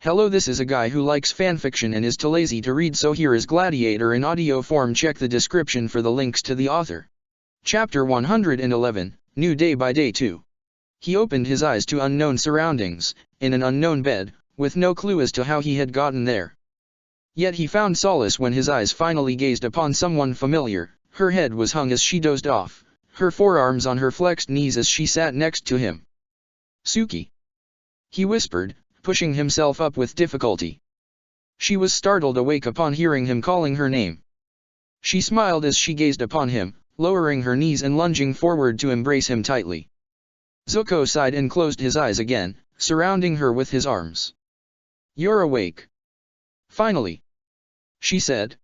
Hello, this is a guy who likes fanfiction and is too lazy to read, so here is Gladiator in audio form. Check the description for the links to the author. Chapter 111, New Day by Day 2. He opened his eyes to unknown surroundings, in an unknown bed, with no clue as to how he had gotten there. Yet he found solace when his eyes finally gazed upon someone familiar. Her head was hung as she dozed off, her forearms on her flexed knees as she sat next to him. "Suki," he whispered, pushing himself up with difficulty. She was startled awake upon hearing him calling her name. She smiled as she gazed upon him, lowering her knees and lunging forward to embrace him tightly. Zuko sighed and closed his eyes again, surrounding her with his arms. "You're awake. Finally," she said.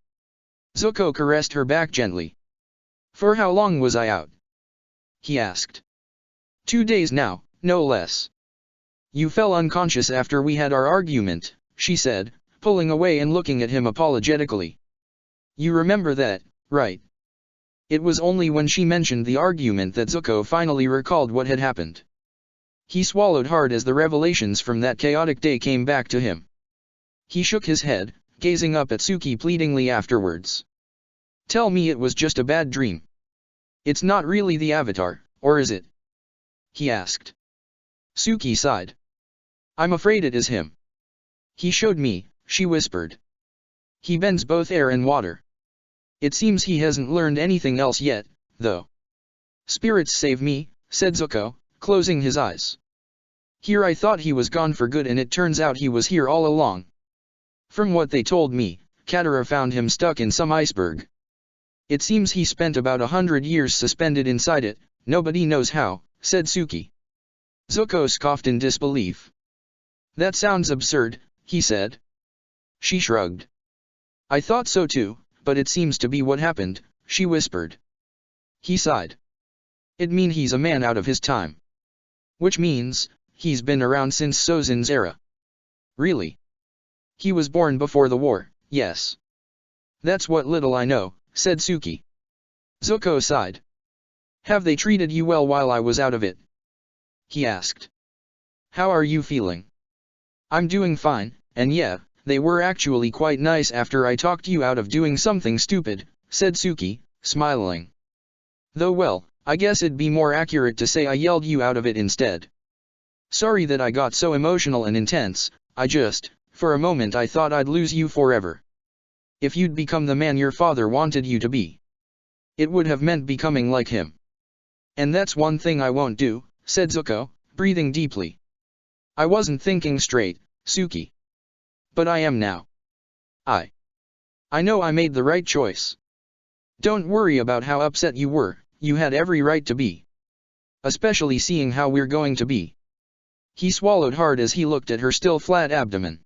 Zuko caressed her back gently. "For how long was I out?" he asked. 2 days now, no less." "You fell unconscious after we had our argument," she said, pulling away and looking at him apologetically. "You remember that, right?" It was only when she mentioned the argument that Zuko finally recalled what had happened. He swallowed hard as the revelations from that chaotic day came back to him. He shook his head, gazing up at Suki pleadingly afterwards. "Tell me it was just a bad dream. It's not really the Avatar, or is it?" he asked. Suki sighed. "I'm afraid it is him. He showed me," she whispered. "He bends both air and water. It seems he hasn't learned anything else yet, though." "Spirits save me," said Zuko, closing his eyes. "Here I thought he was gone for good, and it turns out he was here all along. From what they told me, Katara found him stuck in some iceberg. It seems he spent about 100 years suspended inside it, nobody knows how," said Suki. Zuko scoffed in disbelief. "That sounds absurd," he said. She shrugged. "I thought so too, but it seems to be what happened," she whispered. He sighed. "It means he's a man out of his time. Which means, he's been around since Sozin's era." "Really?" "He was born before the war, yes." "That's what little I know," said Suki. Zuko sighed. "Have they treated you well while I was out of it?" he asked. "How are you feeling?" "I'm doing fine, and yeah, they were actually quite nice after I talked you out of doing something stupid," said Suki, smiling. "Though well, I guess it'd be more accurate to say I yelled you out of it instead. Sorry that I got so emotional and intense, for a moment I thought I'd lose you forever. If you'd become the man your father wanted you to be, it would have meant becoming like him. And that's one thing I won't do," said Zuko, breathing deeply. "I wasn't thinking straight, Suki. But I am now. I know I made the right choice. Don't worry about how upset you were, you had every right to be. Especially seeing how we're going to be." He swallowed hard as he looked at her still flat abdomen.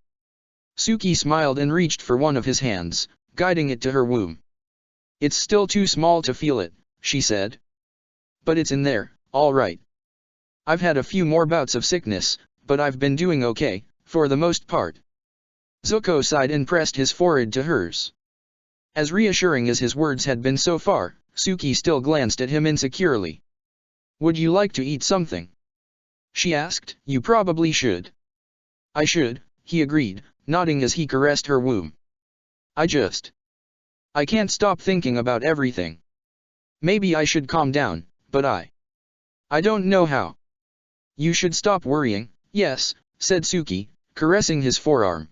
Suki smiled and reached for one of his hands, guiding it to her womb. "It's still too small to feel it," she said. "But it's in there, all right. I've had a few more bouts of sickness, but I've been doing okay, for the most part." Zuko sighed and pressed his forehead to hers. As reassuring as his words had been so far, Suki still glanced at him insecurely. "Would you like to eat something?" she asked. "You probably should." "I should," he agreed, nodding as he caressed her womb. I can't stop thinking about everything. Maybe I should calm down, but I don't know how." "You should stop worrying, yes," said Suki, caressing his forearm.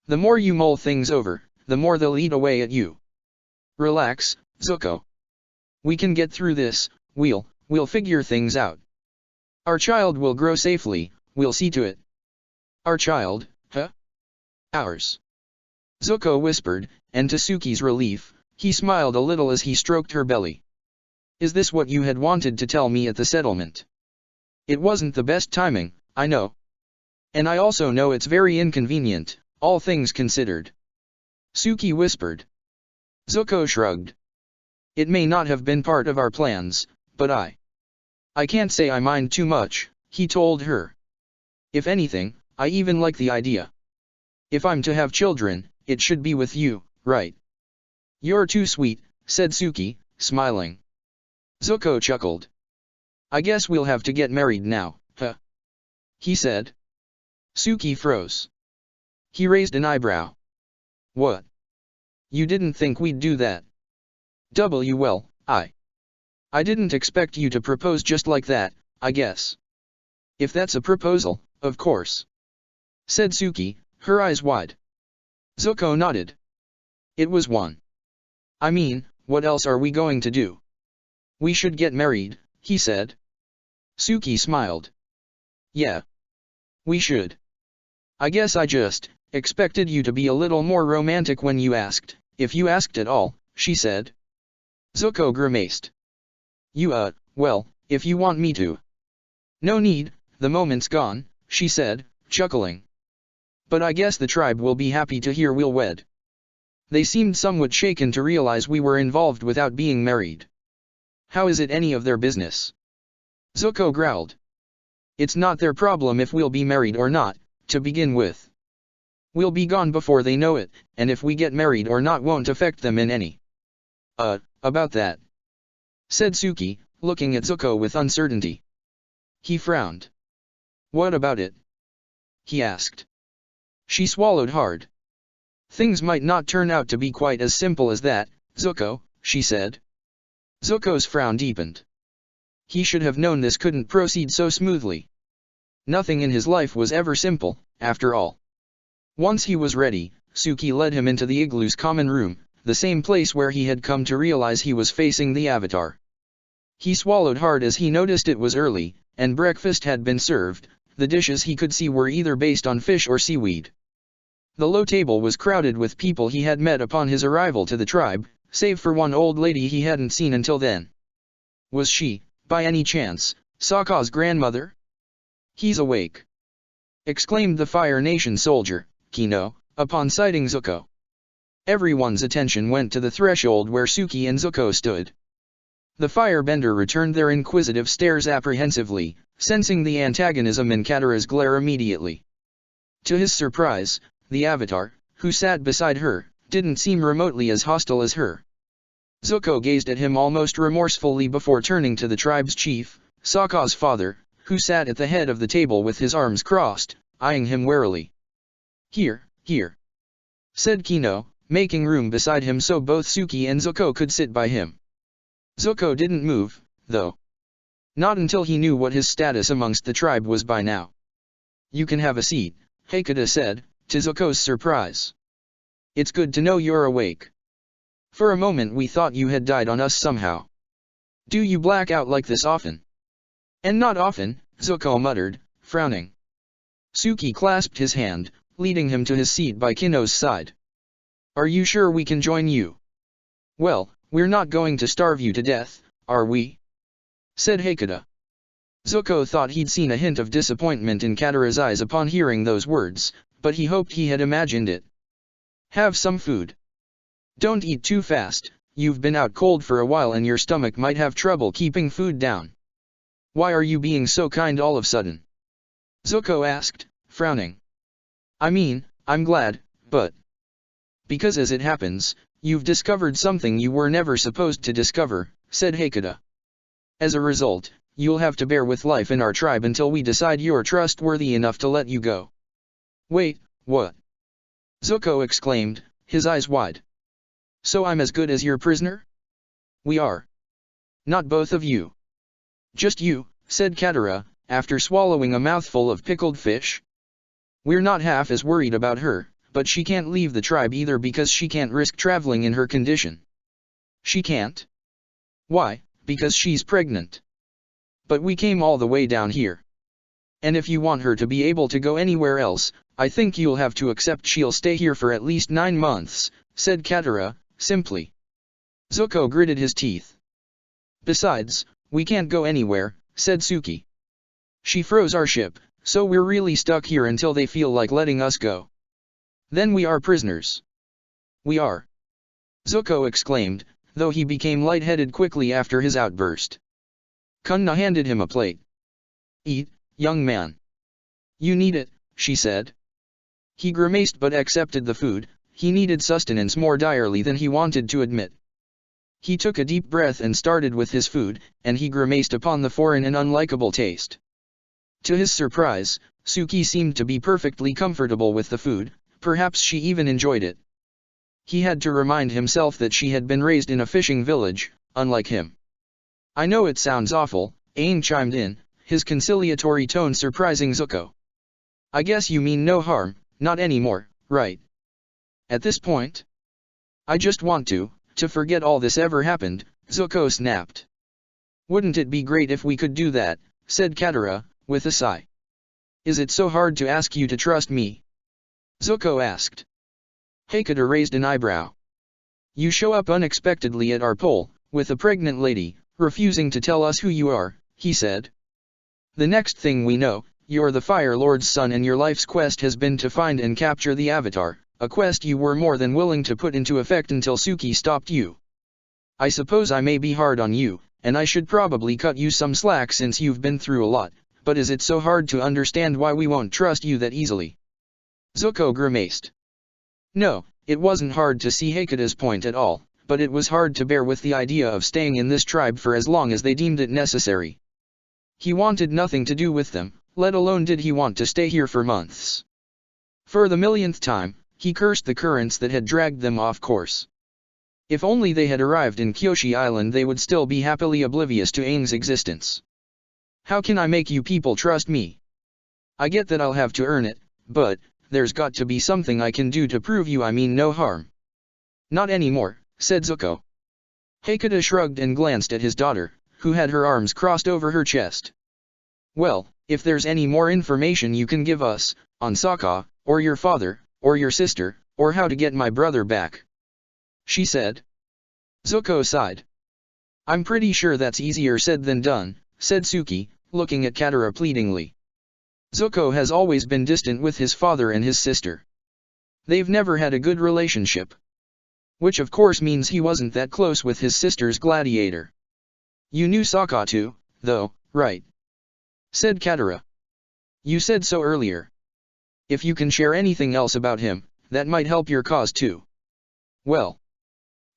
"The more you mull things over, the more they'll eat away at you. Relax, Zuko. We can get through this, we'll figure things out. Our child will grow safely, we'll see to it." "Our child, huh?" "Ours," Zuko whispered, and to Suki's relief, he smiled a little as he stroked her belly. "Is this what you had wanted to tell me at the settlement? It wasn't the best timing, I know. And I also know it's very inconvenient, all things considered." Suki whispered. Zuko shrugged. "It may not have been part of our plans, but I can't say I mind too much," he told her. "If anything, I even like the idea. If I'm to have children, it should be with you, right?" "You're too sweet," said Suki, smiling. Zuko chuckled. "I guess we'll have to get married now, huh?" he said. Suki froze. He raised an eyebrow. What? You didn't think we'd do that? Well, I didn't expect you to propose just like that, I guess. If that's a proposal, of course. Said Suki, her eyes wide. Zuko nodded. It was one. I mean, what else are we going to do? We should get married, he said. Suki smiled. Yeah. We should. I guess I just expected you to be a little more romantic when you asked, if you asked at all, she said. Zuko grimaced. Well, if you want me to. No need, the moment's gone, she said, chuckling. But I guess the tribe will be happy to hear we'll wed. They seemed somewhat shaken to realize we were involved without being married. How is it any of their business? Zuko growled. It's not their problem if we'll be married or not, to begin with. We'll be gone before they know it, and if we get married or not won't affect them in any. About that. Said Suki, looking at Zuko with uncertainty. He frowned. What about it? He asked. She swallowed hard. Things might not turn out to be quite as simple as that, Zuko, she said. Zuko's frown deepened. He should have known this couldn't proceed so smoothly. Nothing in his life was ever simple, after all. Once he was ready, Suki led him into the igloo's common room, the same place where he had come to realize he was facing the Avatar. He swallowed hard as he noticed it was early, and breakfast had been served. The dishes he could see were either based on fish or seaweed. The low table was crowded with people he had met upon his arrival to the tribe, save for one old lady he hadn't seen until then. Was she, by any chance, Sokka's grandmother? He's awake! Exclaimed the Fire Nation soldier, Kino, upon sighting Zuko. Everyone's attention went to the threshold where Suki and Zuko stood. The firebender returned their inquisitive stares apprehensively, sensing the antagonism in Katara's glare immediately. To his surprise, the Avatar, who sat beside her, didn't seem remotely as hostile as her. Zuko gazed at him almost remorsefully before turning to the tribe's chief, Sokka's father, who sat at the head of the table with his arms crossed, eyeing him warily. Here, said Kino, making room beside him so both Suki and Zuko could sit by him. Zuko didn't move, though. Not until he knew what his status amongst the tribe was by now. You can have a seat, Hakata said, to Zuko's surprise. It's good to know you're awake. For a moment we thought you had died on us somehow. Do you black out like this often? And not often, Zuko muttered, frowning. Suki clasped his hand, leading him to his seat by Kino's side. Are you sure we can join you? Well, we're not going to starve you to death, are we? Said Hakata. Zuko thought he'd seen a hint of disappointment in Katara's eyes upon hearing those words, but he hoped he had imagined it. Have some food. Don't eat too fast, you've been out cold for a while and your stomach might have trouble keeping food down. Why are you being so kind all of a sudden? Zuko asked, frowning. I mean, I'm glad, but... Because as it happens, you've discovered something you were never supposed to discover, said Hakata. As a result, you'll have to bear with life in our tribe until we decide you're trustworthy enough to let you go. Wait, what? Zuko exclaimed, his eyes wide. So I'm as good as your prisoner? We are. Not both of you. Just you, said Katara, after swallowing a mouthful of pickled fish. We're not half as worried about her, but she can't leave the tribe either because she can't risk traveling in her condition. She can't? Why? Because she's pregnant. But we came all the way down here. And if you want her to be able to go anywhere else, I think you'll have to accept she'll stay here for at least 9 months, said Katara, simply. Zuko gritted his teeth. Besides, we can't go anywhere, said Suki. She froze our ship, so we're really stuck here until they feel like letting us go. Then we are prisoners. We are. Zuko exclaimed, though he became lightheaded quickly after his outburst. Kunna handed him a plate. Eat, young man. You need it, she said. He grimaced but accepted the food. He needed sustenance more direly than he wanted to admit. He took a deep breath and started with his food, and he grimaced upon the foreign and unlikable taste. To his surprise, Suki seemed to be perfectly comfortable with the food, Perhaps she even enjoyed it. He had to remind himself that she had been raised in a fishing village, unlike him. I know it sounds awful, Aang chimed in, his conciliatory tone surprising Zuko. I guess you mean no harm, not anymore, right? At this point? I just want to forget all this ever happened, Zuko snapped. Wouldn't it be great if we could do that, said Katara, with a sigh. Is it so hard to ask you to trust me? Zuko asked. Hekata raised an eyebrow. You show up unexpectedly at our pole, with a pregnant lady, refusing to tell us who you are, he said. The next thing we know, you're the Fire Lord's son and your life's quest has been to find and capture the Avatar, a quest you were more than willing to put into effect until Suki stopped you. I suppose I may be hard on you, and I should probably cut you some slack since you've been through a lot, but is it so hard to understand why we won't trust you that easily? Zuko grimaced. No, it wasn't hard to see Hekata's point at all, but it was hard to bear with the idea of staying in this tribe for as long as they deemed it necessary. He wanted nothing to do with them, let alone did he want to stay here for months. For the millionth time, he cursed the currents that had dragged them off course. If only they had arrived in Kyoshi Island they would still be happily oblivious to Aang's existence. How can I make you people trust me? I get that I'll have to earn it, but there's got to be something I can do to prove you I mean no harm. Not anymore, said Zuko. Hekata shrugged and glanced at his daughter, who had her arms crossed over her chest. Well, if there's any more information you can give us, on Sokka, or your father, or your sister, or how to get my brother back, she said. Zuko sighed. I'm pretty sure that's easier said than done, said Suki, looking at Katara pleadingly. Zuko has always been distant with his father and his sister. They've never had a good relationship. Which of course means he wasn't that close with his sister's Gladiator. You knew Sokka too, though, right? Said Katara. You said so earlier. If you can share anything else about him, that might help your cause too. Well,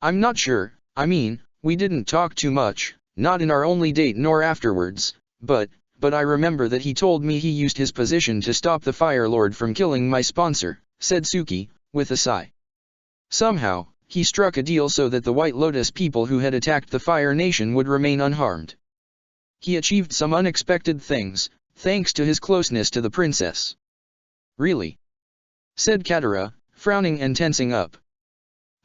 I'm not sure, I mean, we didn't talk too much, not in our only date nor afterwards, but I remember that he told me he used his position to stop the Fire Lord from killing my sponsor, said Suki, with a sigh. Somehow, he struck a deal so that the White Lotus people who had attacked the Fire Nation would remain unharmed. He achieved some unexpected things, thanks to his closeness to the princess. Really? Said Katara, frowning and tensing up.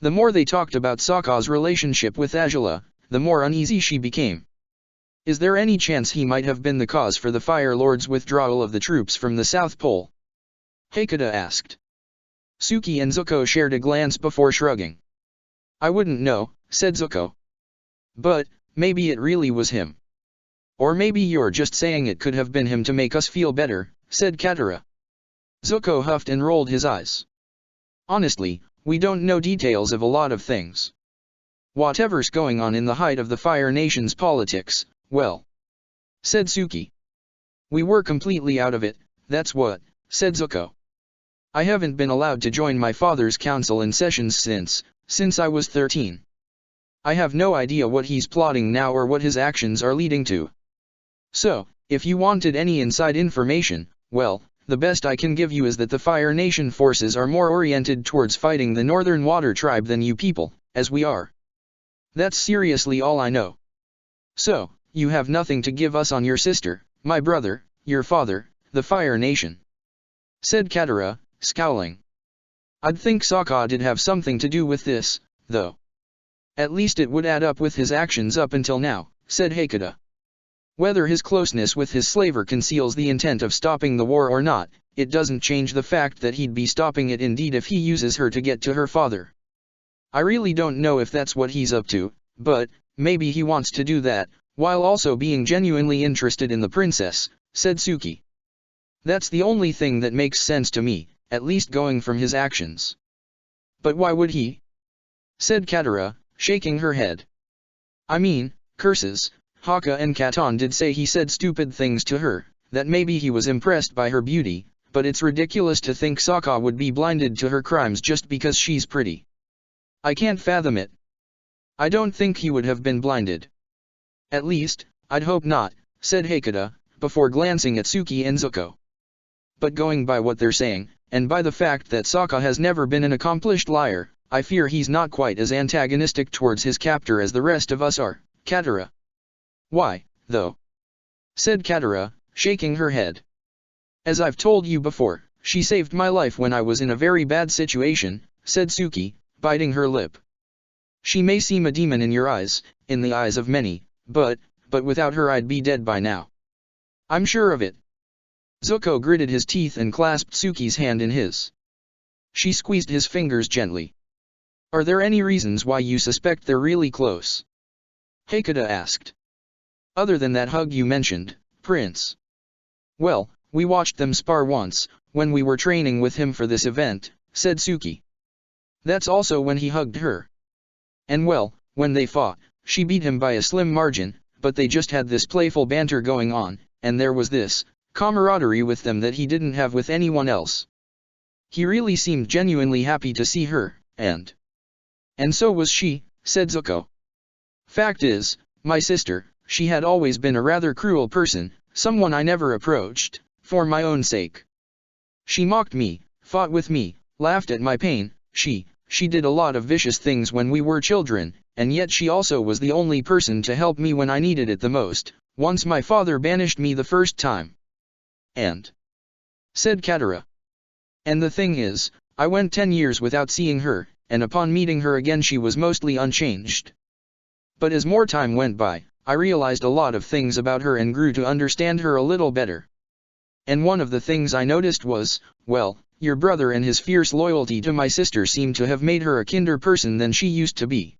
The more they talked about Sokka's relationship with Azula, the more uneasy she became. Is there any chance he might have been the cause for the Fire Lord's withdrawal of the troops from the South Pole? Hekata asked. Suki and Zuko shared a glance before shrugging. I wouldn't know, said Zuko. But, maybe it really was him. Or maybe you're just saying it could have been him to make us feel better, said Katara. Zuko huffed and rolled his eyes. Honestly, we don't know details of a lot of things. Whatever's going on in the height of the Fire Nation's politics, well, said Suki. We were completely out of it, that's what, said Zuko. I haven't been allowed to join my father's council and sessions since I was 13. I have no idea what he's plotting now or what his actions are leading to. So, if you wanted any inside information, well, the best I can give you is that the Fire Nation forces are more oriented towards fighting the Northern Water Tribe than you people, as we are. That's seriously all I know. So, you have nothing to give us on your sister, my brother, your father, the Fire Nation, said Katara, scowling. I'd think Sokka did have something to do with this, though. At least it would add up with his actions up until now, said Hekata. Whether his closeness with his slaver conceals the intent of stopping the war or not, it doesn't change the fact that he'd be stopping it indeed if he uses her to get to her father. I really don't know if that's what he's up to, but maybe he wants to do that, while also being genuinely interested in the princess, said Suki. That's the only thing that makes sense to me, at least going from his actions. But why would he? Said Katara, shaking her head. I mean, curses, Haka and Katon did say he said stupid things to her, that maybe he was impressed by her beauty, but it's ridiculous to think Sokka would be blinded to her crimes just because she's pretty. I can't fathom it. I don't think he would have been blinded. At least, I'd hope not, said Hekata, before glancing at Suki and Zuko. But going by what they're saying, and by the fact that Sokka has never been an accomplished liar, I fear he's not quite as antagonistic towards his captor as the rest of us are, Katara. Why, though? Said Katara, shaking her head. As I've told you before, she saved my life when I was in a very bad situation, said Suki, biting her lip. She may seem a demon in your eyes, in the eyes of many, but without her I'd be dead by now. I'm sure of it. Zuko gritted his teeth and clasped Suki's hand in his. She squeezed his fingers gently. Are there any reasons why you suspect they're really close? Hakata asked. Other than that hug you mentioned, Prince. Well, we watched them spar once, when we were training with him for this event, said Suki. That's also when he hugged her. And well, when they fought, she beat him by a slim margin, but they just had this playful banter going on, and there was this camaraderie with them that he didn't have with anyone else. He really seemed genuinely happy to see her, and so was she, said Zuko. Fact is, my sister, she had always been a rather cruel person, someone I never approached, for my own sake. She mocked me, fought with me, laughed at my pain, she did a lot of vicious things when we were children, and yet she also was the only person to help me when I needed it the most, once my father banished me the first time. And? Said Katara. And the thing is, I went 10 years without seeing her, and upon meeting her again she was mostly unchanged. But as more time went by, I realized a lot of things about her and grew to understand her a little better. And one of the things I noticed was, well, your brother and his fierce loyalty to my sister seemed to have made her a kinder person than she used to be.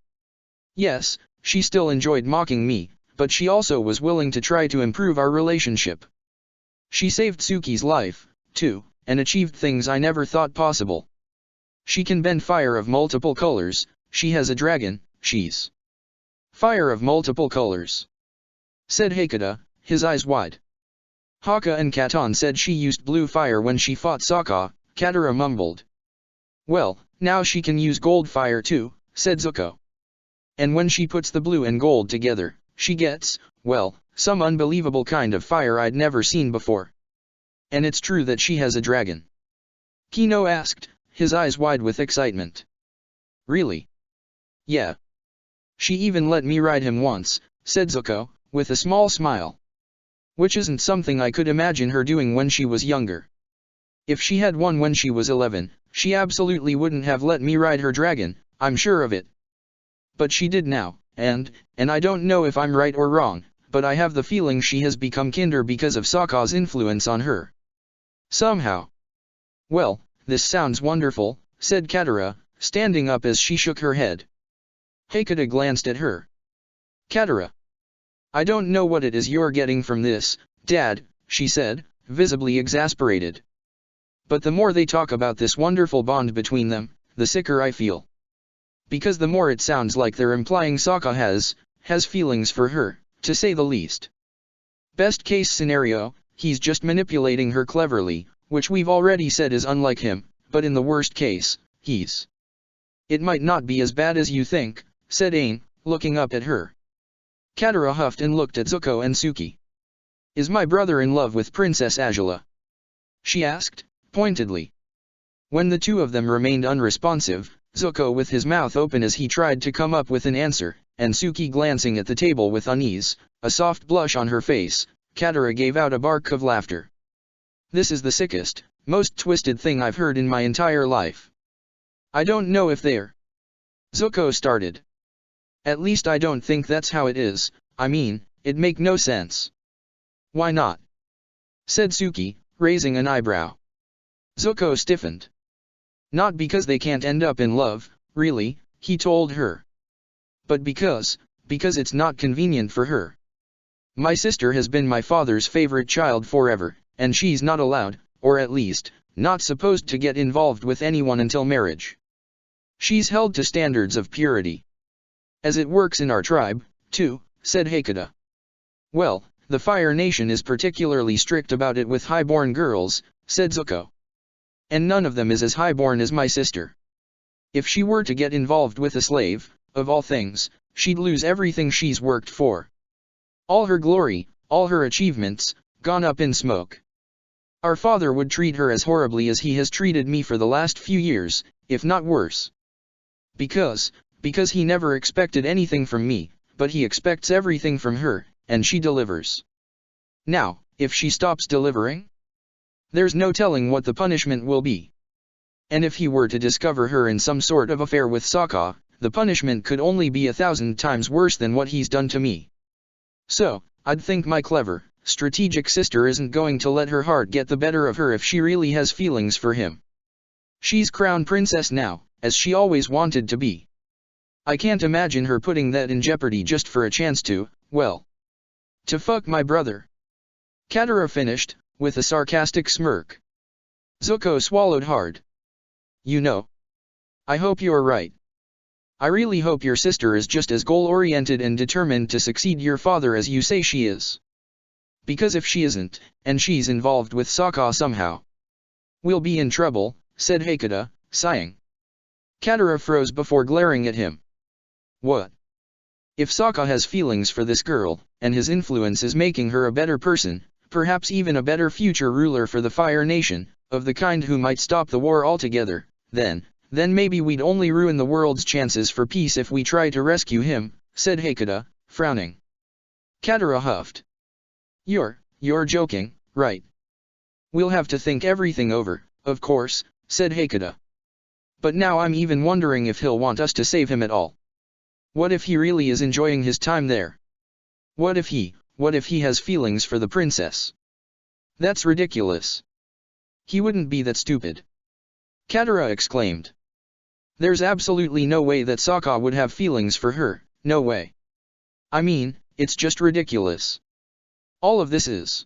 Yes, she still enjoyed mocking me, but she also was willing to try to improve our relationship. She saved Suki's life, too, and achieved things I never thought possible. She can bend fire of multiple colors, she has a dragon, she's fire of multiple colors. Said Hakata, his eyes wide. Haka and Katon said she used blue fire when she fought Sokka, Katara mumbled. Well, now she can use gold fire too, said Zuko. And when she puts the blue and gold together, she gets, well, some unbelievable kind of fire I'd never seen before. And it's true that she has a dragon? Kino asked, his eyes wide with excitement. Really? Yeah. She even let me ride him once, said Zuko, with a small smile. Which isn't something I could imagine her doing when she was younger. If she had one when she was 11, she absolutely wouldn't have let me ride her dragon, I'm sure of it. But she did now, and I don't know if I'm right or wrong, but I have the feeling she has become kinder because of Sokka's influence on her. Somehow. Well, this sounds wonderful, said Katara, standing up as she shook her head. Hakata glanced at her. Katara. I don't know what it is you're getting from this, Dad, she said, visibly exasperated. But the more they talk about this wonderful bond between them, the sicker I feel. Because the more it sounds like they're implying Sokka has feelings for her, to say the least. Best case scenario, he's just manipulating her cleverly, which we've already said is unlike him, but in the worst case, he's. It might not be as bad as you think, said Aang, looking up at her. Katara huffed and looked at Zuko and Suki. Is my brother in love with Princess Azula? She asked, pointedly. When the two of them remained unresponsive, Zuko with his mouth open as he tried to come up with an answer, and Suki glancing at the table with unease, a soft blush on her face, Katara gave out a bark of laughter. This is the sickest, most twisted thing I've heard in my entire life. I don't know if they're. Zuko started. At least I don't think that's how it is, I mean, it'd make no sense. Why not? Said Suki, raising an eyebrow. Zuko stiffened. Not because they can't end up in love, really, he told her. But because it's not convenient for her. My sister has been my father's favorite child forever, and she's not allowed, or at least, not supposed to get involved with anyone until marriage. She's held to standards of purity. As it works in our tribe, too, said Hakata. Well, the Fire Nation is particularly strict about it with highborn girls, said Zuko. And none of them is as highborn as my sister. If she were to get involved with a slave, of all things, she'd lose everything she's worked for. All her glory, all her achievements, gone up in smoke. Our father would treat her as horribly as he has treated me for the last few years, if not worse. Because he never expected anything from me, but he expects everything from her, and she delivers. Now, if she stops delivering, there's no telling what the punishment will be. And if he were to discover her in some sort of affair with Sokka, the punishment could only be 1,000 times worse than what he's done to me. So, I'd think my clever, strategic sister isn't going to let her heart get the better of her if she really has feelings for him. She's crown princess now, as she always wanted to be. I can't imagine her putting that in jeopardy just for a chance to, well, to fuck my brother. Katara finished, with a sarcastic smirk. Zuko swallowed hard. You know, I hope you're right. I really hope your sister is just as goal-oriented and determined to succeed your father as you say she is. Because if she isn't, and she's involved with Sokka somehow, we'll be in trouble, said Hakata, sighing. Katara froze before glaring at him. What? If Sokka has feelings for this girl, and his influence is making her a better person, perhaps even a better future ruler for the Fire Nation, of the kind who might stop the war altogether, then maybe we'd only ruin the world's chances for peace if we try to rescue him, said Hakata, frowning. Katara huffed. You're joking, right? We'll have to think everything over, of course, said Hakata. But now I'm even wondering if he'll want us to save him at all. What if he really is enjoying his time there? What if he has feelings for the princess? That's ridiculous. He wouldn't be that stupid. Katara exclaimed. There's absolutely no way that Sokka would have feelings for her, no way. I mean, it's just ridiculous. All of this is.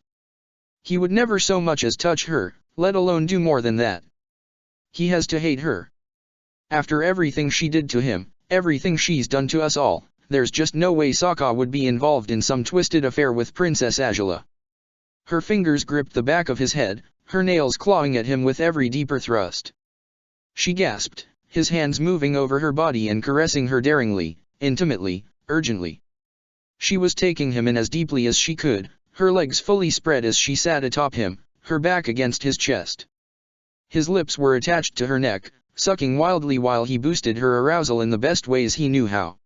He would never so much as touch her, let alone do more than that. He has to hate her. After everything she did to him, everything she's done to us all, there's just no way Sokka would be involved in some twisted affair with Princess Azula. Her fingers gripped the back of his head, her nails clawing at him with every deeper thrust. She gasped, his hands moving over her body and caressing her daringly, intimately, urgently. She was taking him in as deeply as she could, her legs fully spread as she sat atop him, her back against his chest. His lips were attached to her neck, sucking wildly while he boosted her arousal in the best ways he knew how.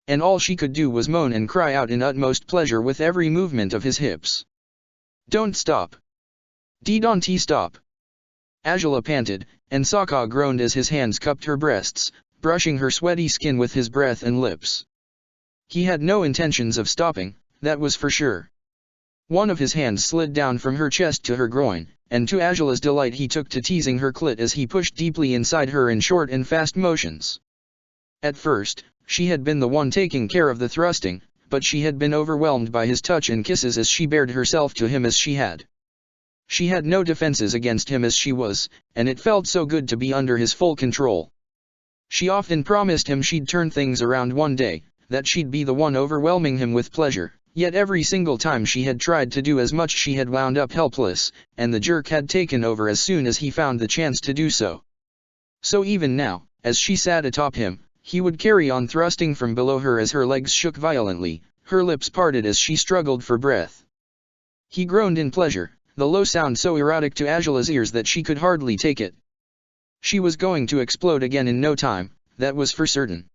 And all she could do was moan and cry out in utmost pleasure with every movement of his hips. Don't stop. Don't stop. Azula panted, and Sokka groaned as his hands cupped her breasts, brushing her sweaty skin with his breath and lips. He had no intentions of stopping, that was for sure. One of his hands slid down from her chest to her groin, and to Azula's delight he took to teasing her clit as he pushed deeply inside her in short and fast motions. At first, she had been the one taking care of the thrusting, but she had been overwhelmed by his touch and kisses as she bared herself to him as she had. She had no defenses against him as she was, and it felt so good to be under his full control. She often promised him she'd turn things around one day, that she'd be the one overwhelming him with pleasure, yet every single time she had tried to do as much she had wound up helpless, and the jerk had taken over as soon as he found the chance to do so. So even now, as she sat atop him, he would carry on thrusting from below her as her legs shook violently, her lips parted as she struggled for breath. He groaned in pleasure, the low sound so erotic to Azula's ears that she could hardly take it. She was going to explode again in no time, that was for certain.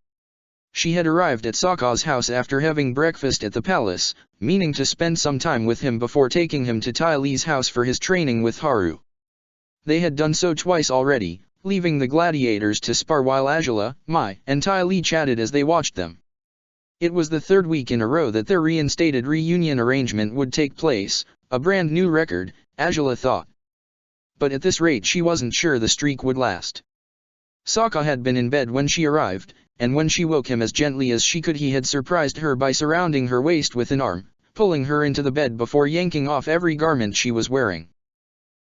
She had arrived at Sokka's house after having breakfast at the palace, meaning to spend some time with him before taking him to Ty Lee's house for his training with Haru. They had done so twice already, leaving the gladiators to spar while Azula, Mai, and Ty Lee chatted as they watched them. It was the third week in a row that their reinstated reunion arrangement would take place, a brand new record, Azula thought. But at this rate she wasn't sure the streak would last. Sokka had been in bed when she arrived, and when she woke him as gently as she could he had surprised her by surrounding her waist with an arm, pulling her into the bed before yanking off every garment she was wearing.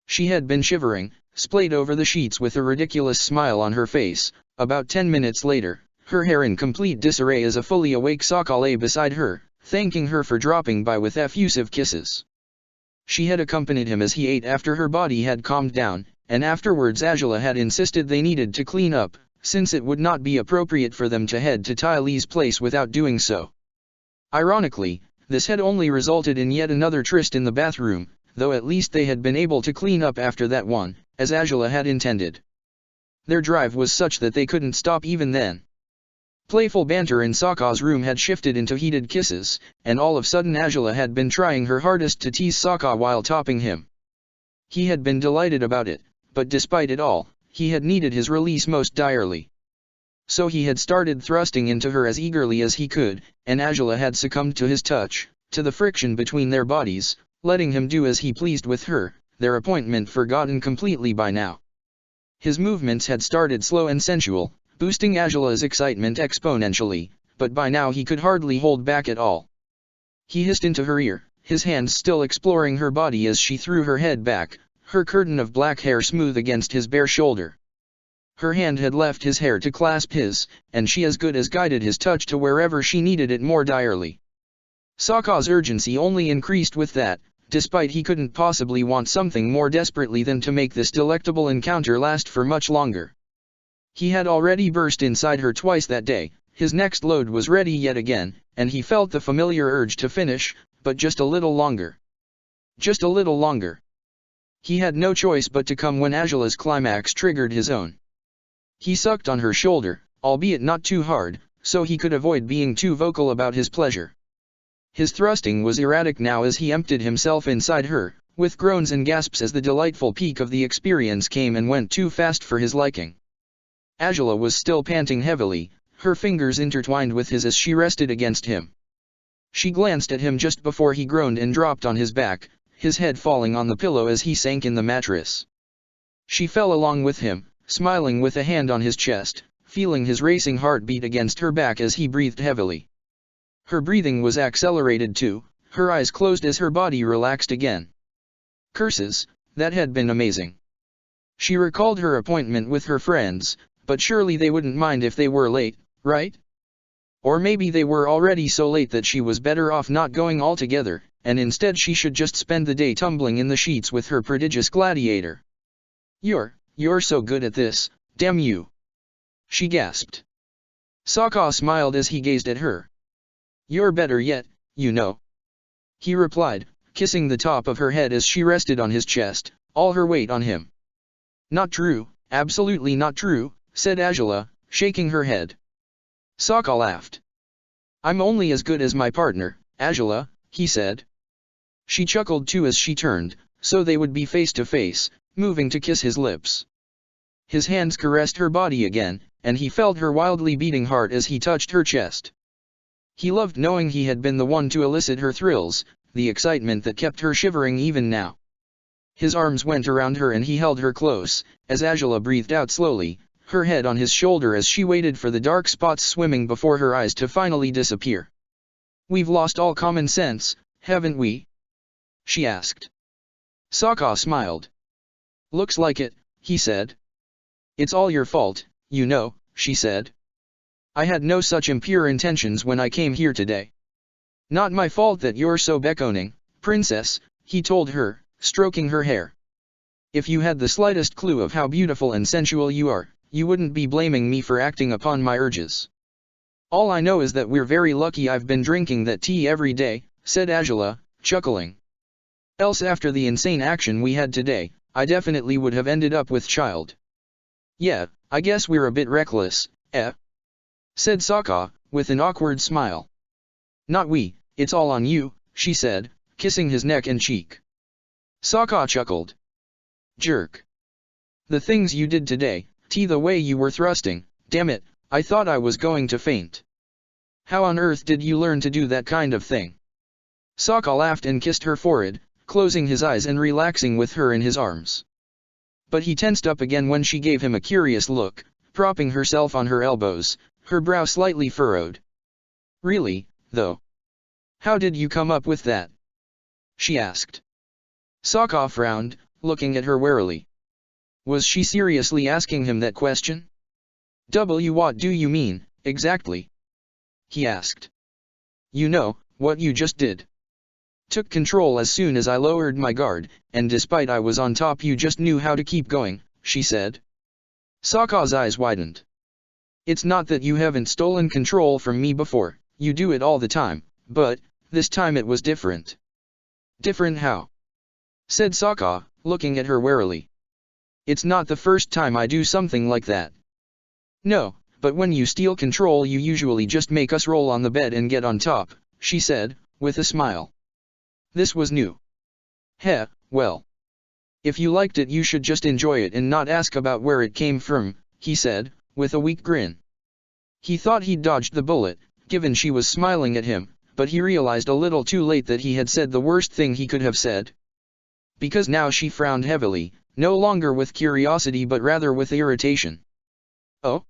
She had been shivering, splayed over the sheets with a ridiculous smile on her face. About 10 minutes later, her hair in complete disarray as a fully awake Sokka lay beside her, thanking her for dropping by with effusive kisses. She had accompanied him as he ate after her body had calmed down, and afterwards Azula had insisted they needed to clean up, since it would not be appropriate for them to head to Ty Lee's place without doing so. Ironically, this had only resulted in yet another tryst in the bathroom, though at least they had been able to clean up after that one, as Angela had intended. Their drive was such that they couldn't stop even then. Playful banter in Sokka's room had shifted into heated kisses, and all of a sudden Angela had been trying her hardest to tease Sokka while topping him. He had been delighted about it, but despite it all, he had needed his release most direly. So he had started thrusting into her as eagerly as he could, and Angela had succumbed to his touch, to the friction between their bodies, letting him do as he pleased with her, their appointment forgotten completely by now. His movements had started slow and sensual, boosting Angela's excitement exponentially, but by now he could hardly hold back at all. He hissed into her ear, his hands still exploring her body as she threw her head back, her curtain of black hair smooth against his bare shoulder. Her hand had left his hair to clasp his, and she as good as guided his touch to wherever she needed it more direly. Sokka's urgency only increased with that, despite he couldn't possibly want something more desperately than to make this delectable encounter last for much longer. He had already burst inside her twice that day, his next load was ready yet again, and he felt the familiar urge to finish, but just a little longer. Just a little longer. He had no choice but to come when Angela's climax triggered his own. He sucked on her shoulder, albeit not too hard, so he could avoid being too vocal about his pleasure. His thrusting was erratic now as he emptied himself inside her, with groans and gasps as the delightful peak of the experience came and went too fast for his liking. Angela was still panting heavily, her fingers intertwined with his as she rested against him. She glanced at him just before he groaned and dropped on his back, his head falling on the pillow as he sank in the mattress. She fell along with him, smiling with a hand on his chest, feeling his racing heartbeat against her back as he breathed heavily. Her breathing was accelerated too, her eyes closed as her body relaxed again. Curses, that had been amazing. She recalled her appointment with her friends, but surely they wouldn't mind if they were late, right? Or maybe they were already so late that she was better off not going altogether, and instead she should just spend the day tumbling in the sheets with her prodigious gladiator. You're so good at this, damn you. She gasped. Sokka smiled as he gazed at her. You're better yet, you know. He replied, kissing the top of her head as she rested on his chest, all her weight on him. Not true, absolutely not true, said Angela, shaking her head. Sokka laughed. I'm only as good as my partner, Angela, he said. She chuckled too as she turned, so they would be face to face, moving to kiss his lips. His hands caressed her body again, and he felt her wildly beating heart as he touched her chest. He loved knowing he had been the one to elicit her thrills, the excitement that kept her shivering even now. His arms went around her and he held her close, as Angela breathed out slowly, her head on his shoulder as she waited for the dark spots swimming before her eyes to finally disappear. We've lost all common sense, haven't we? She asked. Sokka smiled. Looks like it, he said. It's all your fault, you know, she said. I had no such impure intentions when I came here today. Not my fault that you're so beckoning, princess, he told her, stroking her hair. If you had the slightest clue of how beautiful and sensual you are, you wouldn't be blaming me for acting upon my urges. All I know is that we're very lucky I've been drinking that tea every day, said Angela, chuckling. Else after the insane action we had today, I definitely would have ended up with child. Yeah, I guess we're a bit reckless, said Sokka, with an awkward smile. Not we, it's all on you, she said, kissing his neck and cheek. Sokka chuckled. Jerk. The things you did today, the way you were thrusting, damn it, I thought I was going to faint. How on earth did you learn to do that kind of thing? Sokka laughed and kissed her forehead, closing his eyes and relaxing with her in his arms. But he tensed up again when she gave him a curious look, propping herself on her elbows, her brow slightly furrowed. Really, though? How did you come up with that? She asked. Sokka frowned, looking at her warily. Was she seriously asking him that question? What do you mean, exactly? He asked. You know, what you just did. Took control as soon as I lowered my guard, and despite I was on top you just knew how to keep going, she said. Sokka's eyes widened. It's not that you haven't stolen control from me before, you do it all the time, but, this time it was different. Different how? said Sokka, looking at her warily. It's not the first time I do something like that. No, but when you steal control you usually just make us roll on the bed and get on top, she said, with a smile. This was new. Heh, well. If you liked it you should just enjoy it and not ask about where it came from, he said, with a weak grin. He thought he'd dodged the bullet, given she was smiling at him, but he realized a little too late that he had said the worst thing he could have said. Because now she frowned heavily, no longer with curiosity but rather with irritation. Oh?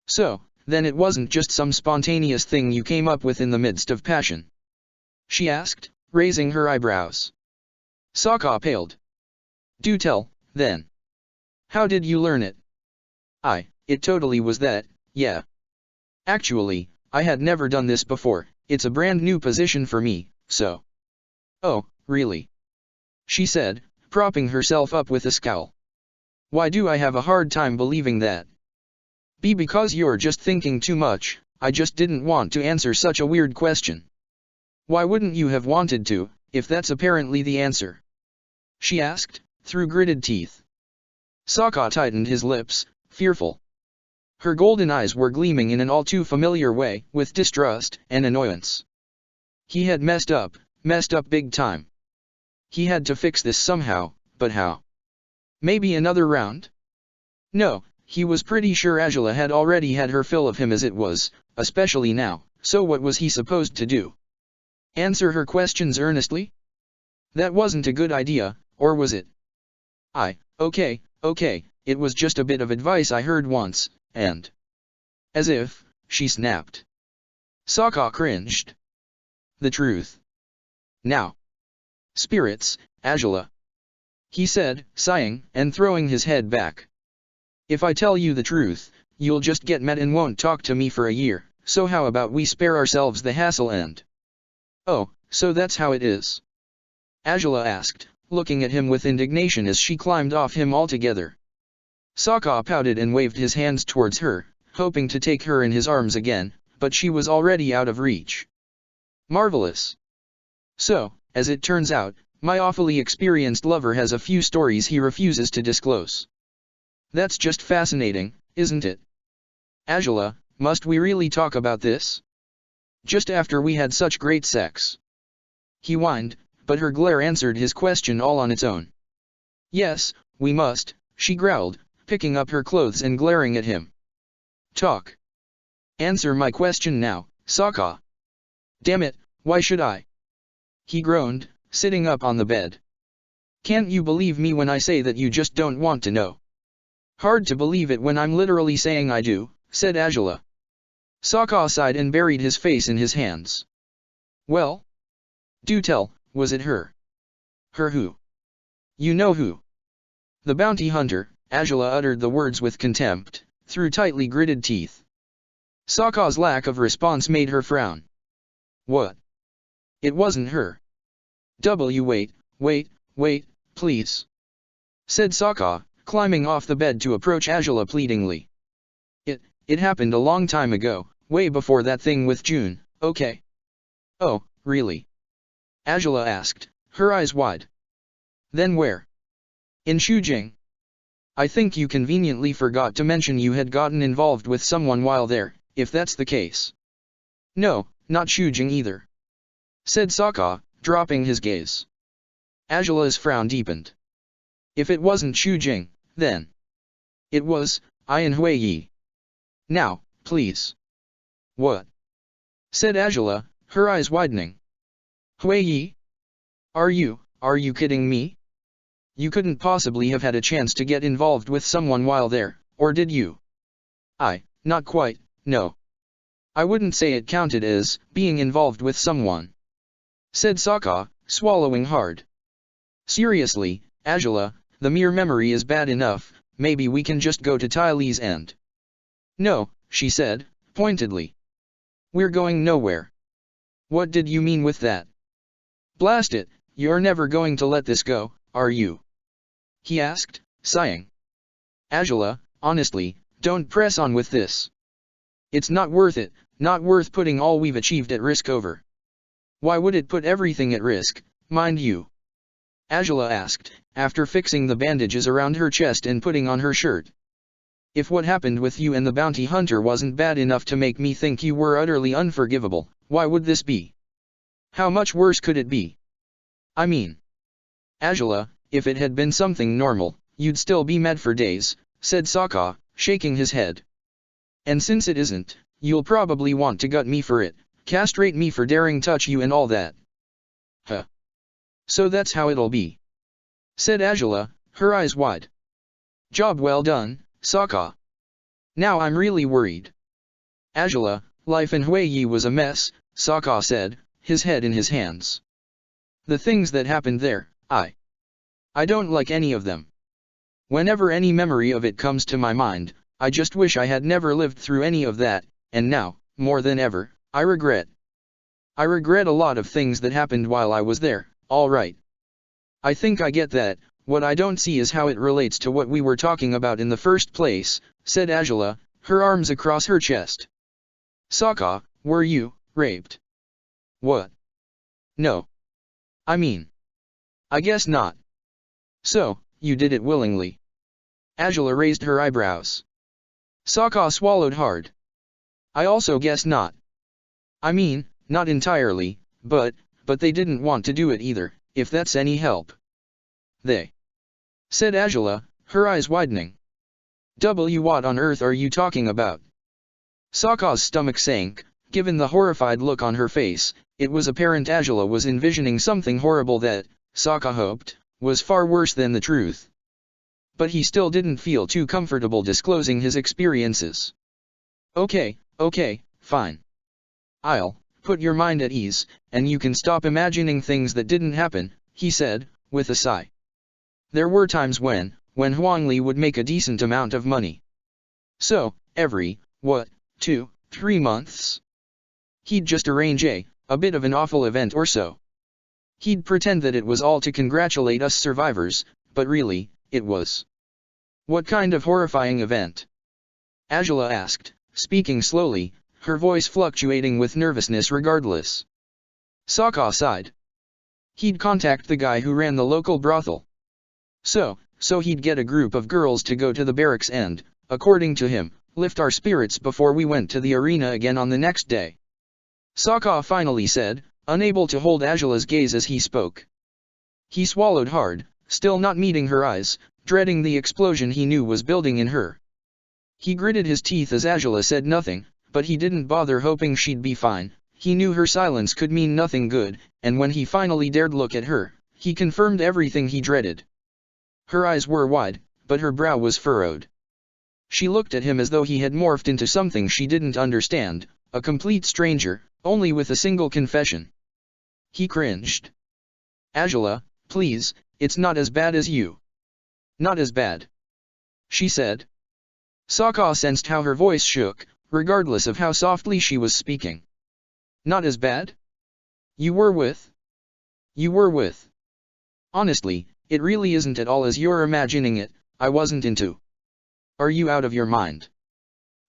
So, then it wasn't just some spontaneous thing you came up with in the midst of passion? She asked, raising her eyebrows. Sokka paled. Do tell, then. How did you learn it? It totally was that, yeah. Actually, I had never done this before, it's a brand new position for me, so. Oh, really? She said, propping herself up with a scowl. Why do I have a hard time believing that? Because you're just thinking too much, I just didn't want to answer such a weird question. Why wouldn't you have wanted to, if that's apparently the answer? She asked, through gritted teeth. Sokka tightened his lips, fearful. Her golden eyes were gleaming in an all too familiar way, with distrust and annoyance. He had messed up big time. He had to fix this somehow, but how? Maybe another round? No, he was pretty sure Azula had already had her fill of him as it was, especially now, so what was he supposed to do? Answer her questions earnestly? That wasn't a good idea, or was it? Okay, it was just a bit of advice I heard once, and... As if, she snapped. Sokka cringed. The truth. Now. Spirits, Azula. He said, sighing, and throwing his head back. If I tell you the truth, you'll just get mad and won't talk to me for a year, so how about we spare ourselves the hassle and... Oh, so that's how it is? Azula asked, looking at him with indignation as she climbed off him altogether. Sokka pouted and waved his hands towards her, hoping to take her in his arms again, but she was already out of reach. Marvelous. So, as it turns out, my awfully experienced lover has a few stories he refuses to disclose. That's just fascinating, isn't it? Azula, must we really talk about this? Just after we had such great sex. He whined, but her glare answered his question all on its own. Yes, we must, she growled, picking up her clothes and glaring at him. Talk. Answer my question now, Sokka. Damn it, why should I? He groaned, sitting up on the bed. Can't you believe me when I say that you just don't want to know? Hard to believe it when I'm literally saying I do, said Azula. Sokka sighed and buried his face in his hands. Well? Do tell, was it her? Her who? You know who. The bounty hunter, Azula uttered the words with contempt, through tightly gritted teeth. Sokka's lack of response made her frown. What? It wasn't her. Wait, please. Said Sokka, climbing off the bed to approach Azula pleadingly. It happened a long time ago, way before that thing with June, okay? Oh, really? Azula asked, her eyes wide. Then where? In Shujing. I think you conveniently forgot to mention you had gotten involved with someone while there, if that's the case. No, not Shujing either. Said Sokka, dropping his gaze. Azula's frown deepened. If it wasn't Shujing, then... It was, Ian Huiyi. Now, please. What? Said Azula, her eyes widening. Huiyi? Are you kidding me? You couldn't possibly have had a chance to get involved with someone while there, or did you? Not quite, no. I wouldn't say it counted as being involved with someone. Said Sokka, swallowing hard. Seriously, Azula, the mere memory is bad enough, maybe we can just go to Tylee's end. No, she said, pointedly. We're going nowhere. What did you mean with that? Blast it, you're never going to let this go, are you? He asked, sighing. Azula, honestly, don't press on with this. It's not worth it, not worth putting all we've achieved at risk over. Why would it put everything at risk, mind you? Angela asked, after fixing the bandages around her chest and putting on her shirt. If what happened with you and the bounty hunter wasn't bad enough to make me think you were utterly unforgivable, why would this be? How much worse could it be? I mean, Angela, if it had been something normal, you'd still be mad for days, said Sokka, shaking his head. And since it isn't, you'll probably want to gut me for it, castrate me for daring touch you and all that. Huh. So that's how it'll be, said Angela, her eyes wide. Job well done, Sokka. Now I'm really worried. Angela, life in Huiyi was a mess, Sokka said, his head in his hands. The things that happened there, I don't like any of them. Whenever any memory of it comes to my mind, I just wish I had never lived through any of that, and now, more than ever, I regret. I regret a lot of things that happened while I was there, alright. I think I get that, what I don't see is how it relates to what we were talking about in the first place, said Angela, her arms across her chest. Sokka, were you raped? What? No. I mean, I guess not. So, you did it willingly. Angela raised her eyebrows. Sokka swallowed hard. I also guess not. I mean, not entirely, but they didn't want to do it either, if that's any help. They, said Angela, her eyes widening. What on earth are you talking about? Sokka's stomach sank, given the horrified look on her face. It was apparent Angela was envisioning something horrible that, Sokka hoped, was far worse than the truth. But he still didn't feel too comfortable disclosing his experiences. Okay, fine. I'll put your mind at ease, and you can stop imagining things that didn't happen, he said, with a sigh. There were times when Huangli would make a decent amount of money. So, every, 2-3 months? He'd just arrange a bit of an awful event or so. He'd pretend that it was all to congratulate us survivors, but really, it was. What kind of horrifying event? Angela asked, speaking slowly, her voice fluctuating with nervousness regardless. Sokka sighed. He'd contact the guy who ran the local brothel. So he'd get a group of girls to go to the barracks and, according to him, lift our spirits before we went to the arena again on the next day. Sokka finally said, unable to hold Angela's gaze as he spoke. He swallowed hard, still not meeting her eyes, dreading the explosion he knew was building in her. He gritted his teeth as Angela said nothing, but he didn't bother hoping she'd be fine. He knew her silence could mean nothing good, and when he finally dared look at her, he confirmed everything he dreaded. Her eyes were wide, but her brow was furrowed. She looked at him as though he had morphed into something she didn't understand, a complete stranger, only with a single confession. He cringed. Angela, please, it's not as bad as you. Not as bad, she said. Sokka sensed how her voice shook, regardless of how softly she was speaking. Not as bad? You were with? Honestly, it really isn't at all as you're imagining it. I wasn't into. Are you out of your mind?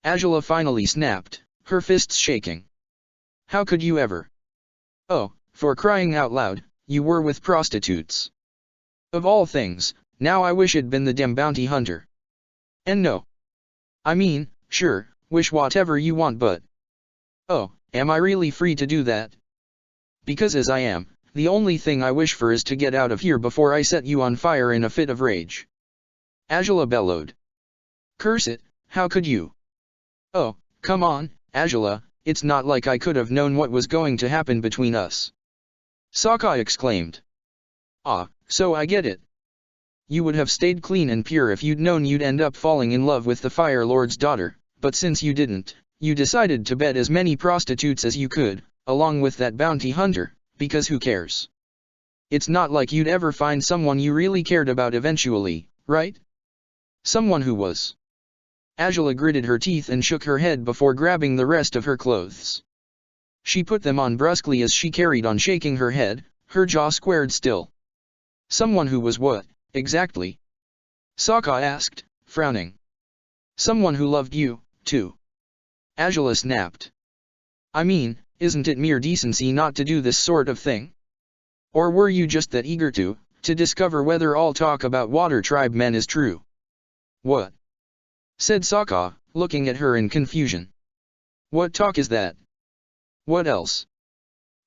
Angela finally snapped, her fists shaking. How could you ever? Oh, for crying out loud, you were with prostitutes. Of all things, now I wish it'd been the damn bounty hunter. And no. I mean, sure, wish whatever you want but... Oh, am I really free to do that? Because as I am, the only thing I wish for is to get out of here before I set you on fire in a fit of rage. Angela bellowed. Curse it, how could you? Oh, come on, Angela, it's not like I could have known what was going to happen between us. Sokka exclaimed. Ah, so I get it. You would have stayed clean and pure if you'd known you'd end up falling in love with the Fire Lord's daughter, but since you didn't, you decided to bed as many prostitutes as you could, along with that bounty hunter, because who cares? It's not like you'd ever find someone you really cared about eventually, right? Someone who was. Angela gritted her teeth and shook her head before grabbing the rest of her clothes. She put them on brusquely as she carried on shaking her head, her jaw squared still. Someone who was what, exactly? Sokka asked, frowning. Someone who loved you, too. Angela snapped. I mean, isn't it mere decency not to do this sort of thing? Or were you just that eager to to discover whether all talk about water tribe men is true. What? Said Sokka, looking at her in confusion. What talk is that? What else?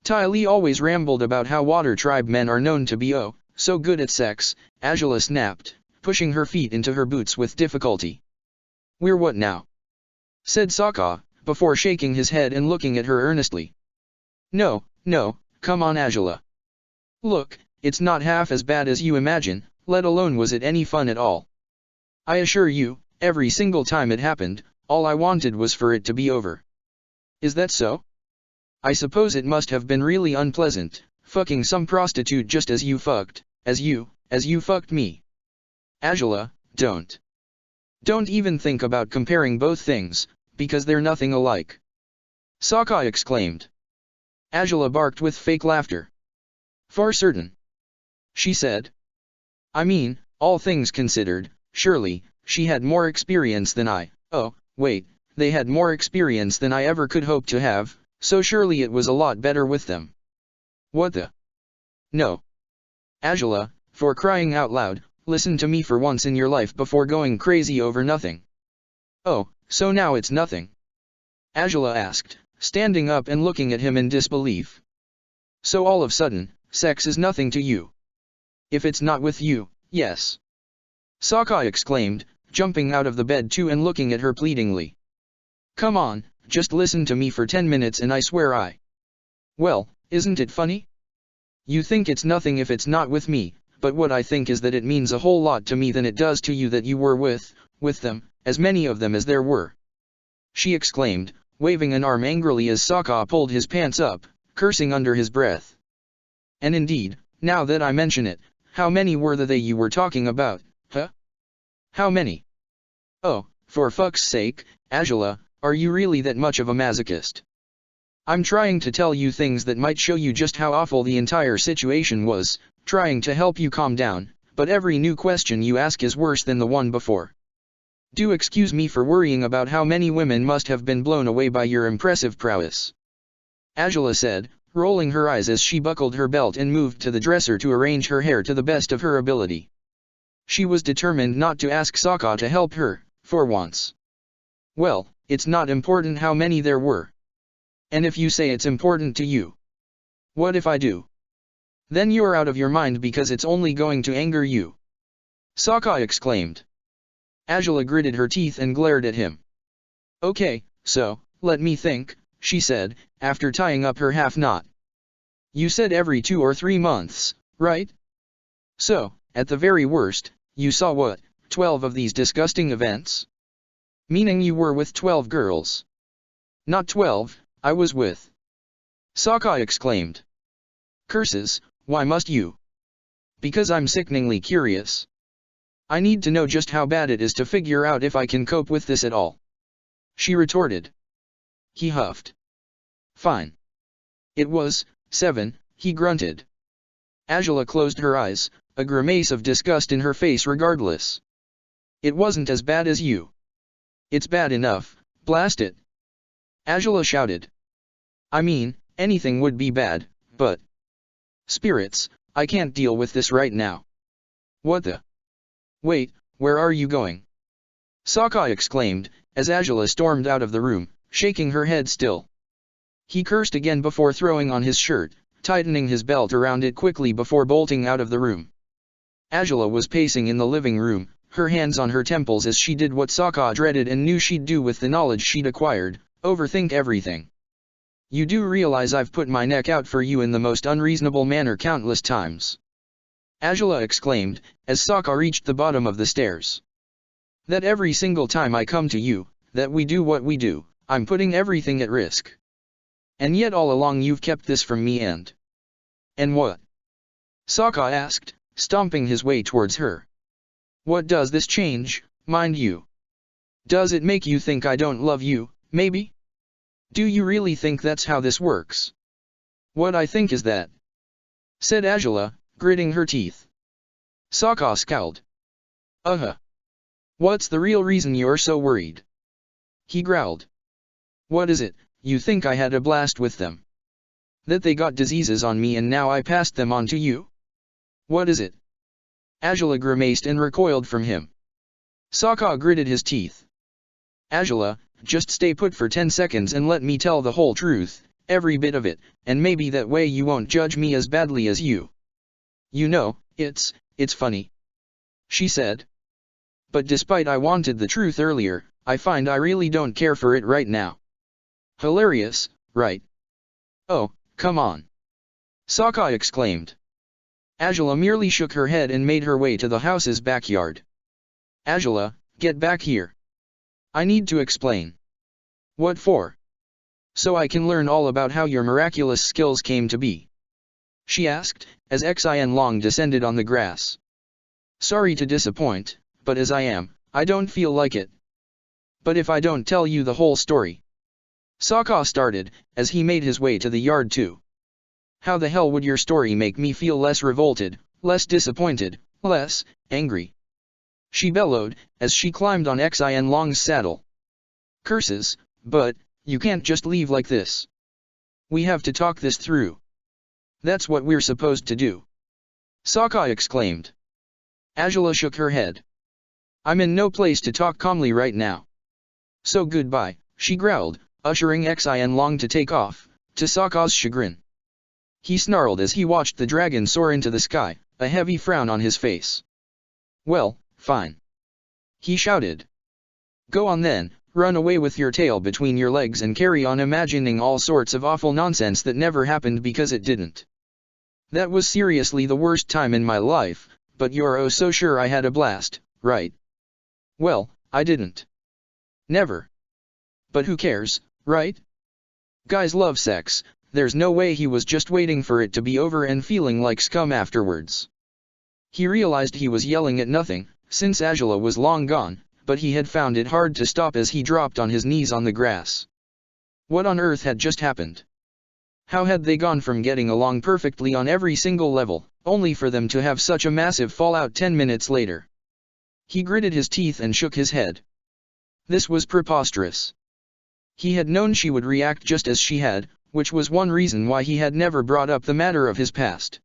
Ty Lee always rambled about how water tribe men are known to be so good at sex, Azula snapped, pushing her feet into her boots with difficulty. We're what now? Said Sokka, before shaking his head and looking at her earnestly. No, come on Azula. Look, it's not half as bad as you imagine, let alone was it any fun at all. I assure you, every single time it happened, all I wanted was for it to be over. Is that so? I suppose it must have been really unpleasant, fucking some prostitute just as you fucked me. Azula, don't even think about comparing both things, because they're nothing alike. Sokka exclaimed. Azula barked with fake laughter. For certain. She said. I mean, all things considered, surely, she had more experience than I. Oh, wait, they had more experience than I ever could hope to have, so surely it was a lot better with them. What the? No. Azula, for crying out loud, listen to me for once in your life before going crazy over nothing. Oh, so now it's nothing? Azula asked, standing up and looking at him in disbelief. So all of a sudden, sex is nothing to you? If it's not with you, yes. Sokka exclaimed, jumping out of the bed too and looking at her pleadingly. Come on, just listen to me for 10 minutes and I swear I. Well, isn't it funny? You think it's nothing if it's not with me, but what I think is that it means a whole lot to me than it does to you that you were with them, as many of them as there were. She exclaimed, waving an arm angrily as Sokka pulled his pants up, cursing under his breath. And indeed, now that I mention it, how many were they you were talking about, huh? How many? Oh, for fuck's sake, Azula, are you really that much of a masochist? I'm trying to tell you things that might show you just how awful the entire situation was, trying to help you calm down, but every new question you ask is worse than the one before. Do excuse me for worrying about how many women must have been blown away by your impressive prowess. Azula said, rolling her eyes as she buckled her belt and moved to the dresser to arrange her hair to the best of her ability. She was determined not to ask Sokka to help her, for once. Well, it's not important how many there were. And if you say it's important to you. What if I do? Then you're out of your mind because it's only going to anger you. Sokka exclaimed. Azula gritted her teeth and glared at him. Okay, so, let me think, she said, after tying up her half knot. You said every 2 or 3 months, right? So, at the very worst, you saw what, 12 of these disgusting events? Meaning you were with 12 girls. Not 12, I was with. Sokka exclaimed. Curses, why must you? Because I'm sickeningly curious. I need to know just how bad it is to figure out if I can cope with this at all. She retorted. He huffed. Fine. It was 7, he grunted. Azula closed her eyes, a grimace of disgust in her face regardless. It wasn't as bad as you. It's bad enough, blast it. Azula shouted. I mean, anything would be bad, but... Spirits, I can't deal with this right now. What the... Wait, where are you going? Sokka exclaimed, as Azula stormed out of the room, shaking her head still. He cursed again before throwing on his shirt, tightening his belt around it quickly before bolting out of the room. Azula was pacing in the living room, her hands on her temples as she did what Sokka dreaded and knew she'd do with the knowledge she'd acquired, overthink everything. You do realize I've put my neck out for you in the most unreasonable manner countless times. Azula exclaimed, as Sokka reached the bottom of the stairs. That every single time I come to you, that we do what we do, I'm putting everything at risk. And yet all along you've kept this from me and what? Sokka asked, stomping his way towards her. What does this change, mind you? Does it make you think I don't love you, maybe? Do you really think that's how this works? What I think is that, said Azula, gritting her teeth. Sokka scowled. What's the real reason you're so worried? He growled. What is it, you think I had a blast with them? That they got diseases on me and now I passed them on to you? What is it, Azula grimaced and recoiled from him. Sokka gritted his teeth. Azula, just stay put for 10 seconds and let me tell the whole truth, every bit of it, and maybe that way you won't judge me as badly as you. You know, it's funny. She said. But despite I wanted the truth earlier, I find I really don't care for it right now. Hilarious, right? Oh, come on. Sokka exclaimed. Azula merely shook her head and made her way to the house's backyard. Azula, get back here. I need to explain. What for? So I can learn all about how your miraculous skills came to be. She asked, as Xin Long descended on the grass. Sorry to disappoint, but as I am, I don't feel like it. But if I don't tell you the whole story. Sokka started, as he made his way to the yard too. How the hell would your story make me feel less revolted, less disappointed, less angry? She bellowed, as she climbed on Xin Long's saddle. Curses, but you can't just leave like this. We have to talk this through. That's what we're supposed to do. Sokka exclaimed. Azula shook her head. I'm in no place to talk calmly right now. So goodbye, she growled, ushering Xin Long to take off, to Sokka's chagrin. He snarled as he watched the dragon soar into the sky, a heavy frown on his face. Well, fine. He shouted. Go on then, run away with your tail between your legs and carry on imagining all sorts of awful nonsense that never happened because it didn't. That was seriously the worst time in my life, but you're oh so sure I had a blast, right? Well, I didn't. Never. But who cares, right? Guys love sex, there's no way he was just waiting for it to be over and feeling like scum afterwards. He realized he was yelling at nothing, since Azula was long gone, but he had found it hard to stop as he dropped on his knees on the grass. What on earth had just happened? How had they gone from getting along perfectly on every single level, only for them to have such a massive fallout 10 minutes later? He gritted his teeth and shook his head. This was preposterous. He had known she would react just as she had, which was one reason why he had never brought up the matter of his past.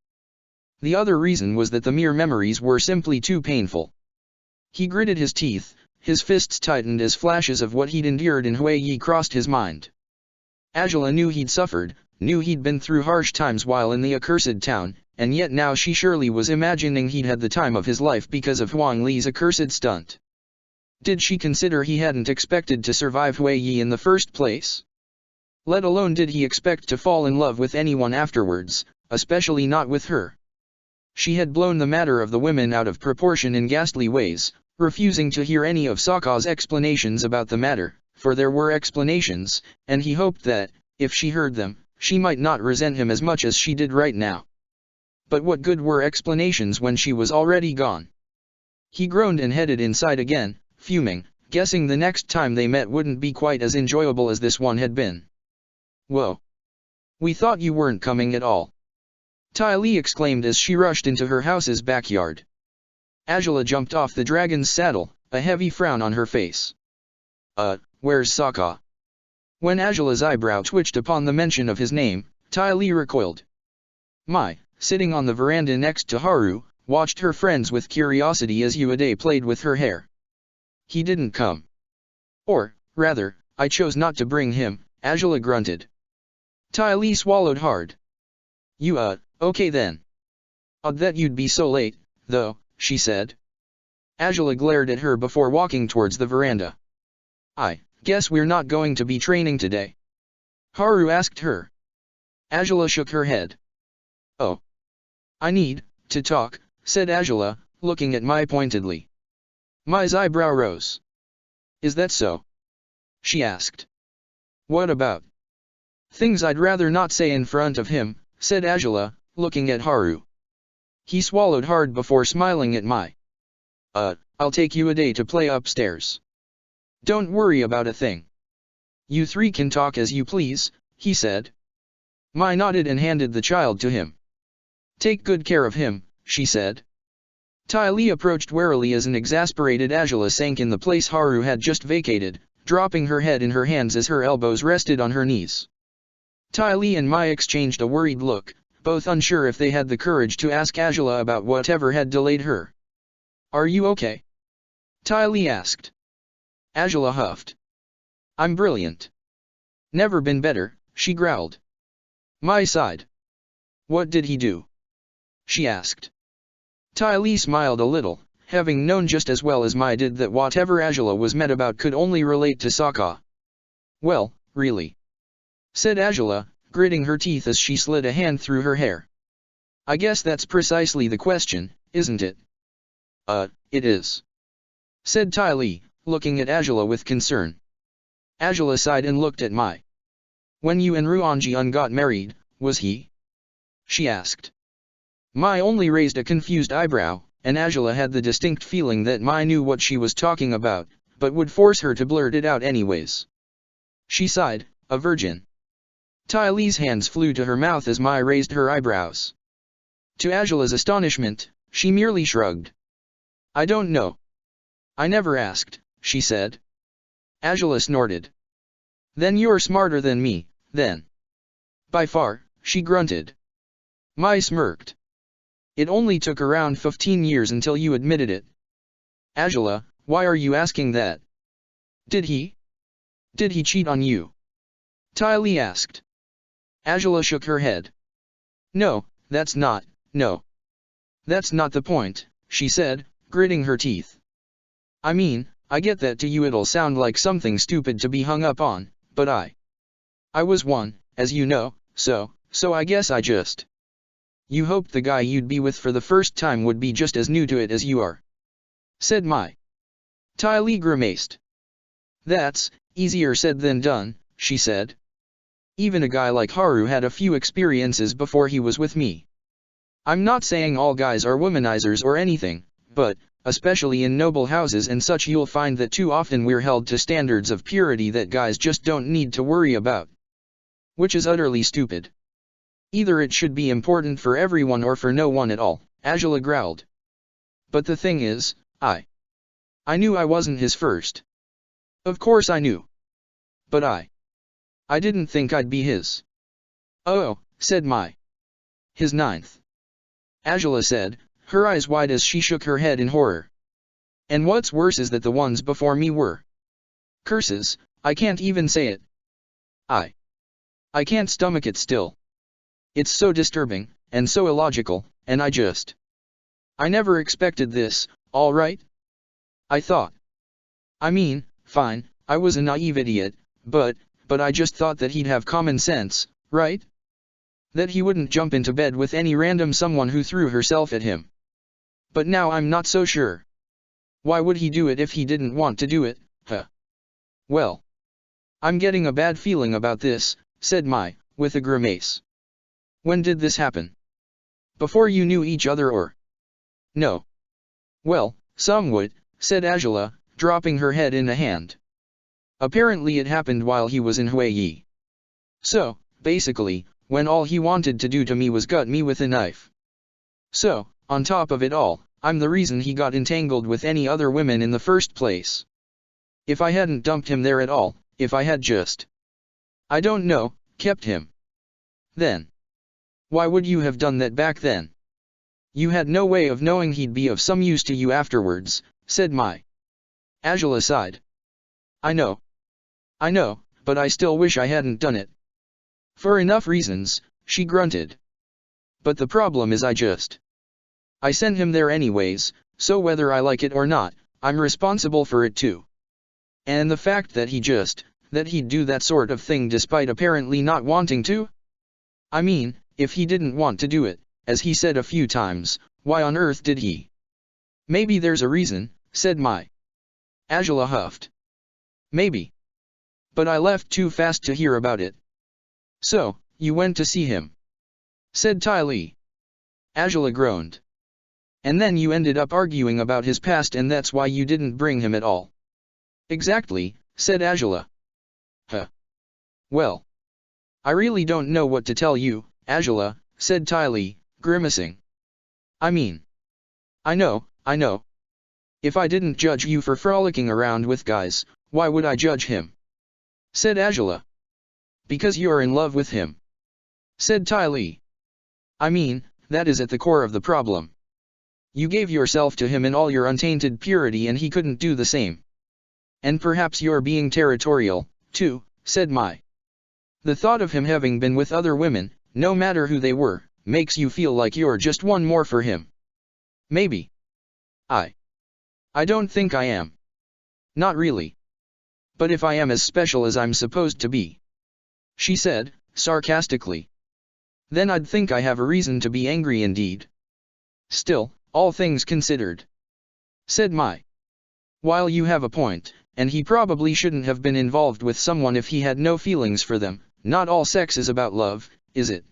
The other reason was that the mere memories were simply too painful. He gritted his teeth, his fists tightened as flashes of what he'd endured in Huiyi crossed his mind. Azula knew he'd suffered, knew he'd been through harsh times while in the accursed town, and yet now she surely was imagining he'd had the time of his life because of Huang Li's accursed stunt. Did she consider he hadn't expected to survive Huiyi in the first place? Let alone did he expect to fall in love with anyone afterwards, especially not with her. She had blown the matter of the women out of proportion in ghastly ways, refusing to hear any of Sokka's explanations about the matter, for there were explanations, and he hoped that, if she heard them, she might not resent him as much as she did right now. But what good were explanations when she was already gone? He groaned and headed inside again, fuming, guessing the next time they met wouldn't be quite as enjoyable as this one had been. Whoa! We thought you weren't coming at all. Ty Lee exclaimed as she rushed into her house's backyard. Azula jumped off the dragon's saddle, a heavy frown on her face. Where's Sokka? When Azula's eyebrow twitched upon the mention of his name, Ty Lee recoiled. Mai, sitting on the veranda next to Haru, watched her friends with curiosity as Uade played with her hair. He didn't come. Or, rather, I chose not to bring him, Azula grunted. Ty Lee swallowed hard. Okay then. Odd that you'd be so late, though, she said. Azula glared at her before walking towards the veranda. I guess we're not going to be training today? Haru asked her. Azula shook her head. Oh. I need to talk, said Azula, looking at Mai pointedly. Mai's eyebrow rose. Is that so? She asked. What about? Things I'd rather not say in front of him, said Azula, looking at Haru. He swallowed hard before smiling at Mai. I'll take you a day to play upstairs. Don't worry about a thing. You three can talk as you please, he said. Mai nodded and handed the child to him. Take good care of him, she said. Ty Lee approached warily as an exasperated Azula sank in the place Haru had just vacated, dropping her head in her hands as her elbows rested on her knees. Ty Lee and Mai exchanged a worried look, both unsure if they had the courage to ask Azula about whatever had delayed her. Are you okay? Ty Lee asked. Angela huffed. I'm brilliant. Never been better, she growled. Mai sighed. What did he do? She asked. Ty Lee smiled a little, having known just as well as Mai did that whatever Angela was mad about could only relate to Sokka. Well, really, said Angela, gritting her teeth as she slid a hand through her hair. I guess that's precisely the question, isn't it? It is, said Ty Lee, looking at Angela with concern. Angela sighed and looked at Mai. When you and Ruan got married, was he? She asked. Mai only raised a confused eyebrow, and Angela had the distinct feeling that Mai knew what she was talking about, but would force her to blurt it out anyways. She sighed, a virgin. Ty Lee's hands flew to her mouth as Mai raised her eyebrows. To Angela's astonishment, she merely shrugged. I don't know. I never asked, she said. Angela snorted. Then you're smarter than me, then. By far, she grunted. Mai smirked. It only took around 15 years until you admitted it. Angela, why are you asking that? Did he cheat on you? Ty Lee asked. Angela shook her head. No, that's not the point, she said, gritting her teeth. I mean, I get that to you it'll sound like something stupid to be hung up on, but I was one, as you know, so I guess I just. You hoped the guy you'd be with for the first time would be just as new to it as you are, said Mai. Ty Lee grimaced. That's easier said than done, she said. Even a guy like Haru had a few experiences before he was with me. I'm not saying all guys are womanizers or anything, but, especially in noble houses and such, you'll find that too often we're held to standards of purity that guys just don't need to worry about. Which is utterly stupid. Either it should be important for everyone or for no one at all, Angela growled. But the thing is, I knew I wasn't his first. Of course I knew. But I didn't think I'd be his. Oh, said Mai. His ninth. Angela said, her eyes wide as she shook her head in horror. And what's worse is that the ones before me were. Curses, I can't even say it. I can't stomach it still. It's so disturbing, and so illogical, and I never expected this, all right? I thought. I mean, fine, I was a naive idiot, but I just thought that he'd have common sense, right? That he wouldn't jump into bed with any random someone who threw herself at him. But now I'm not so sure. Why would he do it if he didn't want to do it, huh? Well, I'm getting a bad feeling about this, said Mai, with a grimace. When did this happen? Before you knew each other or? No. Well, somewhat, said Angela, dropping her head in a hand. Apparently it happened while he was in Hawaii. So, basically, when all he wanted to do to me was gut me with a knife. So, on top of it all, I'm the reason he got entangled with any other women in the first place. If I hadn't dumped him there at all, if I had just, I don't know, kept him. Then. Why would you have done that back then? You had no way of knowing he'd be of some use to you afterwards, said Mai. Angela sighed. I know, but I still wish I hadn't done it. For enough reasons, she grunted. But the problem is I sent him there anyways, so whether I like it or not, I'm responsible for it too. And the fact that he'd do that sort of thing despite apparently not wanting to? I mean, if he didn't want to do it, as he said a few times, why on earth did he? Maybe there's a reason, said Mai. Angela huffed. Maybe. But I left too fast to hear about it. So, you went to see him, said Ty Lee. Angela groaned. And then you ended up arguing about his past and that's why you didn't bring him at all. Exactly, said Angela. Huh. Well. I really don't know what to tell you, Angela, said Ty Lee, grimacing. I mean. I know. If I didn't judge you for frolicking around with guys, why would I judge him? Said Angela. Because you're in love with him. Said Ty Lee. I mean, that is at the core of the problem. You gave yourself to him in all your untainted purity and he couldn't do the same. And perhaps you're being territorial, too, said Mai. The thought of him having been with other women, no matter who they were, makes you feel like you're just one more for him. Maybe. I don't think I am. Not really. But if I am as special as I'm supposed to be, she said, sarcastically, then I'd think I have a reason to be angry indeed. Still, all things considered, said Mai, while you have a point, and he probably shouldn't have been involved with someone if he had no feelings for them, not all sex is about love, is it?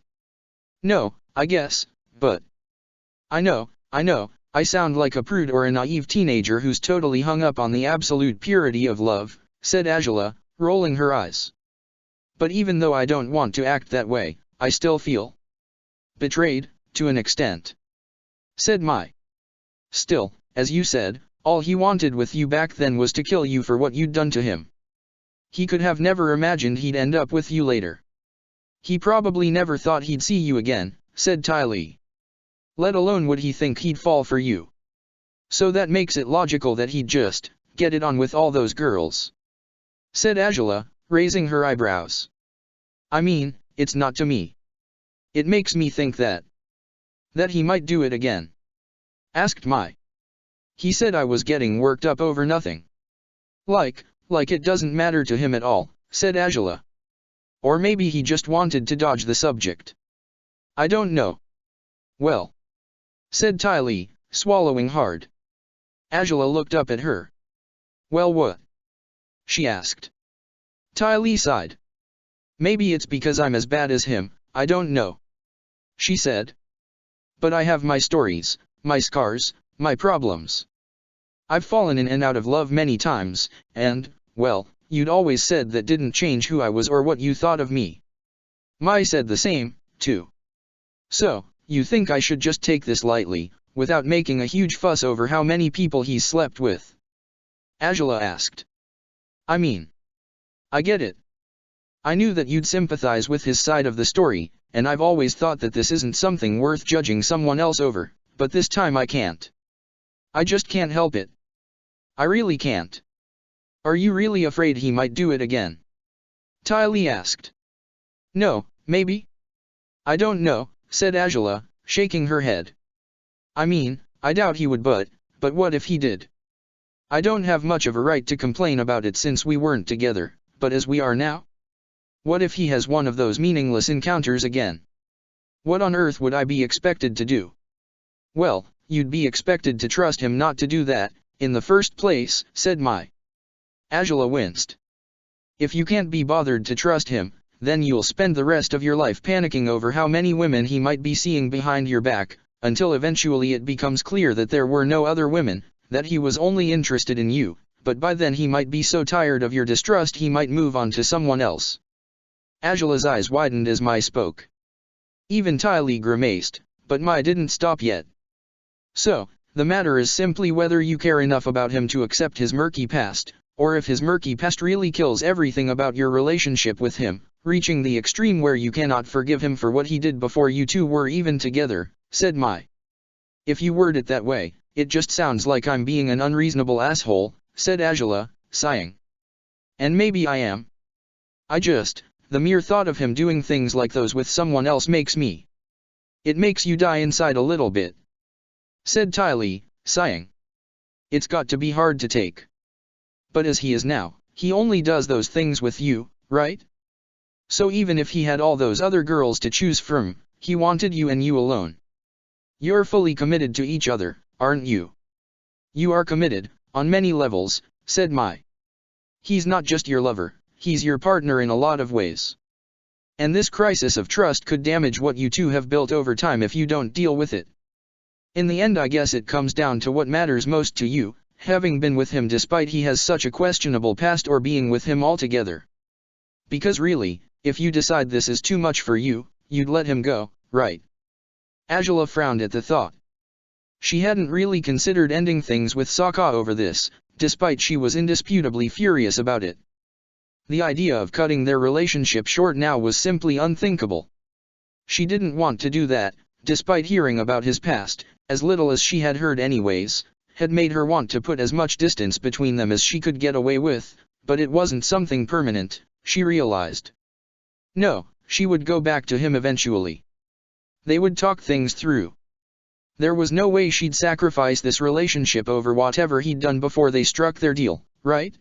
No, I guess, but I know, I sound like a prude or a naive teenager who's totally hung up on the absolute purity of love, said Angela, rolling her eyes. But even though I don't want to act that way, I still feel betrayed, to an extent, said Mai. Still, as you said, all he wanted with you back then was to kill you for what you'd done to him. He could have never imagined he'd end up with you later. He probably never thought he'd see you again, said Ty Lee. Let alone would he think he'd fall for you. So that makes it logical that he'd just get it on with all those girls, said Angela, raising her eyebrows. I mean, it's not to me. It makes me think that he might do it again, asked Mai. He said I was getting worked up over nothing. Like it doesn't matter to him at all, said Angela. Or maybe he just wanted to dodge the subject. I don't know. Well, said Ty Lee, swallowing hard. Angela looked up at her. Well, what? She asked. Ty Lee sighed. Maybe it's because I'm as bad as him, I don't know, she said. But I have my stories, my scars, my problems. I've fallen in and out of love many times, and, well, you'd always said that didn't change who I was or what you thought of me. Mai said the same, too. So, you think I should just take this lightly, without making a huge fuss over how many people he's slept with? Angela asked. I mean, I get it. I knew that you'd sympathize with his side of the story, and I've always thought that this isn't something worth judging someone else over, but this time I can't. I just can't help it. I really can't. Are you really afraid he might do it again? Ty Lee asked. No, maybe? I don't know, said Angela, shaking her head. I mean, I doubt he would but what if he did? I don't have much of a right to complain about it since we weren't together, but as we are now? What if he has one of those meaningless encounters again? What on earth would I be expected to do? Well, you'd be expected to trust him not to do that, in the first place, said Mai. Angela winced. If you can't be bothered to trust him, then you'll spend the rest of your life panicking over how many women he might be seeing behind your back, until eventually it becomes clear that there were no other women, that he was only interested in you, but by then he might be so tired of your distrust he might move on to someone else. Angela's eyes widened as Mai spoke. Even Ty Lee grimaced, but Mai didn't stop yet. So, the matter is simply whether you care enough about him to accept his murky past, or if his murky past really kills everything about your relationship with him, reaching the extreme where you cannot forgive him for what he did before you two were even together, said Mai. If you word it that way, it just sounds like I'm being an unreasonable asshole, said Angela, sighing. And maybe I am. The mere thought of him doing things like those with someone else makes me. It makes you die inside a little bit, said Ty Lee, sighing. It's got to be hard to take. But as he is now, he only does those things with you, right? So even if he had all those other girls to choose from, he wanted you and you alone. You're fully committed to each other, aren't you? You are committed, on many levels, said Mai. He's not just your lover, he's your partner in a lot of ways. And this crisis of trust could damage what you two have built over time if you don't deal with it. In the end, I guess it comes down to what matters most to you, having been with him despite he has such a questionable past or being with him altogether. Because really, if you decide this is too much for you, you'd let him go, right? Angela frowned at the thought. She hadn't really considered ending things with Sokka over this, despite she was indisputably furious about it. The idea of cutting their relationship short now was simply unthinkable. She didn't want to do that, despite hearing about his past, as little as she had heard anyways, had made her want to put as much distance between them as she could get away with, but it wasn't something permanent, she realized. No, she would go back to him eventually. They would talk things through. There was no way she'd sacrifice this relationship over whatever he'd done before they struck their deal, right?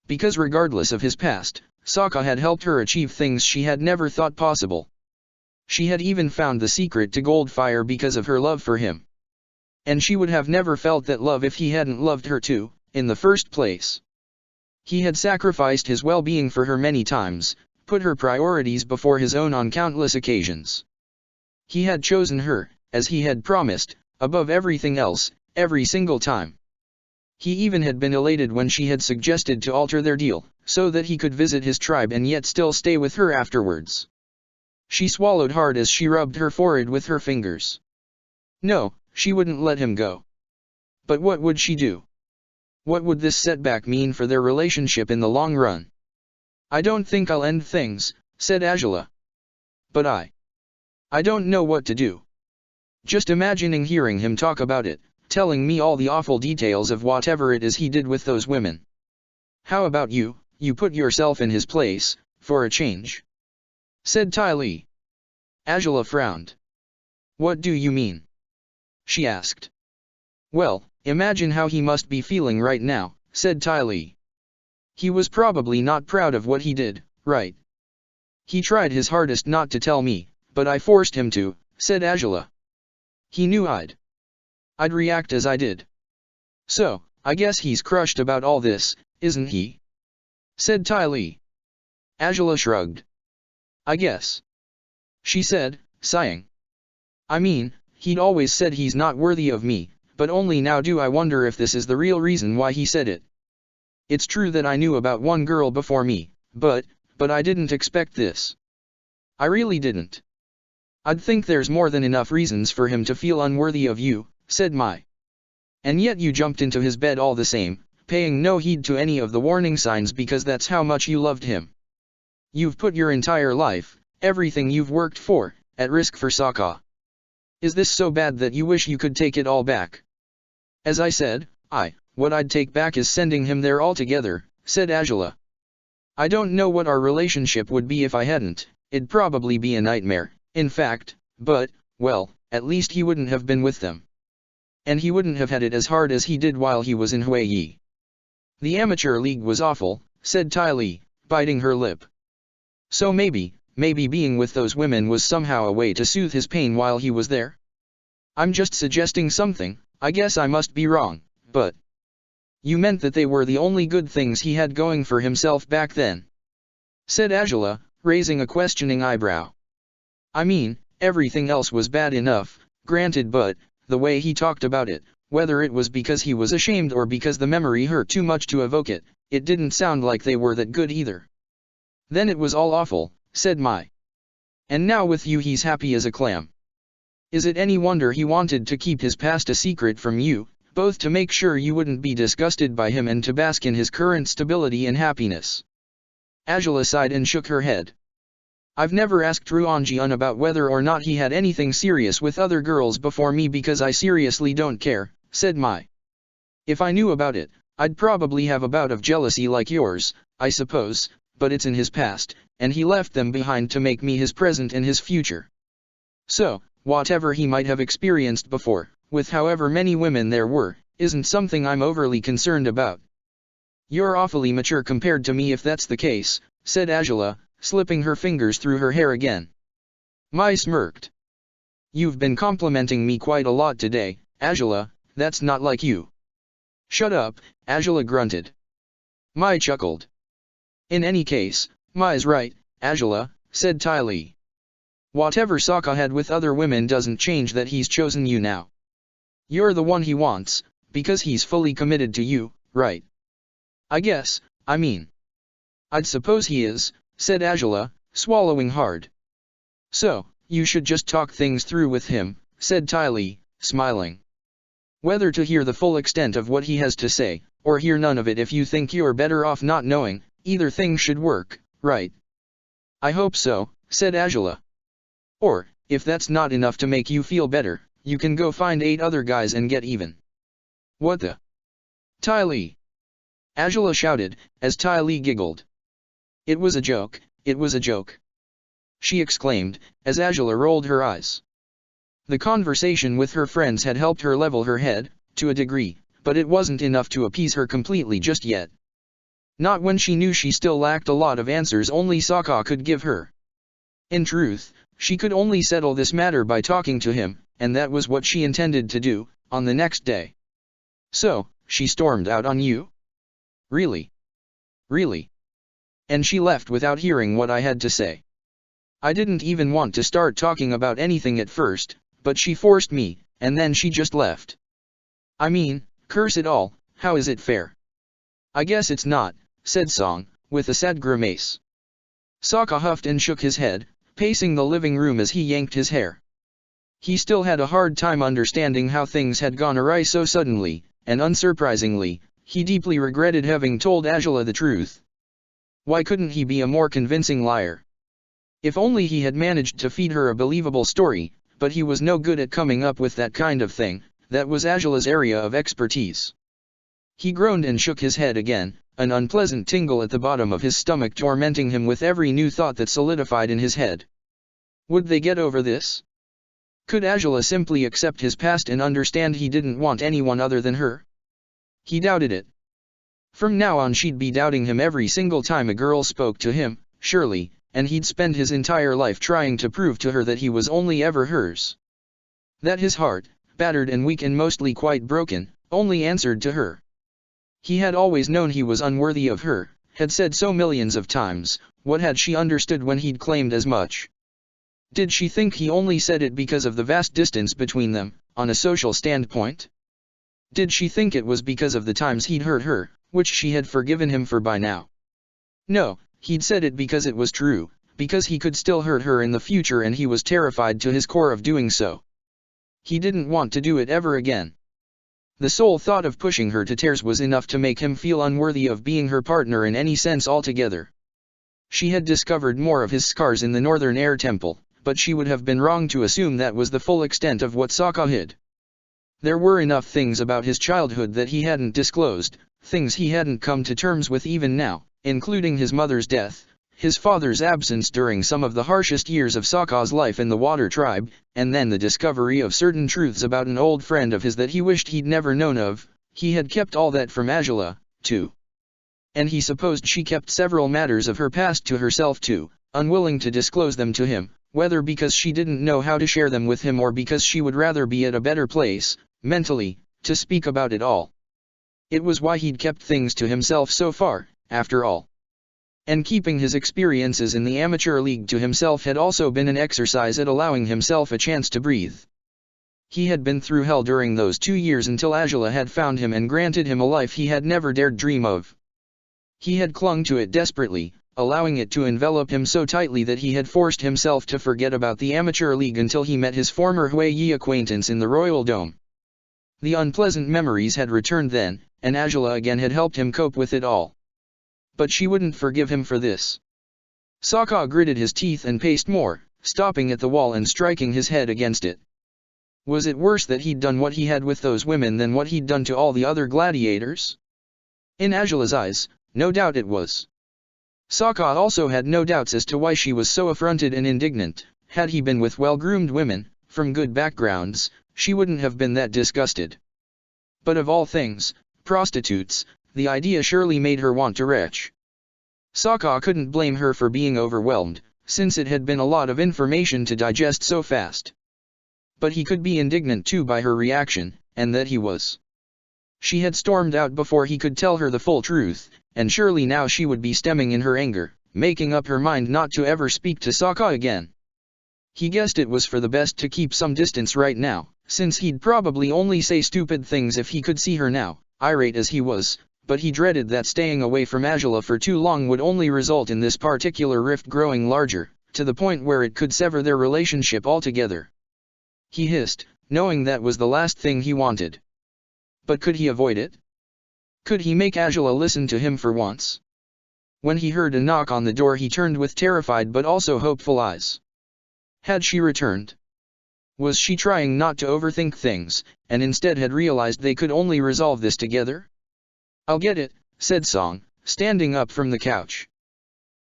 Because regardless of his past, Sokka had helped her achieve things she had never thought possible. She had even found the secret to Goldfire because of her love for him. And she would have never felt that love if he hadn't loved her too, in the first place. He had sacrificed his well-being for her many times, put her priorities before his own on countless occasions. He had chosen her, as he had promised, above everything else, every single time. He even had been elated when she had suggested to alter their deal, so that he could visit his tribe and yet still stay with her afterwards. She swallowed hard as she rubbed her forehead with her fingers. No, she wouldn't let him go. But what would she do? What would this setback mean for their relationship in the long run? I don't think I'll end things, said Azula. But I don't know what to do. Just imagining hearing him talk about it, telling me all the awful details of whatever it is he did with those women. How about you put yourself in his place, for a change? Said Ty Lee. Azula frowned. What do you mean? She asked. Well, imagine how he must be feeling right now, said Ty Lee. He was probably not proud of what he did, right? He tried his hardest not to tell me, but I forced him to, said Azula. He knew I'd react as I did. So, I guess he's crushed about all this, isn't he? Said Ty Lee. Azula shrugged. I guess. She said, sighing. I mean, he'd always said he's not worthy of me, but only now do I wonder if this is the real reason why he said it. It's true that I knew about one girl before me, but I didn't expect this. I really didn't. I'd think there's more than enough reasons for him to feel unworthy of you, said Mai. And yet you jumped into his bed all the same, paying no heed to any of the warning signs because that's how much you loved him. You've put your entire life, everything you've worked for, at risk for Sokka. Is this so bad that you wish you could take it all back? As I said, what I'd take back is sending him there altogether, said Azula. I don't know what our relationship would be if I hadn't, it'd probably be a nightmare, in fact, but, well, at least he wouldn't have been with them. And he wouldn't have had it as hard as he did while he was in Huiyi. The amateur league was awful, said Ty Lee, biting her lip. So maybe being with those women was somehow a way to soothe his pain while he was there? I'm just suggesting something, I guess I must be wrong, but... You meant that they were the only good things he had going for himself back then? Said Azula, raising a questioning eyebrow. I mean, everything else was bad enough, granted, but the way he talked about it, whether it was because he was ashamed or because the memory hurt too much to evoke it, it didn't sound like they were that good either. Then it was all awful, said Mai. And now with you he's happy as a clam. Is it any wonder he wanted to keep his past a secret from you, both to make sure you wouldn't be disgusted by him and to bask in his current stability and happiness? Azula sighed and shook her head. I've never asked Ruonjian about whether or not he had anything serious with other girls before me because I seriously don't care, said Mai. If I knew about it, I'd probably have a bout of jealousy like yours, I suppose, but it's in his past, and he left them behind to make me his present and his future. So, whatever he might have experienced before, with however many women there were, isn't something I'm overly concerned about. You're awfully mature compared to me if that's the case, said Azula, slipping her fingers through her hair again. Mai smirked. You've been complimenting me quite a lot today, Azula, that's not like you. Shut up, Azula grunted. Mai chuckled. In any case, Mai's right, Azula, said Ty Lee. Whatever Sokka had with other women doesn't change that he's chosen you now. You're the one he wants, because he's fully committed to you, right? I guess, I mean. I'd suppose he is, said Azula, swallowing hard. So, you should just talk things through with him, said Ty Lee, smiling. Whether to hear the full extent of what he has to say, or hear none of it if you think you're better off not knowing, either thing should work, right? I hope so, said Azula. Or, if that's not enough to make you feel better, you can go find 8 other guys and get even. What the? Ty Lee! Angela shouted, as Ty Lee giggled. It was a joke, it was a joke, she exclaimed, as Angela rolled her eyes. The conversation with her friends had helped her level her head, to a degree, but it wasn't enough to appease her completely just yet. Not when she knew she still lacked a lot of answers only Sokka could give her. In truth, she could only settle this matter by talking to him, and that was what she intended to do, on the next day. So, she stormed out on you? Really? Really? And she left without hearing what I had to say. I didn't even want to start talking about anything at first, but she forced me, and then she just left. I mean, curse it all, how is it fair? I guess it's not, said Song, with a sad grimace. Sokka huffed and shook his head, pacing the living room as he yanked his hair. He still had a hard time understanding how things had gone awry so suddenly, and unsurprisingly, he deeply regretted having told Angela the truth. Why couldn't he be a more convincing liar? If only he had managed to feed her a believable story, but he was no good at coming up with that kind of thing, that was Angela's area of expertise. He groaned and shook his head again, an unpleasant tingle at the bottom of his stomach tormenting him with every new thought that solidified in his head. Would they get over this? Could Angela simply accept his past and understand he didn't want anyone other than her? He doubted it. From now on she'd be doubting him every single time a girl spoke to him, surely, and he'd spend his entire life trying to prove to her that he was only ever hers. That his heart, battered and weak and mostly quite broken, only answered to her. He had always known he was unworthy of her, had said so millions of times. What had she understood when he'd claimed as much? Did she think he only said it because of the vast distance between them, on a social standpoint? Did she think it was because of the times he'd hurt her, which she had forgiven him for by now? No, he'd said it because it was true, because he could still hurt her in the future and he was terrified to his core of doing so. He didn't want to do it ever again. The sole thought of pushing her to tears was enough to make him feel unworthy of being her partner in any sense altogether. She had discovered more of his scars in the Northern Air Temple, but she would have been wrong to assume that was the full extent of what Sokka hid. There were enough things about his childhood that he hadn't disclosed, things he hadn't come to terms with even now, including his mother's death, his father's absence during some of the harshest years of Sokka's life in the Water Tribe, and then the discovery of certain truths about an old friend of his that he wished he'd never known of. He had kept all that from Angela, too. And he supposed she kept several matters of her past to herself too, unwilling to disclose them to him, whether because she didn't know how to share them with him or because she would rather be at a better place, mentally, to speak about it all. It was why he'd kept things to himself so far, after all. And keeping his experiences in the amateur league to himself had also been an exercise at allowing himself a chance to breathe. He had been through hell during those 2 years until Angela had found him and granted him a life he had never dared dream of. He had clung to it desperately, allowing it to envelop him so tightly that he had forced himself to forget about the amateur league until he met his former Huiyi acquaintance in the Royal Dome. The unpleasant memories had returned then, and Angela again had helped him cope with it all. But she wouldn't forgive him for this. Sokka gritted his teeth and paced more, stopping at the wall and striking his head against it. Was it worse that he'd done what he had with those women than what he'd done to all the other gladiators? In Angela's eyes, no doubt it was. Sokka also had no doubts as to why she was so affronted and indignant. Had he been with well-groomed women, from good backgrounds, she wouldn't have been that disgusted. But of all things, prostitutes, the idea surely made her want to retch. Sokka couldn't blame her for being overwhelmed, since it had been a lot of information to digest so fast. But he could be indignant too by her reaction, and that he was. She had stormed out before he could tell her the full truth, and surely now she would be stemming in her anger, making up her mind not to ever speak to Sokka again. He guessed it was for the best to keep some distance right now, since he'd probably only say stupid things if he could see her now, irate as he was, but he dreaded that staying away from Angela for too long would only result in this particular rift growing larger, to the point where it could sever their relationship altogether. He hissed, knowing that was the last thing he wanted. But could he avoid it? Could he make Angela listen to him for once? When he heard a knock on the door he turned with terrified but also hopeful eyes. Had she returned? Was she trying not to overthink things, and instead had realized they could only resolve this together? "I'll get it," said Song, standing up from the couch.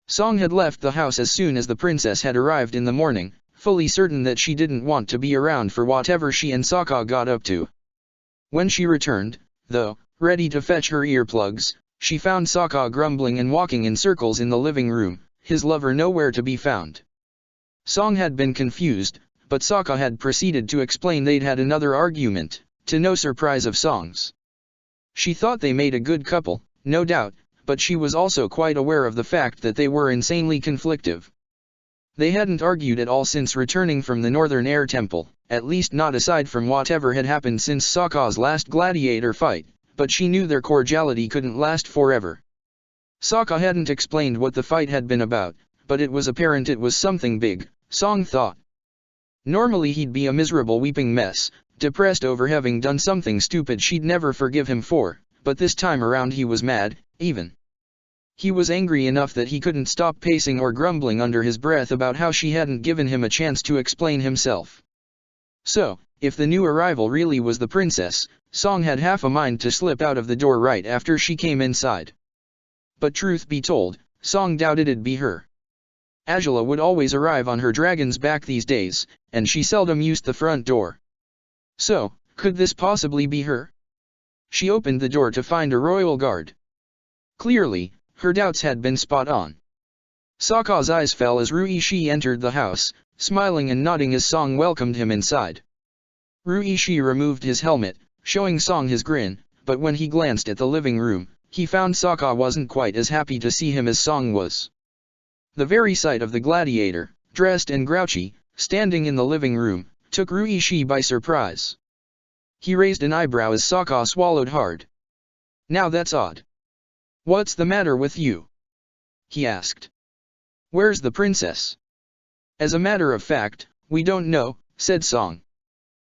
Song had left the house as soon as the princess had arrived in the morning, fully certain that she didn't want to be around for whatever she and Sokka got up to. When she returned, though, ready to fetch her earplugs, she found Sokka grumbling and walking in circles in the living room, his lover nowhere to be found. Song had been confused, but Sokka had proceeded to explain they'd had another argument, to no surprise of Song's. She thought they made a good couple, no doubt, but she was also quite aware of the fact that they were insanely conflictive. They hadn't argued at all since returning from the Northern Air Temple, at least not aside from whatever had happened since Sokka's last Gladiator fight, but she knew their cordiality couldn't last forever. Sokka hadn't explained what the fight had been about, but it was apparent it was something big, Song thought. Normally he'd be a miserable weeping mess, depressed over having done something stupid she'd never forgive him for, but this time around he was mad, even. He was angry enough that he couldn't stop pacing or grumbling under his breath about how she hadn't given him a chance to explain himself. So, if the new arrival really was the princess, Song had half a mind to slip out of the door right after she came inside. But truth be told, Song doubted it'd be her. Angela would always arrive on her dragon's back these days, and she seldom used the front door. So, could this possibly be her? She opened the door to find a royal guard. Clearly, her doubts had been spot on. Sokka's eyes fell as Ruishi entered the house, smiling and nodding as Song welcomed him inside. Ruishi removed his helmet, showing Song his grin, but when he glanced at the living room, he found Sokka wasn't quite as happy to see him as Song was. The very sight of the gladiator, dressed and grouchy, standing in the living room, took Ruishi by surprise. He raised an eyebrow as Sokka swallowed hard. "Now that's odd. What's the matter with you?" he asked. "Where's the princess?" "As a matter of fact, we don't know," said Song.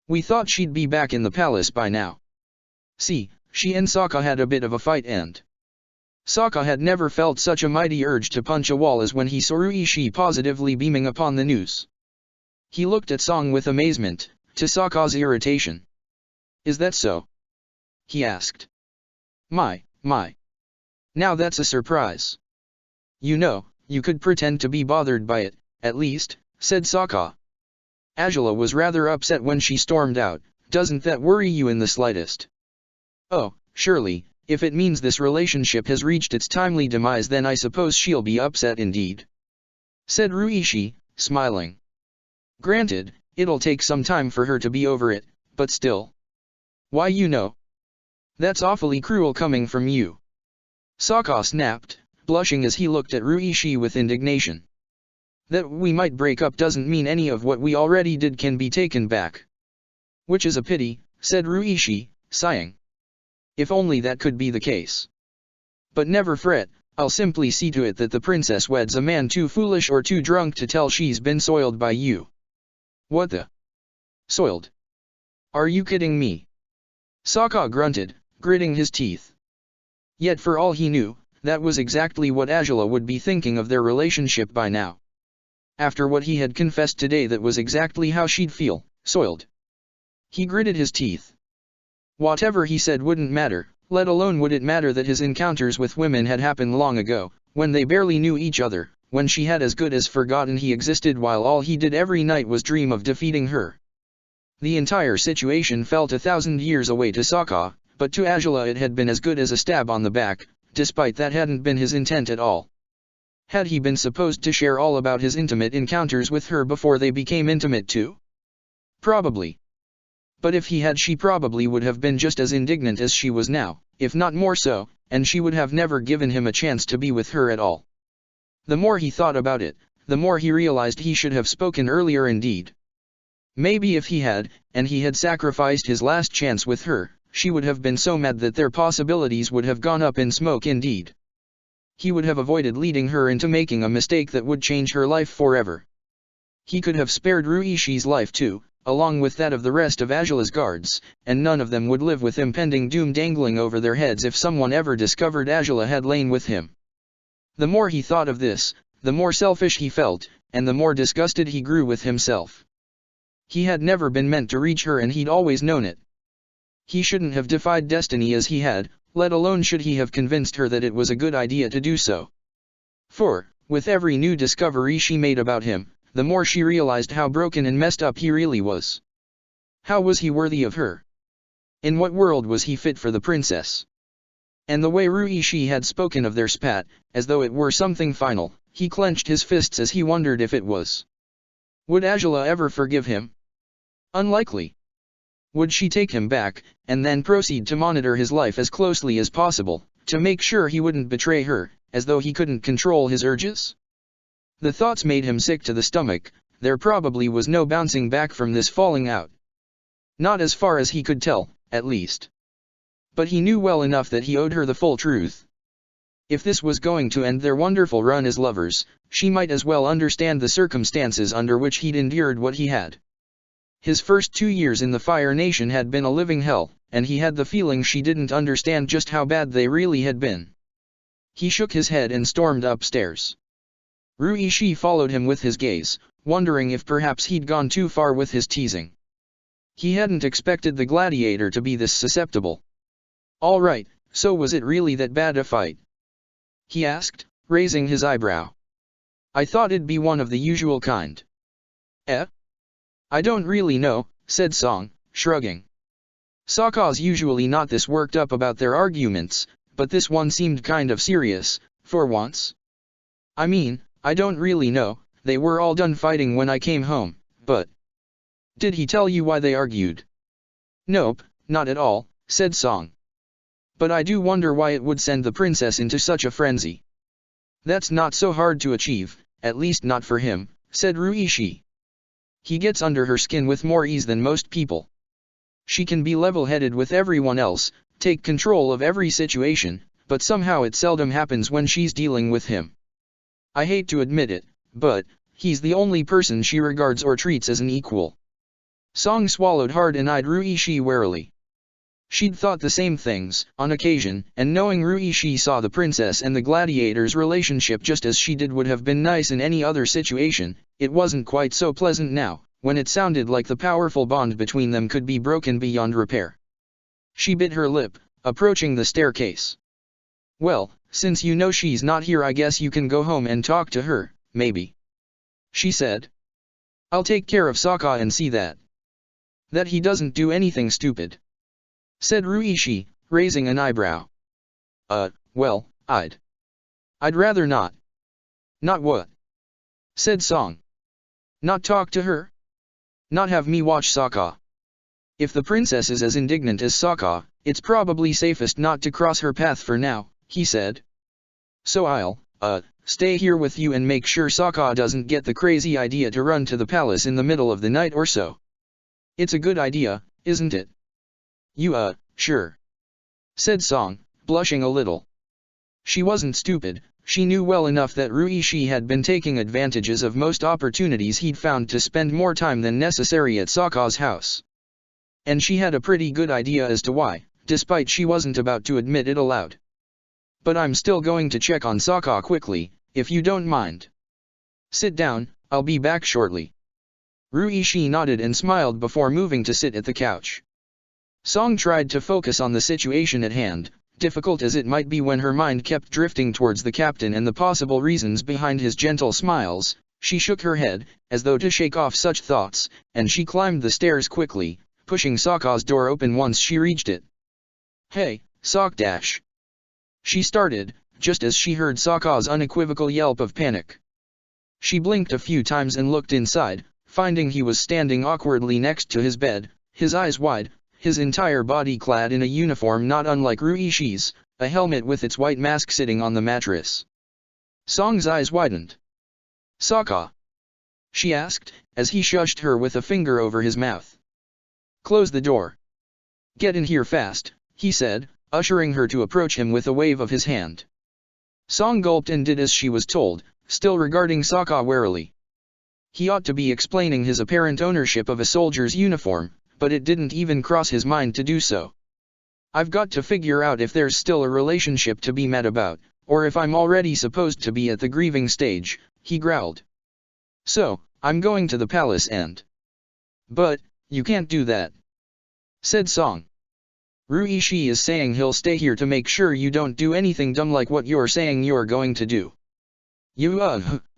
"We thought she'd be back in the palace by now. See, she and Sokka had a bit of a fight and..." Sokka had never felt such a mighty urge to punch a wall as when he saw Ruishi positively beaming upon the news. He looked at Song with amazement, to Sokka's irritation. "Is that so?" he asked. My. Now that's a surprise." "You know, you could pretend to be bothered by it, at least," said Sokka. "Angela was rather upset when she stormed out, doesn't that worry you in the slightest?" "Oh, surely, if it means this relationship has reached its timely demise then I suppose she'll be upset indeed," said Ruishi, smiling. "Granted, it'll take some time for her to be over it, but still. Why that's awfully cruel coming from you." Sokka snapped, blushing as he looked at Ruishi with indignation. "That we might break up doesn't mean any of what we already did can be taken back." "Which is a pity," said Ruishi, sighing. "If only that could be the case. But never fret, I'll simply see to it that the princess weds a man too foolish or too drunk to tell she's been soiled by you." "What the? Soiled? Are you kidding me?" Sokka grunted, gritting his teeth. Yet for all he knew, that was exactly what Angela would be thinking of their relationship by now. After what he had confessed today, that was exactly how she'd feel, soiled. He gritted his teeth. Whatever he said wouldn't matter, let alone would it matter that his encounters with women had happened long ago, when they barely knew each other, when she had as good as forgotten he existed while all he did every night was dream of defeating her. The entire situation felt 1,000 years away to Sokka, but to Angela it had been as good as a stab on the back, despite that hadn't been his intent at all. Had he been supposed to share all about his intimate encounters with her before they became intimate too? Probably. But if he had, she probably would have been just as indignant as she was now, if not more so, and she would have never given him a chance to be with her at all. The more he thought about it, the more he realized he should have spoken earlier indeed. Maybe if he had, and he had sacrificed his last chance with her, she would have been so mad that their possibilities would have gone up in smoke indeed. He would have avoided leading her into making a mistake that would change her life forever. He could have spared Ruishi's life too, along with that of the rest of Angela's guards, and none of them would live with impending doom dangling over their heads if someone ever discovered Angela had lain with him. The more he thought of this, the more selfish he felt, and the more disgusted he grew with himself. He had never been meant to reach her and he'd always known it. He shouldn't have defied destiny as he had, let alone should he have convinced her that it was a good idea to do so. For, with every new discovery she made about him, the more she realized how broken and messed up he really was. How was he worthy of her? In what world was he fit for the princess? And the way Ruishi had spoken of their spat, as though it were something final, he clenched his fists as he wondered if it was. Would Angela ever forgive him? Unlikely. Would she take him back, and then proceed to monitor his life as closely as possible, to make sure he wouldn't betray her, as though he couldn't control his urges? The thoughts made him sick to the stomach. There probably was no bouncing back from this falling out. Not as far as he could tell, at least. But he knew well enough that he owed her the full truth. If this was going to end their wonderful run as lovers, she might as well understand the circumstances under which he'd endured what he had. His first 2 years in the Fire Nation had been a living hell, and he had the feeling she didn't understand just how bad they really had been. He shook his head and stormed upstairs. Ruishi followed him with his gaze, wondering if perhaps he'd gone too far with his teasing. He hadn't expected the Gladiator to be this susceptible. All right, so was it really that bad a fight? He asked, raising his eyebrow. I thought it'd be one of the usual kind. Eh? I don't really know, said Song, shrugging. Sokka's usually not this worked up about their arguments, but this one seemed kind of serious, for once. I mean, I don't really know, they were all done fighting when I came home, but... Did he tell you why they argued? Nope, not at all, said Song. But I do wonder why it would send the princess into such a frenzy. That's not so hard to achieve, at least not for him, said Ruishi. He gets under her skin with more ease than most people. She can be level-headed with everyone else, take control of every situation, but somehow it seldom happens when she's dealing with him. I hate to admit it, but he's the only person she regards or treats as an equal. Song swallowed hard and eyed Ruishi warily. She'd thought the same things, on occasion, and knowing Ruishi saw the princess and the gladiator's relationship just as she did would have been nice in any other situation. It wasn't quite so pleasant now, when it sounded like the powerful bond between them could be broken beyond repair. She bit her lip, approaching the staircase. Well, since you know she's not here, I guess you can go home and talk to her, maybe. She said. I'll take care of Sokka and see that he doesn't do anything stupid, said Ruishi, raising an eyebrow. Well, I'd rather not. Not what? Said Song. Not talk to her? Not have me watch Sokka. If the princess is as indignant as Sokka, it's probably safest not to cross her path for now, he said. So I'll, stay here with you and make sure Sokka doesn't get the crazy idea to run to the palace in the middle of the night or so. It's a good idea, isn't it? You, sure. Said Song, blushing a little. She wasn't stupid, she knew well enough that Ruishi had been taking advantages of most opportunities he'd found to spend more time than necessary at Sokka's house. And she had a pretty good idea as to why, despite she wasn't about to admit it aloud. But I'm still going to check on Sokka quickly, if you don't mind. Sit down, I'll be back shortly. Ruishi nodded and smiled before moving to sit at the couch. Song tried to focus on the situation at hand, difficult as it might be when her mind kept drifting towards the captain and the possible reasons behind his gentle smiles. She shook her head, as though to shake off such thoughts, and she climbed the stairs quickly, pushing Sokka's door open once she reached it. Hey, Sok Dash. She started, just as she heard Sokka's unequivocal yelp of panic. She blinked a few times and looked inside, finding he was standing awkwardly next to his bed, his eyes wide, his entire body clad in a uniform not unlike Ruishi's, a helmet with its white mask sitting on the mattress. Song's eyes widened. Sokka? She asked, as he shushed her with a finger over his mouth. Close the door. Get in here fast, he said, ushering her to approach him with a wave of his hand. Song gulped and did as she was told, still regarding Sokka warily. He ought to be explaining his apparent ownership of a soldier's uniform, but it didn't even cross his mind to do so. I've got to figure out if there's still a relationship to be mad about, or if I'm already supposed to be at the grieving stage, he growled. So, I'm going to the palace and... But, you can't do that, said Song. Ruishi is saying he'll stay here to make sure you don't do anything dumb like what you're saying you're going to do.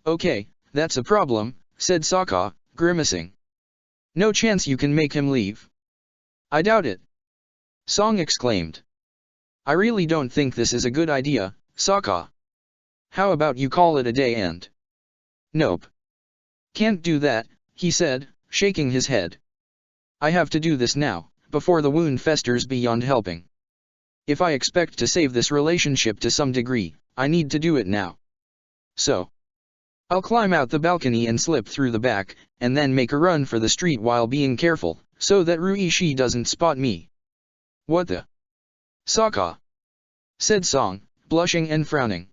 Okay, that's a problem, said Sokka, grimacing. No chance you can make him leave. I doubt it. Song exclaimed. I really don't think this is a good idea, Sokka. How about you call it a day and... Nope. Can't do that, he said, shaking his head. I have to do this now, before the wound festers beyond helping. If I expect to save this relationship to some degree, I need to do it now. So, I'll climb out the balcony and slip through the back, and then make a run for the street while being careful, so that Ruishi doesn't spot me. What the? Sokka, said Song, blushing and frowning.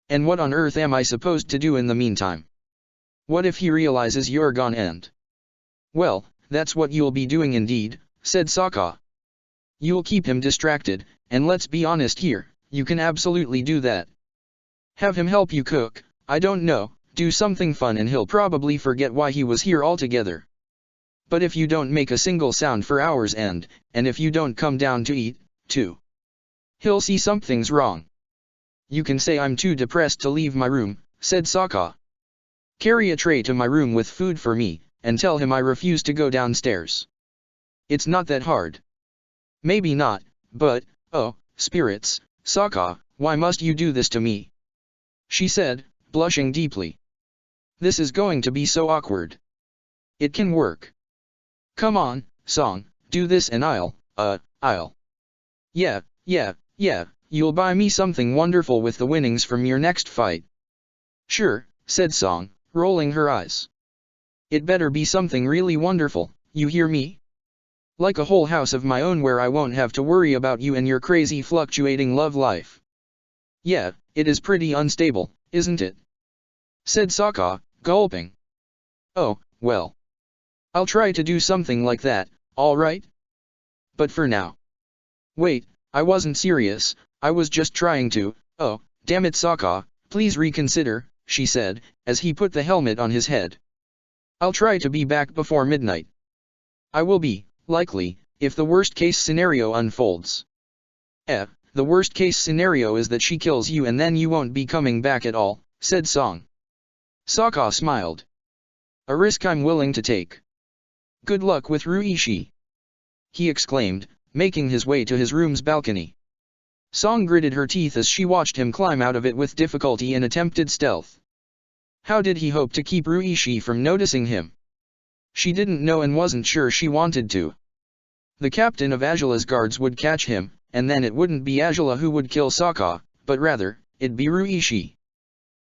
And what on earth am I supposed to do in the meantime? What if he realizes you're gone and... Well, that's what you'll be doing indeed, said Sokka. You'll keep him distracted, and let's be honest here, you can absolutely do that. Have him help you cook, I don't know, do something fun and he'll probably forget why he was here altogether. But if you don't make a single sound for hours and if you don't come down to eat, too, he'll see something's wrong. You can say I'm too depressed to leave my room, said Sokka. Carry a tray to my room with food for me, and tell him I refuse to go downstairs. It's not that hard. Maybe not, but, oh, spirits, Sokka, why must you do this to me? She said, blushing deeply. This is going to be so awkward. It can work. Come on, Song, do this and I'll. Yeah, you'll buy me something wonderful with the winnings from your next fight. Sure, said Song, rolling her eyes. It better be something really wonderful, you hear me? Like a whole house of my own where I won't have to worry about you and your crazy fluctuating love life. Yeah, it is pretty unstable, isn't it? Said Sokka, gulping. Oh, well. I'll try to do something like that, alright? But for now. Wait, I wasn't serious, I was just trying to. Oh, damn it Sokka, please reconsider, she said, as he put the helmet on his head. I'll try to be back before midnight. I will be, likely, if the worst case scenario unfolds. The worst case scenario is that she kills you and then you won't be coming back at all, said Song. Sokka smiled. A risk I'm willing to take. Good luck with Ruishi, he exclaimed, making his way to his room's balcony. Song gritted her teeth as she watched him climb out of it with difficulty and attempted stealth. How did he hope to keep Ruishi from noticing him? She didn't know and wasn't sure she wanted to. The captain of Azula's guards would catch him, and then it wouldn't be Azula who would kill Sokka, but rather, it'd be Ruishi.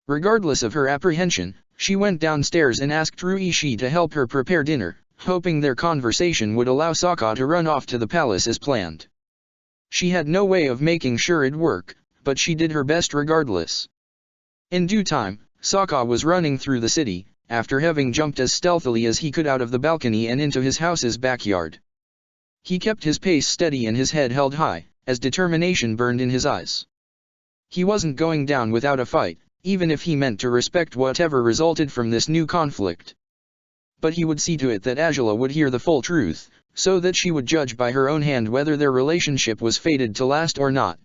Regardless of her apprehension, she went downstairs and asked Ruishi to help her prepare dinner, hoping their conversation would allow Sokka to run off to the palace as planned. She had no way of making sure it'd work, but she did her best regardless. In due time, Sokka was running through the city, after having jumped as stealthily as he could out of the balcony and into his house's backyard. He kept his pace steady and his head held high, as determination burned in his eyes. He wasn't going down without a fight, even if he meant to respect whatever resulted from this new conflict. But he would see to it that Azula would hear the full truth, so that she would judge by her own hand whether their relationship was fated to last or not.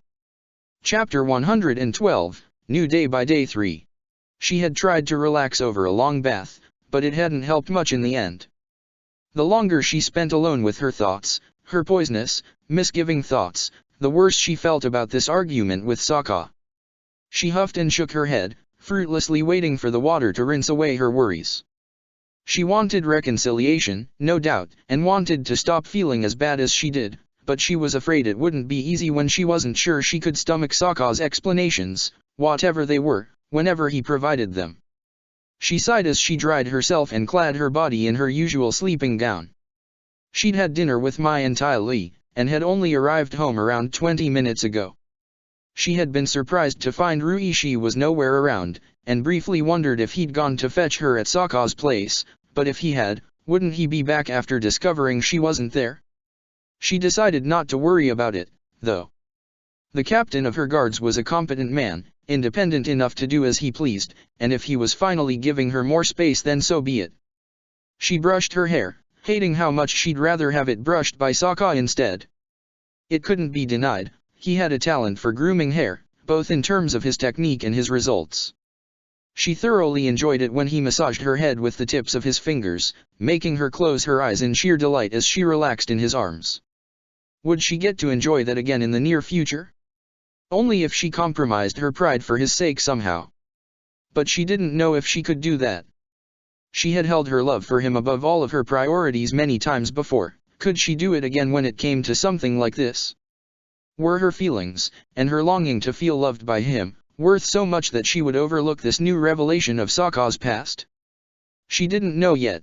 Chapter 112, New Day by Day 3. She had tried to relax over a long bath, but it hadn't helped much in the end. The longer she spent alone with her thoughts, her poisonous, misgiving thoughts, the worse she felt about this argument with Sokka. She huffed and shook her head, fruitlessly waiting for the water to rinse away her worries. She wanted reconciliation, no doubt, and wanted to stop feeling as bad as she did, but she was afraid it wouldn't be easy when she wasn't sure she could stomach Sokka's explanations, whatever they were, whenever he provided them. She sighed as she dried herself and clad her body in her usual sleeping gown. She'd had dinner with Mai and Tai Li, and had only arrived home around 20 minutes ago. She had been surprised to find Ruishi was nowhere around, and briefly wondered if he'd gone to fetch her at Sokka's place, but if he had, wouldn't he be back after discovering she wasn't there? She decided not to worry about it, though. The captain of her guards was a competent man, independent enough to do as he pleased, and if he was finally giving her more space then so be it. She brushed her hair, hating how much she'd rather have it brushed by Sokka instead. It couldn't be denied, he had a talent for grooming hair, both in terms of his technique and his results. She thoroughly enjoyed it when he massaged her head with the tips of his fingers, making her close her eyes in sheer delight as she relaxed in his arms. Would she get to enjoy that again in the near future? Only if she compromised her pride for his sake somehow. But she didn't know if she could do that. She had held her love for him above all of her priorities many times before. Could she do it again when it came to something like this? Were her feelings, and her longing to feel loved by him, worth so much that she would overlook this new revelation of Sokka's past? She didn't know yet.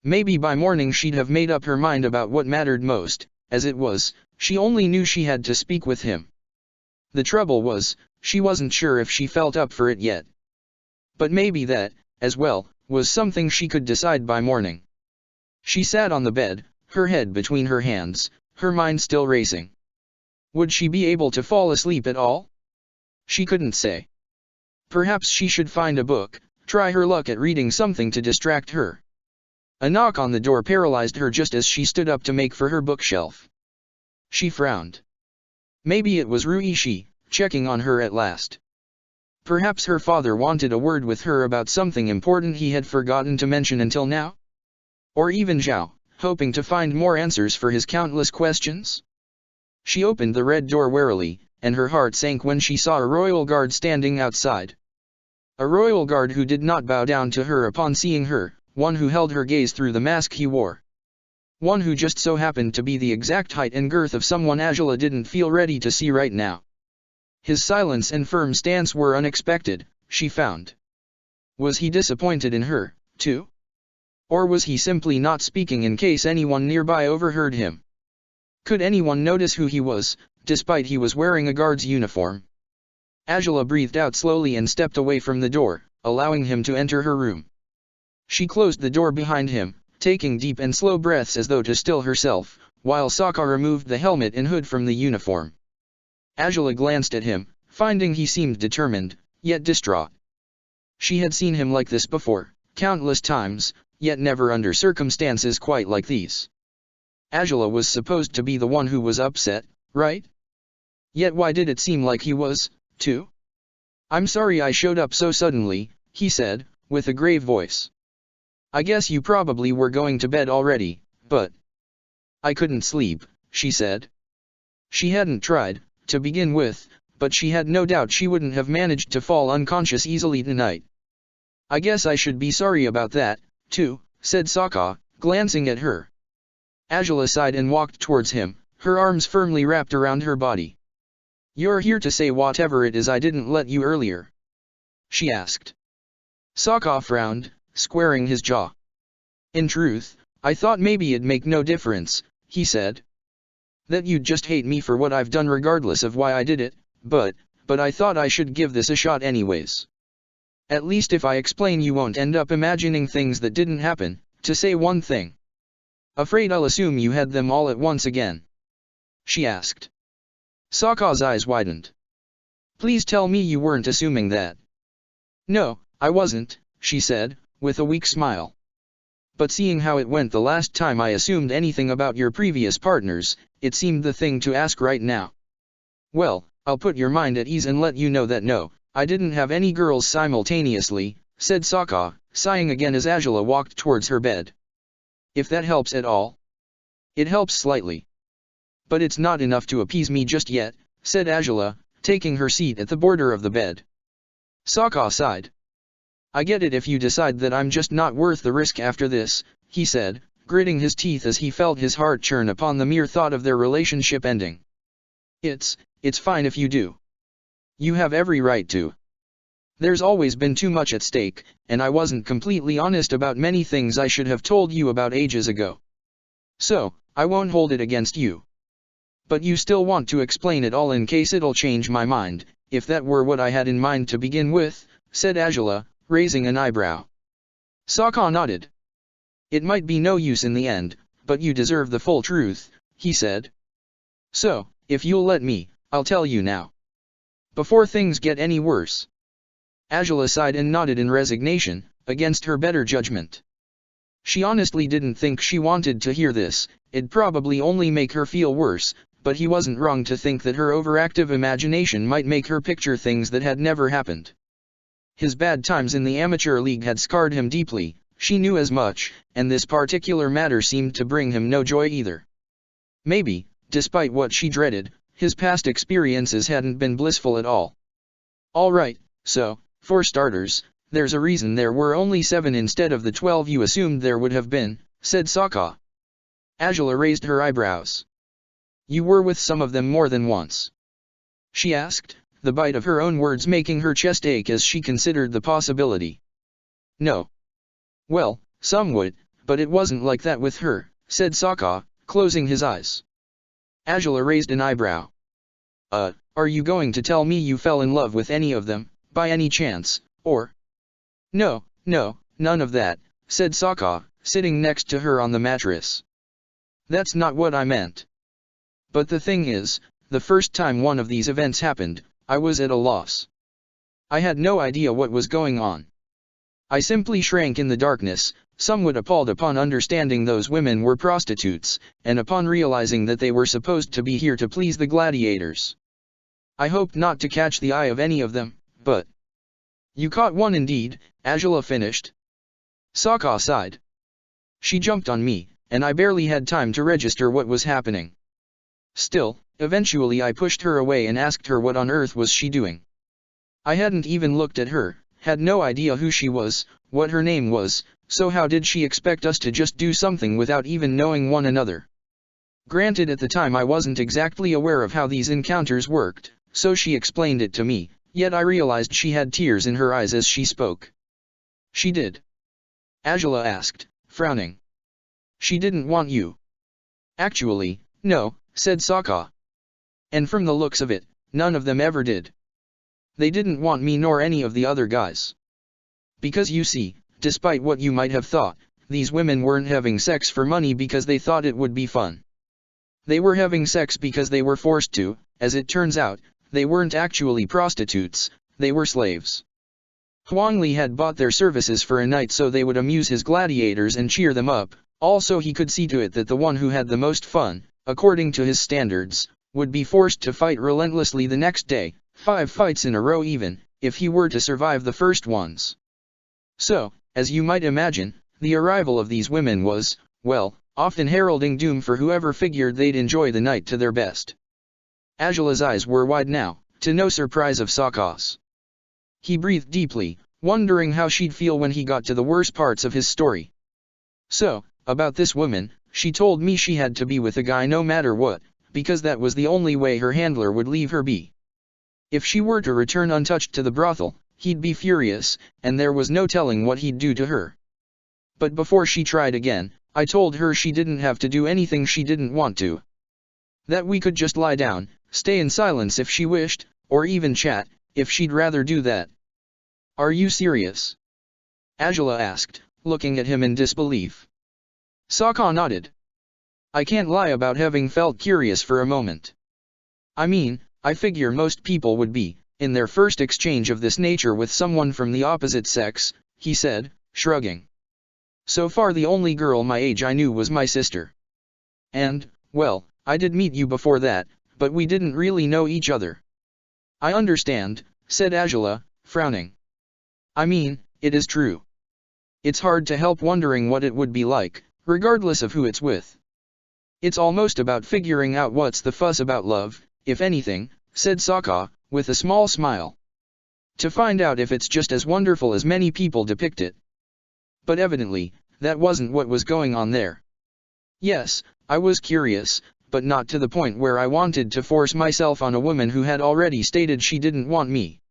Maybe by morning she'd have made up her mind about what mattered most. As it was, she only knew she had to speak with him. The trouble was, she wasn't sure if she felt up for it yet. But maybe that, as well, was something she could decide by morning. She sat on the bed, her head between her hands, her mind still racing. Would she be able to fall asleep at all? She couldn't say. Perhaps she should find a book, try her luck at reading something to distract her. A knock on the door paralyzed her just as she stood up to make for her bookshelf. She frowned. Maybe it was Ruishi, checking on her at last. Perhaps her father wanted a word with her about something important he had forgotten to mention until now? Or even Zhao, hoping to find more answers for his countless questions? She opened the red door warily, and her heart sank when she saw a royal guard standing outside. A royal guard who did not bow down to her upon seeing her, one who held her gaze through the mask he wore. One who just so happened to be the exact height and girth of someone Angela didn't feel ready to see right now. His silence and firm stance were unexpected, she found. Was he disappointed in her, too? Or was he simply not speaking in case anyone nearby overheard him? Could anyone notice who he was, despite he was wearing a guard's uniform? Angela breathed out slowly and stepped away from the door, allowing him to enter her room. She closed the door behind him, taking deep and slow breaths as though to still herself, while Sokka removed the helmet and hood from the uniform. Angela glanced at him, finding he seemed determined, yet distraught. She had seen him like this before, countless times, yet never under circumstances quite like these. Angela was supposed to be the one who was upset, right? Yet why did it seem like he was, too? "I'm sorry I showed up so suddenly," he said, with a grave voice. "I guess you probably were going to bed already, but..." "I couldn't sleep," she said. She hadn't tried, to begin with, but she had no doubt she wouldn't have managed to fall unconscious easily tonight. "I guess I should be sorry about that, too," said Sokka, glancing at her. Angela sighed and walked towards him, her arms firmly wrapped around her body. "You're here to say whatever it is I didn't let you earlier?" she asked. Sokka frowned, squaring his jaw. "In truth, I thought maybe it'd make no difference," he said. "That you'd just hate me for what I've done regardless of why I did it, but I thought I should give this a shot anyways. At least if I explain you won't end up imagining things that didn't happen, to say one thing. Afraid I'll assume you had them all at once again?" she asked. Sokka's eyes widened. "Please tell me you weren't assuming that." "No, I wasn't," she said, with a weak smile. "But seeing how it went the last time I assumed anything about your previous partners, it seemed the thing to ask right now." "Well, I'll put your mind at ease and let you know that no, I didn't have any girls simultaneously," said Sokka, sighing again as Angela walked towards her bed. "If that helps at all." "It helps slightly. But it's not enough to appease me just yet," said Angela, taking her seat at the border of the bed. Sokka sighed. "I get it if you decide that I'm just not worth the risk after this," he said, gritting his teeth as he felt his heart churn upon the mere thought of their relationship ending. It's fine if you do. You have every right to. There's always been too much at stake, and I wasn't completely honest about many things I should have told you about ages ago. So, I won't hold it against you. But you still want to explain it all in case it'll change my mind, if that were what I had in mind to begin with," said Angela, raising an eyebrow. Sokka nodded. "It might be no use in the end, but you deserve the full truth," he said. "So, if you'll let me, I'll tell you now. Before things get any worse." Angela sighed and nodded in resignation, against her better judgment. She honestly didn't think she wanted to hear this, it'd probably only make her feel worse, but he wasn't wrong to think that her overactive imagination might make her picture things that had never happened. His bad times in the amateur league had scarred him deeply, she knew as much, and this particular matter seemed to bring him no joy either. Maybe, despite what she dreaded, his past experiences hadn't been blissful at all. All right, so, for starters, there's a reason there were only 7 instead of the 12 you assumed there would have been, said Sokka. Azula raised her eyebrows. You were with some of them more than once? She asked, the bite of her own words making her chest ache as she considered the possibility. No. Well, some would, but it wasn't like that with her, said Sokka, closing his eyes. Azula raised an eyebrow. Are you going to tell me you fell in love with any of them, by any chance, or? No, none of that, said Sokka, sitting next to her on the mattress. That's not what I meant. But the thing is, the first time one of these events happened, I was at a loss. I had no idea what was going on. I simply shrank in the darkness, somewhat appalled upon understanding those women were prostitutes, and upon realizing that they were supposed to be here to please the gladiators. I hoped not to catch the eye of any of them, but... You caught one indeed, Azula finished. Sokka sighed. She jumped on me, and I barely had time to register what was happening. Still, eventually I pushed her away and asked her what on earth was she doing. I hadn't even looked at her, had no idea who she was, what her name was, so how did she expect us to just do something without even knowing one another? Granted, at the time I wasn't exactly aware of how these encounters worked, so she explained it to me, yet I realized she had tears in her eyes as she spoke. She did? Azula asked, frowning. She didn't want you. Actually, no, said Sokka. And from the looks of it, none of them ever did. They didn't want me nor any of the other guys. Because you see, despite what you might have thought, these women weren't having sex for money because they thought it would be fun. They were having sex because they were forced to. As it turns out, they weren't actually prostitutes, they were slaves. Huangli had bought their services for a night so they would amuse his gladiators and cheer them up, also he could see to it that the one who had the most fun, according to his standards, would be forced to fight relentlessly the next day, 5 fights in a row even, if he were to survive the first ones. So, as you might imagine, the arrival of these women was, well, often heralding doom for whoever figured they'd enjoy the night to their best. Azula's eyes were wide now, to no surprise of Sokka's. He breathed deeply, wondering how she'd feel when he got to the worst parts of his story. So, about this woman, she told me she had to be with a guy no matter what, because that was the only way her handler would leave her be. If she were to return untouched to the brothel, he'd be furious, and there was no telling what he'd do to her. But before she tried again, I told her she didn't have to do anything she didn't want to. That we could just lie down, stay in silence if she wished, or even chat, if she'd rather do that. Are you serious? Azula asked, looking at him in disbelief. Sokka nodded. I can't lie about having felt curious for a moment. I mean, I figure most people would be, in their first exchange of this nature with someone from the opposite sex, he said, shrugging. So far the only girl my age I knew was my sister. And, well, I did meet you before that, but we didn't really know each other. I understand, said Azula, frowning. I mean, it is true. It's hard to help wondering what it would be like, regardless of who it's with. It's almost about figuring out what's the fuss about love, if anything, said Sokka, with a small smile. To find out if it's just as wonderful as many people depict it. But evidently, that wasn't what was going on there. Yes, I was curious, but not to the point where I wanted to force myself on a woman who had already stated she didn't want me.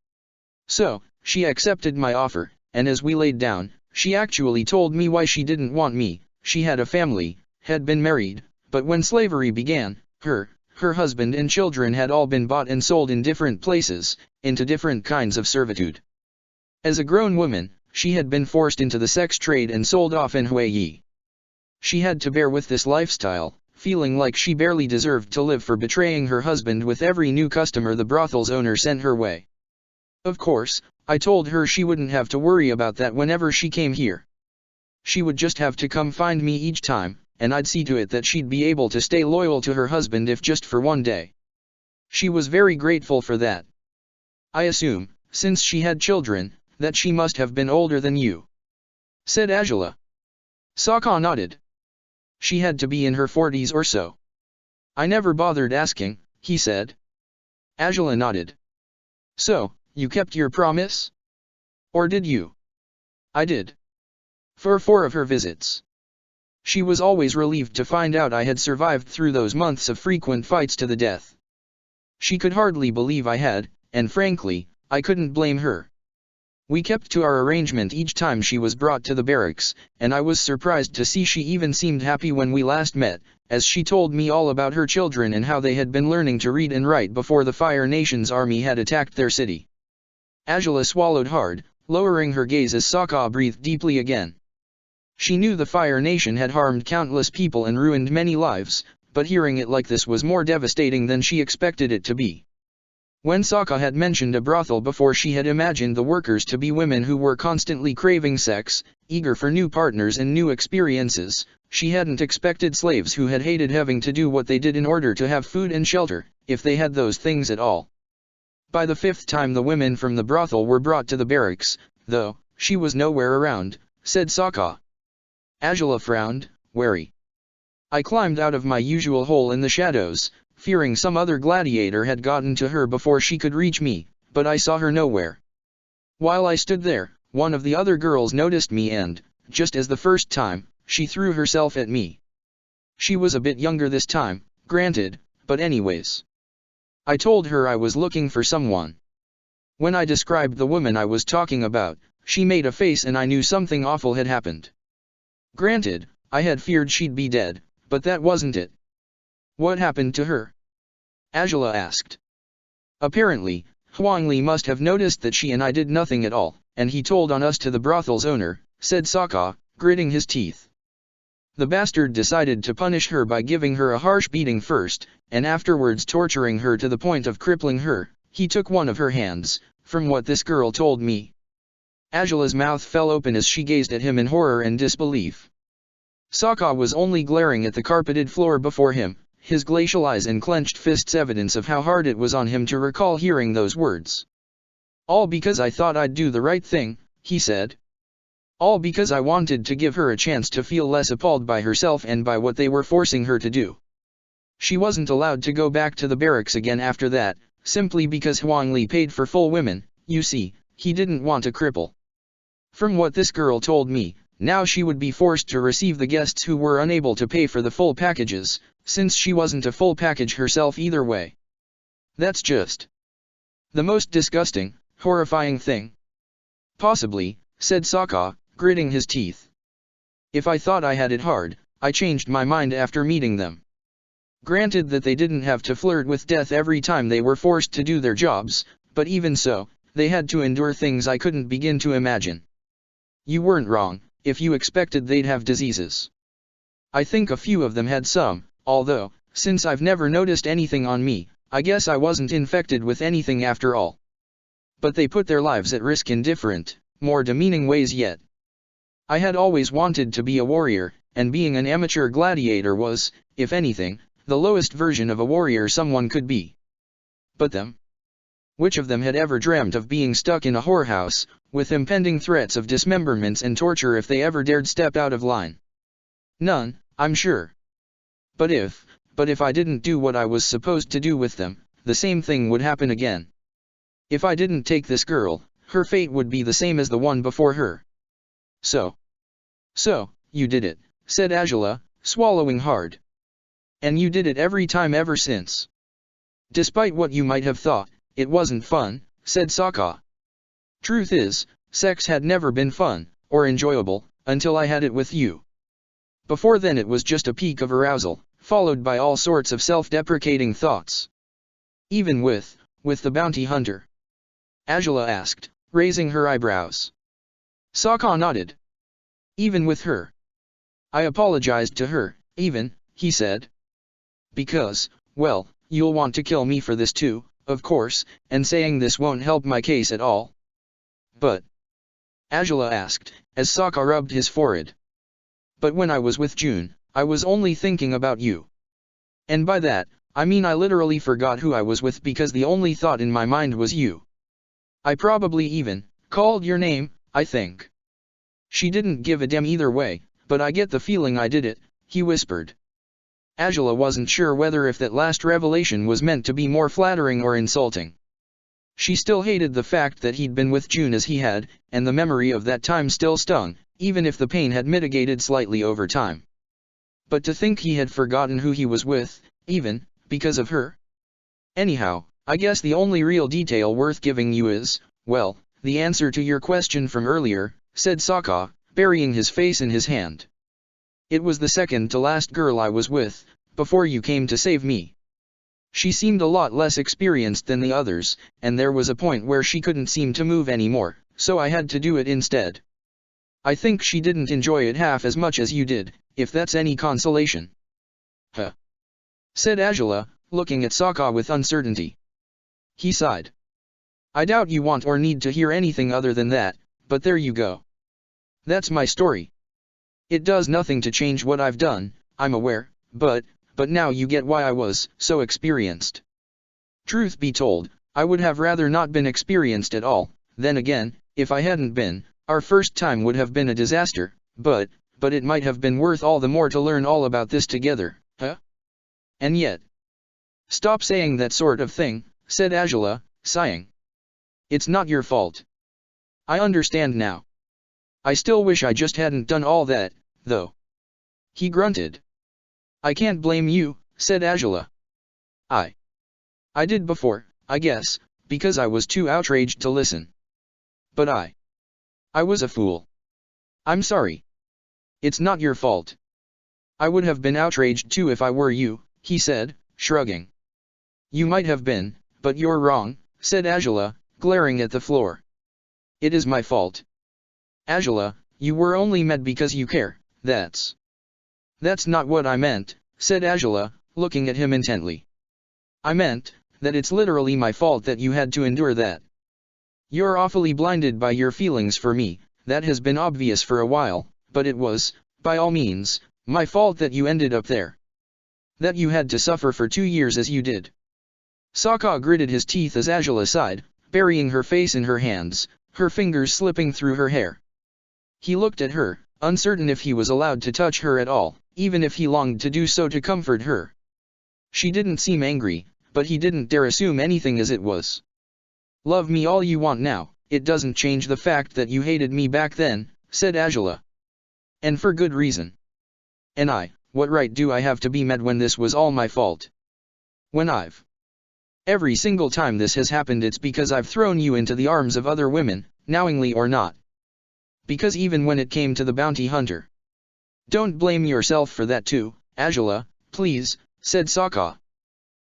So, she accepted my offer, and as we laid down, she actually told me why she didn't want me. She had a family, had been married, but when slavery began, her husband and children had all been bought and sold in different places, into different kinds of servitude. As a grown woman, she had been forced into the sex trade and sold off in Hawaii. She had to bear with this lifestyle, feeling like she barely deserved to live for betraying her husband with every new customer the brothel's owner sent her way. Of course, I told her she wouldn't have to worry about that whenever she came here. She would just have to come find me each time, and I'd see to it that she'd be able to stay loyal to her husband if just for one day. She was very grateful for that. I assume, since she had children, that she must have been older than you," said Angela. Sokka nodded. "She had to be in her 40s or so." "I never bothered asking," he said. Angela nodded. "So, you kept your promise? Or did you?" "I did. For 4 of her visits. She was always relieved to find out I had survived through those months of frequent fights to the death. She could hardly believe I had, and frankly, I couldn't blame her. We kept to our arrangement each time she was brought to the barracks, and I was surprised to see she even seemed happy when we last met, as she told me all about her children and how they had been learning to read and write before the Fire Nation's army had attacked their city." Angela swallowed hard, lowering her gaze as Sokka breathed deeply again. She knew the Fire Nation had harmed countless people and ruined many lives, but hearing it like this was more devastating than she expected it to be. When Sokka had mentioned a brothel before, she had imagined the workers to be women who were constantly craving sex, eager for new partners and new experiences. She hadn't expected slaves who had hated having to do what they did in order to have food and shelter, if they had those things at all. By the 5th time the women from the brothel were brought to the barracks, though, she was nowhere around, said Sokka. Angela frowned, wary. "I climbed out of my usual hole in the shadows, fearing some other gladiator had gotten to her before she could reach me, but I saw her nowhere. While I stood there, one of the other girls noticed me and, just as the first time, she threw herself at me. She was a bit younger this time, granted, but anyways. I told her I was looking for someone. When I described the woman I was talking about, she made a face and I knew something awful had happened. Granted, I had feared she'd be dead, but that wasn't it." "What happened to her?" Angela asked. "Apparently, Huangli must have noticed that she and I did nothing at all, and he told on us to the brothel's owner," said Sokka, gritting his teeth. "The bastard decided to punish her by giving her a harsh beating first, and afterwards torturing her to the point of crippling her. He took one of her hands, from what this girl told me." Angela's mouth fell open as she gazed at him in horror and disbelief. Sokka was only glaring at the carpeted floor before him, his glacial eyes and clenched fists evidence of how hard it was on him to recall hearing those words. "All because I thought I'd do the right thing," he said. "All because I wanted to give her a chance to feel less appalled by herself and by what they were forcing her to do. She wasn't allowed to go back to the barracks again after that, simply because Huangli paid for full women. You see, he didn't want a cripple. From what this girl told me, now she would be forced to receive the guests who were unable to pay for the full packages, since she wasn't a full package herself either way. That's just the most disgusting, horrifying thing." "Possibly," said Sokka, gritting his teeth. "If I thought I had it hard, I changed my mind after meeting them. Granted that they didn't have to flirt with death every time they were forced to do their jobs, but even so, they had to endure things I couldn't begin to imagine. You weren't wrong, if you expected they'd have diseases. I think a few of them had some, although, since I've never noticed anything on me, I guess I wasn't infected with anything after all. But they put their lives at risk in different, more demeaning ways yet. I had always wanted to be a warrior, and being an amateur gladiator was, if anything, the lowest version of a warrior someone could be. But them? Which of them had ever dreamt of being stuck in a whorehouse, with impending threats of dismemberments and torture if they ever dared step out of line? None, I'm sure. But if I didn't do what I was supposed to do with them, the same thing would happen again. If I didn't take this girl, her fate would be the same as the one before her. So, you did it, said Angela, swallowing hard. And you did it every time ever since. Despite what you might have thought, it wasn't fun, said Sokka. Truth is, sex had never been fun, or enjoyable, until I had it with you. Before then it was just a peak of arousal, followed by all sorts of self-deprecating thoughts. Even with the bounty hunter? Angela asked, raising her eyebrows. Sokka nodded. Even with her? I apologized to her, even, he said. Because, well, you'll want to kill me for this too, of course, and saying this won't help my case at all. But? Angela asked, as Sokka rubbed his forehead. But when I was with June, I was only thinking about you. And by that, I mean I literally forgot who I was with because the only thought in my mind was you. I probably even called your name, I think. She didn't give a damn either way, but I get the feeling I did it, he whispered. Angela wasn't sure whether if that last revelation was meant to be more flattering or insulting. She still hated the fact that he'd been with June as he had, and the memory of that time still stung, even if the pain had mitigated slightly over time. But to think he had forgotten who he was with, even, because of her? Anyhow, I guess the only real detail worth giving you is, well, the answer to your question from earlier, said Sokka, burying his face in his hand. It was the second to last girl I was with, before you came to save me. She seemed a lot less experienced than the others, and there was a point where she couldn't seem to move anymore, so I had to do it instead. I think she didn't enjoy it half as much as you did, if that's any consolation. Huh? Said Angela, looking at Sokka with uncertainty. He sighed. I doubt you want or need to hear anything other than that, but there you go. That's my story. It does nothing to change what I've done, I'm aware, but now you get why I was so experienced. Truth be told, I would have rather not been experienced at all. Then again, if I hadn't been, our first time would have been a disaster, but it might have been worth all the more to learn all about this together, huh? And yet... Stop saying that sort of thing, said Angela, sighing. It's not your fault. I understand now. I still wish I just hadn't done all that, though. He grunted. I can't blame you, said Angela. I did before, I guess, because I was too outraged to listen. But I was a fool. I'm sorry. It's not your fault. I would have been outraged too if I were you, he said, shrugging. You might have been, but you're wrong, said Angela, glaring at the floor. It is my fault. Angela, you were only mad because you care, That's not what I meant, said Angela, looking at him intently. I meant that it's literally my fault that you had to endure that. You're awfully blinded by your feelings for me, that has been obvious for a while, but it was, by all means, my fault that you ended up there. That you had to suffer for 2 years as you did. Sokka gritted his teeth as Angela sighed, burying her face in her hands, her fingers slipping through her hair. He looked at her, uncertain if he was allowed to touch her at all, even if he longed to do so to comfort her. She didn't seem angry, but he didn't dare assume anything as it was. Love me all you want now, it doesn't change the fact that you hated me back then, said Angela. And for good reason. And what right do I have to be mad when this was all my fault? Every single time this has happened it's because I've thrown you into the arms of other women, knowingly or not. Because even when it came to the bounty hunter. Don't blame yourself for that too, Angela, please, said Sokka.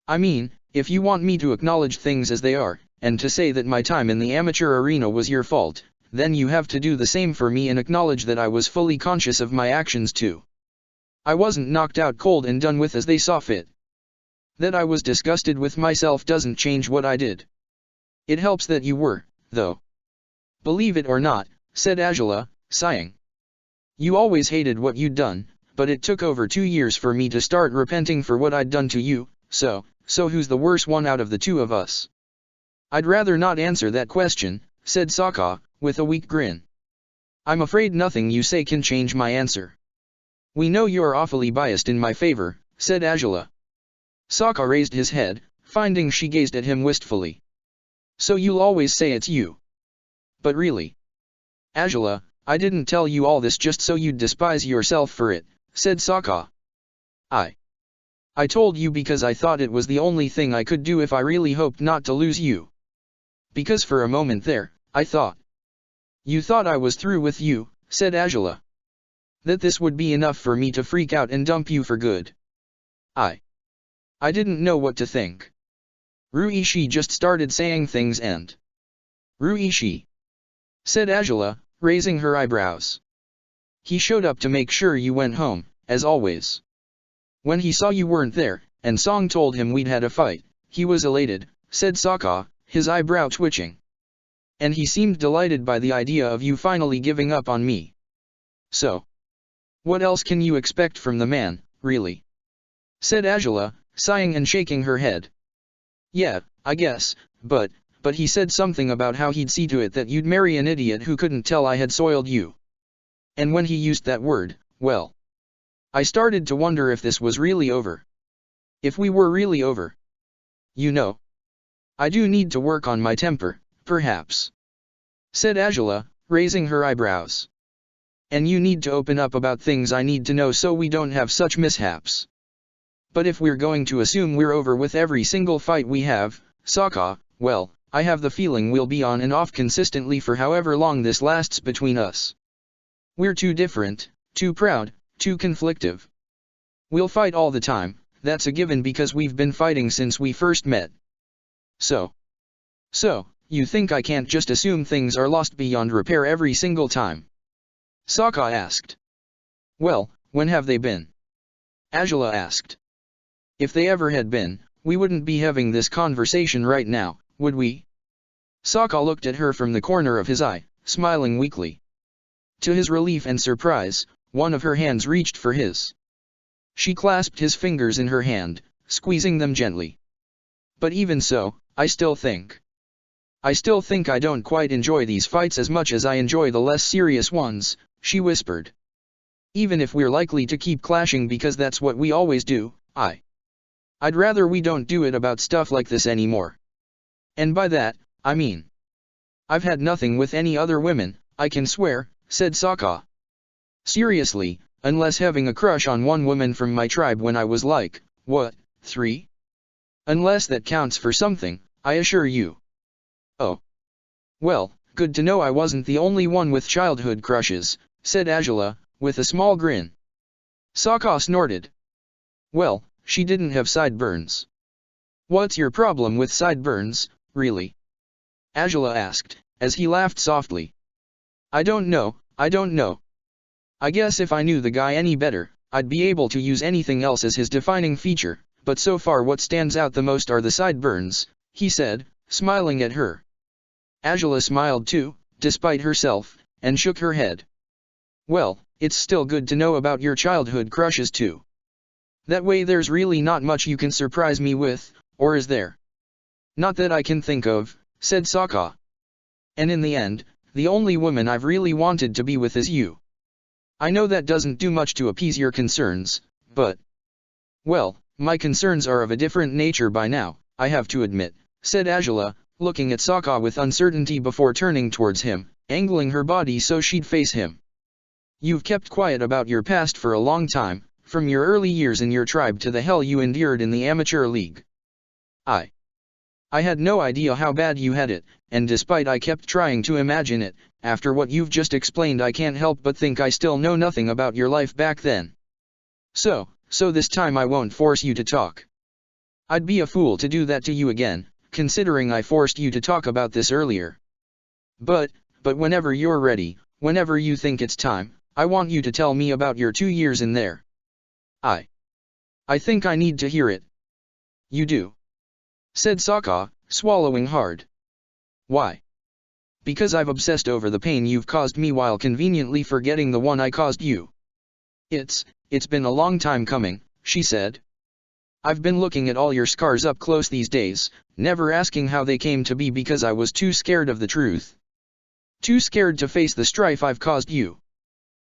I mean, if you want me to acknowledge things as they are, and to say that my time in the amateur arena was your fault, then you have to do the same for me and acknowledge that I was fully conscious of my actions too. I wasn't knocked out cold and done with as they saw fit. That I was disgusted with myself doesn't change what I did. It helps that you were, though. Believe it or not, said Angela, sighing. You always hated what you'd done, but it took over 2 years for me to start repenting for what I'd done to you, so who's the worse one out of the two of us? I'd rather not answer that question, said Sokka, with a weak grin. I'm afraid nothing you say can change my answer. We know you're awfully biased in my favor, said Angela. Sokka raised his head, finding she gazed at him wistfully. So you'll always say it's you. But really? Angela, I didn't tell you all this just so you'd despise yourself for it, said Sokka. I told you because I thought it was the only thing I could do if I really hoped not to lose you. Because for a moment there, I thought. You thought I was through with you, said Angela. That this would be enough for me to freak out and dump you for good. I didn't know what to think. Ruishi just started saying things and... Ruishi, said Angela, raising her eyebrows. He showed up to make sure you went home, as always. When he saw you weren't there, and Song told him we'd had a fight, he was elated, said Sokka, his eyebrow twitching. And he seemed delighted by the idea of you finally giving up on me. So, What else can you expect from the man, really? Said Angela, sighing and shaking her head. Yeah, I guess, but he said something about how he'd see to it that you'd marry an idiot who couldn't tell I had soiled you. And when he used that word, well, I started to wonder if this was really over. If we were really over. You know, I do need to work on my temper, perhaps, said Angela, raising her eyebrows. And you need to open up about things I need to know so we don't have such mishaps. But if we're going to assume we're over with every single fight we have, Sokka, well, I have the feeling we'll be on and off consistently for however long this lasts between us. We're too different, too proud, too conflictive. We'll fight all the time, that's a given because we've been fighting since we first met. So, you think I can't just assume things are lost beyond repair every single time? Sokka asked. Well, when have they been? Angela asked. If they ever had been, we wouldn't be having this conversation right now, would we? Sokka looked at her from the corner of his eye, smiling weakly. To his relief and surprise, one of her hands reached for his. She clasped his fingers in her hand, squeezing them gently. But even so, I still think I don't quite enjoy these fights as much as I enjoy the less serious ones, she whispered. Even if we're likely to keep clashing because that's what we always do, I'd rather we don't do it about stuff like this anymore. And by that, I mean, I've had nothing with any other women, I can swear, said Sokka. Seriously, unless having a crush on one woman from my tribe when I was like, what, 3? Unless that counts for something, I assure you. Oh. Well, good to know I wasn't the only one with childhood crushes, said Angela, with a small grin. Sokka snorted. Well, she didn't have sideburns. What's your problem with sideburns, really? Angela asked, as he laughed softly. I don't know. I guess if I knew the guy any better, I'd be able to use anything else as his defining feature, but so far what stands out the most are the sideburns, he said, smiling at her. Angela smiled too, despite herself, and shook her head. Well, it's still good to know about your childhood crushes too. That way there's really not much you can surprise me with, or is there? Not that I can think of, said Sokka. And in the end, the only woman I've really wanted to be with is you. I know that doesn't do much to appease your concerns, but... Well, my concerns are of a different nature by now, I have to admit, said Angela, looking at Sokka with uncertainty before turning towards him, angling her body so she'd face him. You've kept quiet about your past for a long time, from your early years in your tribe to the hell you endured in the amateur league. I had no idea how bad you had it, and despite I kept trying to imagine it, after what you've just explained I can't help but think I still know nothing about your life back then. So this time I won't force you to talk. I'd be a fool to do that to you again, considering I forced you to talk about this earlier. But whenever you're ready, whenever you think it's time, I want you to tell me about your 2 years in there. I think I need to hear it. You do? Said Sokka, swallowing hard. Why? Because I've obsessed over the pain you've caused me while conveniently forgetting the one I caused you. It's been a long time coming, she said. I've been looking at all your scars up close these days, never asking how they came to be because I was too scared of the truth. Too scared to face the strife I've caused you.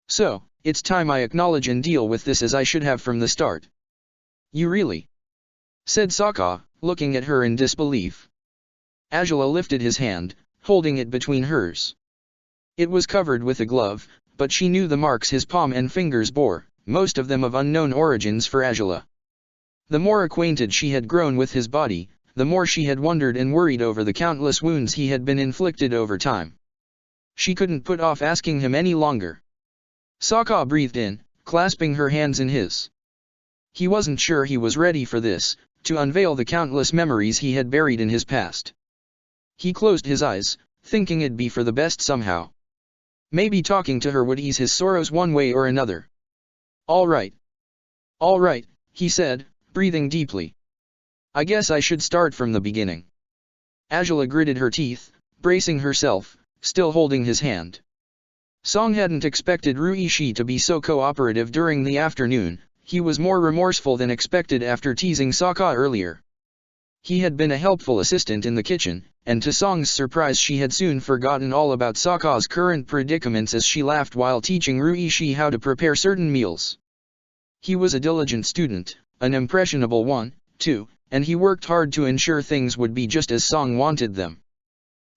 So, it's time I acknowledge and deal with this as I should have from the start. You really? Said Sokka, looking at her in disbelief. Angela lifted his hand, holding it between hers. It was covered with a glove, but she knew the marks his palm and fingers bore, most of them of unknown origins for Angela. The more acquainted she had grown with his body, the more she had wondered and worried over the countless wounds he had been inflicted over time. She couldn't put off asking him any longer. Sokka breathed in, clasping her hands in his. He wasn't sure he was ready for this, to unveil the countless memories he had buried in his past. He closed his eyes, thinking it'd be for the best somehow. Maybe talking to her would ease his sorrows one way or another. All right, he said, breathing deeply. I guess I should start from the beginning. Angela gritted her teeth, bracing herself, still holding his hand. Song hadn't expected Ruishi to be so cooperative during the afternoon. He was more remorseful than expected after teasing Sokka earlier. He had been a helpful assistant in the kitchen, and to Song's surprise she had soon forgotten all about Sokka's current predicaments as she laughed while teaching Ruishi how to prepare certain meals. He was a diligent student, an impressionable one, too, and he worked hard to ensure things would be just as Song wanted them.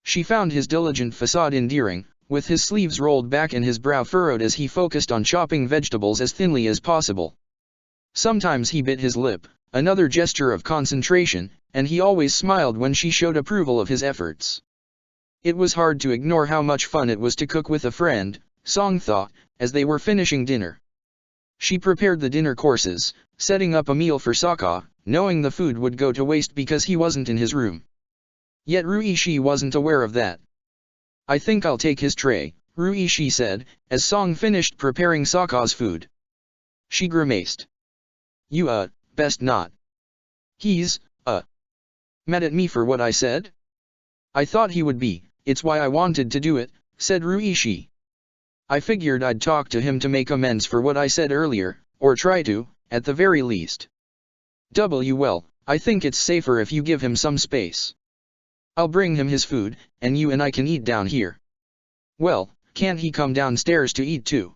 She found his diligent facade endearing, with his sleeves rolled back and his brow furrowed as he focused on chopping vegetables as thinly as possible. Sometimes he bit his lip, another gesture of concentration, and he always smiled when she showed approval of his efforts. It was hard to ignore how much fun it was to cook with a friend, Song thought, as they were finishing dinner. She prepared the dinner courses, setting up a meal for Sokka, knowing the food would go to waste because he wasn't in his room. Yet Ruishi wasn't aware of that. "I think I'll take his tray," Ruishi said, as Song finished preparing Sokka's food. She grimaced. "You best not. He's, mad at me for what I said?" "I thought he would be, it's why I wanted to do it," said Ruishi. "I figured I'd talk to him to make amends for what I said earlier, or try to, at the very least. Well, I think it's safer if you give him some space. I'll bring him his food, and you and I can eat down here." "Well, can't he come downstairs to eat too?"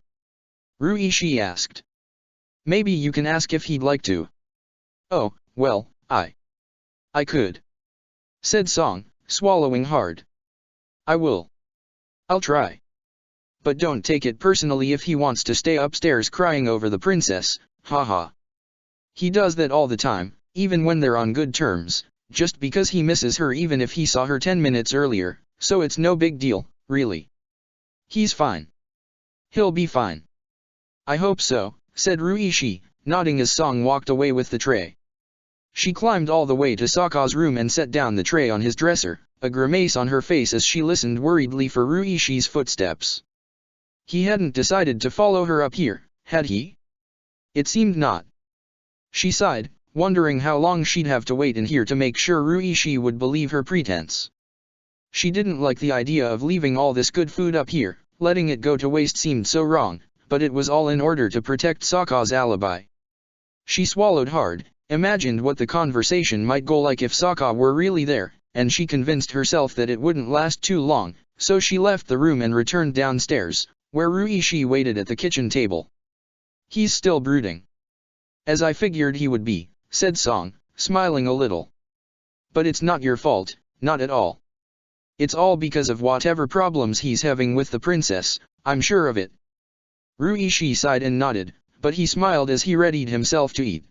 Ruishi asked. "Maybe you can ask if he'd like to." "Oh, well, I could," said Song, swallowing hard. I'll try. But don't take it personally if he wants to stay upstairs crying over the princess, haha. He does that all the time, even when they're on good terms, just because he misses her even if he saw her 10 minutes earlier, so it's no big deal, really. He's fine. He'll be fine. I hope so, said Ruishi, nodding as Song walked away with the tray. She climbed all the way to Sokka's room and set down the tray on his dresser, a grimace on her face as she listened worriedly for Ruishi's footsteps. He hadn't decided to follow her up here, had he? It seemed not. She sighed, wondering how long she'd have to wait in here to make sure Ruishi would believe her pretense. She didn't like the idea of leaving all this good food up here, letting it go to waste seemed so wrong, but it was all in order to protect Sokka's alibi. She swallowed hard, imagined what the conversation might go like if Sokka were really there, and she convinced herself that it wouldn't last too long, so she left the room and returned downstairs, where Ruishi waited at the kitchen table. He's still brooding. As I figured he would be, said Song, smiling a little. But it's not your fault, not at all. It's all because of whatever problems he's having with the princess, I'm sure of it. Ruishi sighed and nodded, but he smiled as he readied himself to eat.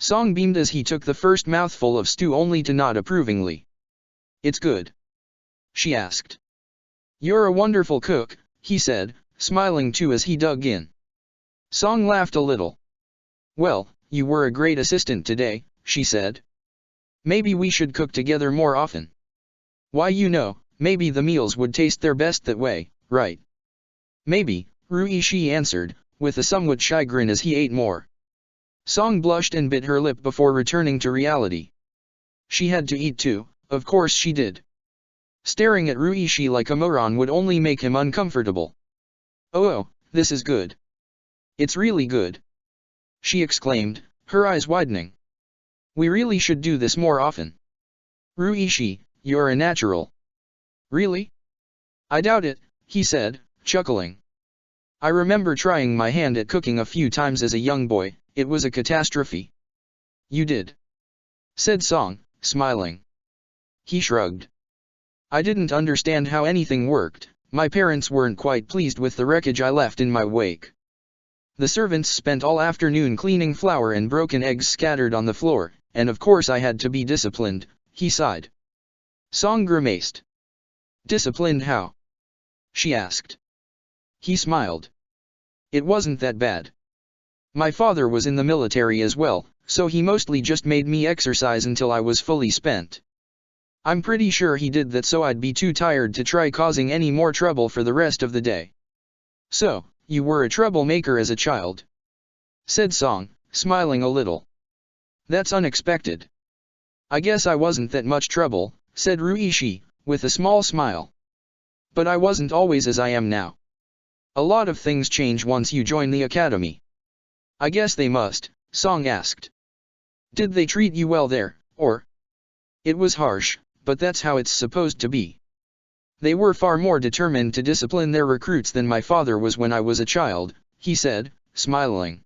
Song beamed as he took the first mouthful of stew only to nod approvingly. It's good? She asked. You're a wonderful cook, he said, smiling too as he dug in. Song laughed a little. Well, you were a great assistant today, she said. Maybe we should cook together more often. Why, maybe the meals would taste their best that way, right? Maybe, Ruishi answered, with a somewhat shy grin as he ate more. Song blushed and bit her lip before returning to reality. She had to eat too, of course she did. Staring at Ruishi like a moron would only make him uncomfortable. Oh, this is good. It's really good. She exclaimed, her eyes widening. We really should do this more often. Ruishi, you're a natural. Really? I doubt it, he said, chuckling. I remember trying my hand at cooking a few times as a young boy, it was a catastrophe. You did? Said Song, smiling. He shrugged. I didn't understand how anything worked, my parents weren't quite pleased with the wreckage I left in my wake. The servants spent all afternoon cleaning flour and broken eggs scattered on the floor, and of course I had to be disciplined, he sighed. Song grimaced. Disciplined how? She asked. He smiled. It wasn't that bad. My father was in the military as well, so he mostly just made me exercise until I was fully spent. I'm pretty sure he did that so I'd be too tired to try causing any more trouble for the rest of the day. So, you were a troublemaker as a child? Said Song, smiling a little. That's unexpected. I guess I wasn't that much trouble, said Ruishi, with a small smile. But I wasn't always as I am now. A lot of things change once you join the academy. I guess they must, Song asked. Did they treat you well there, or? It was harsh, but that's how it's supposed to be. They were far more determined to discipline their recruits than my father was when I was a child, he said, smiling.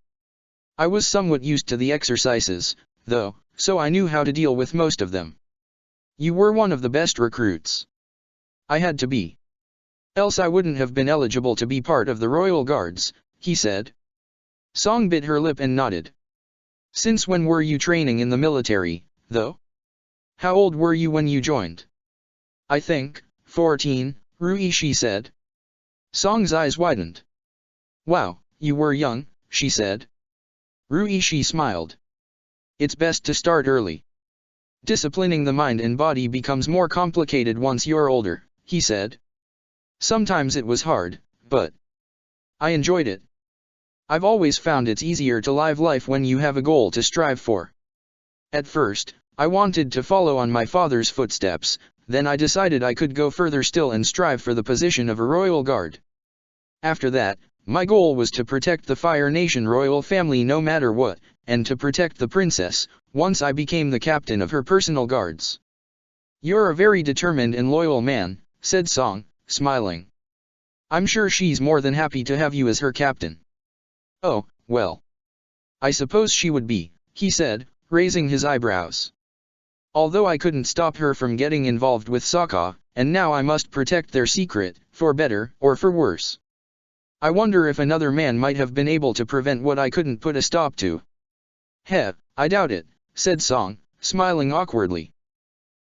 I was somewhat used to the exercises, though, so I knew how to deal with most of them. You were one of the best recruits. I had to be. Else I wouldn't have been eligible to be part of the Royal Guards, he said. Song bit her lip and nodded. Since when were you training in the military, though? How old were you when you joined? I think, 14, Ruishi said. Song's eyes widened. Wow, you were young, she said. Ruishi smiled. It's best to start early. Disciplining the mind and body becomes more complicated once you're older, he said. Sometimes it was hard, but I enjoyed it. I've always found it's easier to live life when you have a goal to strive for. At first, I wanted to follow on my father's footsteps, then I decided I could go further still and strive for the position of a royal guard. After that, my goal was to protect the Fire Nation royal family no matter what, and to protect the princess, once I became the captain of her personal guards. You're a very determined and loyal man, said Song, smiling. I'm sure she's more than happy to have you as her captain. Oh, well. I suppose she would be, he said, raising his eyebrows. Although I couldn't stop her from getting involved with Sokka, and now I must protect their secret, for better or for worse. I wonder if another man might have been able to prevent what I couldn't put a stop to. Heh, I doubt it, said Song, smiling awkwardly.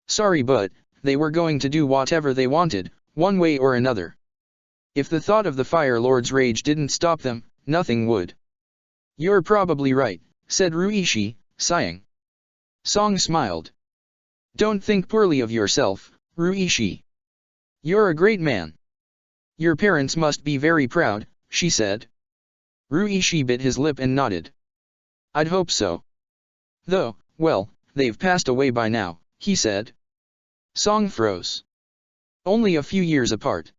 Sorry, but they were going to do whatever they wanted, one way or another. If the thought of the Fire Lord's rage didn't stop them, nothing would. You're probably right, said Ruishi, sighing. Song smiled. Don't think poorly of yourself, Ruishi. You're a great man. Your parents must be very proud, she said. Ruishi bit his lip and nodded. I'd hope so. Though, well, they've passed away by now, he said. Song froze. Only a few years apart.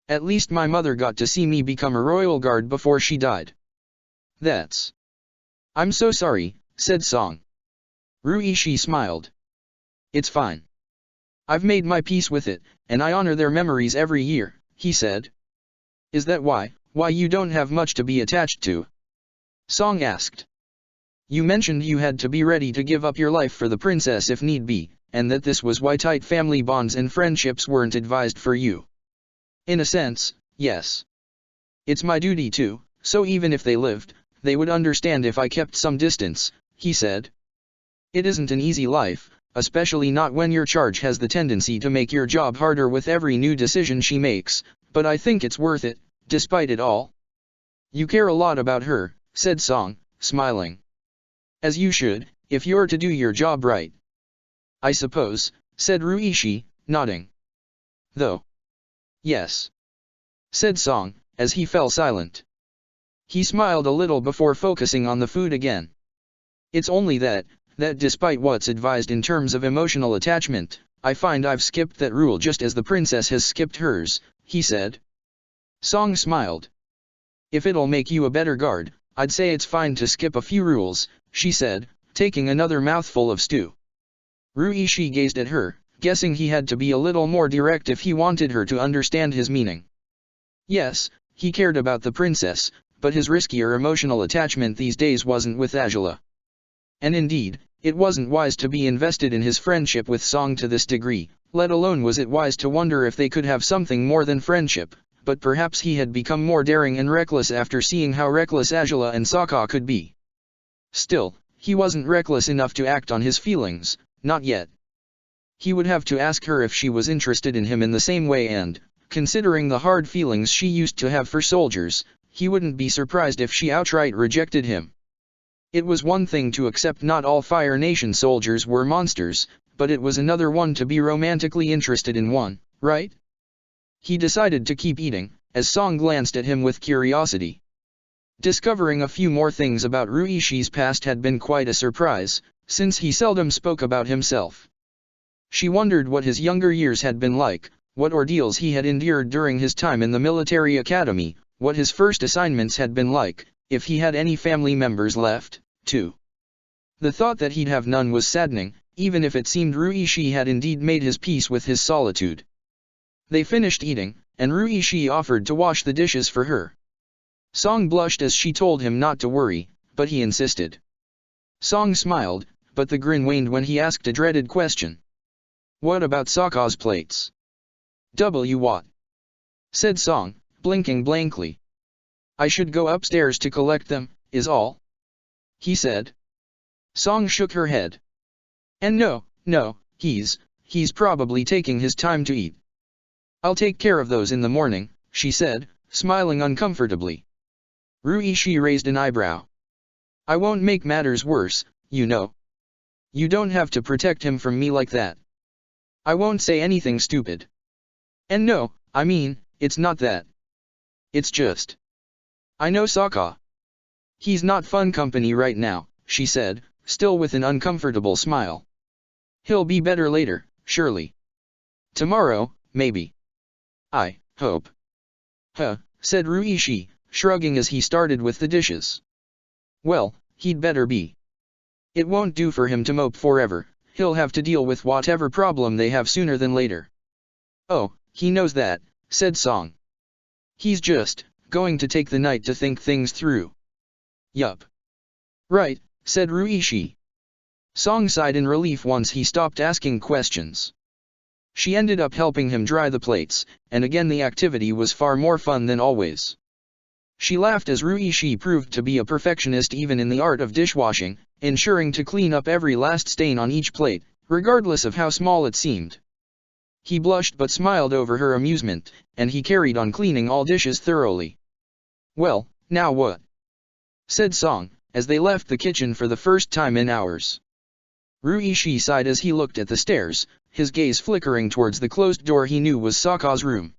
At least my mother got to see me become a royal guard before she died. That's. I'm so sorry, said Song. Ruishi smiled. It's fine. I've made my peace with it, and I honor their memories every year, he said. Is that why you don't have much to be attached to? Song asked. You mentioned you had to be ready to give up your life for the princess if need be, and that this was why tight family bonds and friendships weren't advised for you. In a sense, yes. It's my duty too, so even if they lived, they would understand if I kept some distance, he said. It isn't an easy life, especially not when your charge has the tendency to make your job harder with every new decision she makes, but I think it's worth it, despite it all. You care a lot about her, said Song, smiling. As you should, if you're to do your job right. I suppose, said Ruishi, nodding. Though. Yes. Said Song, as he fell silent. He smiled a little before focusing on the food again. It's only that despite what's advised in terms of emotional attachment, I find I've skipped that rule just as the princess has skipped hers, he said. Song smiled. If it'll make you a better guard, I'd say it's fine to skip a few rules, she said, taking another mouthful of stew. Ruishi gazed at her, guessing he had to be a little more direct if he wanted her to understand his meaning. Yes, he cared about the princess, but his riskier emotional attachment these days wasn't with Azula. And indeed, it wasn't wise to be invested in his friendship with Song to this degree, let alone was it wise to wonder if they could have something more than friendship, but perhaps he had become more daring and reckless after seeing how reckless Azula and Sokka could be. Still, he wasn't reckless enough to act on his feelings, not yet. He would have to ask her if she was interested in him in the same way and, considering the hard feelings she used to have for soldiers, he wouldn't be surprised if she outright rejected him. It was one thing to accept not all Fire Nation soldiers were monsters, but it was another one to be romantically interested in one, right? He decided to keep eating, as Song glanced at him with curiosity. Discovering a few more things about Ruishi's past had been quite a surprise, since he seldom spoke about himself. She wondered what his younger years had been like, what ordeals he had endured during his time in the military academy, what his first assignments had been like, if he had any family members left, too. The thought that he'd have none was saddening, even if it seemed Ruishi had indeed made his peace with his solitude. They finished eating, and Ruishi offered to wash the dishes for her. Song blushed as she told him not to worry, but he insisted. Song smiled, but the grin waned when he asked a dreaded question. "What about Sokka's plates?" "What?" said Song, blinking blankly. "I should go upstairs to collect them, is all," he said. Song shook her head. "And no, he's probably taking his time to eat." "I'll take care of those in the morning," she said, smiling uncomfortably. Ruishi raised an eyebrow. "I won't make matters worse, you know. You don't have to protect him from me like that. I won't say anything stupid. And no, I mean, it's not that. It's just. I know Sokka. He's not fun company right now," she said, still with an uncomfortable smile. "He'll be better later, surely. Tomorrow, maybe. I hope." "Huh," said Ruishi, shrugging as he started with the dishes. "Well, he'd better be. It won't do for him to mope forever, he'll have to deal with whatever problem they have sooner than later." "Oh, he knows that," said Song. "He's just going to take the night to think things through." "Yup. Right," said Ruishi. Song sighed in relief once he stopped asking questions. She ended up helping him dry the plates, and again the activity was far more fun than always. She laughed as Ruishi proved to be a perfectionist even in the art of dishwashing, ensuring to clean up every last stain on each plate, regardless of how small it seemed. He blushed but smiled over her amusement, and he carried on cleaning all dishes thoroughly. "Well, now what?" said Song, as they left the kitchen for the first time in hours. Ruishi sighed as he looked at the stairs, his gaze flickering towards the closed door he knew was Sokka's room.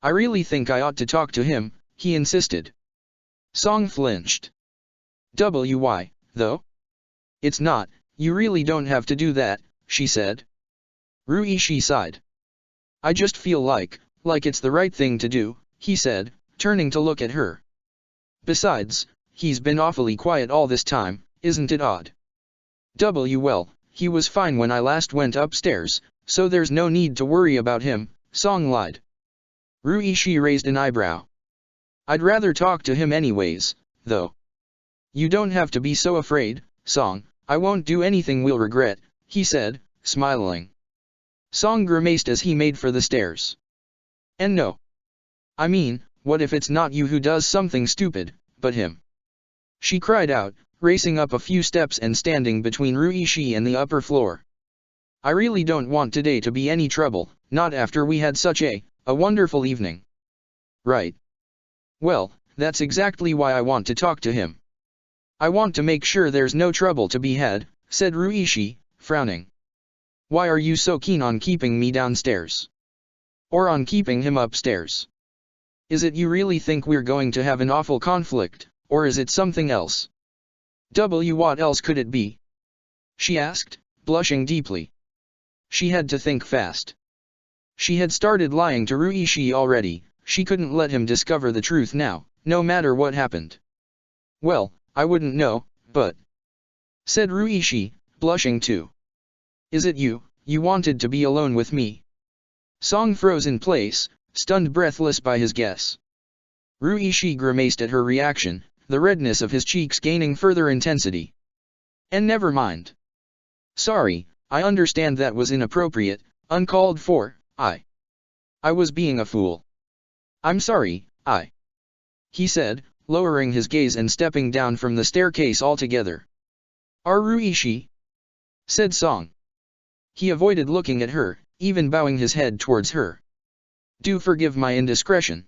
"I really think I ought to talk to him," he insisted. Song flinched. "Why, though?" "It's not, you really don't have to do that," she said. Ruishi sighed. "I just feel like it's the right thing to do," he said, turning to look at her. "Besides, he's been awfully quiet all this time, isn't it odd?" Well, he was fine when I last went upstairs, so there's no need to worry about him," Song lied. Ruishi raised an eyebrow. "I'd rather talk to him anyways, though." "You don't have to be so afraid, Song, I won't do anything we'll regret," he said, smiling. Song grimaced as he made for the stairs. "And no. I mean, what if it's not you who does something stupid, but him?" she cried out, racing up a few steps and standing between Ruishi and the upper floor. "I really don't want today to be any trouble, not after we had such a wonderful evening." "Right. Well, that's exactly why I want to talk to him. I want to make sure there's no trouble to be had," said Ruishi, frowning. "Why are you so keen on keeping me downstairs? Or on keeping him upstairs? Is it you really think we're going to have an awful conflict, or is it something else?" "What else could it be?" she asked, blushing deeply. She had to think fast. She had started lying to Ruishi already, she couldn't let him discover the truth now, no matter what happened. "Well, I wouldn't know, but," said Ruishi, blushing too. "Is it you wanted to be alone with me?" Song froze in place, stunned breathless by his guess. Ruishi grimaced at her reaction, the redness of his cheeks gaining further intensity. "And never mind. Sorry, I understand that was inappropriate, uncalled for, I was being a fool. I'm sorry, he said, lowering his gaze and stepping down from the staircase altogether. "Ruishi?" said Song. He avoided looking at her, even bowing his head towards her. "Do forgive my indiscretion.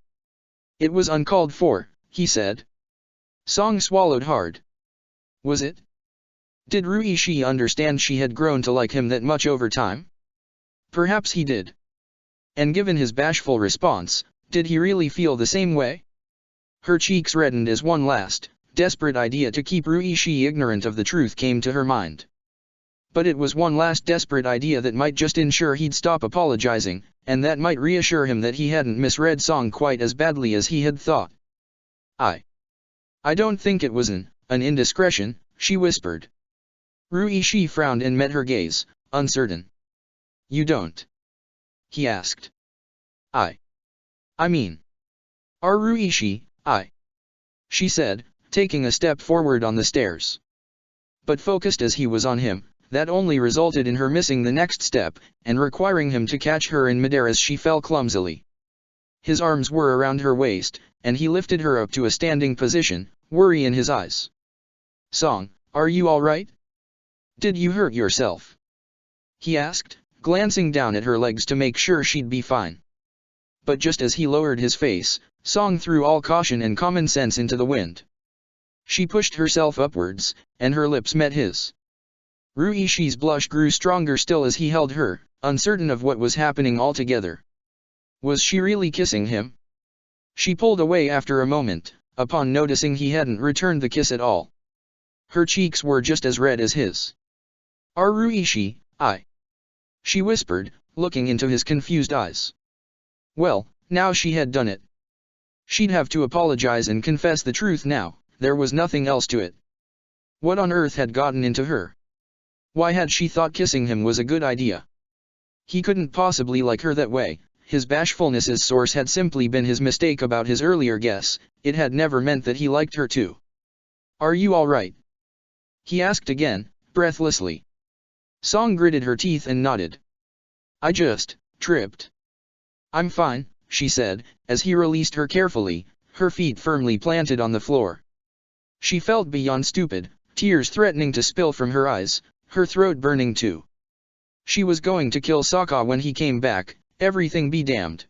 It was uncalled for," he said. Song swallowed hard. Was it? Did Ruishi understand she had grown to like him that much over time? Perhaps he did. And given his bashful response, did he really feel the same way? Her cheeks reddened as one last, desperate idea to keep Ruishi ignorant of the truth came to her mind. But it was one last desperate idea that might just ensure he'd stop apologizing, and that might reassure him that he hadn't misread Song quite as badly as he had thought. I don't think it was an indiscretion, she whispered. Ruishi frowned and met her gaze, uncertain. You don't? He asked. I mean. Are Ruishi, she said, taking a step forward on the stairs. But focused as he was on him, that only resulted in her missing the next step, and requiring him to catch her in midair as she fell clumsily. His arms were around her waist, and he lifted her up to a standing position, worry in his eyes. Song, are you all right? Did you hurt yourself? He asked, glancing down at her legs to make sure she'd be fine. But just as he lowered his face, Song threw all caution and common sense into the wind. She pushed herself upwards, and her lips met his. Ruishi's blush grew stronger still as he held her, uncertain of what was happening altogether. Was she really kissing him? She pulled away after a moment, upon noticing he hadn't returned the kiss at all. Her cheeks were just as red as his. Are Ruishi, she whispered, looking into his confused eyes. Well, now she had done it. She'd have to apologize and confess the truth now, there was nothing else to it. What on earth had gotten into her? Why had she thought kissing him was a good idea? He couldn't possibly like her that way, his bashfulness's source had simply been his mistake about his earlier guess, it had never meant that he liked her too. Are you all right? He asked again, breathlessly. Song gritted her teeth and nodded. I just tripped. I'm fine, she said, as he released her carefully, her feet firmly planted on the floor. She felt beyond stupid, tears threatening to spill from her eyes, her throat burning too. She was going to kill Sokka when he came back, everything be damned.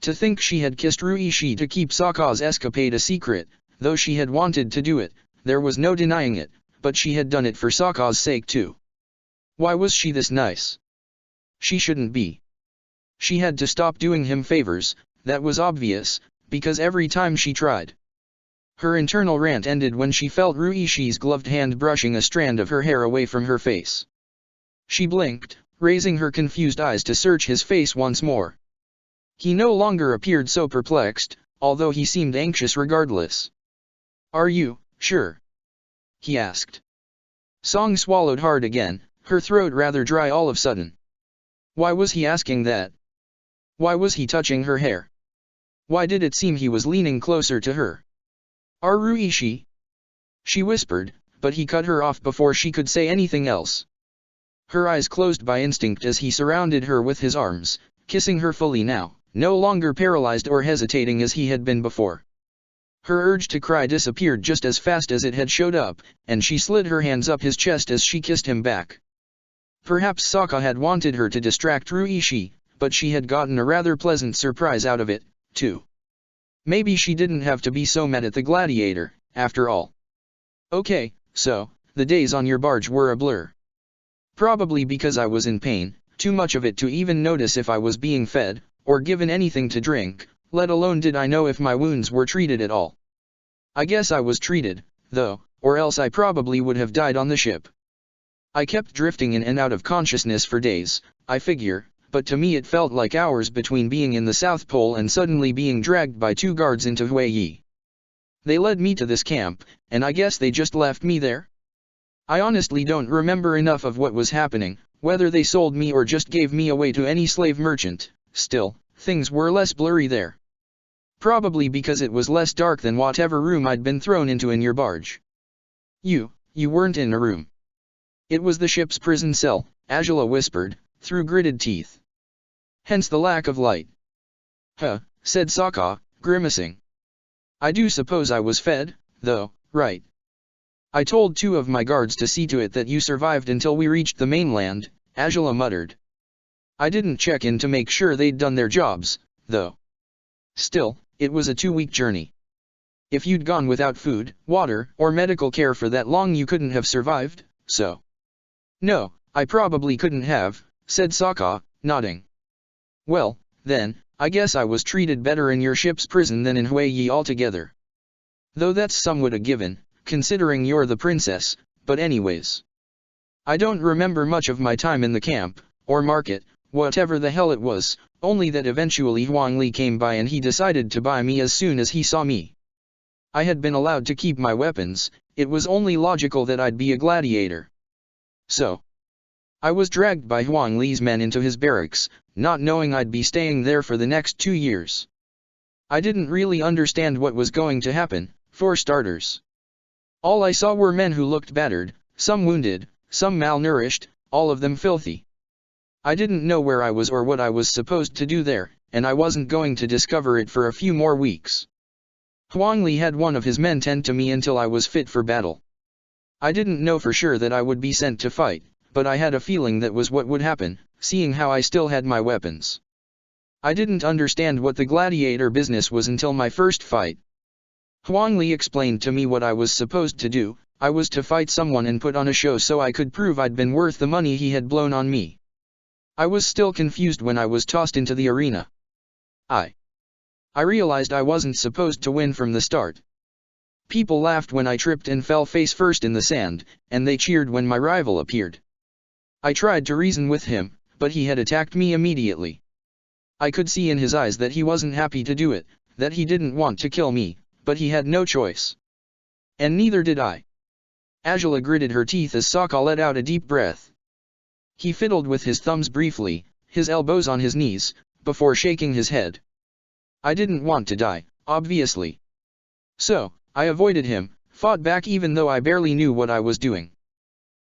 To think she had kissed Ruishi to keep Sokka's escapade a secret, though she had wanted to do it, there was no denying it, but she had done it for Sokka's sake too. Why was she this nice? She shouldn't be. She had to stop doing him favors, that was obvious, because every time she tried. Her internal rant ended when she felt Ruishi's gloved hand brushing a strand of her hair away from her face. She blinked, raising her confused eyes to search his face once more. He no longer appeared so perplexed, although he seemed anxious regardless. Are you sure? He asked. Song swallowed hard again, her throat rather dry all of a sudden. Why was he asking that? Why was he touching her hair? Why did it seem he was leaning closer to her? Are Ruishi? She whispered, but he cut her off before she could say anything else. Her eyes closed by instinct as he surrounded her with his arms, kissing her fully now, no longer paralyzed or hesitating as he had been before. Her urge to cry disappeared just as fast as it had showed up, and she slid her hands up his chest as she kissed him back. Perhaps Sokka had wanted her to distract Ruishi, but she had gotten a rather pleasant surprise out of it, too. Maybe she didn't have to be so mad at the Gladiator, after all. Okay, so, the days on your barge were a blur. Probably because I was in pain, too much of it to even notice if I was being fed, or given anything to drink, let alone did I know if my wounds were treated at all. I guess I was treated, though, or else I probably would have died on the ship. I kept drifting in and out of consciousness for days, I figure, but to me it felt like hours between being in the South Pole and suddenly being dragged by 2 guards into Hawaii. They led me to this camp, and I guess they just left me there? I honestly don't remember enough of what was happening, whether they sold me or just gave me away to any slave merchant, still, things were less blurry there. Probably because it was less dark than whatever room I'd been thrown into in your barge. You weren't in a room. It was the ship's prison cell, Angela whispered, through gritted teeth. Hence the lack of light. Huh, said Sokka, grimacing. I do suppose I was fed, though, right? I told 2 of my guards to see to it that you survived until we reached the mainland, Angela muttered. I didn't check in to make sure they'd done their jobs, though. Still, it was a 2-week journey. If you'd gone without food, water, or medical care for that long you couldn't have survived, so. No, I probably couldn't have, said Sokka, nodding. Well, then, I guess I was treated better in your ship's prison than in Hawaii altogether. Though that's somewhat a given, considering you're the princess, but anyways. I don't remember much of my time in the camp, or market, whatever the hell it was, only that eventually Huang Li came by and he decided to buy me as soon as he saw me. I had been allowed to keep my weapons, it was only logical that I'd be a gladiator. So, I was dragged by Huang Li's men into his barracks, not knowing I'd be staying there for the next 2 years. I didn't really understand what was going to happen, for starters. All I saw were men who looked battered, some wounded, some malnourished, all of them filthy. I didn't know where I was or what I was supposed to do there, and I wasn't going to discover it for a few more weeks. Huang Li had one of his men tend to me until I was fit for battle. I didn't know for sure that I would be sent to fight, but I had a feeling that was what would happen, seeing how I still had my weapons. I didn't understand what the gladiator business was until my first fight. Huang Li explained to me what I was supposed to do. I was to fight someone and put on a show so I could prove I'd been worth the money he had blown on me. I was still confused when I was tossed into the arena. I realized I wasn't supposed to win from the start. People laughed when I tripped and fell face first in the sand, and they cheered when my rival appeared. I tried to reason with him, but he had attacked me immediately. I could see in his eyes that he wasn't happy to do it, that he didn't want to kill me, but he had no choice. And neither did I. Angela gritted her teeth as Sokka let out a deep breath. He fiddled with his thumbs briefly, his elbows on his knees, before shaking his head. I didn't want to die, obviously. So, I avoided him, fought back even though I barely knew what I was doing.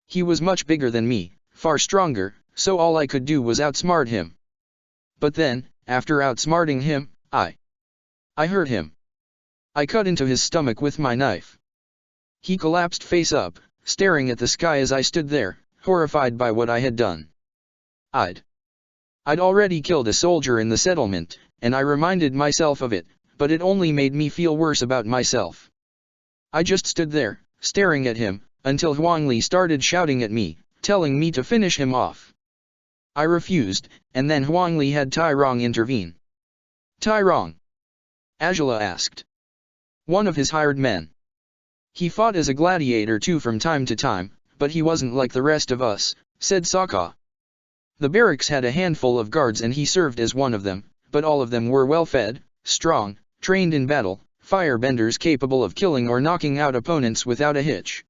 He was much bigger than me, far stronger, so all I could do was outsmart him. But then, after outsmarting him, I hurt him. I cut into his stomach with my knife. He collapsed face up, staring at the sky as I stood there, horrified by what I had done. I'd already killed a soldier in the settlement, and I reminded myself of it, but it only made me feel worse about myself. I just stood there, staring at him, until Huang Li started shouting at me, telling me to finish him off. I refused, and then Huang Li had Tai Rong intervene. Tai Rong? Angela asked. One of his hired men. He fought as a gladiator too from time to time, but he wasn't like the rest of us, said Sokka. The barracks had a handful of guards and he served as one of them, but all of them were well-fed, strong, trained in battle, firebenders capable of killing or knocking out opponents without a hitch.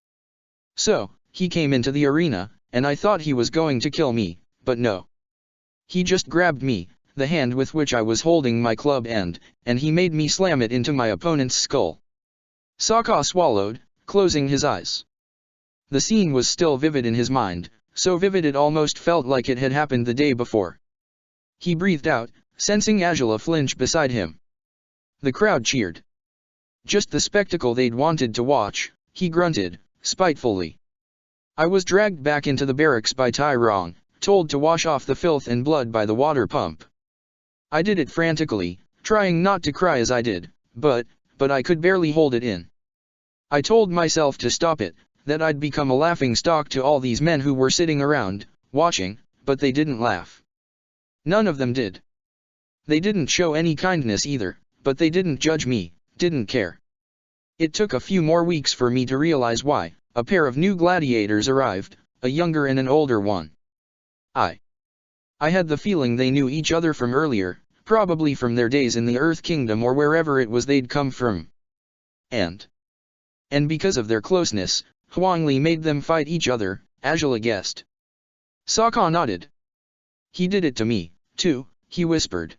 So, he came into the arena, and I thought he was going to kill me, but no. He just grabbed me, the hand with which I was holding my club end, and he made me slam it into my opponent's skull. Sokka swallowed, closing his eyes. The scene was still vivid in his mind, so vivid it almost felt like it had happened the day before. He breathed out, sensing Angela flinch beside him. The crowd cheered. Just the spectacle they'd wanted to watch, he grunted, spitefully. I was dragged back into the barracks by Tai Rong, told to wash off the filth and blood by the water pump. I did it frantically, trying not to cry as I did, but I could barely hold it in. I told myself to stop it, that I'd become a laughingstock to all these men who were sitting around, watching, but they didn't laugh. None of them did. They didn't show any kindness either, but they didn't judge me, didn't care. It took a few more weeks for me to realize why. A pair of new gladiators arrived, a younger and an older one. I had the feeling they knew each other from earlier, probably from their days in the Earth Kingdom or wherever it was they'd come from. And because of their closeness, Huang Li made them fight each other, Angela guessed. Sokka nodded. He did it to me, too, he whispered.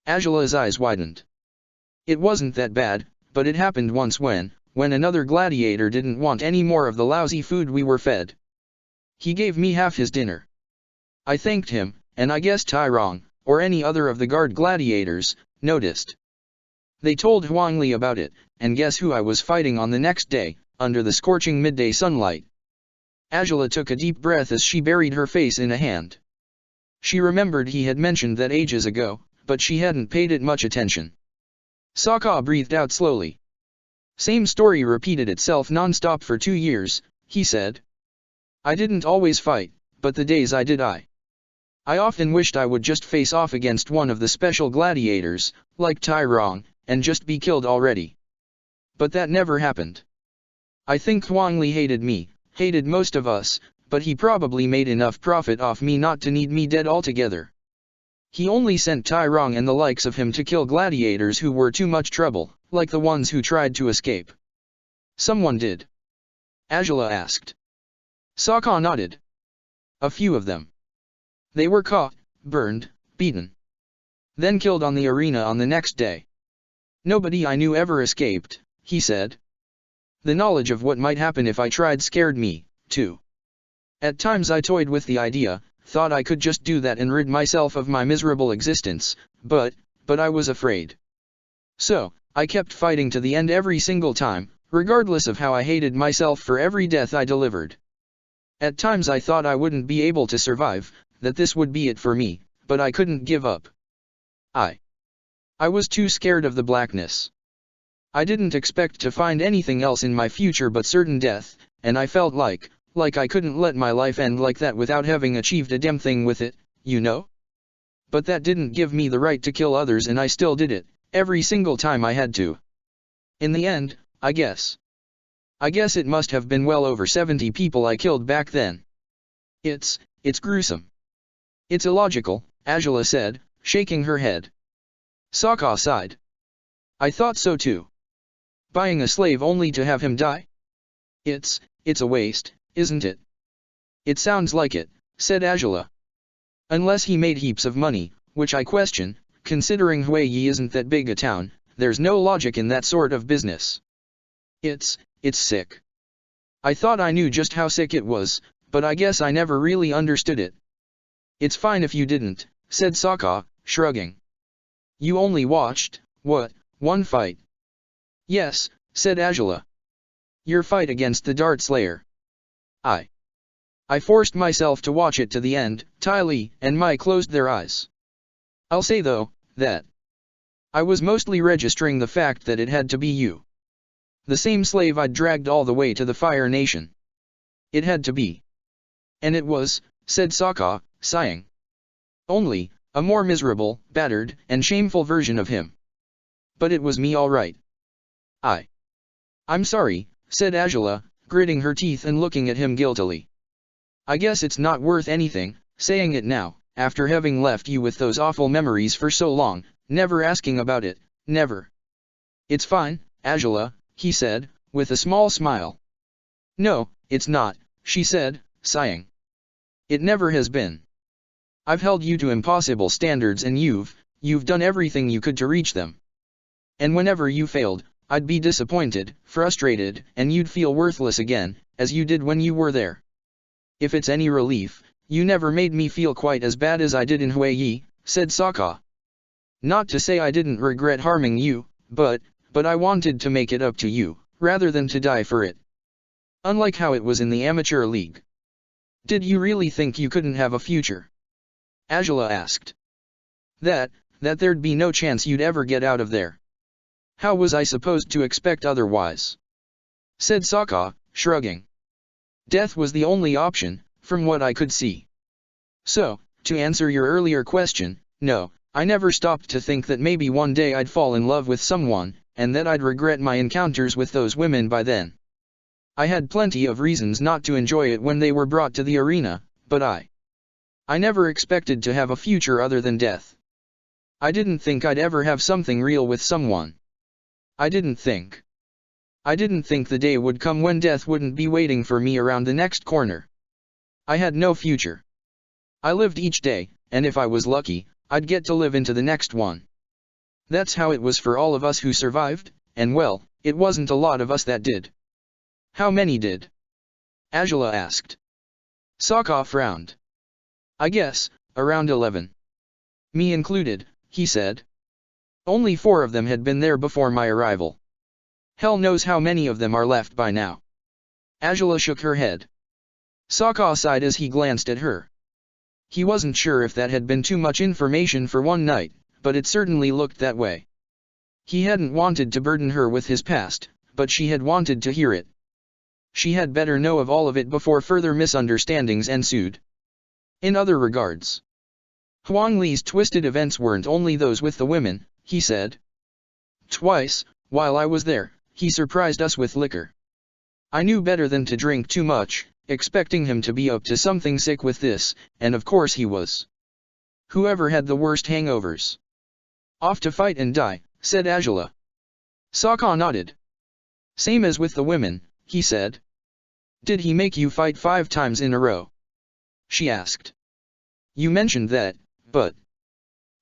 Angela's eyes widened. It wasn't that bad, but it happened once when another gladiator didn't want any more of the lousy food we were fed. He gave me half his dinner. I thanked him, and I guess Tai Rong, or any other of the guard gladiators, noticed. They told Huang Li about it, and guess who I was fighting on the next day, under the scorching midday sunlight. Angela took a deep breath as she buried her face in a hand. She remembered he had mentioned that ages ago, but she hadn't paid it much attention. Sokka breathed out slowly. Same story repeated itself non-stop for 2 years, he said. I didn't always fight, but the days I did I often wished I would just face off against one of the special gladiators, like Tai Rong, and just be killed already. But that never happened. I think Huang Li hated me, hated most of us, but he probably made enough profit off me not to need me dead altogether. He only sent Tai Rong and the likes of him to kill gladiators who were too much trouble, like the ones who tried to escape. Someone did? Angela asked. Sokka nodded. A few of them. They were caught, burned, beaten. Then killed on the arena on the next day. Nobody I knew ever escaped, he said. The knowledge of what might happen if I tried scared me, too. At times I toyed with the idea, thought I could just do that and rid myself of my miserable existence, but I was afraid. So, I kept fighting to the end every single time, regardless of how I hated myself for every death I delivered. At times I thought I wouldn't be able to survive, that this would be it for me, but I couldn't give up. I was too scared of the blackness. I didn't expect to find anything else in my future but certain death, and I felt like I couldn't let my life end like that without having achieved a damn thing with it, you know? But that didn't give me the right to kill others, and I still did it, every single time I had to. In the end, I guess it must have been well over 70 people I killed back then. It's gruesome. It's illogical, Angela said, shaking her head. Sokka sighed. I thought so too. Buying a slave only to have him die? It's a waste, isn't it? It sounds like it, said Angela. Unless he made heaps of money, which I question, considering Huiyi isn't that big a town, there's no logic in that sort of business. It's sick. I thought I knew just how sick it was, but I guess I never really understood it. It's fine if you didn't, said Sokka, shrugging. You only watched, what, one fight? Yes, said Angela. Your fight against the Dart Slayer. I forced myself to watch it to the end. Ty Lee and Mai closed their eyes. I'll say though, that I was mostly registering the fact that it had to be you. The same slave I'd dragged all the way to the Fire Nation. It had to be. And it was, said Sokka, sighing. Only a more miserable, battered, and shameful version of him. But it was me all right. I'm sorry, said Angela, gritting her teeth and looking at him guiltily. I guess it's not worth anything, saying it now, after having left you with those awful memories for so long, never asking about it, never. It's fine, Angela, he said, with a small smile. No, it's not, she said, sighing. It never has been. I've held you to impossible standards and you've done everything you could to reach them. And whenever you failed, I'd be disappointed, frustrated, and you'd feel worthless again, as you did when you were there. If it's any relief, you never made me feel quite as bad as I did in Huiyi, said Sokka. Not to say I didn't regret harming you, but I wanted to make it up to you, rather than to die for it. Unlike how it was in the amateur league. Did you really think you couldn't have a future? Angela asked. That there'd be no chance you'd ever get out of there. How was I supposed to expect otherwise? Said Sokka, shrugging. Death was the only option, from what I could see. So, to answer your earlier question, no, I never stopped to think that maybe one day I'd fall in love with someone, and that I'd regret my encounters with those women by then. I had plenty of reasons not to enjoy it when they were brought to the arena, but I never expected to have a future other than death. I didn't think I'd ever have something real with someone. I didn't think the day would come when death wouldn't be waiting for me around the next corner. I had no future. I lived each day, and if I was lucky, I'd get to live into the next one. That's how it was for all of us who survived, and well, it wasn't a lot of us that did. How many did? Angela asked. Sokka frowned. I guess, around 11. Me included, he said. Only 4 of them had been there before my arrival. Hell knows how many of them are left by now. Angela shook her head. Sokka sighed as he glanced at her. He wasn't sure if that had been too much information for one night, but it certainly looked that way. He hadn't wanted to burden her with his past, but she had wanted to hear it. She had better know of all of it before further misunderstandings ensued. In other regards, Huang Li's twisted events weren't only those with the women, he said. Twice, while I was there, he surprised us with liquor. I knew better than to drink too much, expecting him to be up to something sick with this, and of course he was. Whoever had the worst hangovers. Off to fight and die, said Angela. Sokka nodded. Same as with the women, he said. Did he make you fight 5 times in a row? She asked. You mentioned that, but...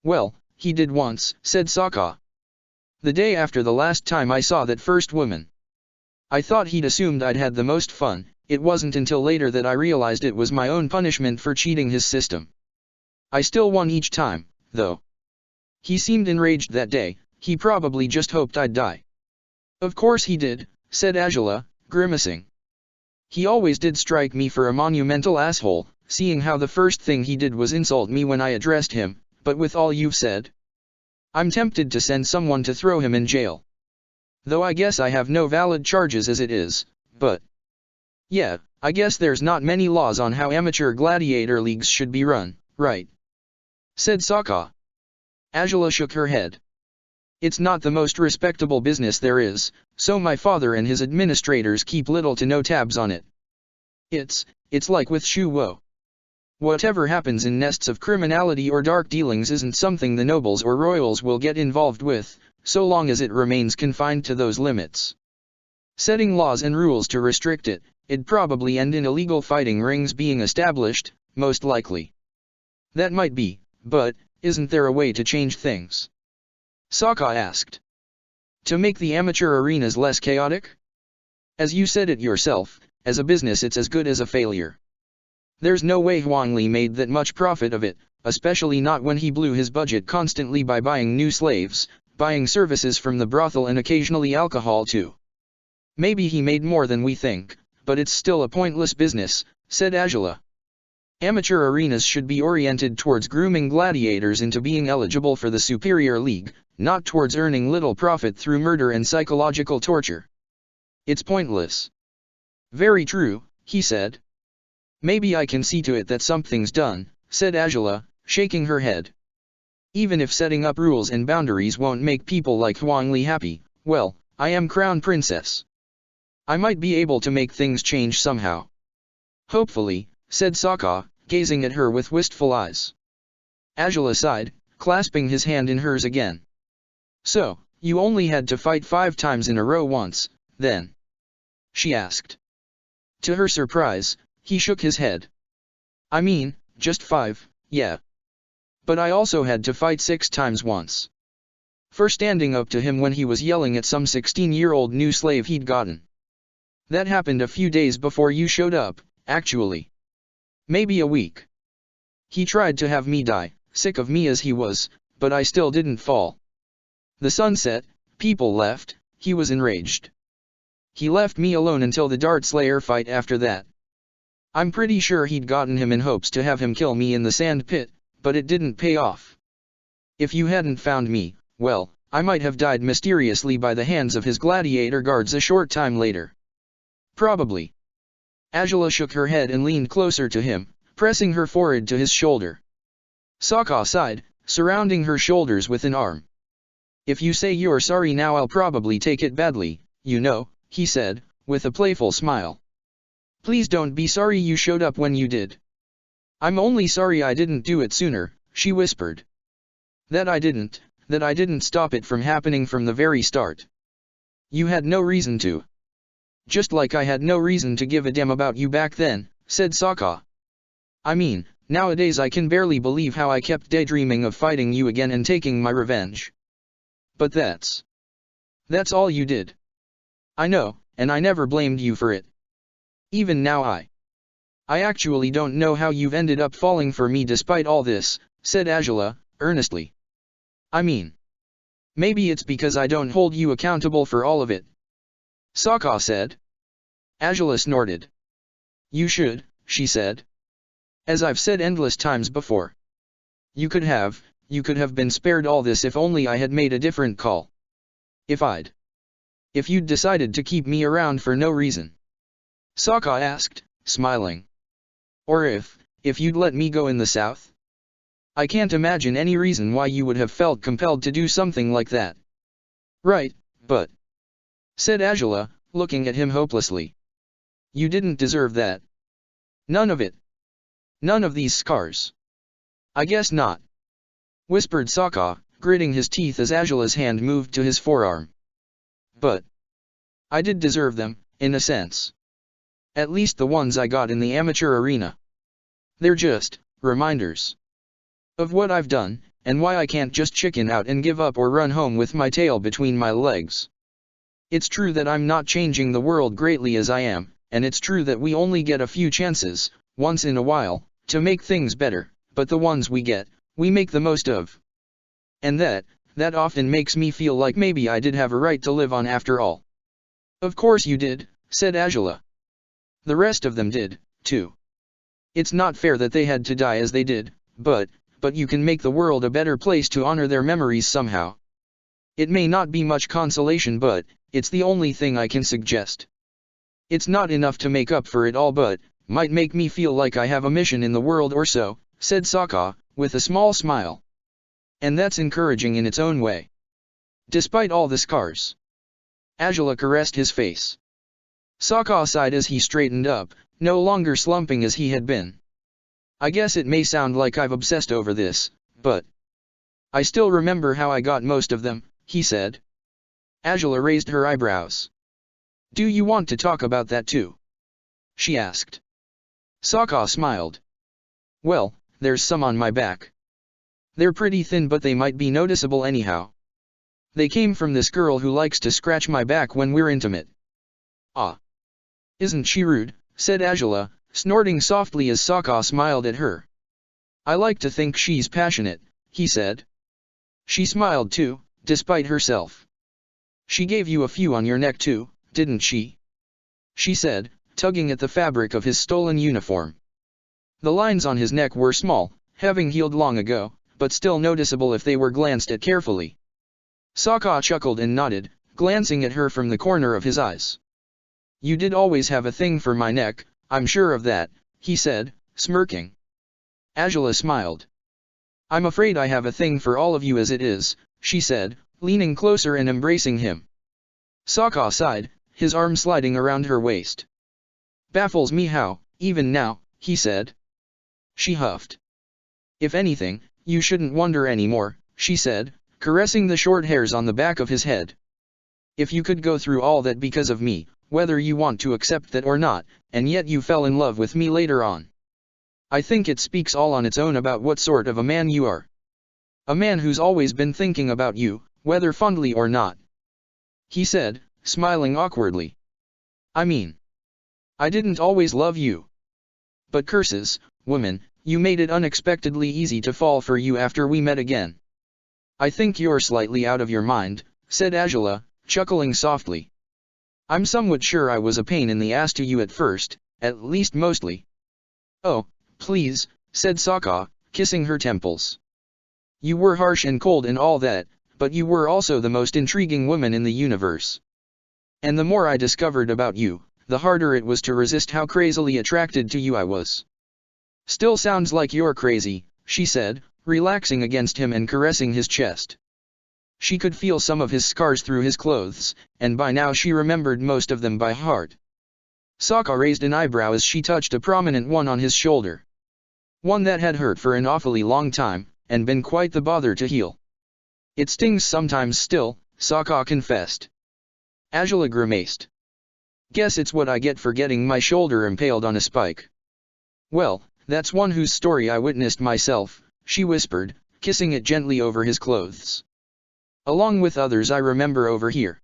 Well, he did once, said Sokka. The day after the last time I saw that first woman. I thought he'd assumed I'd had the most fun. It wasn't until later that I realized it was my own punishment for cheating his system. I still won each time, though. He seemed enraged that day. He probably just hoped I'd die. Of course he did, said Azula, grimacing. He always did strike me for a monumental asshole, seeing how the first thing he did was insult me when I addressed him, but with all you've said, I'm tempted to send someone to throw him in jail. Though I guess I have no valid charges as it is, but... Yeah, I guess there's not many laws on how amateur gladiator leagues should be run, right? Said Sokka. Azula shook her head. It's not the most respectable business there is, so my father and his administrators keep little to no tabs on it. It's like with Shu Wo. Whatever happens in nests of criminality or dark dealings isn't something the nobles or royals will get involved with, so long as it remains confined to those limits. Setting laws and rules to restrict it, it'd probably end in illegal fighting rings being established, most likely. That might be, but, isn't there a way to change things? Sokka asked. To make the amateur arenas less chaotic? As you said it yourself, as a business it's as good as a failure. There's no way Huang Li made that much profit of it, especially not when he blew his budget constantly by buying new slaves, buying services from the brothel and occasionally alcohol too. Maybe he made more than we think, but it's still a pointless business, said Azula. Amateur arenas should be oriented towards grooming gladiators into being eligible for the superior league, not towards earning little profit through murder and psychological torture. It's pointless. Very true, he said. Maybe I can see to it that something's done, said Azula, shaking her head. Even if setting up rules and boundaries won't make people like Huang Li happy, well, I am Crown Princess. I might be able to make things change somehow. Hopefully, said Sokka, gazing at her with wistful eyes. Azula sighed, clasping his hand in hers again. So, you only had to fight 5 times in a row once, then? She asked. To her surprise, he shook his head. I mean, just 5, yeah. But I also had to fight 6 times once. For standing up to him when he was yelling at some 16-year-old new slave he'd gotten. That happened a few days before you showed up, actually. Maybe a week. He tried to have me die, sick of me as he was, but I still didn't fall. The sun set, people left, he was enraged. He left me alone until the Dart Slayer fight after that. I'm pretty sure he'd gotten him in hopes to have him kill me in the sand pit, but it didn't pay off. If you hadn't found me, well, I might have died mysteriously by the hands of his gladiator guards a short time later. Probably. Azula shook her head and leaned closer to him, pressing her forehead to his shoulder. Sokka sighed, surrounding her shoulders with an arm. If you say you're sorry now I'll probably take it badly, you know, he said, with a playful smile. Please don't be sorry you showed up when you did. I'm only sorry I didn't do it sooner, she whispered. That I didn't stop it from happening from the very start. You had no reason to. Just like I had no reason to give a damn about you back then, said Sokka. I mean, nowadays I can barely believe how I kept daydreaming of fighting you again and taking my revenge. But that's all you did. I know, and I never blamed you for it. Even now I actually don't know how you've ended up falling for me despite all this, said Azula, earnestly. I mean, maybe it's because I don't hold you accountable for all of it. Sokka said. Azula snorted. You should, she said. As I've said endless times before. You could have been spared all this if only I had made a different call. If you'd decided to keep me around for no reason. Sokka asked, smiling. Or if you'd let me go in the south? I can't imagine any reason why you would have felt compelled to do something like that. Right, but... said Azula, looking at him hopelessly. You didn't deserve that. None of it. None of these scars. I guess not. Whispered Sokka, gritting his teeth as Azula's hand moved to his forearm. but I did deserve them, in a sense. At least the ones I got in the amateur arena. They're just reminders of what I've done, and why I can't just chicken out and give up or run home with my tail between my legs. It's true that I'm not changing the world greatly as I am, and it's true that we only get a few chances, once in a while, to make things better, but the ones we get, we make the most of. And that often makes me feel like maybe I did have a right to live on after all. Of course you did, said Angela. The rest of them did, too. It's not fair that they had to die as they did, but you can make the world a better place to honor their memories somehow. It may not be much consolation, but it's the only thing I can suggest. It's not enough to make up for it all, but might make me feel like I have a mission in the world or so, said Sokka, with a small smile. And that's encouraging in its own way. Despite all the scars. Angela caressed his face. Sokka sighed as he straightened up, no longer slumping as he had been. I guess it may sound like I've obsessed over this, but I still remember how I got most of them, he said. Angela raised her eyebrows. Do you want to talk about that too? She asked. Sokka smiled. Well, there's some on my back. They're pretty thin, but they might be noticeable anyhow. They came from this girl who likes to scratch my back when we're intimate. Ah. Isn't she rude, said Angela, snorting softly as Sokka smiled at her. I like to think she's passionate, he said. She smiled too, despite herself. She gave you a few on your neck too, didn't she? She said, tugging at the fabric of his stolen uniform. The lines on his neck were small, having healed long ago, but still noticeable if they were glanced at carefully. Sokka chuckled and nodded, glancing at her from the corner of his eyes. You did always have a thing for my neck, I'm sure of that, he said, smirking. Angela smiled. I'm afraid I have a thing for all of you as it is, she said, leaning closer and embracing him. Sokka sighed, his arm sliding around her waist. Baffles me how, even now, he said. She huffed. If anything, you shouldn't wonder anymore, she said, caressing the short hairs on the back of his head. If you could go through all that because of me, whether you want to accept that or not, and yet you fell in love with me later on. I think it speaks all on its own about what sort of a man you are. A man who's always been thinking about you, whether fondly or not. He said, smiling awkwardly. I mean, I didn't always love you. But curses, woman, you made it unexpectedly easy to fall for you after we met again. I think you're slightly out of your mind, said Angela, chuckling softly. I'm somewhat sure I was a pain in the ass to you at first, at least mostly. Oh, please, said Sokka, kissing her temples. You were harsh and cold and all that, but you were also the most intriguing woman in the universe. And the more I discovered about you, the harder it was to resist how crazily attracted to you I was. Still sounds like you're crazy, she said, relaxing against him and caressing his chest. She could feel some of his scars through his clothes, and by now she remembered most of them by heart. Sokka raised an eyebrow as she touched a prominent one on his shoulder. One that had hurt for an awfully long time, and been quite the bother to heal. It stings sometimes still, Sokka confessed. Angela grimaced. Guess it's what I get for getting my shoulder impaled on a spike. Well, that's one whose story I witnessed myself, she whispered, kissing it gently over his clothes. Along with others I remember over here.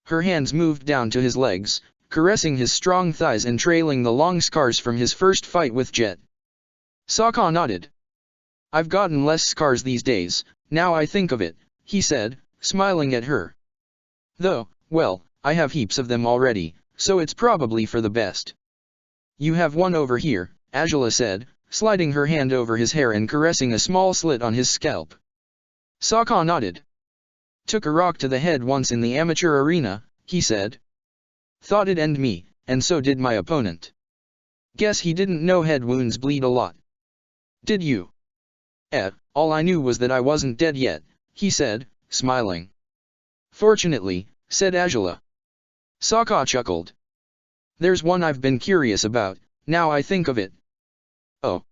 Her hands moved down to his legs, caressing his strong thighs and trailing the long scars from his first fight with Jet. Sokka nodded. I've gotten less scars these days, now I think of it, he said, smiling at her. Though, well, I have heaps of them already, so it's probably for the best. You have one over here, Angela said, sliding her hand over his hair and caressing a small slit on his scalp. Sokka nodded. Took a rock to the head once in the amateur arena, he said. Thought it'd end me, and so did my opponent. Guess he didn't know head wounds bleed a lot. Did you? All I knew was that I wasn't dead yet, he said, smiling. Fortunately, said Angela. Sokka chuckled. There's one I've been curious about, now I think of it. Oh.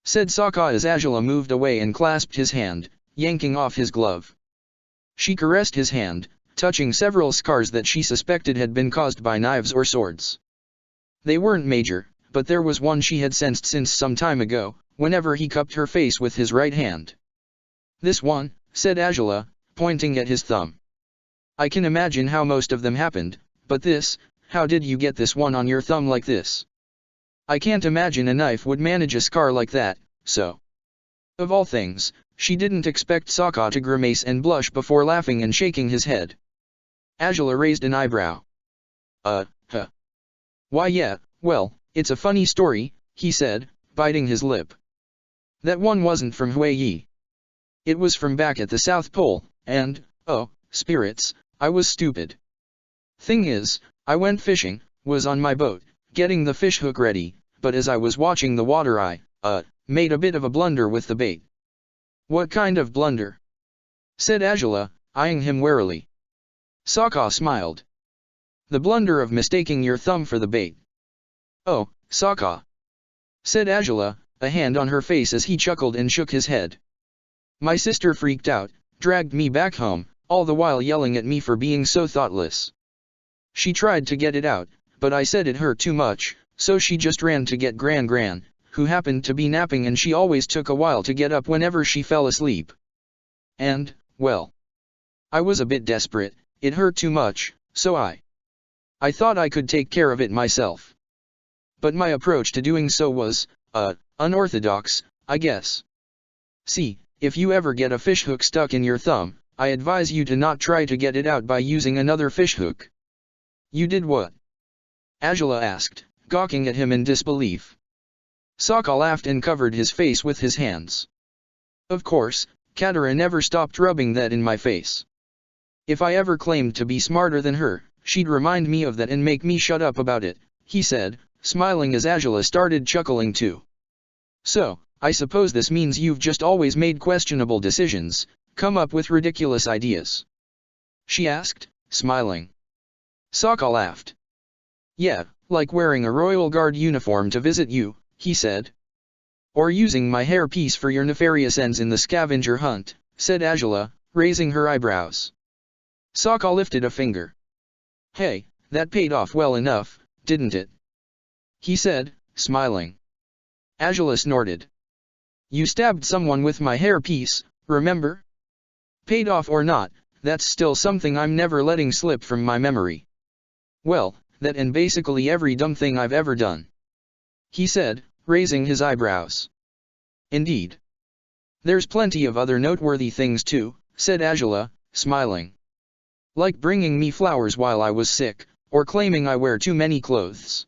Said Sokka as Angela moved away and clasped his hand, yanking off his glove. She caressed his hand, touching several scars that she suspected had been caused by knives or swords. They weren't major, but there was one she had sensed since some time ago, whenever he cupped her face with his right hand. "This one," said Angela, pointing at his thumb. "I can imagine how most of them happened, but this, how did you get this one on your thumb like this? I can't imagine a knife would manage a scar like that, so." Of all things, she didn't expect Sokka to grimace and blush before laughing and shaking his head. Angela raised an eyebrow. Huh. "Why yeah, well, it's a funny story," he said, biting his lip. "That one wasn't from Huiyi. It was from back at the South Pole, and, oh, spirits, I was stupid. Thing is, I went fishing, was on my boat, getting the fish hook ready, but as I was watching the water I, made a bit of a blunder with the bait." "What kind of blunder?" said Angela, eyeing him warily. Sokka smiled. "The blunder of mistaking your thumb for the bait." "Oh, Sokka," said Angela, a hand on her face as he chuckled and shook his head. "My sister freaked out, dragged me back home, all the while yelling at me for being so thoughtless. She tried to get it out, but I said it hurt too much, so she just ran to get Gran, who happened to be napping, and she always took a while to get up whenever she fell asleep. And, well, I was a bit desperate, it hurt too much, so I thought I could take care of it myself. But my approach to doing so was, unorthodox, I guess. See, if you ever get a fishhook stuck in your thumb, I advise you to not try to get it out by using another fishhook." "You did what?" Angela asked, gawking at him in disbelief. Sokka laughed and covered his face with his hands. "Of course, Katara never stopped rubbing that in my face. If I ever claimed to be smarter than her, she'd remind me of that and make me shut up about it," he said, smiling as Angela started chuckling too. "So, I suppose this means you've just always made questionable decisions, come up with ridiculous ideas?" she asked, smiling. Sokka laughed. "Yeah, like wearing a royal guard uniform to visit you," he said. "Or using my hairpiece for your nefarious ends in the scavenger hunt," said Angela, raising her eyebrows. Sokka lifted a finger. "Hey, that paid off well enough, didn't it?" he said, smiling. Angela snorted. "You stabbed someone with my hairpiece, remember? Paid off or not, that's still something I'm never letting slip from my memory." "Well, that and basically every dumb thing I've ever done," he said, raising his eyebrows. "Indeed. There's plenty of other noteworthy things too," said Angela, smiling. "Like bringing me flowers while I was sick, or claiming I wear too many clothes."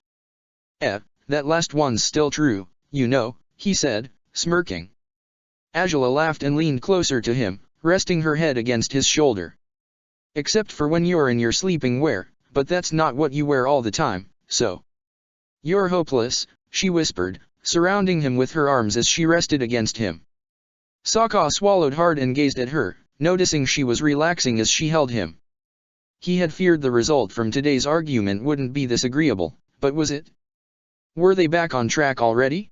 That last one's still true, you know," he said, smirking. Angela laughed and leaned closer to him, resting her head against his shoulder. "Except for when you're in your sleeping wear, but that's not what you wear all the time, so." "You're hopeless," she whispered, surrounding him with her arms as she rested against him. Sokka swallowed hard and gazed at her, noticing she was relaxing as she held him. He had feared the result from today's argument wouldn't be this agreeable, but was it? Were they back on track already?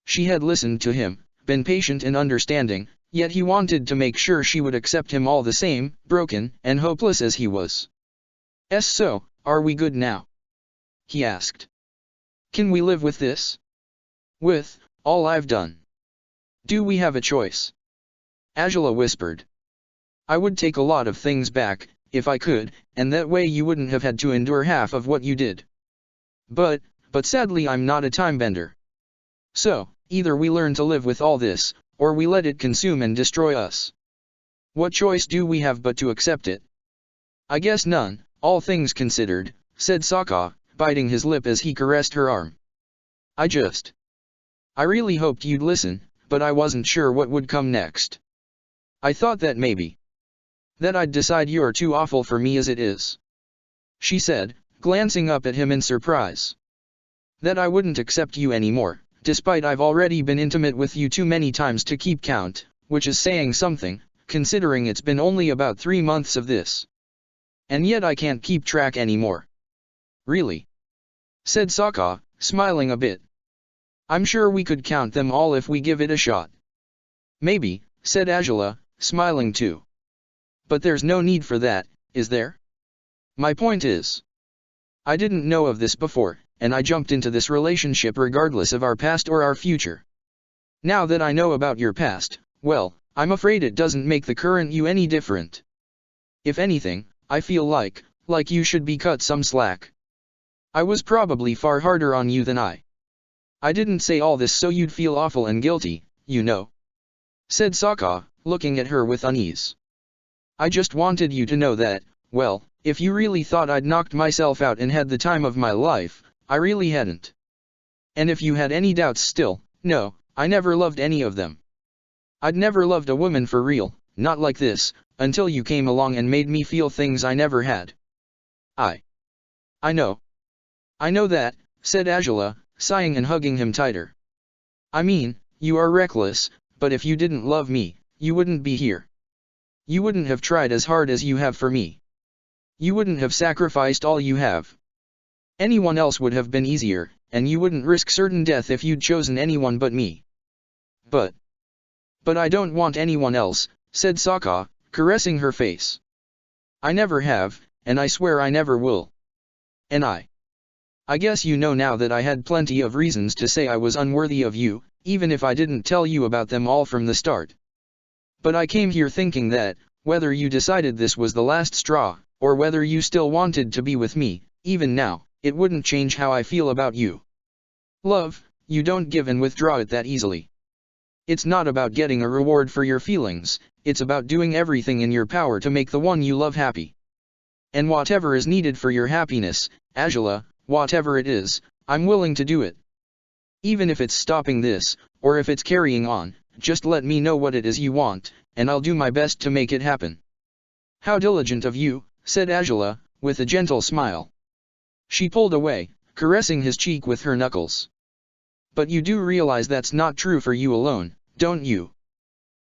She had listened to him, been patient and understanding, yet he wanted to make sure she would accept him all the same, broken and hopeless as he was. "So, are we good now?" he asked. "Can we live with this? With all I've done? Do we have a choice?" Angela whispered. "I would take a lot of things back, if I could, and that way you wouldn't have had to endure half of what you did. But sadly I'm not a timebender. So, either we learn to live with all this, or we let it consume and destroy us. What choice do we have but to accept it?" "I guess none, all things considered," said Sokka, biting his lip as he caressed her arm. I really hoped you'd listen, but I wasn't sure what would come next. I thought that maybe that I'd decide you're too awful for me as it is," she said, glancing up at him in surprise. "That I wouldn't accept you anymore, despite I've already been intimate with you too many times to keep count, which is saying something, considering it's been only about 3 months of this. And yet I can't keep track anymore." "Really?" said Sokka, smiling a bit. "I'm sure we could count them all if we give it a shot." "Maybe," said Angela, smiling too. "But there's no need for that, is there? My point is, I didn't know of this before, and I jumped into this relationship regardless of our past or our future. Now that I know about your past, well, I'm afraid it doesn't make the current you any different. If anything, I feel like you should be cut some slack. I was probably far harder on you than I didn't say all this so you'd feel awful and guilty, you know," said Sokka, looking at her with unease. "I just wanted you to know that, well, if you really thought I'd knocked myself out and had the time of my life, I really hadn't. And if you had any doubts still, no, I never loved any of them. I'd never loved a woman for real, not like this, until you came along and made me feel things I never had." I know. I know that," said Angela, sighing and hugging him tighter. "I mean, you are reckless, but if you didn't love me, you wouldn't be here. You wouldn't have tried as hard as you have for me. You wouldn't have sacrificed all you have. Anyone else would have been easier, and you wouldn't risk certain death if you'd chosen anyone but me." But I don't want anyone else," said Sokka, caressing her face. "I never have, and I swear I never will. And I guess you know now that I had plenty of reasons to say I was unworthy of you, even if I didn't tell you about them all from the start. But I came here thinking that, whether you decided this was the last straw, or whether you still wanted to be with me, even now, it wouldn't change how I feel about you. Love, you don't give and withdraw it that easily. It's not about getting a reward for your feelings, it's about doing everything in your power to make the one you love happy. And whatever is needed for your happiness, Angela, whatever it is, I'm willing to do it. Even if it's stopping this, or if it's carrying on, just let me know what it is you want, and I'll do my best to make it happen." "How diligent of you," said Angela, with a gentle smile. She pulled away, caressing his cheek with her knuckles. "But you do realize that's not true for you alone, don't you?"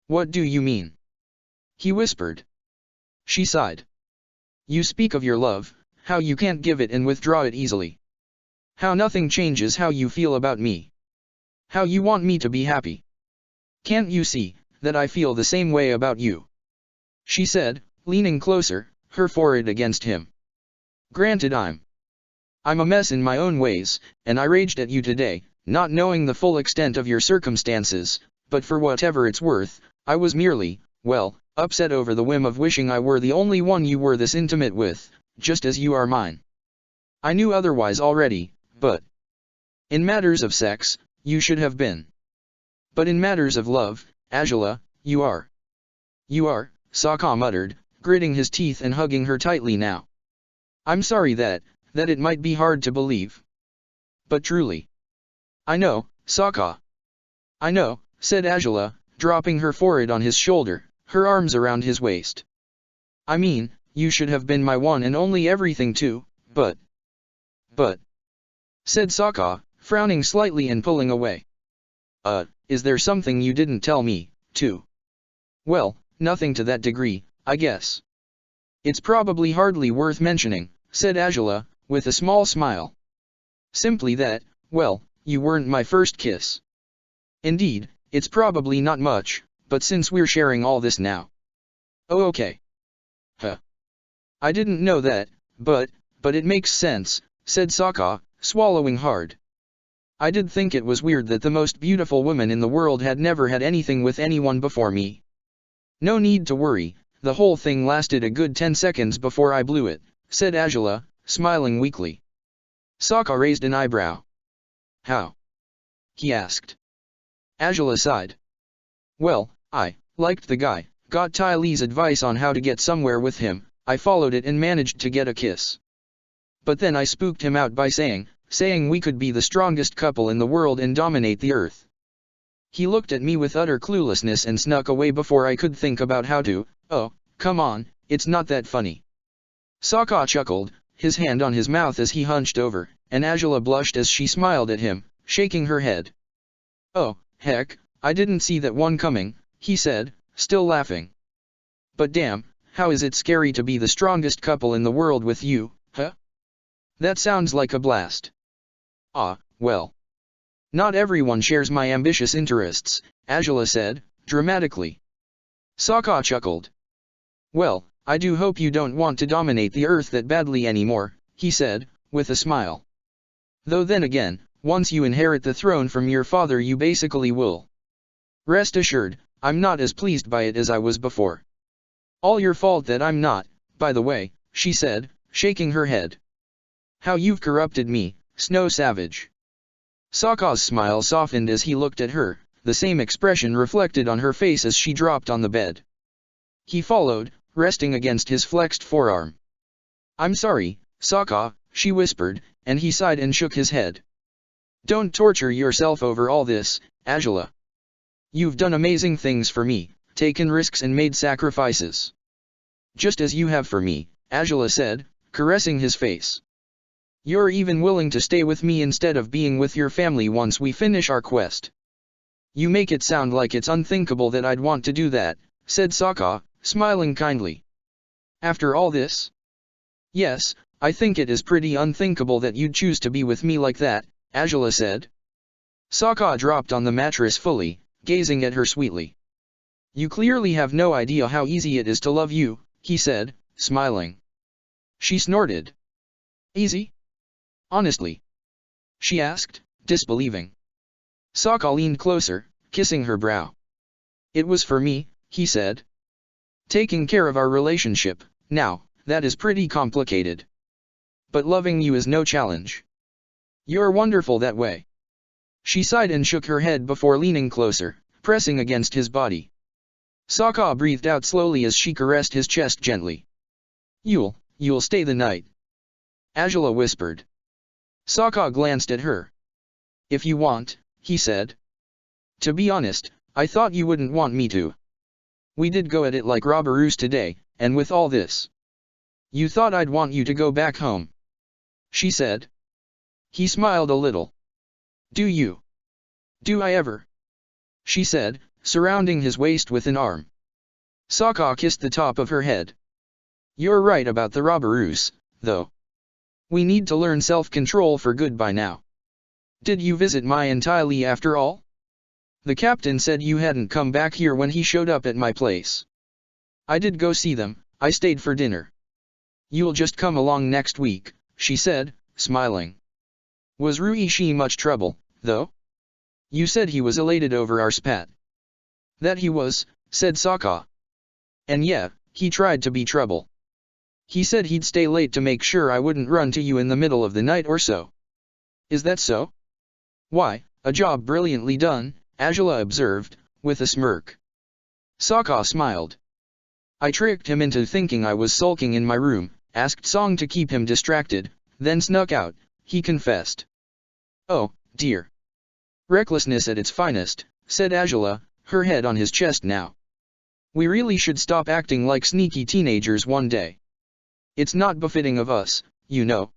"What do you mean?" he whispered. She sighed. "You speak of your love, how you can't give it and withdraw it easily. How nothing changes how you feel about me. How you want me to be happy. Can't you see that I feel the same way about you?" she said, leaning closer, her forehead against him. "Granted I'm a mess in my own ways, and I raged at you today, not knowing the full extent of your circumstances, but for whatever it's worth, I was merely, well, upset over the whim of wishing I were the only one you were this intimate with, just as you are mine. I knew otherwise already, but in matters of sex, you should have been. But in matters of love, Angela, you are. You are," Sokka muttered, gritting his teeth and hugging her tightly now. "I'm sorry that it might be hard to believe. But truly. I know, Sokka. I know," said Angela, dropping her forehead on his shoulder, her arms around his waist. "I mean, you should have been my one and only everything too, but, said Sokka, frowning slightly and pulling away. Is there something you didn't tell me, too?" "Well, nothing to that degree, I guess. It's probably hardly worth mentioning," said Angela, with a small smile. "Simply that, well, you weren't my first kiss. Indeed, it's probably not much, but since we're sharing all this now." "Oh okay. Huh. I didn't know that, but it makes sense," said Sokka, swallowing hard. "I did think it was weird that the most beautiful woman in the world had never had anything with anyone before me. No need to worry, the whole thing lasted a good 10 seconds before I blew it," said Angela, smiling weakly. Sokka raised an eyebrow. "How?" he asked. Angela sighed. "Well, I liked the guy, got Ty Lee's advice on how to get somewhere with him, I followed it and managed to get a kiss. But then I spooked him out by saying we could be the strongest couple in the world and dominate the earth. He looked at me with utter cluelessness and snuck away before I could think about how to. Oh, come on, it's not that funny." Sokka chuckled, his hand on his mouth as he hunched over, and Angela blushed as she smiled at him, shaking her head. "Oh, heck, I didn't see that one coming," he said, still laughing. "But damn, how is it scary to be the strongest couple in the world with you, huh? That sounds like a blast." "Ah, well. Not everyone shares my ambitious interests," Angela said, dramatically. Sokka chuckled. "Well, I do hope you don't want to dominate the earth that badly anymore, he said, with a smile. Though then again, once you inherit the throne from your father you basically will. Rest assured, I'm not as pleased by it as I was before. All your fault that I'm not, by the way, she said, shaking her head. How you've corrupted me, Snow Savage. Sokka's smile softened as he looked at her, the same expression reflected on her face as she dropped on the bed. He followed, resting against his flexed forearm. I'm sorry, Sokka, she whispered, and he sighed and shook his head. Don't torture yourself over all this, Azula. You've done amazing things for me, taken risks and made sacrifices. Just as you have for me, Azula said, caressing his face. You're even willing to stay with me instead of being with your family once we finish our quest. You make it sound like it's unthinkable that I'd want to do that, said Sokka, smiling kindly. After all this? Yes, I think it is pretty unthinkable that you'd choose to be with me like that, Azula said. Sokka dropped on the mattress fully, gazing at her sweetly. You clearly have no idea how easy it is to love you, he said, smiling. She snorted. Easy? Honestly? She asked, disbelieving. Sokka leaned closer, kissing her brow. It was for me, he said. Taking care of our relationship, now, that is pretty complicated. But loving you is no challenge. You're wonderful that way. She sighed and shook her head before leaning closer, pressing against his body. Sokka breathed out slowly as she caressed his chest gently. You'll stay the night. Azula whispered. Sokka glanced at her. If you want, he said. To be honest, I thought you wouldn't want me to. We did go at it like robberoos today, and with all this. You thought I'd want you to go back home. She said. He smiled a little. Do you? Do I ever? She said, surrounding his waist with an arm. Sokka kissed the top of her head. You're right about the robberoos, though. We need to learn self-control for good by now. Did you visit my Entirely after all? The captain said you hadn't come back here when he showed up at my place. I did go see them, I stayed for dinner. You'll just come along next week, she said, smiling. Was Ruishi much trouble, though? You said he was elated over our spat. That he was, said Sokka. And yeah, he tried to be trouble. He said he'd stay late to make sure I wouldn't run to you in the middle of the night or so. Is that so? Why, a job brilliantly done, Azula observed, with a smirk. Sokka smiled. I tricked him into thinking I was sulking in my room, asked Song to keep him distracted, then snuck out, he confessed. Oh, dear. Recklessness at its finest, said Azula, her head on his chest now. We really should stop acting like sneaky teenagers one day. It's not befitting of us, you know.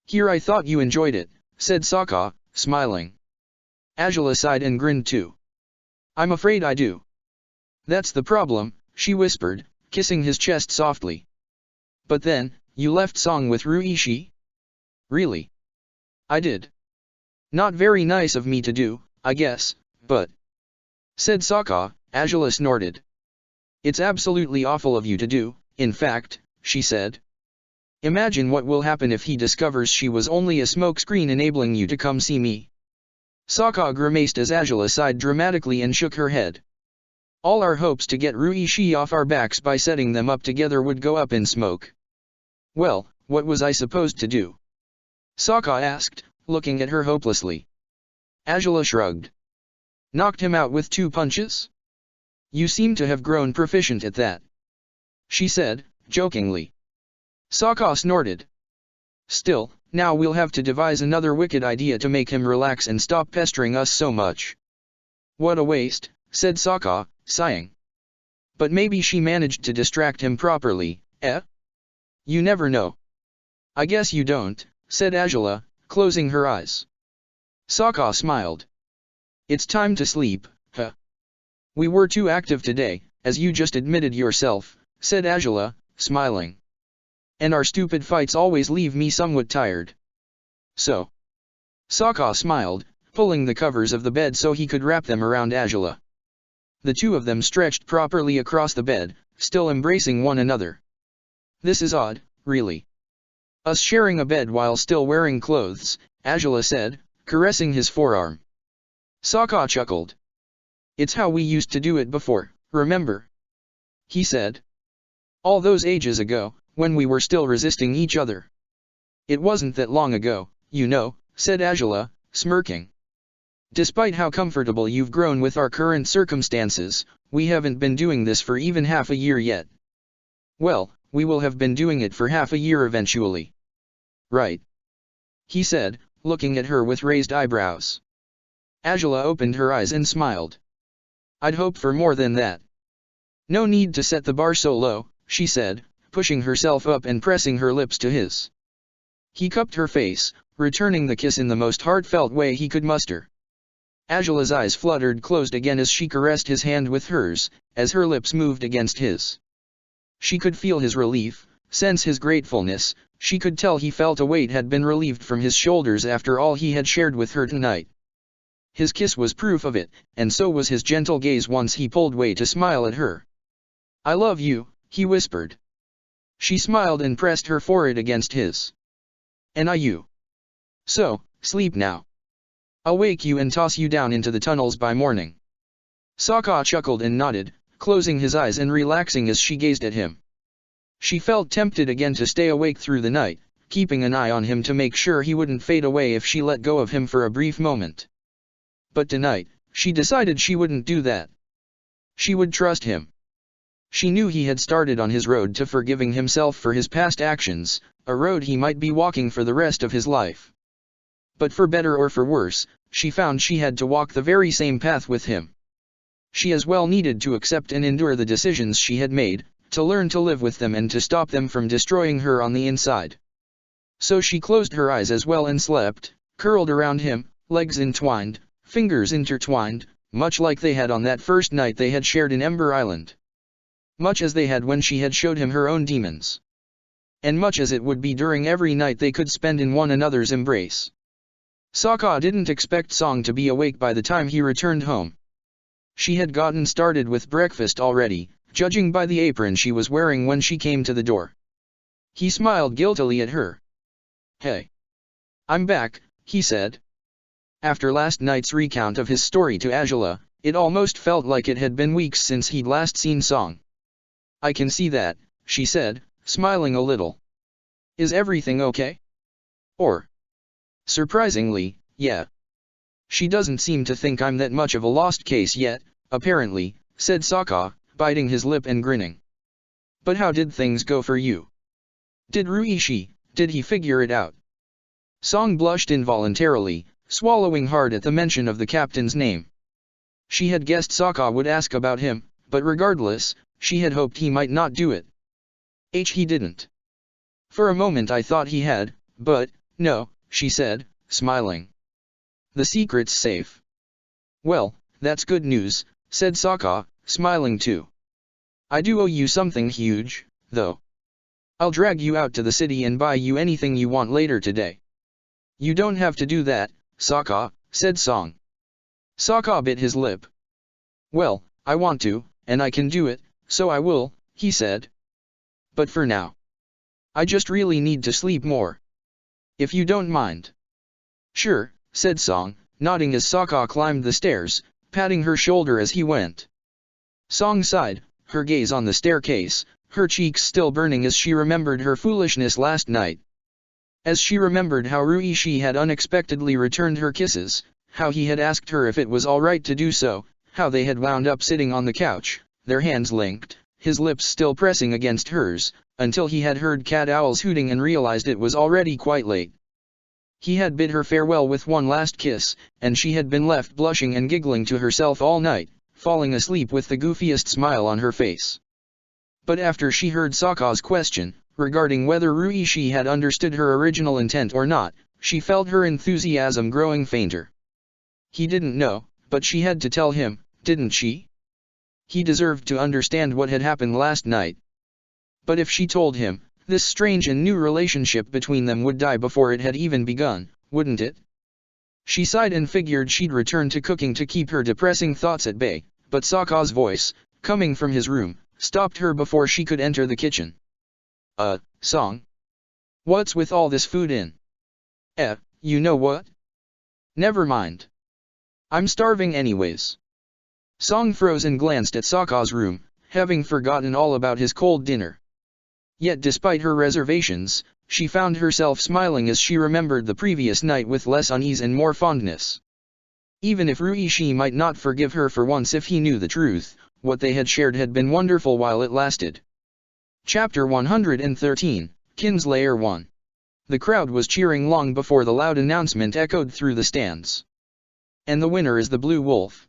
Here I thought you enjoyed it, said Sokka, smiling. Azula sighed and grinned too. I'm afraid I do. That's the problem, she whispered, kissing his chest softly. But then, you left Song with Ruishi? Really? I did. Not very nice of me to do, I guess, but... said Sokka, Azula snorted. It's absolutely awful of you to do, in fact, she said. Imagine what will happen if he discovers she was only a smokescreen enabling you to come see me. Sokka grimaced as Azula sighed dramatically and shook her head. All our hopes to get Ruishi off our backs by setting them up together would go up in smoke. Well, what was I supposed to do? Sokka asked, looking at her hopelessly. Azula shrugged. Knocked him out with 2 punches? You seem to have grown proficient at that. She said, jokingly. Sokka snorted. Still, now we'll have to devise another wicked idea to make him relax and stop pestering us so much. What a waste, said Sokka, sighing. But maybe she managed to distract him properly, eh? You never know. I guess you don't, said Azula, closing her eyes. Sokka smiled. It's time to sleep, huh? We were too active today, as you just admitted yourself, said Azula, smiling. And our stupid fights always leave me somewhat tired. So? Sokka smiled, pulling the covers of the bed so he could wrap them around Azula. The two of them stretched properly across the bed, still embracing one another. This is odd, really. Us sharing a bed while still wearing clothes, Angela said, caressing his forearm. Sokka chuckled. It's how we used to do it before, remember? He said. All those ages ago, when we were still resisting each other. It wasn't that long ago, you know, said Angela, smirking. Despite how comfortable you've grown with our current circumstances, we haven't been doing this for even half a year yet. Well, we will have been doing it for half a year eventually. Right. He said, looking at her with raised eyebrows. Angela opened her eyes and smiled. I'd hope for more than that. No need to set the bar so low, she said, pushing herself up and pressing her lips to his. He cupped her face, returning the kiss in the most heartfelt way he could muster. Angela's eyes fluttered closed again as she caressed his hand with hers, as her lips moved against his. She could feel his relief, sense his gratefulness, she could tell he felt a weight had been relieved from his shoulders after all he had shared with her tonight. His kiss was proof of it, and so was his gentle gaze once he pulled away to smile at her. I love you, he whispered. She smiled and pressed her forehead against his. And I you. So, sleep now. I'll wake you and toss you down into the tunnels by morning. Sokka chuckled and nodded, closing his eyes and relaxing as she gazed at him. She felt tempted again to stay awake through the night, keeping an eye on him to make sure he wouldn't fade away if she let go of him for a brief moment. But tonight, she decided she wouldn't do that. She would trust him. She knew he had started on his road to forgiving himself for his past actions, a road he might be walking for the rest of his life. But for better or for worse, she found she had to walk the very same path with him. She as well needed to accept and endure the decisions she had made, to learn to live with them and to stop them from destroying her on the inside. So she closed her eyes as well and slept, curled around him, legs entwined, fingers intertwined, much like they had on that first night they had shared in Ember Island. Much as they had when she had showed him her own demons. And much as it would be during every night they could spend in one another's embrace. Sokka didn't expect Song to be awake by the time he returned home. She had gotten started with breakfast already, judging by the apron she was wearing when she came to the door. He smiled guiltily at her. Hey. I'm back, he said. After last night's recount of his story to Angela, it almost felt like it had been weeks since he'd last seen Song. I can see that, she said, smiling a little. Is everything okay? Or? Surprisingly, yeah. She doesn't seem to think I'm that much of a lost case yet, apparently, said Sokka, biting his lip and grinning. But how did things go for you? Did he figure it out? Song blushed involuntarily, swallowing hard at the mention of the captain's name. She had guessed Sokka would ask about him, but regardless, she had hoped he might not do it. He didn't. For a moment I thought he had, but, no, she said, smiling. The secret's safe. Well, that's good news, said Sokka, smiling too. I do owe you something huge, though. I'll drag you out to the city and buy you anything you want later today. You don't have to do that, Sokka, said Song. Sokka bit his lip. Well, I want to, and I can do it, so I will, he said. But for now. I just really need to sleep more. If you don't mind. Sure, said Song, nodding as Sokka climbed the stairs, patting her shoulder as he went. Song sighed, her gaze on the staircase, her cheeks still burning as she remembered her foolishness last night. As she remembered how Ruishi had unexpectedly returned her kisses, how he had asked her if it was all right to do so, how they had wound up sitting on the couch, their hands linked, his lips still pressing against hers, until he had heard cat owls hooting and realized it was already quite late. He had bid her farewell with one last kiss, and she had been left blushing and giggling to herself all night, falling asleep with the goofiest smile on her face. But after she heard Sokka's question, regarding whether Ruishi had understood her original intent or not, she felt her enthusiasm growing fainter. He didn't know, but she had to tell him, didn't she? He deserved to understand what had happened last night. But if she told him, this strange and new relationship between them would die before it had even begun, wouldn't it? She sighed and figured she'd return to cooking to keep her depressing thoughts at bay, but Sokka's voice, coming from his room, stopped her before she could enter the kitchen. Song? What's with all this food in? You know what? Never mind. I'm starving anyways. Song froze and glanced at Sokka's room, having forgotten all about his cold dinner. Yet despite her reservations, she found herself smiling as she remembered the previous night with less unease and more fondness. Even if Ruishi might not forgive her for once if he knew the truth, what they had shared had been wonderful while it lasted. Chapter 113, Kinslayer 1. The crowd was cheering long before the loud announcement echoed through the stands. And the winner is the Blue Wolf.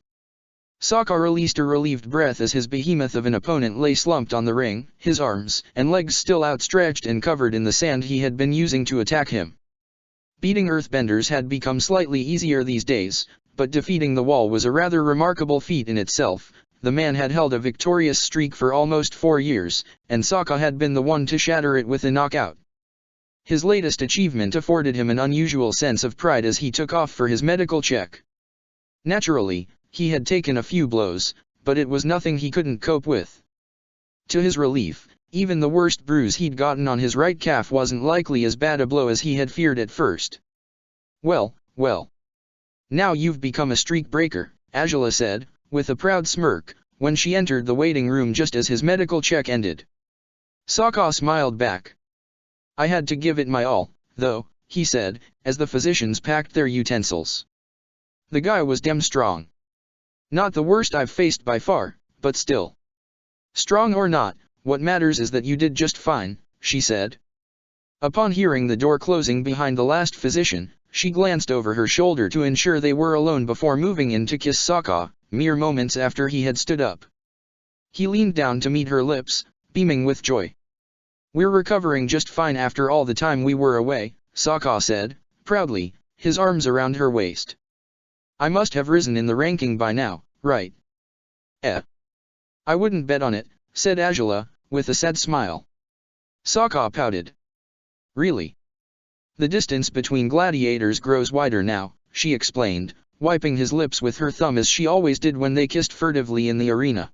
Sokka released a relieved breath as his behemoth of an opponent lay slumped on the ring, his arms and legs still outstretched and covered in the sand he had been using to attack him. Beating earthbenders had become slightly easier these days, but defeating the wall was a rather remarkable feat in itself. The man had held a victorious streak for almost 4 years, and Sokka had been the one to shatter it with a knockout. His latest achievement afforded him an unusual sense of pride as he took off for his medical check. Naturally, he had taken a few blows, but it was nothing he couldn't cope with. To his relief, even the worst bruise he'd gotten on his right calf wasn't likely as bad a blow as he had feared at first. Well. Now you've become a streak breaker, Azula said, with a proud smirk, when she entered the waiting room just as his medical check ended. Sokka smiled back. I had to give it my all, though, he said, as the physicians packed their utensils. The guy was damn strong. Not the worst I've faced by far, but still. Strong or not, what matters is that you did just fine, she said. Upon hearing the door closing behind the last physician, she glanced over her shoulder to ensure they were alone before moving in to kiss Sokka, mere moments after he had stood up. He leaned down to meet her lips, beaming with joy. We're recovering just fine after all the time we were away, Sokka said, proudly, his arms around her waist. I must have risen in the ranking by now, right? I wouldn't bet on it, said Azula, with a sad smile. Sokka pouted. Really? The distance between gladiators grows wider now, she explained, wiping his lips with her thumb as she always did when they kissed furtively in the arena.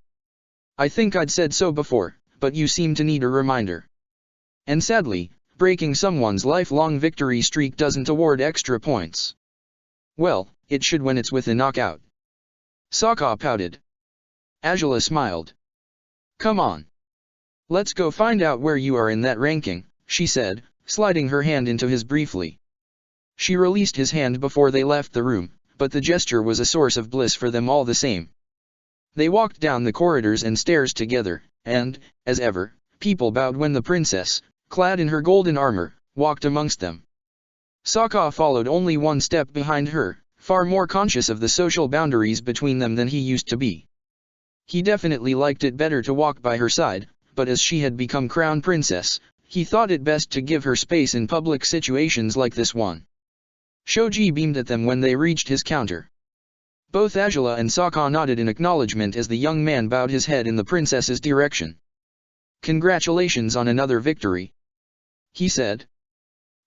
I think I'd said so before, but you seem to need a reminder. And sadly, breaking someone's lifelong victory streak doesn't award extra points. Well, it should when it's with a knockout. Sokka pouted. Azula smiled. Come on. Let's go find out where you are in that ranking, she said, sliding her hand into his briefly. She released his hand before they left the room, but the gesture was a source of bliss for them all the same. They walked down the corridors and stairs together, and, as ever, people bowed when the princess, clad in her golden armor, walked amongst them. Sokka followed only one step behind her, far more conscious of the social boundaries between them than he used to be. He definitely liked it better to walk by her side, but as she had become crown princess, he thought it best to give her space in public situations like this one. Shoji beamed at them when they reached his counter. Both Azula and Sokka nodded in acknowledgement as the young man bowed his head in the princess's direction. Congratulations on another victory, he said.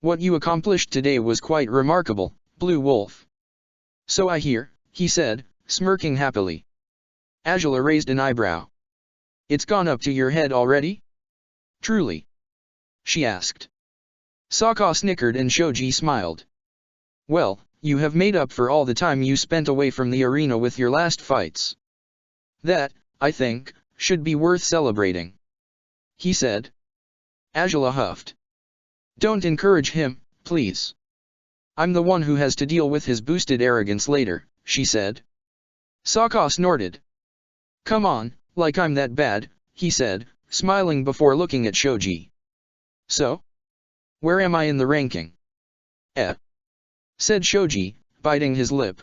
What you accomplished today was quite remarkable, Blue Wolf. So I hear, he said, smirking happily. Azula raised an eyebrow. It's gone up to your head already? Truly? She asked. Sokka snickered and Shoji smiled. Well, you have made up for all the time you spent away from the arena with your last fights. That, I think, should be worth celebrating, he said. Azula huffed. Don't encourage him, please. I'm the one who has to deal with his boosted arrogance later, she said. Sokka snorted. Come on, like I'm that bad, he said, smiling before looking at Shoji. So? Where am I in the ranking? Said Shoji, biting his lip.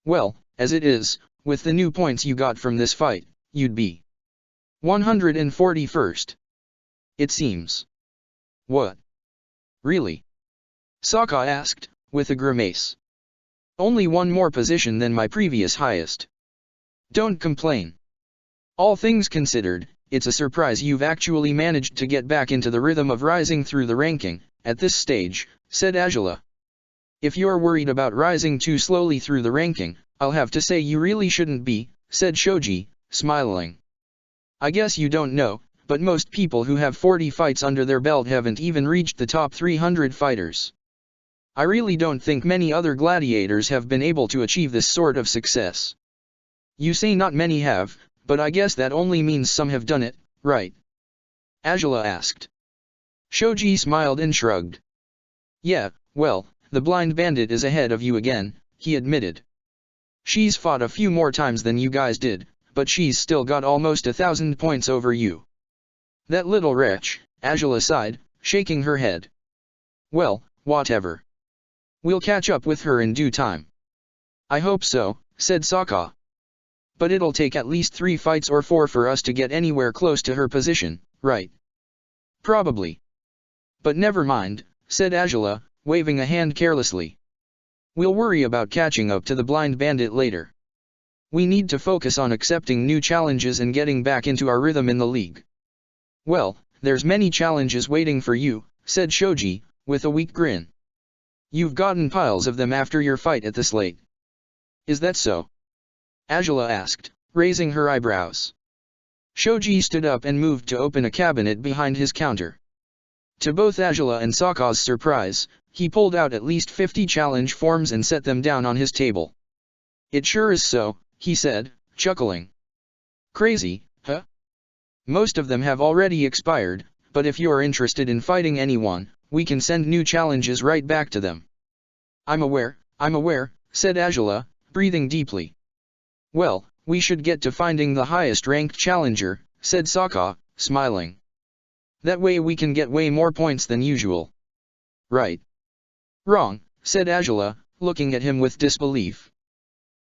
Well, as it is, with the new points you got from this fight, you'd be 141st. It seems. What? Really? Sokka asked, with a grimace. Only one more position than my previous highest. Don't complain. All things considered, it's a surprise you've actually managed to get back into the rhythm of rising through the ranking, at this stage, said Azula. If you're worried about rising too slowly through the ranking, I'll have to say you really shouldn't be, said Shoji, smiling. I guess you don't know, but most people who have 40 fights under their belt haven't even reached the top 300 fighters. I really don't think many other gladiators have been able to achieve this sort of success. You say not many have, but I guess that only means some have done it, right? Angela asked. Shoji smiled and shrugged. Yeah, well, the blind bandit is ahead of you again, he admitted. She's fought a few more times than you guys did, but she's still got almost 1,000 points over you. That little wretch, Angela sighed, shaking her head. Well, whatever. We'll catch up with her in due time. I hope so, said Sokka. But it'll take at least 3 fights or 4 for us to get anywhere close to her position, right? Probably. But never mind, said Angela, waving a hand carelessly. We'll worry about catching up to the blind bandit later. We need to focus on accepting new challenges and getting back into our rhythm in the league. Well, there's many challenges waiting for you, said Shoji, with a weak grin. You've gotten piles of them after your fight at the slate. Is that so? Angela asked, raising her eyebrows. Shoji stood up and moved to open a cabinet behind his counter. To both Angela and Sokka's surprise, he pulled out at least 50 challenge forms and set them down on his table. It sure is so, he said, chuckling. Crazy, huh? Most of them have already expired, but if you're interested in fighting anyone, we can send new challenges right back to them. I'm aware, said Angela, breathing deeply. Well, we should get to finding the highest ranked challenger, said Sokka, smiling. That way we can get way more points than usual. Right. Wrong, said Angela, looking at him with disbelief.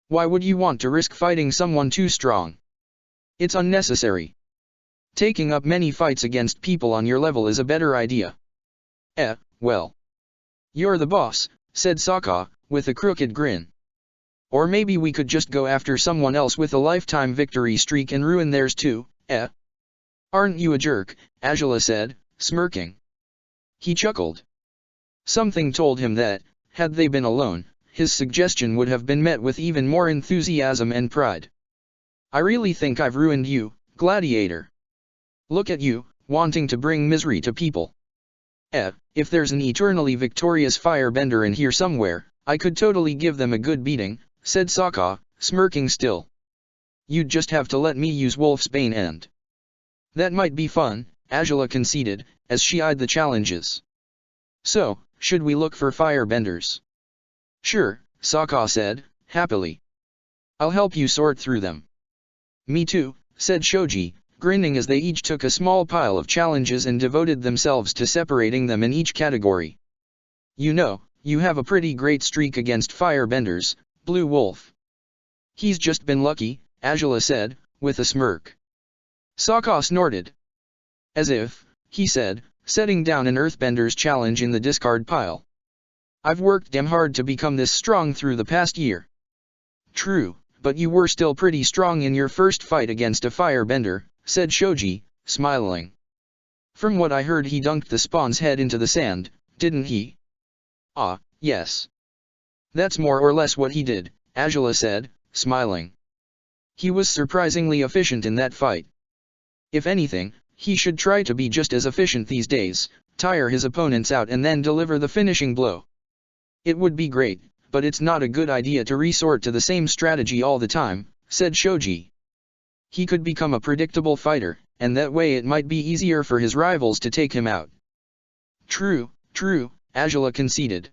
Why would you want to risk fighting someone too strong? It's unnecessary. Taking up many fights against people on your level is a better idea. Well. You're the boss, said Sokka, with a crooked grin. Or maybe we could just go after someone else with a lifetime victory streak and ruin theirs too, Aren't you a jerk, Angela said, smirking. He chuckled. Something told him that, had they been alone, his suggestion would have been met with even more enthusiasm and pride. I really think I've ruined you, Gladiator. Look at you, wanting to bring misery to people. If there's an eternally victorious firebender in here somewhere, I could totally give them a good beating, said Sokka, smirking still. You'd just have to let me use Wolf's Bane and... That might be fun, Angela conceded, as she eyed the challenges. So, should we look for firebenders? Sure, Sokka said, happily. I'll help you sort through them. Me too, said Shoji, grinning as they each took a small pile of challenges and devoted themselves to separating them in each category. You know, you have a pretty great streak against firebenders, Blue Wolf. He's just been lucky, Angela said, with a smirk. Sokka snorted. As if, he said, setting down an earthbender's challenge in the discard pile. I've worked damn hard to become this strong through the past year. True, but you were still pretty strong in your first fight against a firebender, said Shoji, smiling. From what I heard he dunked the spawn's head into the sand, didn't he? Ah, yes. That's more or less what he did, Angela said, smiling. He was surprisingly efficient in that fight. If anything, he should try to be just as efficient these days, tire his opponents out and then deliver the finishing blow. It would be great, but it's not a good idea to resort to the same strategy all the time, said Shoji. He could become a predictable fighter, and that way it might be easier for his rivals to take him out. True, Angela conceded.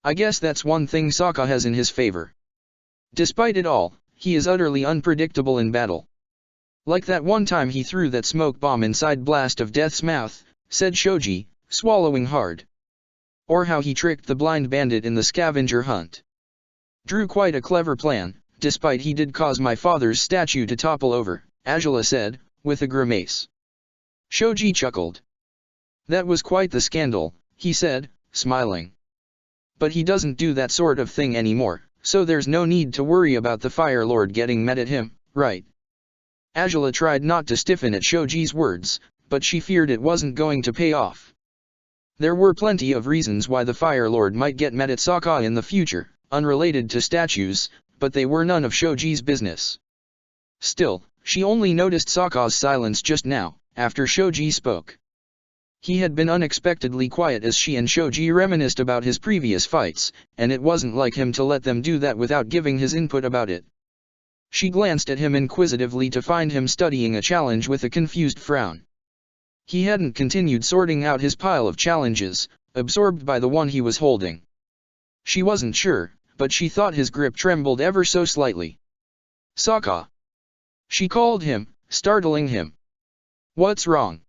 I guess that's one thing Sokka has in his favor. Despite it all, he is utterly unpredictable in battle. Like that one time he threw that smoke bomb inside Blast of Death's mouth, said Shoji, swallowing hard. Or how he tricked the blind bandit in the scavenger hunt. Drew quite a clever plan, despite he did cause my father's statue to topple over, Angela said, with a grimace. Shoji chuckled. That was quite the scandal, he said, smiling. But he doesn't do that sort of thing anymore, so there's no need to worry about the Fire Lord getting mad at him, right? Angela tried not to stiffen at Shoji's words, but she feared it wasn't going to pay off. There were plenty of reasons why the Fire Lord might get mad at Sokka in the future, unrelated to statues, but they were none of Shoji's business. Still, she only noticed Sokka's silence just now, after Shoji spoke. He had been unexpectedly quiet as she and Shoji reminisced about his previous fights, and it wasn't like him to let them do that without giving his input about it. She glanced at him inquisitively to find him studying a challenge with a confused frown. He hadn't continued sorting out his pile of challenges, absorbed by the one he was holding. She wasn't sure, but she thought his grip trembled ever so slightly. "Saka!" she called him, startling him. "What's wrong?"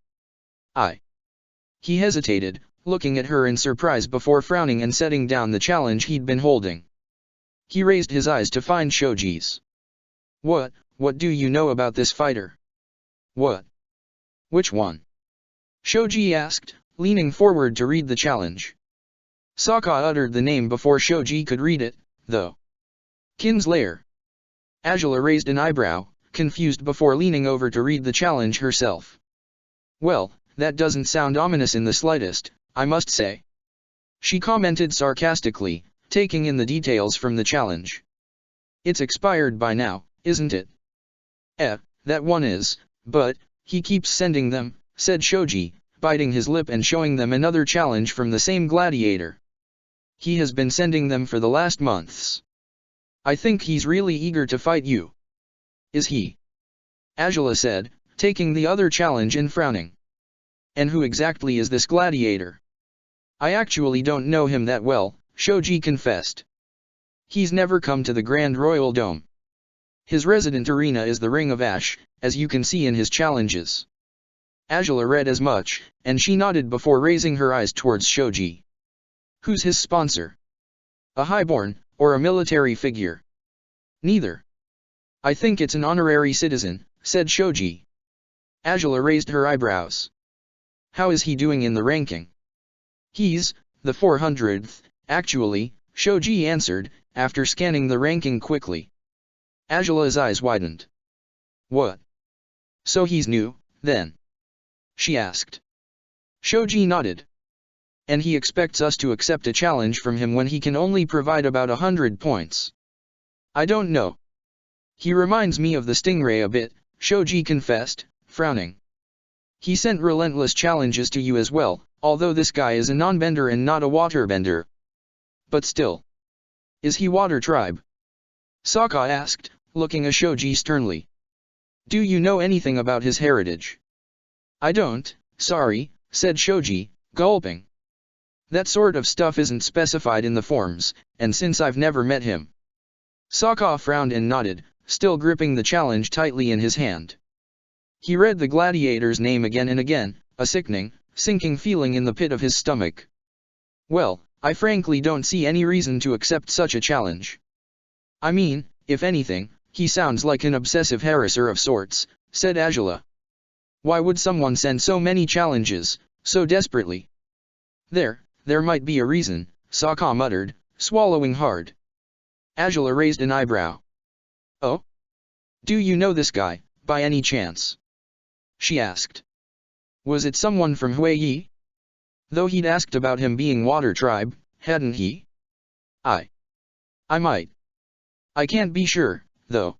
He hesitated, looking at her in surprise before frowning and setting down the challenge he'd been holding. He raised his eyes to find Shoji's. What do you know about this fighter?" "What? Which one?" Shoji asked, leaning forward to read the challenge. Saka uttered the name before Shoji could read it, though. "Kinslayer." Angela raised an eyebrow, confused before leaning over to read the challenge herself. "Well, that doesn't sound ominous in the slightest, I must say," she commented sarcastically, taking in the details from the challenge. "It's expired by now, isn't it?" That one is, but he keeps sending them," said Shoji, biting his lip and showing them another challenge from the same gladiator. "He has been sending them for the last months. I think he's really eager to fight you." "Is he?" Angela said, taking the other challenge and frowning. "And who exactly is this gladiator?" "I actually don't know him that well," Shoji confessed. "He's never come to the Grand Royal Dome. His resident arena is the Ring of Ash, as you can see in his challenges." Angela read as much, and she nodded before raising her eyes towards Shoji. "Who's his sponsor? A highborn, or a military figure?" "Neither. I think it's an honorary citizen," said Shoji. Angela raised her eyebrows. "How is he doing in the ranking?" "He's the 400th, actually," Shoji answered, after scanning the ranking quickly. Angela's eyes widened. "What? So he's new, then?" she asked. Shoji nodded. "And he expects us to accept a challenge from him when he can only provide about 100 points. I don't know. He reminds me of the Stingray a bit," Shoji confessed, frowning. "He sent relentless challenges to you as well, although this guy is a non-bender and not a waterbender. But still. Is he water tribe?" Saka asked, looking at Shoji sternly. "Do you know anything about his heritage?" "I don't, sorry," said Shoji, gulping. "That sort of stuff isn't specified in the forms, and since I've never met him." Saka frowned and nodded, still gripping the challenge tightly in his hand. He read the gladiator's name again and again, a sickening, sinking feeling in the pit of his stomach. "Well, I frankly don't see any reason to accept such a challenge. I mean, if anything, he sounds like an obsessive harasser of sorts," said Angela. "Why would someone send so many challenges, so desperately?" There might be a reason," Saka muttered, swallowing hard. Angela raised an eyebrow. "Oh? Do you know this guy, by any chance?" she asked. "Was it someone from Huiyi? Though he'd asked about him being water tribe, hadn't he?" I might. I can't be sure, though.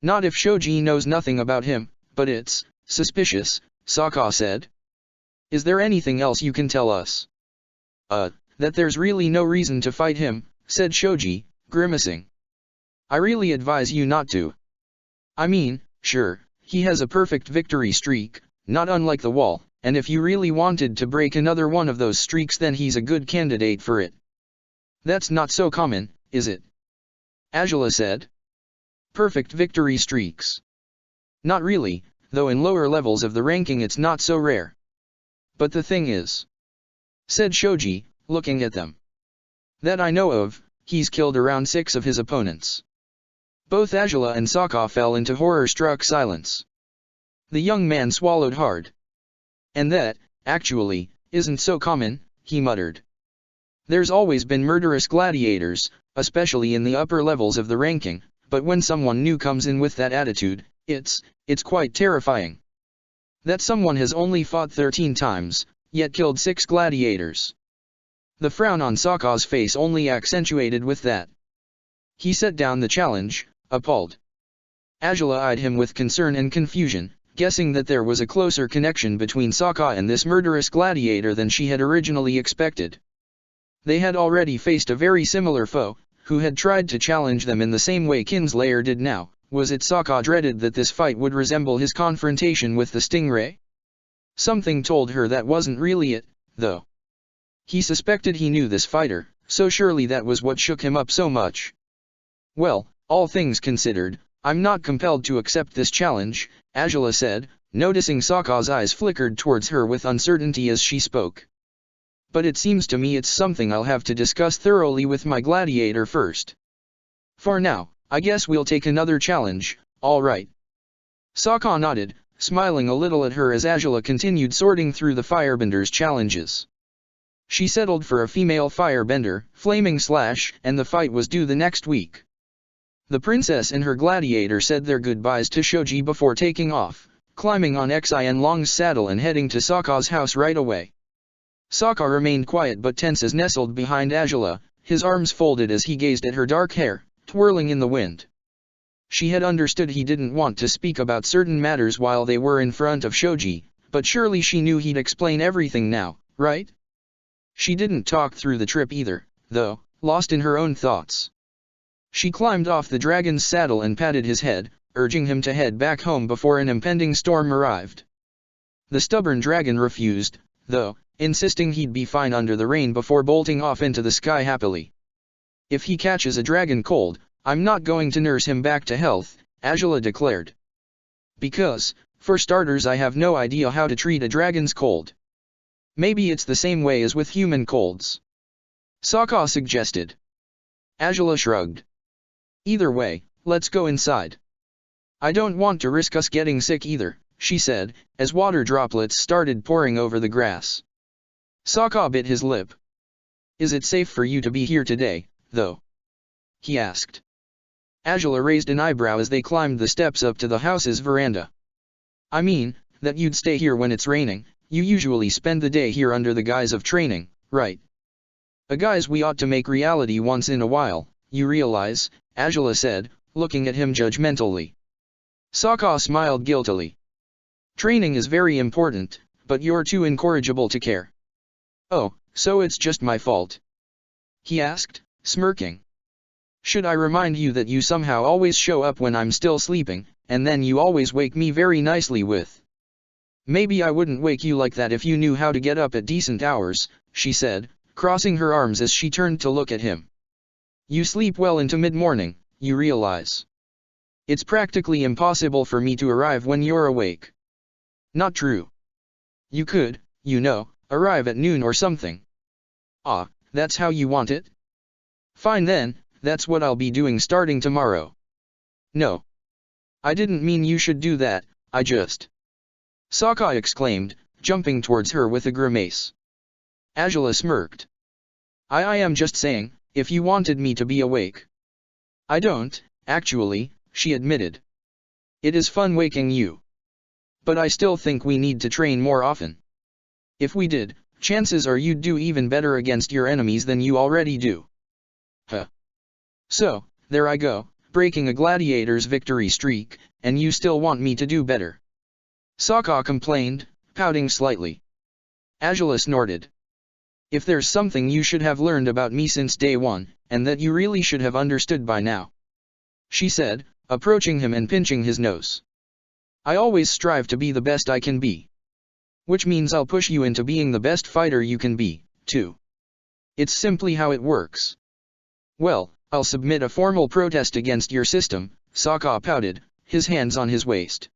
Not if Shoji knows nothing about him, but it's suspicious," Saka said. "Is there anything else you can tell us?" That there's really no reason to fight him," said Shoji, grimacing. "I really advise you not to. I mean, sure, he has a perfect victory streak, not unlike the wall, and if you really wanted to break another one of those streaks then he's a good candidate for it. That's not so common, is it?" Angela said. "Perfect victory streaks. Not really, though in lower levels of the ranking it's not so rare. But the thing is," said Shoji, looking at them, "that I know of, he's killed around 6 of his opponents." Both Angela and Saka fell into horror-struck silence. The young man swallowed hard. "And that, actually, isn't so common," he muttered. "There's always been murderous gladiators, especially in the upper levels of the ranking, but when someone new comes in with that attitude, it's quite terrifying. That someone has only fought 13 times, yet killed 6 gladiators." The frown on Saka's face only accentuated with that. He set down the challenge, appalled. Angela eyed him with concern and confusion, guessing that there was a closer connection between Sokka and this murderous gladiator than she had originally expected. They had already faced a very similar foe, who had tried to challenge them in the same way Kinslayer did now. Was it Sokka dreaded that this fight would resemble his confrontation with the stingray? Something told her that wasn't really it, though. He suspected he knew this fighter, so surely that was what shook him up so much. Well, all things considered, I'm not compelled to accept this challenge, Azula said, noticing Sokka's eyes flickered towards her with uncertainty as she spoke. But it seems to me it's something I'll have to discuss thoroughly with my gladiator first. For now, I guess we'll take another challenge, all right. Sokka nodded, smiling a little at her as Azula continued sorting through the firebender's challenges. She settled for a female firebender, Flaming Slash, and the fight was due the next week. The princess and her gladiator said their goodbyes to Shoji before taking off, climbing on Xin Long's saddle and heading to Sokka's house right away. Sokka remained quiet but tense as nestled behind Azula, his arms folded as he gazed at her dark hair, twirling in the wind. She had understood he didn't want to speak about certain matters while they were in front of Shoji, but surely she knew he'd explain everything now, right? She didn't talk through the trip either, though, lost in her own thoughts. She climbed off the dragon's saddle and patted his head, urging him to head back home before an impending storm arrived. The stubborn dragon refused, though, insisting he'd be fine under the rain before bolting off into the sky happily. If he catches a dragon cold, I'm not going to nurse him back to health, Azula declared. Because, for starters, I have no idea how to treat a dragon's cold. Maybe it's the same way as with human colds, Sokka suggested. Azula shrugged. Either way, let's go inside. I don't want to risk us getting sick either, she said, as water droplets started pouring over the grass. Sokka bit his lip. Is it safe for you to be here today, though? He asked. Azula raised an eyebrow as they climbed the steps up to the house's veranda. I mean, that you'd stay here when it's raining. You usually spend the day here under the guise of training, right? A guise we ought to make reality once in a while, you realize, Azula said, looking at him judgmentally. Sokka smiled guiltily. Training is very important, but you're too incorrigible to care. Oh, so it's just my fault? He asked, smirking. Should I remind you that you somehow always show up when I'm still sleeping, and then you always wake me very nicely with? Maybe I wouldn't wake you like that if you knew how to get up at decent hours, she said, crossing her arms as she turned to look at him. You sleep well into mid-morning, you realize. It's practically impossible for me to arrive when you're awake. Not true. You could, you know, arrive at noon or something. Ah, that's how you want it? Fine then, that's what I'll be doing starting tomorrow. No. I didn't mean you should do that, I just... Sokka exclaimed, jumping towards her with a grimace. Azula smirked. I am just saying, if you wanted me to be awake. I don't, actually, she admitted. It is fun waking you. But I still think we need to train more often. If we did, chances are you'd do even better against your enemies than you already do. Huh. So, there I go, breaking a gladiator's victory streak, and you still want me to do better. Sokka complained, pouting slightly. Azula snorted. If there's something you should have learned about me since day one, and that you really should have understood by now, she said, approaching him and pinching his nose. I always strive to be the best I can be. Which means I'll push you into being the best fighter you can be, too. It's simply how it works. Well, I'll submit a formal protest against your system, Sokka pouted, his hands on his waist.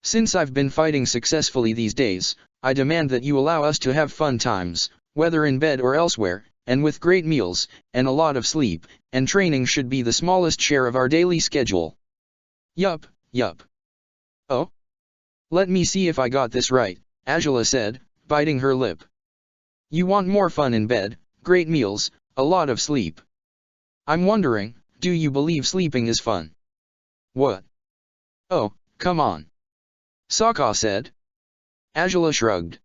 Since I've been fighting successfully these days, I demand that you allow us to have fun times, whether in bed or elsewhere, and with great meals, and a lot of sleep, and training should be the smallest share of our daily schedule. Yup. Oh? Let me see if I got this right, Azula said, biting her lip. You want more fun in bed, great meals, a lot of sleep. I'm wondering, do you believe sleeping is fun? What? Oh, come on. Sokka said. Azula shrugged.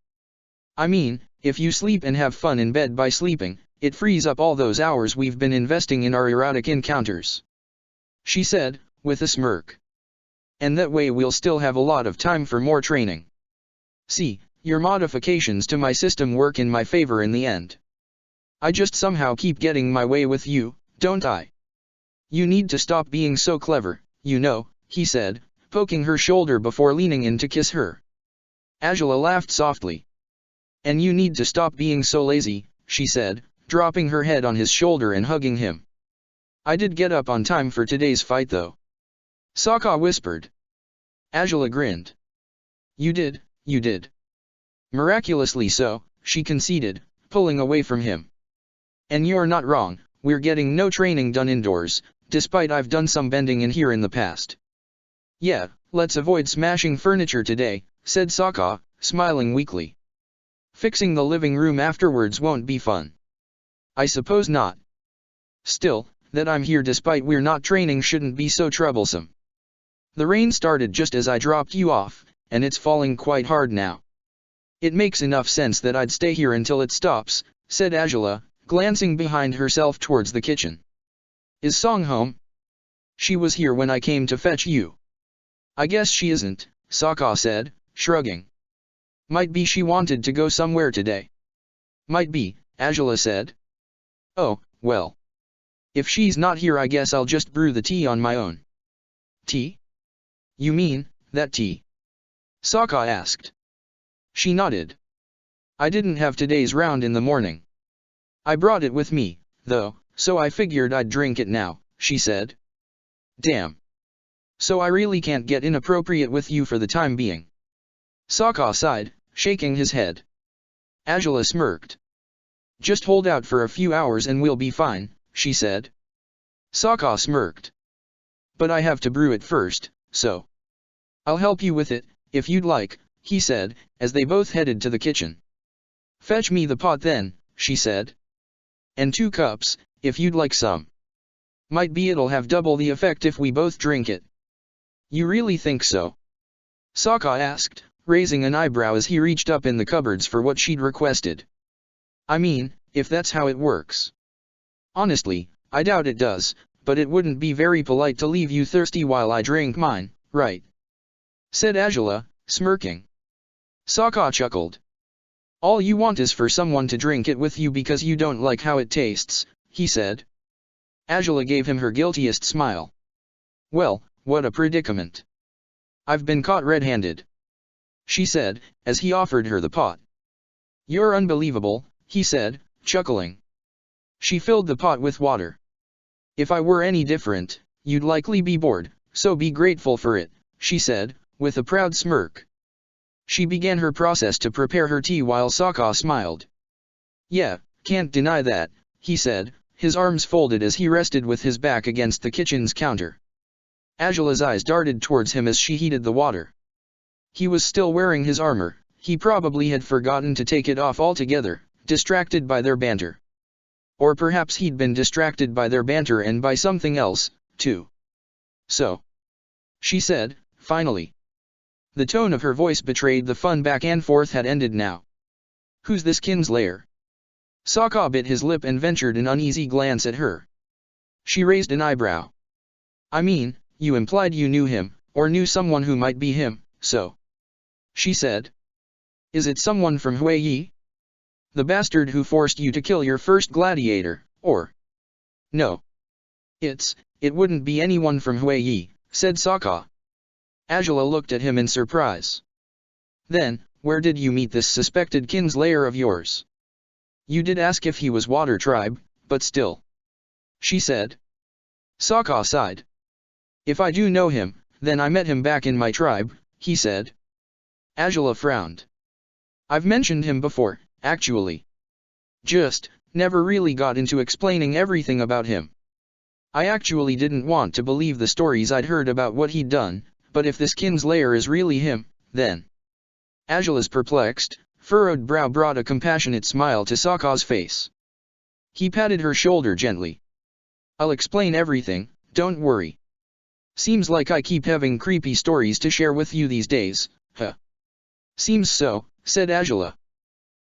I mean, if you sleep and have fun in bed by sleeping, it frees up all those hours we've been investing in our erotic encounters. She said, with a smirk. And that way we'll still have a lot of time for more training. See, your modifications to my system work in my favor in the end. I just somehow keep getting my way with you, don't I? You need to stop being so clever, you know, he said, poking her shoulder before leaning in to kiss her. Angela laughed softly. And you need to stop being so lazy, she said, dropping her head on his shoulder and hugging him. I did get up on time for today's fight though. Sokka whispered. Angela grinned. You did, you did. Miraculously so, she conceded, pulling away from him. And you're not wrong, we're getting no training done indoors, despite I've done some bending in here in the past. Yeah, let's avoid smashing furniture today, said Sokka, smiling weakly. Fixing the living room afterwards won't be fun. I suppose not. Still, that I'm here despite we're not training shouldn't be so troublesome. The rain started just as I dropped you off, and it's falling quite hard now. It makes enough sense that I'd stay here until it stops, said Angela, glancing behind herself towards the kitchen. Is Song home? She was here when I came to fetch you. I guess she isn't, Sokka said, shrugging. Might be she wanted to go somewhere today. Might be, Angela said. Oh, well. If she's not here I guess I'll just brew the tea on my own. Tea? You mean, that tea? Sokka asked. She nodded. I didn't have today's round in the morning. I brought it with me, though, so I figured I'd drink it now, she said. Damn. So I really can't get inappropriate with you for the time being. Sokka sighed, shaking his head. Angela smirked. Just hold out for a few hours and we'll be fine, she said. Sokka smirked. But I have to brew it first, so. I'll help you with it, if you'd like, he said, as they both headed to the kitchen. Fetch me the pot then, she said. And 2 cups, if you'd like some. Might be it'll have double the effect if we both drink it. You really think so? Sokka asked, raising an eyebrow as he reached up in the cupboards for what she'd requested. I mean, if that's how it works. Honestly, I doubt it does, but it wouldn't be very polite to leave you thirsty while I drink mine, right? Said Angela, smirking. Sokka chuckled. All you want is for someone to drink it with you because you don't like how it tastes, he said. Angela gave him her guiltiest smile. Well, what a predicament. I've been caught red-handed, she said, as he offered her the pot. You're unbelievable, he said, chuckling. She filled the pot with water. If I were any different, you'd likely be bored, so be grateful for it, she said, with a proud smirk. She began her process to prepare her tea while Sokka smiled. Yeah, can't deny that, he said, his arms folded as he rested with his back against the kitchen's counter. Angela's eyes darted towards him as she heated the water. He was still wearing his armor, he probably had forgotten to take it off altogether, distracted by their banter. Or perhaps he'd been distracted by their banter and by something else, too. So, she said, finally. The tone of her voice betrayed the fun back and forth had ended now. Who's this kinslayer? Sokka bit his lip and ventured an uneasy glance at her. She raised an eyebrow. I mean, you implied you knew him, or knew someone who might be him, so. She said. Is it someone from Huiyi? The bastard who forced you to kill your first gladiator, or? No. It wouldn't be anyone from Huiyi, said Sokka. Angela looked at him in surprise. Then, where did you meet this suspected kinslayer of yours? You did ask if he was Water Tribe, but still. She said. Sokka sighed. If I do know him, then I met him back in my tribe, he said. Angela frowned. I've mentioned him before, actually. Just, never really got into explaining everything about him. I actually didn't want to believe the stories I'd heard about what he'd done, but if this kinslayer is really him, then. Angela's perplexed, furrowed brow brought a compassionate smile to Sokka's face. He patted her shoulder gently. I'll explain everything, don't worry. Seems like I keep having creepy stories to share with you these days, huh? Seems so, said Angela.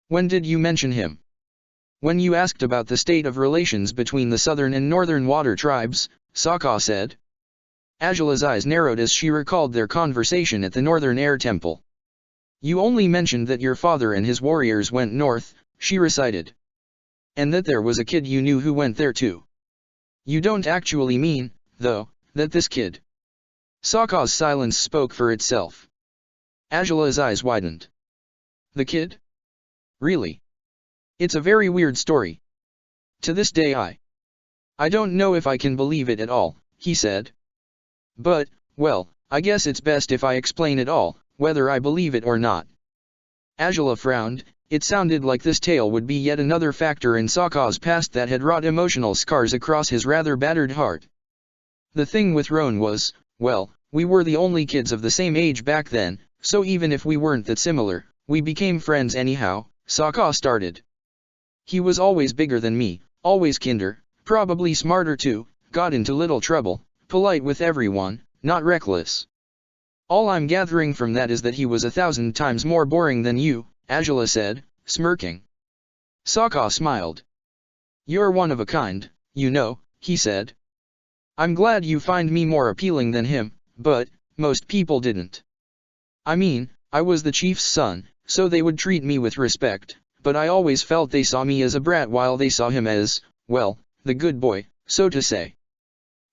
When did you mention him? When you asked about the state of relations between the southern and northern water tribes, Sokka said. Angela's eyes narrowed as she recalled their conversation at the Northern Air Temple. You only mentioned that your father and his warriors went north, she recited. And that there was a kid you knew who went there too. You don't actually mean, though, that this kid. Sokka's silence spoke for itself. Angela's eyes widened. The kid? Really? It's a very weird story. To this day I don't know if I can believe it at all, he said. But, well, I guess it's best if I explain it all, whether I believe it or not. Angela frowned. It sounded like this tale would be yet another factor in Sokka's past that had wrought emotional scars across his rather battered heart. The thing with Roan was, well, we were the only kids of the same age back then, so even if we weren't that similar, we became friends anyhow, Sokka started. He was always bigger than me, always kinder, probably smarter too, got into little trouble, polite with everyone, not reckless. All I'm gathering from that is that he was 1,000 times more boring than you, Angela said, smirking. Sokka smiled. You're one of a kind, you know, he said. I'm glad you find me more appealing than him, but, most people didn't. I mean, I was the chief's son, so they would treat me with respect, but I always felt they saw me as a brat while they saw him as, well, the good boy, so to say.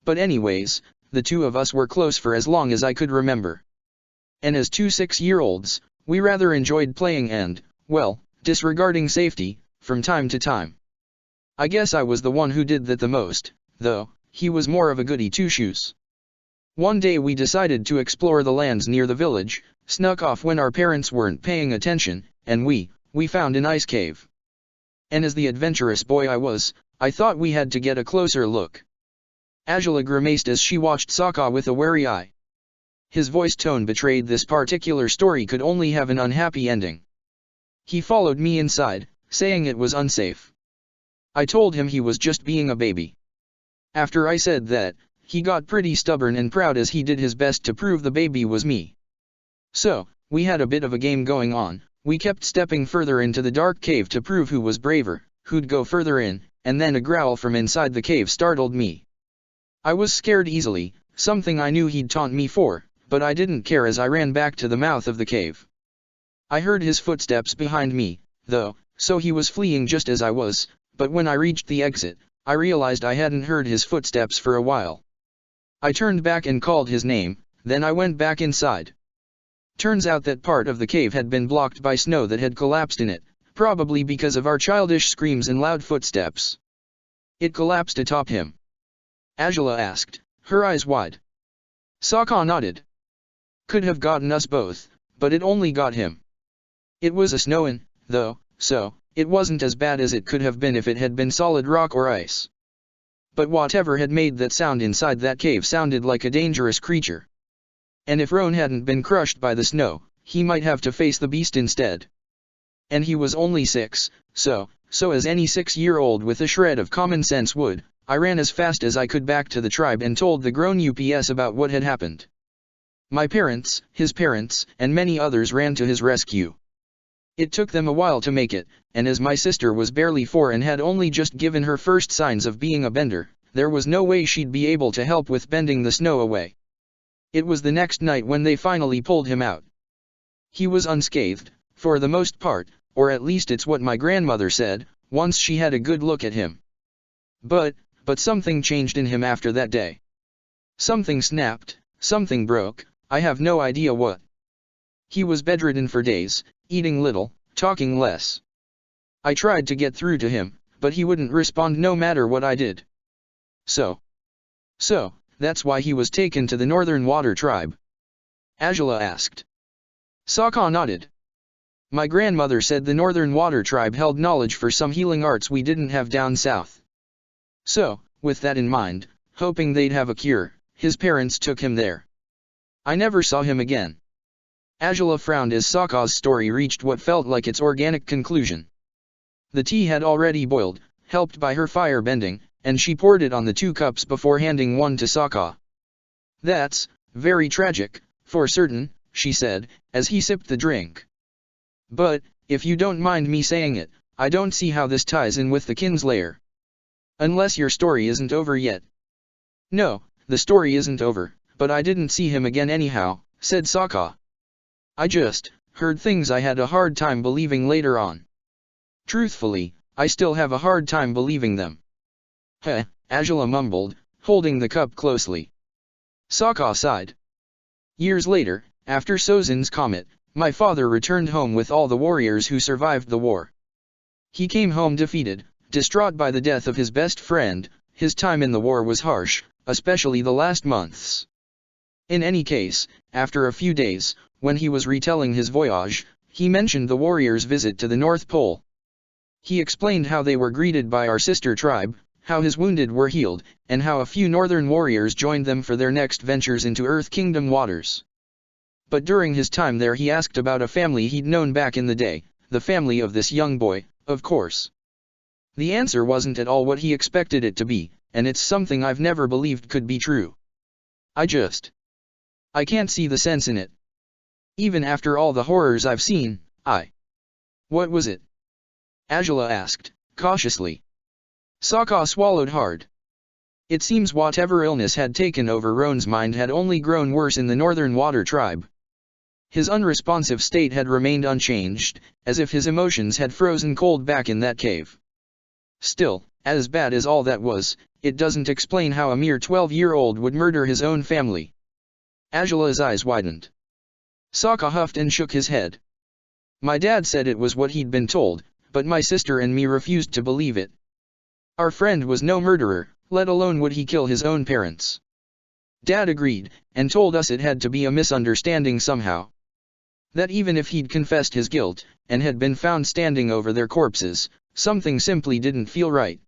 But anyways, the two of us were close for as long as I could remember. And as two 6-year-olds, we rather enjoyed playing and, well, disregarding safety, from time to time. I guess I was the one who did that the most, though, he was more of a goody two-shoes. One day we decided to explore the lands near the village, snuck off when our parents weren't paying attention, and we found an ice cave. And as the adventurous boy I was, I thought we had to get a closer look. Angela grimaced as she watched Sokka with a wary eye. His voice tone betrayed this particular story could only have an unhappy ending. He followed me inside, saying it was unsafe. I told him he was just being a baby. After I said that, he got pretty stubborn and proud as he did his best to prove the baby was me. So, we had a bit of a game going on. We kept stepping further into the dark cave to prove who was braver, who'd go further in, and then a growl from inside the cave startled me. I was scared easily, something I knew he'd taunt me for, but I didn't care as I ran back to the mouth of the cave. I heard his footsteps behind me, though, so he was fleeing just as I was, but when I reached the exit, I realized I hadn't heard his footsteps for a while. I turned back and called his name, then I went back inside. Turns out that part of the cave had been blocked by snow that had collapsed in it, probably because of our childish screams and loud footsteps. It collapsed atop him. Angela asked, her eyes wide. Sokka nodded. Could have gotten us both, but it only got him. It was a snowin', though, so it wasn't as bad as it could have been if it had been solid rock or ice. But whatever had made that sound inside that cave sounded like a dangerous creature. And if Roan hadn't been crushed by the snow, he might have to face the beast instead. And he was only 6, so as any 6-year-old with a shred of common sense would, I ran as fast as I could back to the tribe and told the grown UPS about what had happened. My parents, his parents, and many others ran to his rescue. It took them a while to make it, and as my sister was barely 4 and had only just given her first signs of being a bender, there was no way she'd be able to help with bending the snow away. It was the next night when they finally pulled him out. He was unscathed, for the most part, or at least it's what my grandmother said, once she had a good look at him. But something changed in him after that day. Something snapped, something broke, I have no idea what. He was bedridden for days, eating little, talking less. I tried to get through to him, but he wouldn't respond no matter what I did. So, that's why he was taken to the Northern Water Tribe? Angela asked. Sokka nodded. My grandmother said the Northern Water Tribe held knowledge for some healing arts we didn't have down south. So, with that in mind, hoping they'd have a cure, his parents took him there. I never saw him again. Angela frowned as Sokka's story reached what felt like its organic conclusion. The tea had already boiled, helped by her fire bending, and she poured it on the 2 cups before handing one to Sokka. That's very tragic, for certain, she said, as he sipped the drink. But, if you don't mind me saying it, I don't see how this ties in with the Kinslayer. Unless your story isn't over yet. No, the story isn't over, but I didn't see him again anyhow, said Sokka. I just heard things I had a hard time believing later on. Truthfully, I still have a hard time believing them. Heh, Azula mumbled, holding the cup closely. Sokka sighed. Years later, after Sozin's comet, my father returned home with all the warriors who survived the war. He came home defeated, distraught by the death of his best friend. His time in the war was harsh, especially the last months. In any case, after a few days, when he was retelling his voyage, he mentioned the warriors' visit to the North Pole. He explained how they were greeted by our sister tribe, how his wounded were healed, and how a few northern warriors joined them for their next ventures into Earth Kingdom waters. But during his time there he asked about a family he'd known back in the day, the family of this young boy, of course. The answer wasn't at all what he expected it to be, and it's something I've never believed could be true. I can't see the sense in it. Even after all the horrors I've seen, What was it? Azula asked, cautiously. Sokka swallowed hard. It seems whatever illness had taken over Roan's mind had only grown worse in the Northern Water Tribe. His unresponsive state had remained unchanged, as if his emotions had frozen cold back in that cave. Still, as bad as all that was, it doesn't explain how a mere 12-year-old would murder his own family. Azula's eyes widened. Sokka huffed and shook his head. My dad said it was what he'd been told, but my sister and me refused to believe it. Our friend was no murderer, let alone would he kill his own parents. Dad agreed, and told us it had to be a misunderstanding somehow. That even if he'd confessed his guilt, and had been found standing over their corpses, something simply didn't feel right.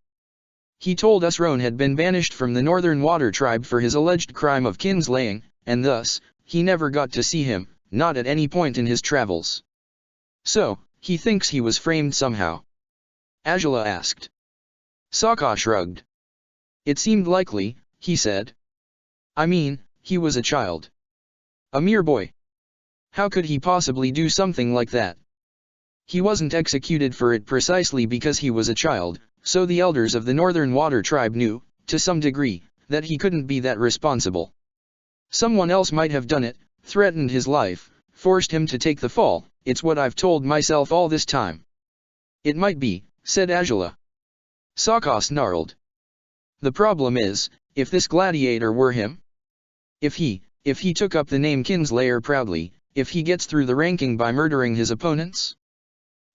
He told us Roan had been banished from the Northern Water Tribe for his alleged crime of kinslaying, and thus, he never got to see him, not at any point in his travels. So, he thinks he was framed somehow? Azula asked. Sokka shrugged. It seemed likely, he said. I mean, he was a child. A mere boy. How could he possibly do something like that? He wasn't executed for it precisely because he was a child, so the elders of the Northern Water Tribe knew, to some degree, that he couldn't be that responsible. Someone else might have done it, threatened his life, forced him to take the fall. It's what I've told myself all this time. It might be, said Azula. Sokka snarled. The problem is, if this gladiator were him? If he took up the name Kinslayer proudly, if he gets through the ranking by murdering his opponents?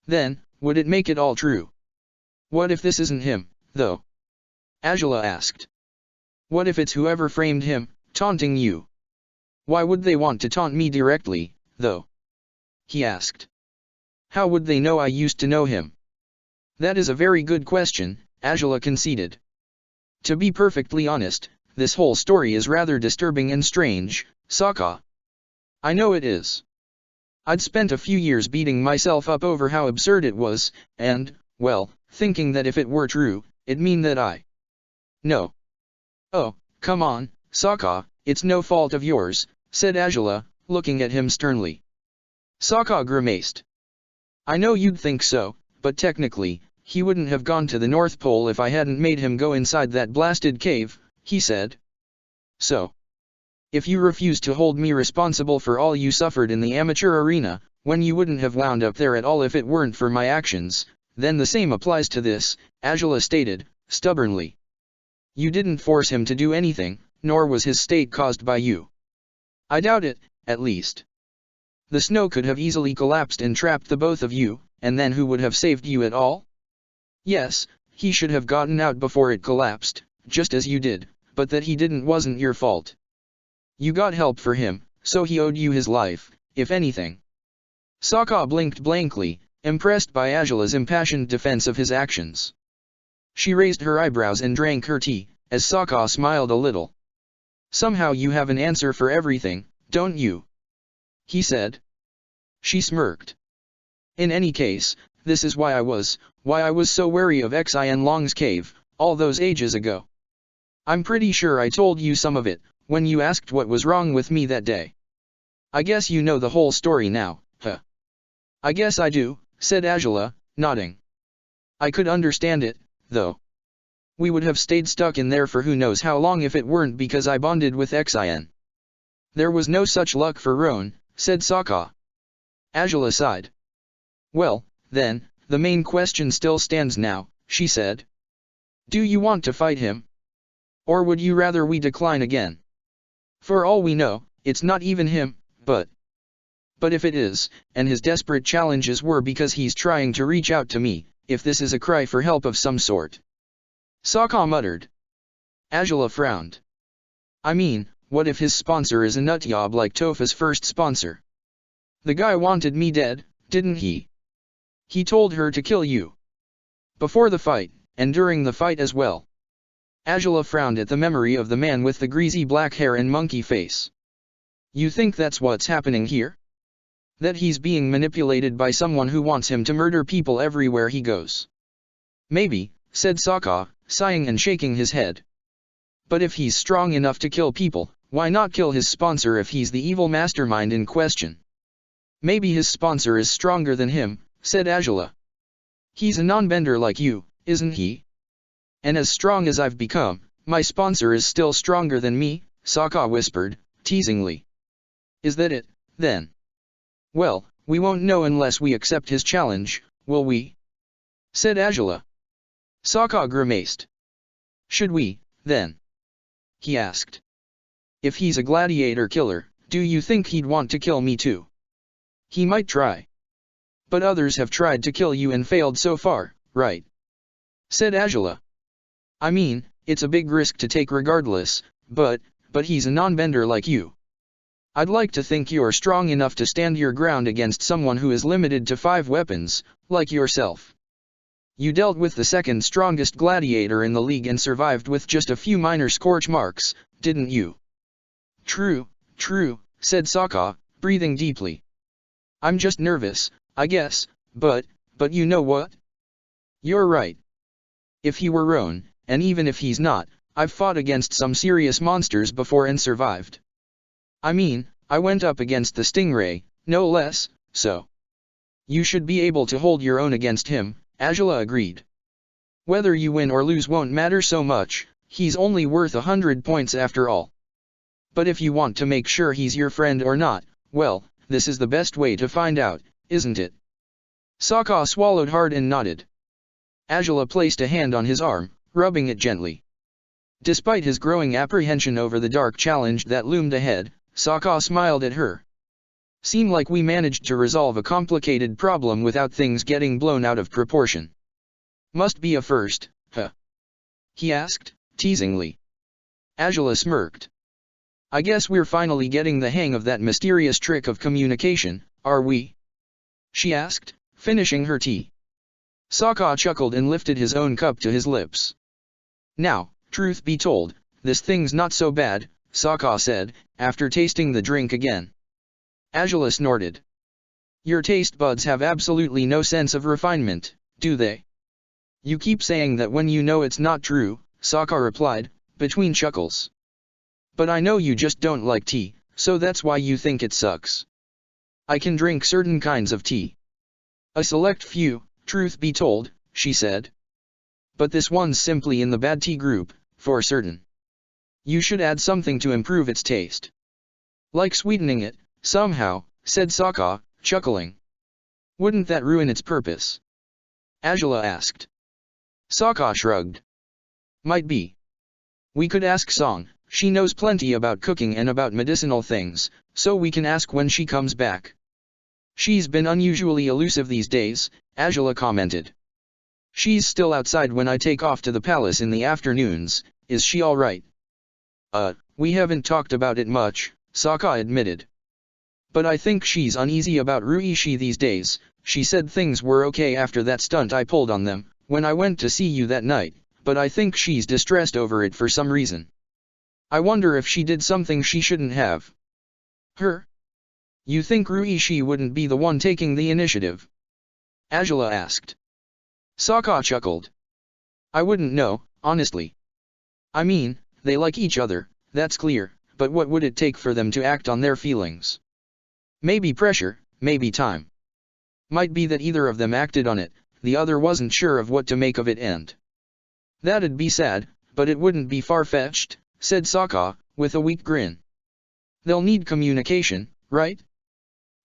Then, would it make it all true? What if this isn't him, though? Azula asked. What if it's whoever framed him, taunting you? Why would they want to taunt me directly, though? He asked. How would they know I used to know him? That is a very good question, Azula conceded. To be perfectly honest, this whole story is rather disturbing and strange, Sokka. I know it is. I'd spent a few years beating myself up over how absurd it was, and, well, thinking that if it were true, it'd mean that I... No. Oh, come on, Sokka, it's no fault of yours, said Azula, looking at him sternly. Sokka grimaced. I know you'd think so, but technically, he wouldn't have gone to the North Pole if I hadn't made him go inside that blasted cave, he said. So, if you refuse to hold me responsible for all you suffered in the amateur arena, when you wouldn't have wound up there at all if it weren't for my actions, then the same applies to this, Azula stated, stubbornly. You didn't force him to do anything, nor was his state caused by you. I doubt it, at least. The snow could have easily collapsed and trapped the both of you, and then who would have saved you at all? Yes, he should have gotten out before it collapsed, just as you did, but that he didn't wasn't your fault. You got help for him, so he owed you his life, if anything. Sokka blinked blankly, impressed by Azula's impassioned defense of his actions. She raised her eyebrows and drank her tea, as Sokka smiled a little. Somehow you have an answer for everything, don't you? He said. She smirked. In any case, this is why I was so wary of Xian Long's cave, all those ages ago. I'm pretty sure I told you some of it, when you asked what was wrong with me that day. I guess you know the whole story now, huh? I guess I do, said Azula, nodding. I could understand it, though. We would have stayed stuck in there for who knows how long if it weren't because I bonded with Xian. There was no such luck for Roan, said Sokka. Azula sighed. Well, then, the main question still stands now, she said. Do you want to fight him? Or would you rather we decline again? For all we know, it's not even him, but if it is, and his desperate challenges were because he's trying to reach out to me, if this is a cry for help of some sort. Sokka muttered. Azula frowned. I mean, what if his sponsor is a nutjob like Topha's first sponsor? The guy wanted me dead, didn't he? He told her to kill you. Before the fight, and during the fight as well. Azula frowned at the memory of the man with the greasy black hair and monkey face. You think that's what's happening here? That he's being manipulated by someone who wants him to murder people everywhere he goes? Maybe, said Sokka, sighing and shaking his head. But if he's strong enough to kill people, why not kill his sponsor if he's the evil mastermind in question? Maybe his sponsor is stronger than him, said Azula. He's a non-bender like you, isn't he? And as strong as I've become, my sponsor is still stronger than me, Sokka whispered, teasingly. Is that it, then? Well, we won't know unless we accept his challenge, will we? Said Azula. Sokka grimaced. Should we, then? He asked. If he's a gladiator killer, do you think he'd want to kill me too? He might try. But others have tried to kill you and failed so far, right? Said Azula. I mean, it's a big risk to take regardless, but he's a non-bender like you. I'd like to think you're strong enough to stand your ground against someone who is limited to 5 weapons, like yourself. You dealt with the second strongest gladiator in the league and survived with just a few minor scorch marks, didn't you? True, said Sokka, breathing deeply. I'm just nervous, I guess, but you know what? You're right. If he were Roan, and even if he's not, I've fought against some serious monsters before and survived. I mean, I went up against the Stingray, no less, so. You should be able to hold your own against him, Azula agreed. Whether you win or lose won't matter so much, he's only worth 100 points after all. But if you want to make sure he's your friend or not, well, this is the best way to find out, isn't it? Sokka swallowed hard and nodded. Azula placed a hand on his arm, rubbing it gently. Despite his growing apprehension over the dark challenge that loomed ahead, Sokka smiled at her. Seemed like we managed to resolve a complicated problem without things getting blown out of proportion. Must be a first, huh? He asked, teasingly. Azula smirked. I guess we're finally getting the hang of that mysterious trick of communication, are we? She asked, finishing her tea. Sokka chuckled and lifted his own cup to his lips. Now, truth be told, this thing's not so bad, Sokka said, after tasting the drink again. Azula snorted. Your taste buds have absolutely no sense of refinement, do they? You keep saying that when you know it's not true, Sokka replied, between chuckles. But I know you just don't like tea, so that's why you think it sucks. I can drink certain kinds of tea. A select few, truth be told, she said. But this one's simply in the bad tea group, for certain. You should add something to improve its taste. Like sweetening it, somehow, said Sokka, chuckling. Wouldn't that ruin its purpose? Azula asked. Sokka shrugged. Might be. We could ask Song, she knows plenty about cooking and about medicinal things, so we can ask when she comes back. She's been unusually elusive these days, Azula commented. She's still outside when I take off to the palace in the afternoons, is she alright? We haven't talked about it much, Sokka admitted. But I think she's uneasy about Ruishi these days. She said things were okay after that stunt I pulled on them, when I went to see you that night, but I think she's distressed over it for some reason. I wonder if she did something she shouldn't have. Her? You think Ruishi wouldn't be the one taking the initiative? Azula asked. Sokka chuckled. I wouldn't know, honestly. I mean, they like each other, that's clear, but what would it take for them to act on their feelings? Maybe pressure, maybe time. Might be that either of them acted on it, the other wasn't sure of what to make of it and. That'd be sad, but it wouldn't be far-fetched, said Sokka, with a weak grin. They'll need communication, right?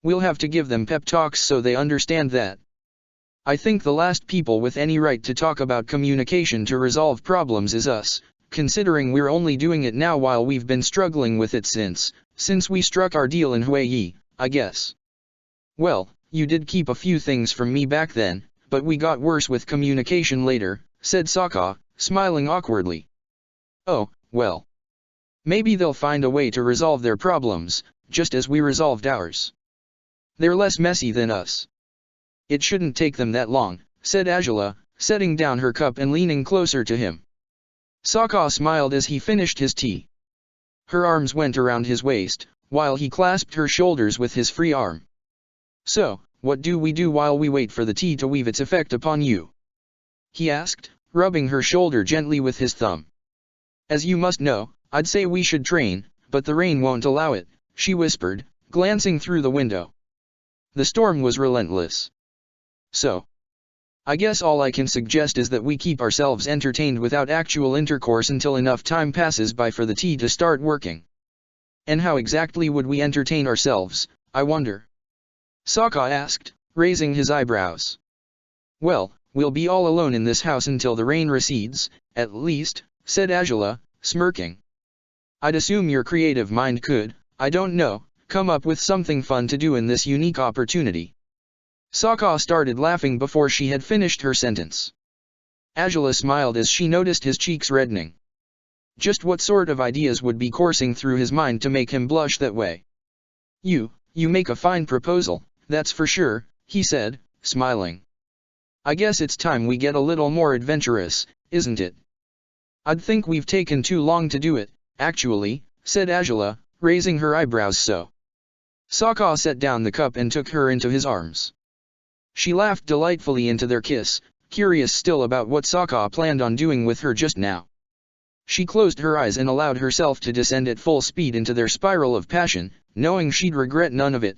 We'll have to give them pep talks so they understand that. I think the last people with any right to talk about communication to resolve problems is us, considering we're only doing it now while we've been struggling with it since we struck our deal in Hawaii, I guess. Well, you did keep a few things from me back then, but we got worse with communication later, said Sokka, smiling awkwardly. Oh, well. Maybe they'll find a way to resolve their problems, just as we resolved ours. They're less messy than us. It shouldn't take them that long, said Azula, setting down her cup and leaning closer to him. Sokka smiled as he finished his tea. Her arms went around his waist, while he clasped her shoulders with his free arm. So, what do we do while we wait for the tea to weave its effect upon you? He asked, rubbing her shoulder gently with his thumb. As you must know, I'd say we should train, but the rain won't allow it, she whispered, glancing through the window. The storm was relentless. So, I guess all I can suggest is that we keep ourselves entertained without actual intercourse until enough time passes by for the tea to start working. And how exactly would we entertain ourselves, I wonder? Sokka asked, raising his eyebrows. Well, we'll be all alone in this house until the rain recedes, at least, said Azula, smirking. I'd assume your creative mind could, I don't know, come up with something fun to do in this unique opportunity. Sokka started laughing before she had finished her sentence. Azula smiled as she noticed his cheeks reddening. Just what sort of ideas would be coursing through his mind to make him blush that way? You make a fine proposal, that's for sure, he said, smiling. I guess it's time we get a little more adventurous, isn't it? I'd think we've taken too long to do it, actually, said Azula, raising her eyebrows so. Sokka set down the cup and took her into his arms. She laughed delightfully into their kiss, curious still about what Sokka planned on doing with her just now. She closed her eyes and allowed herself to descend at full speed into their spiral of passion, knowing she'd regret none of it.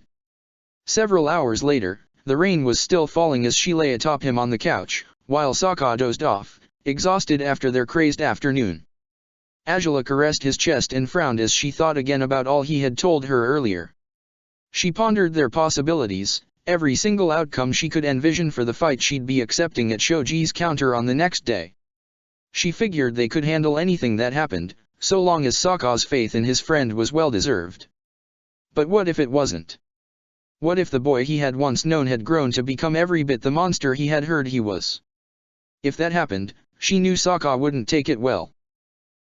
Several hours later, the rain was still falling as she lay atop him on the couch, while Sokka dozed off, exhausted after their crazed afternoon. Azula caressed his chest and frowned as she thought again about all he had told her earlier. She pondered their possibilities, every single outcome she could envision for the fight she'd be accepting at Shoji's counter on the next day. She figured they could handle anything that happened, so long as Sokka's faith in his friend was well-deserved. But what if it wasn't? What if the boy he had once known had grown to become every bit the monster he had heard he was? If that happened, she knew Sokka wouldn't take it well.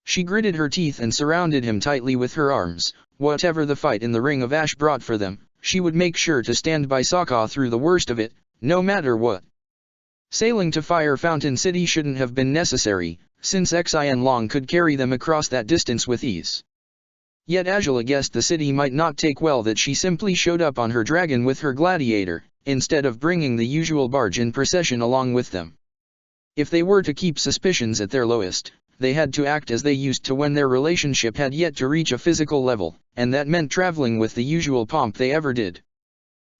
She gritted her teeth and surrounded him tightly with her arms. Whatever the fight in the Ring of Ash brought for them, she would make sure to stand by Sokka through the worst of it, no matter what. Sailing to Fire Fountain City shouldn't have been necessary, since Xianlong could carry them across that distance with ease. Yet Azula guessed the city might not take well that she simply showed up on her dragon with her gladiator, instead of bringing the usual barge in procession along with them. If they were to keep suspicions at their lowest, they had to act as they used to when their relationship had yet to reach a physical level, and that meant traveling with the usual pomp they ever did.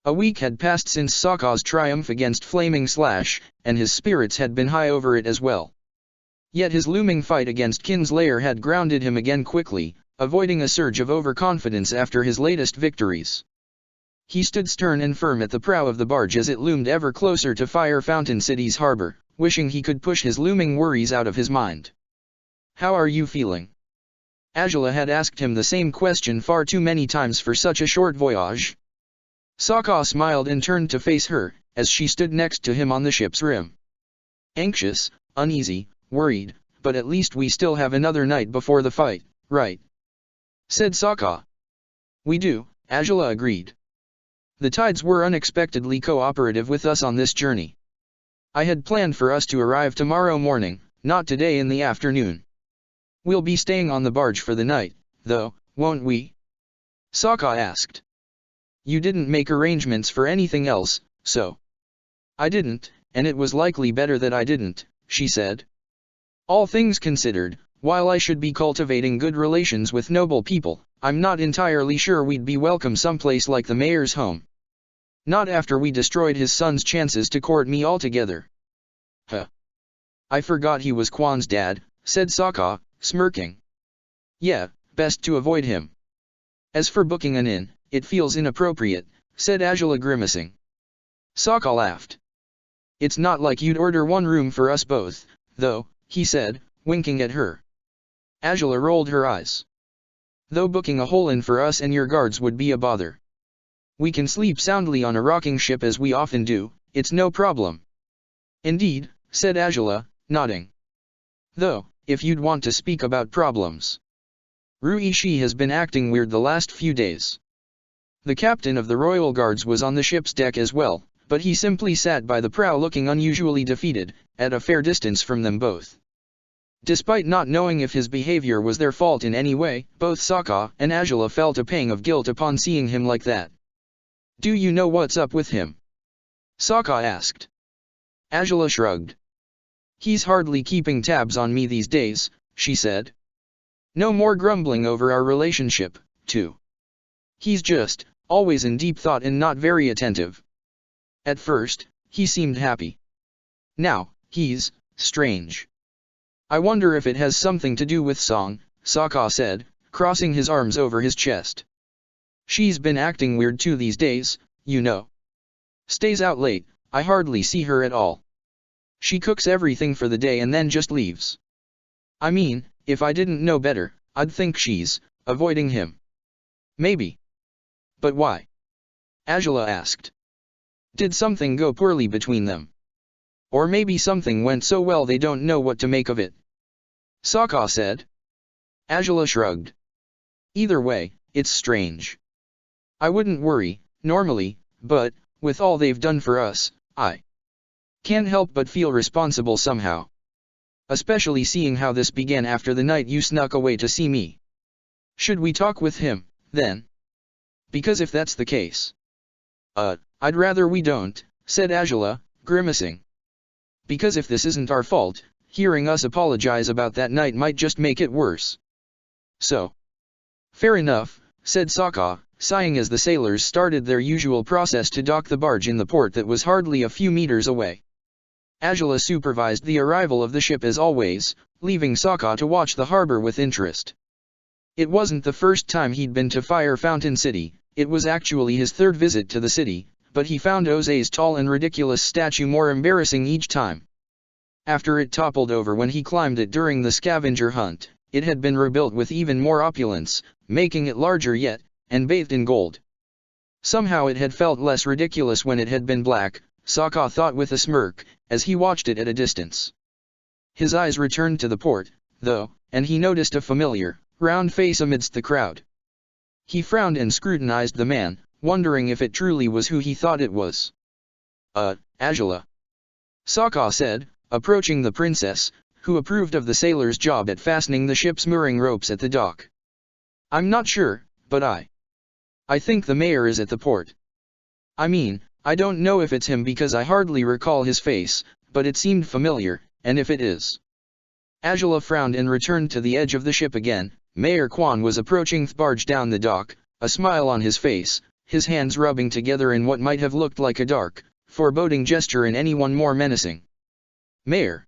A week had passed since Sokka's triumph against Flaming Slash, and his spirits had been high over it as well. Yet his looming fight against Kinslayer had grounded him again quickly, avoiding a surge of overconfidence after his latest victories. He stood stern and firm at the prow of the barge as it loomed ever closer to Fire Fountain City's harbor, wishing he could push his looming worries out of his mind. How are you feeling? Azula had asked him the same question far too many times for such a short voyage. Sokka smiled and turned to face her, as she stood next to him on the ship's rim. Anxious, uneasy, worried, but at least we still have another night before the fight, right? Said Sokka. We do, Azula agreed. The tides were unexpectedly cooperative with us on this journey. I had planned for us to arrive tomorrow morning, not today in the afternoon. We'll be staying on the barge for the night, though, won't we? Sokka asked. You didn't make arrangements for anything else, so. I didn't, and it was likely better that I didn't, she said. All things considered, while I should be cultivating good relations with noble people, I'm not entirely sure we'd be welcome someplace like the mayor's home. Not after we destroyed his son's chances to court me altogether. Huh. I forgot he was Quan's dad, said Sokka, smirking. Yeah, best to avoid him. As for booking an inn, it feels inappropriate, said Angela grimacing. Sokka laughed. It's not like you'd order one room for us both, though, he said, winking at her. Angela rolled her eyes. Though booking a whole inn for us and your guards would be a bother. We can sleep soundly on a rocking ship as we often do, it's no problem. Indeed, said Angela, nodding. Though, if you'd want to speak about problems. Ruishi has been acting weird the last few days. The captain of the royal guards was on the ship's deck as well, but he simply sat by the prow looking unusually defeated, at a fair distance from them both. Despite not knowing if his behavior was their fault in any way, both Sokka and Angela felt a pang of guilt upon seeing him like that. Do you know what's up with him? Sokka asked. Angela shrugged. He's hardly keeping tabs on me these days, she said. No more grumbling over our relationship, too. He's just, always in deep thought and not very attentive. At first, he seemed happy. Now, he's strange. I wonder if it has something to do with Song, Sokka said, crossing his arms over his chest. She's been acting weird too these days, you know. Stays out late, I hardly see her at all. She cooks everything for the day and then just leaves. I mean, if I didn't know better, I'd think she's avoiding him. Maybe. But why? Angela asked. Did something go poorly between them? Or maybe something went so well they don't know what to make of it. Sokka said. Angela shrugged. Either way, it's strange. I wouldn't worry, normally, but, with all they've done for us, I can't help but feel responsible somehow. Especially seeing how this began after the night you snuck away to see me. Should we talk with him, then? Because if that's the case. I'd rather we don't, said Angela, grimacing. Because if this isn't our fault, hearing us apologize about that night might just make it worse. So. Fair enough, said Sokka, sighing as the sailors started their usual process to dock the barge in the port that was hardly a few meters away. Angela supervised the arrival of the ship as always, leaving Sokka to watch the harbor with interest. It wasn't the first time he'd been to Fire Fountain City, it was actually his third visit to the city, but he found Ose's tall and ridiculous statue more embarrassing each time. After it toppled over when he climbed it during the scavenger hunt, it had been rebuilt with even more opulence, making it larger yet, and bathed in gold. Somehow it had felt less ridiculous when it had been black, Sokka thought with a smirk, as he watched it at a distance. His eyes returned to the port, though, and he noticed a familiar, round face amidst the crowd. He frowned and scrutinized the man, wondering if it truly was who he thought it was. Angela. Sokka said, approaching the princess, who approved of the sailor's job at fastening the ship's mooring ropes at the dock. I'm not sure, but I think the mayor is at the port. I mean, I don't know if it's him because I hardly recall his face, but it seemed familiar, and if it is. Angela frowned and returned to the edge of the ship again. Mayor Quan was approaching the barge down the dock, a smile on his face, his hands rubbing together in what might have looked like a dark, foreboding gesture in anyone more menacing. Mayor!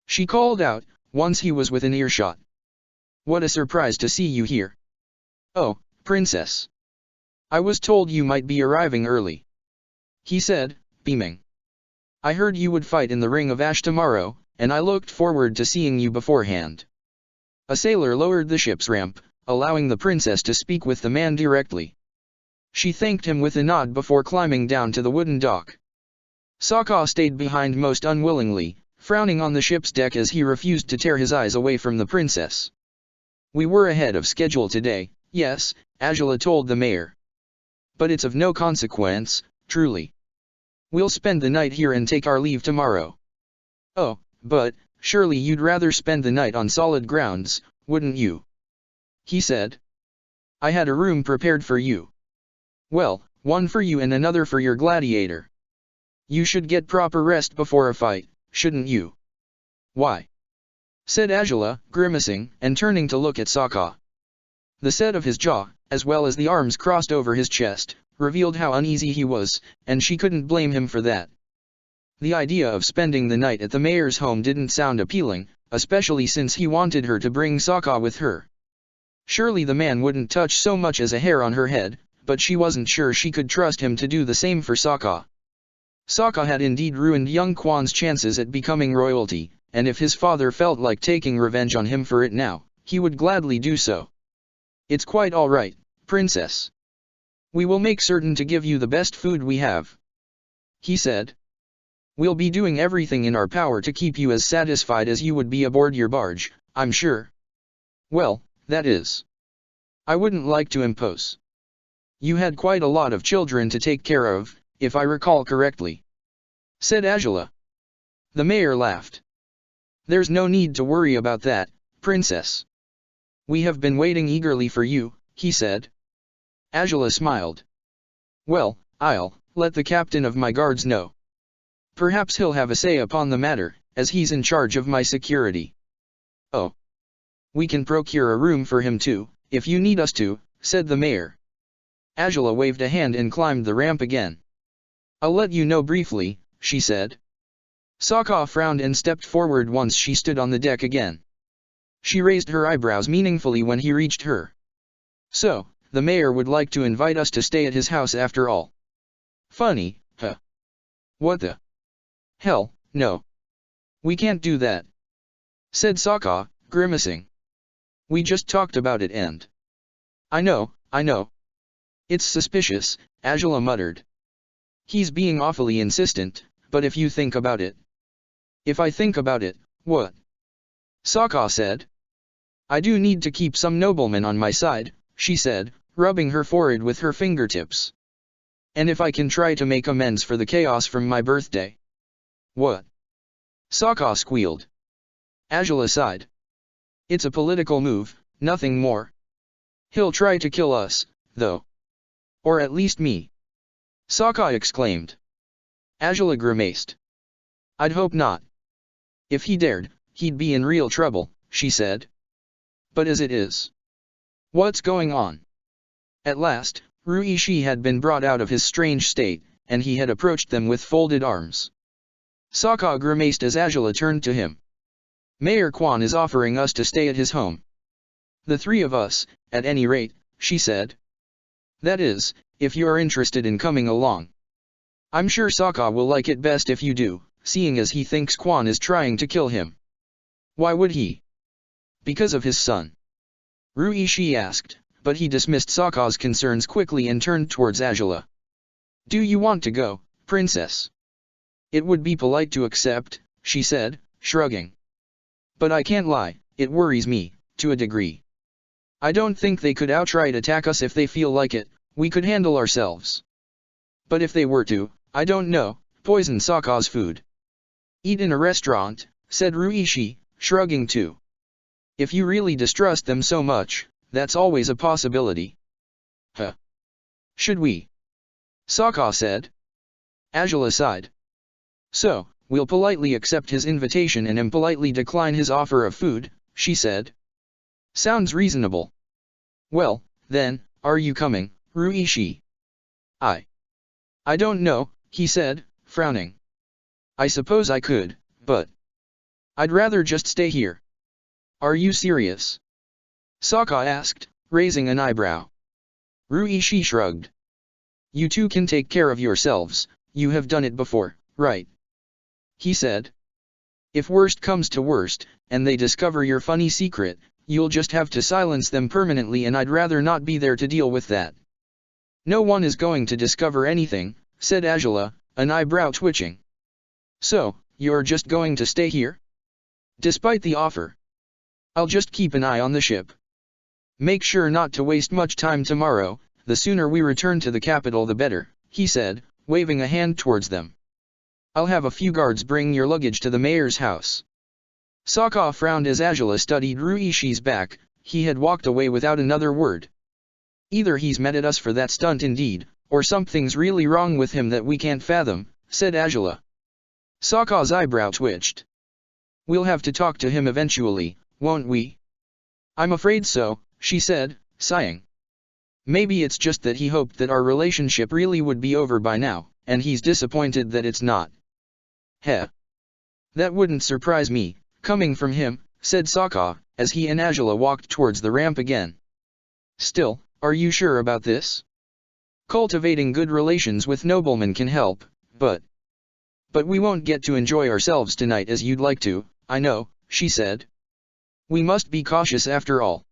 She called out, once he was within earshot. What a surprise to see you here. Oh, princess. I was told you might be arriving early. He said, beaming. I heard you would fight in the Ring of Ash tomorrow, and I looked forward to seeing you beforehand. A sailor lowered the ship's ramp, allowing the princess to speak with the man directly. She thanked him with a nod before climbing down to the wooden dock. Sokka stayed behind most unwillingly, frowning on the ship's deck as he refused to tear his eyes away from the princess. We were ahead of schedule today, yes, Angela told the mayor. But it's of no consequence, truly. We'll spend the night here and take our leave tomorrow. Oh, but, surely you'd rather spend the night on solid grounds, wouldn't you? He said. I had a room prepared for you. Well, one for you and another for your gladiator. You should get proper rest before a fight, shouldn't you? Why? Said Angela, grimacing, and turning to look at Sokka. The set of his jaw, as well as the arms crossed over his chest, revealed how uneasy he was, and she couldn't blame him for that. The idea of spending the night at the mayor's home didn't sound appealing, especially since he wanted her to bring Sokka with her. Surely the man wouldn't touch so much as a hair on her head, but she wasn't sure she could trust him to do the same for Sokka. Sokka had indeed ruined young Kwan's chances at becoming royalty, and if his father felt like taking revenge on him for it now, he would gladly do so. It's quite all right, princess. We will make certain to give you the best food we have, he said. We'll be doing everything in our power to keep you as satisfied as you would be aboard your barge, I'm sure. Well, that is. I wouldn't like to impose. You had quite a lot of children to take care of, if I recall correctly, said Azula. The mayor laughed. There's no need to worry about that, princess. We have been waiting eagerly for you, he said. Azula smiled. Well, I'll let the captain of my guards know. Perhaps he'll have a say upon the matter, as he's in charge of my security. Oh. We can procure a room for him too, if you need us to, said the mayor. Azula waved a hand and climbed the ramp again. I'll let you know briefly, she said. Sokka frowned and stepped forward once she stood on the deck again. She raised her eyebrows meaningfully when he reached her. So, the mayor would like to invite us to stay at his house after all. Funny, huh? What the hell, no. We can't do that, said Sokka, grimacing. We just talked about it and… I know. It's suspicious, Azula muttered. He's being awfully insistent, but if you think about it… If I think about it, what? Sokka said. I do need to keep some noblemen on my side, she said, rubbing her forehead with her fingertips. And if I can try to make amends for the chaos from my birthday. What? Sokka squealed. Azula sighed. It's a political move, nothing more. He'll try to kill us, though. Or at least me. Sokka exclaimed. Azula grimaced. I'd hope not. If he dared, he'd be in real trouble, she said. But as it is… What's going on? At last, Ruishi had been brought out of his strange state, and he had approached them with folded arms. Sokka grimaced as Azula turned to him. Mayor Kwan is offering us to stay at his home. The three of us, at any rate, she said. That is, if you're interested in coming along. I'm sure Sokka will like it best if you do, seeing as he thinks Kwan is trying to kill him. Why would he? Because of his son. Ruishi asked, but he dismissed Sokka's concerns quickly and turned towards Azula. Do you want to go, princess? It would be polite to accept, she said, shrugging. But I can't lie, it worries me, to a degree. I don't think they could outright attack us if they feel like it, we could handle ourselves. But if they were to, I don't know, poison Sokka's food. Eat in a restaurant, said Ruishi, shrugging too. If you really distrust them so much, that's always a possibility. Huh? Should we? Sokka said. Azula sighed. So, we'll politely accept his invitation and impolitely decline his offer of food, she said. Sounds reasonable. Well, then, are you coming, Ruishi? I don't know, he said, frowning. I suppose I could, but I'd rather just stay here. Are you serious? Sokka asked, raising an eyebrow. Ruishi shrugged. You two can take care of yourselves, you have done it before, right? He said. If worst comes to worst, and they discover your funny secret, you'll just have to silence them permanently, and I'd rather not be there to deal with that. No one is going to discover anything, said Azula, an eyebrow twitching. So, you're just going to stay here? Despite the offer. I'll just keep an eye on the ship. Make sure not to waste much time tomorrow, the sooner we return to the capital the better, he said, waving a hand towards them. I'll have a few guards bring your luggage to the mayor's house. Sokka frowned as Azula studied Ruishi's back. He had walked away without another word. Either he's mad at us for that stunt indeed, or something's really wrong with him that we can't fathom, said Azula. Sokka's eyebrow twitched. We'll have to talk to him eventually, won't we? I'm afraid so, she said, sighing. Maybe it's just that he hoped that our relationship really would be over by now, and he's disappointed that it's not. Heh. That wouldn't surprise me, coming from him, said Sokka, as he and Azula walked towards the ramp again. Still, are you sure about this? Cultivating good relations with noblemen can help, but we won't get to enjoy ourselves tonight as you'd like to, I know, she said. We must be cautious after all.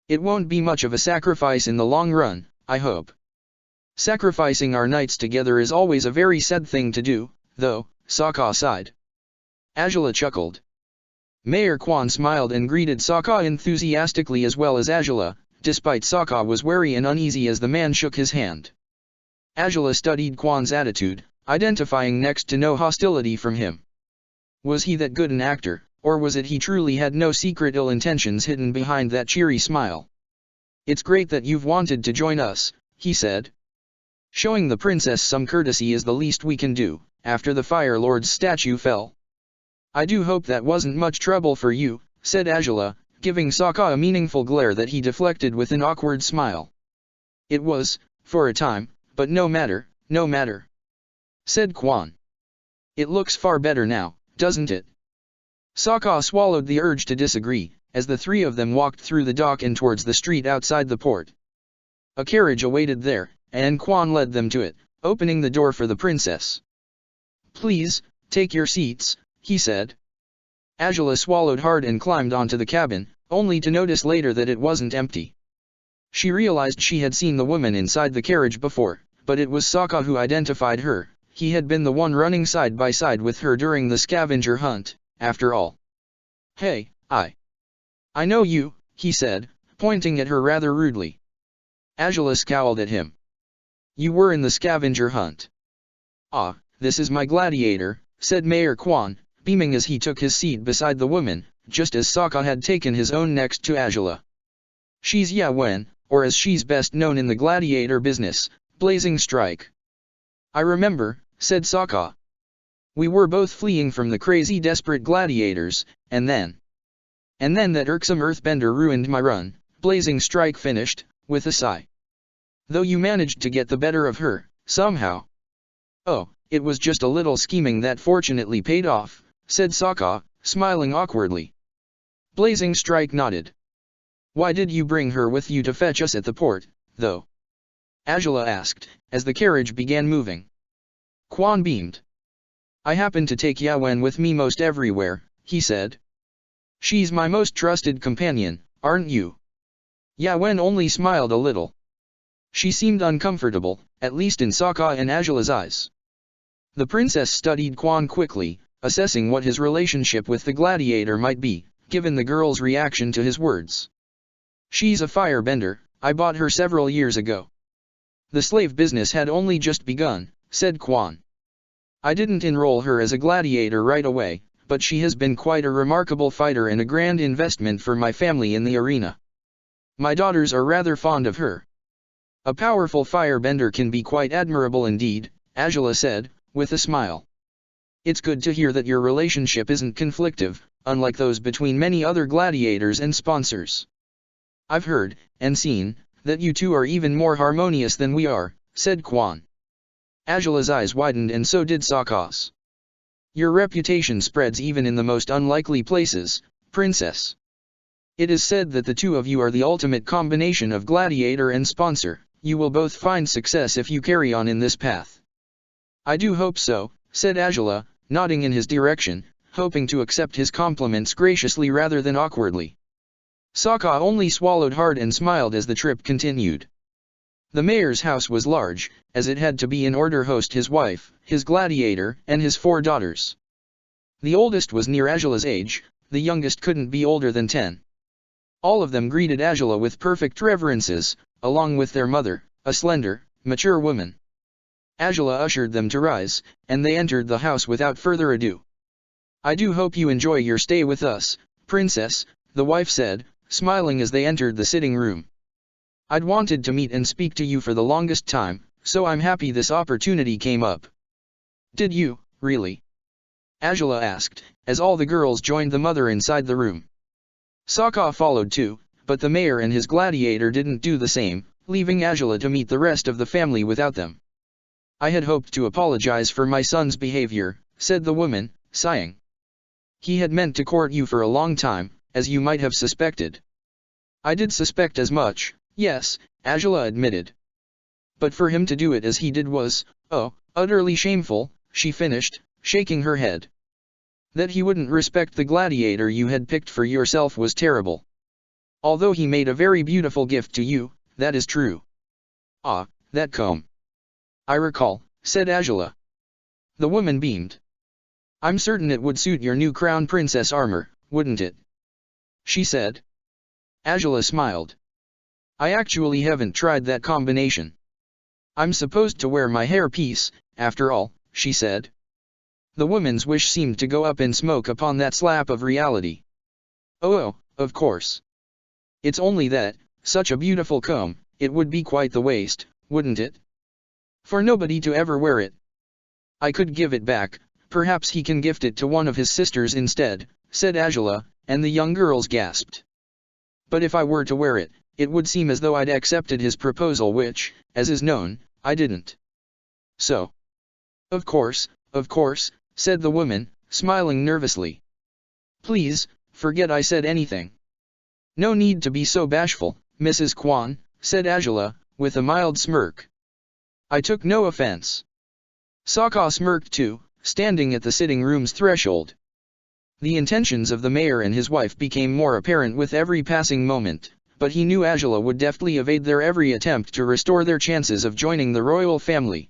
It won't be much of a sacrifice in the long run, I hope. Sacrificing our nights together is always a very sad thing to do, though, Sokka sighed. Azula chuckled. Mayor Quan smiled and greeted Sokka enthusiastically as well as Azula, despite Sokka was wary and uneasy as the man shook his hand. Azula studied Quan's attitude, identifying next to no hostility from him. Was he that good an actor, or was it he truly had no secret ill intentions hidden behind that cheery smile? It's great that you've wanted to join us, he said. Showing the princess some courtesy is the least we can do, after the Fire Lord's statue fell. I do hope that wasn't much trouble for you, said Azula, giving Sokka a meaningful glare that he deflected with an awkward smile. It was, for a time, but no matter, said Quan. It looks far better now, doesn't it? Sokka swallowed the urge to disagree, as the three of them walked through the dock and towards the street outside the port. A carriage awaited there, and Quan led them to it, opening the door for the princess. Please, take your seats, he said. Azula swallowed hard and climbed onto the cabin, only to notice later that it wasn't empty. She realized she had seen the woman inside the carriage before, but it was Sokka who identified her. He had been the one running side by side with her during the scavenger hunt, after all. Hey, I know you, he said, pointing at her rather rudely. Azula scowled at him. You were in the scavenger hunt. Ah, this is my Gladiator, said Mayor Quan, beaming as he took his seat beside the woman, just as Sokka had taken his own next to Azula. She's Yawen, or as she's best known in the Gladiator business, Blazing Strike. I remember, said Sokka. We were both fleeing from the crazy desperate gladiators, and then that irksome earthbender ruined my run, Blazing Strike finished, with a sigh. Though you managed to get the better of her, somehow. Oh, it was just a little scheming that fortunately paid off, said Sokka, smiling awkwardly. Blazing Strike nodded. Why did you bring her with you to fetch us at the port, though? Azula asked, as the carriage began moving. Quan beamed. I happen to take Yawen with me most everywhere, he said. She's my most trusted companion, aren't you? Yawen only smiled a little. She seemed uncomfortable, at least in Sokka and Azula's eyes. The princess studied Quan quickly, assessing what his relationship with the gladiator might be, given the girl's reaction to his words. She's a firebender, I bought her several years ago. The slave business had only just begun, said Quan. I didn't enroll her as a gladiator right away, but she has been quite a remarkable fighter and a grand investment for my family in the arena. My daughters are rather fond of her. A powerful firebender can be quite admirable indeed, Azula said, with a smile. It's good to hear that your relationship isn't conflictive, unlike those between many other gladiators and sponsors. I've heard, and seen, that you two are even more harmonious than we are, said Quan. Azula's eyes widened and so did Sokka's. Your reputation spreads even in the most unlikely places, princess. It is said that the two of you are the ultimate combination of gladiator and sponsor. You will both find success if you carry on in this path. I do hope so, said Azula, nodding in his direction, hoping to accept his compliments graciously rather than awkwardly. Sokka only swallowed hard and smiled as the trip continued. The mayor's house was large, as it had to be in order to host his wife, his gladiator, and his 4 daughters. The oldest was near Azula's age, the youngest couldn't be older than 10. All of them greeted Azula with perfect reverences, along with their mother, a slender, mature woman. Azula ushered them to rise, and they entered the house without further ado. I do hope you enjoy your stay with us, princess, the wife said, smiling as they entered the sitting room. I'd wanted to meet and speak to you for the longest time, so I'm happy this opportunity came up. Did you, really? Azula asked, as all the girls joined the mother inside the room. Sokka followed too, but the mayor and his gladiator didn't do the same, leaving Azula to meet the rest of the family without them. I had hoped to apologize for my son's behavior, said the woman, sighing. He had meant to court you for a long time, as you might have suspected. I did suspect as much, Yes, Angela admitted. But for him to do it as he did was, oh, utterly shameful, she finished, shaking her head. That he wouldn't respect the gladiator you had picked for yourself was terrible. Although he made a very beautiful gift to you, that is true. Ah, that comb. I recall, said Angela. The woman beamed. I'm certain it would suit your new crown princess armor, wouldn't it? She said. Angela smiled. I actually haven't tried that combination. I'm supposed to wear my hairpiece, after all, she said. The woman's wish seemed to go up in smoke upon that slap of reality. Oh, of course. It's only that, such a beautiful comb, it would be quite the waste, wouldn't it? For nobody to ever wear it. I could give it back, perhaps he can gift it to one of his sisters instead, said Angela, and the young girls gasped. But if I were to wear it, it would seem as though I'd accepted his proposal which, as is known, I didn't. So. Of course, said the woman, smiling nervously. Please, forget I said anything. No need to be so bashful, Mrs. Kwan, said Angela, with a mild smirk. I took no offense. Sokka smirked too, standing at the sitting room's threshold. The intentions of the mayor and his wife became more apparent with every passing moment, but he knew Angela would deftly evade their every attempt to restore their chances of joining the royal family.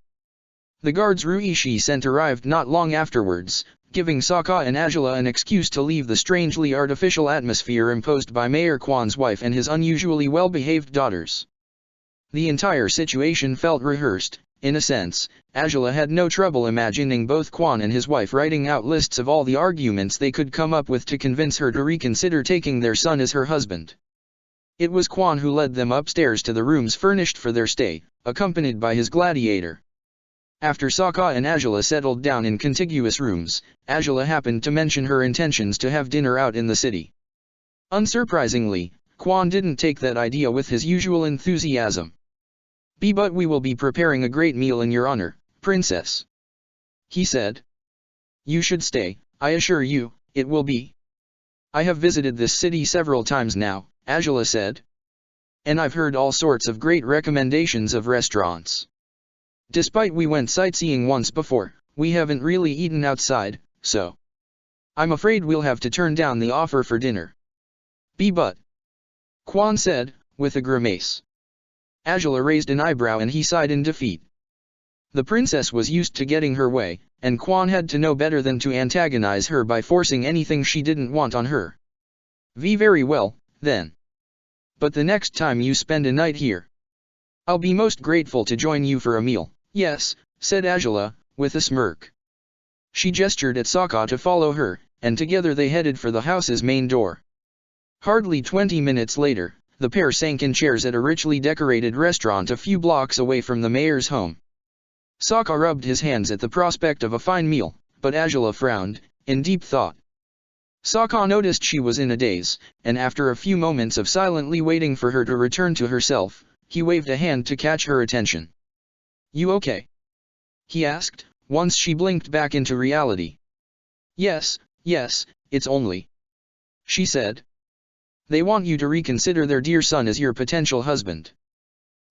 The guards Ruishi sent arrived not long afterwards, giving Sokka and Angela an excuse to leave the strangely artificial atmosphere imposed by Mayor Kwan's wife and his unusually well-behaved daughters. The entire situation felt rehearsed. In a sense, Angela had no trouble imagining both Kwan and his wife writing out lists of all the arguments they could come up with to convince her to reconsider taking their son as her husband. It was Kwan who led them upstairs to the rooms furnished for their stay, accompanied by his gladiator. After Sokka and Angela settled down in contiguous rooms, Angela happened to mention her intentions to have dinner out in the city. Unsurprisingly, Kwan didn't take that idea with his usual enthusiasm. But we will be preparing a great meal in your honor, princess. He said. You should stay, I assure you, it will be. I have visited this city several times now, Angela said. And I've heard all sorts of great recommendations of restaurants. Despite we went sightseeing once before, we haven't really eaten outside, so. I'm afraid we'll have to turn down the offer for dinner. But. Kwan said, with a grimace. Angela raised an eyebrow and he sighed in defeat. The princess was used to getting her way, and Kwan had to know better than to antagonize her by forcing anything she didn't want on her. Very well, then. But the next time you spend a night here, I'll be most grateful to join you for a meal. Yes, said Angela, with a smirk. She gestured at Sokka to follow her, and together they headed for the house's main door. Hardly 20 minutes later, the pair sank in chairs at a richly decorated restaurant a few blocks away from the mayor's home. Sokka rubbed his hands at the prospect of a fine meal, but Angela frowned, in deep thought. Sokka noticed she was in a daze, and after a few moments of silently waiting for her to return to herself, he waved a hand to catch her attention. You okay? He asked, once she blinked back into reality. Yes, it's only. She said. They want you to reconsider their dear son as your potential husband.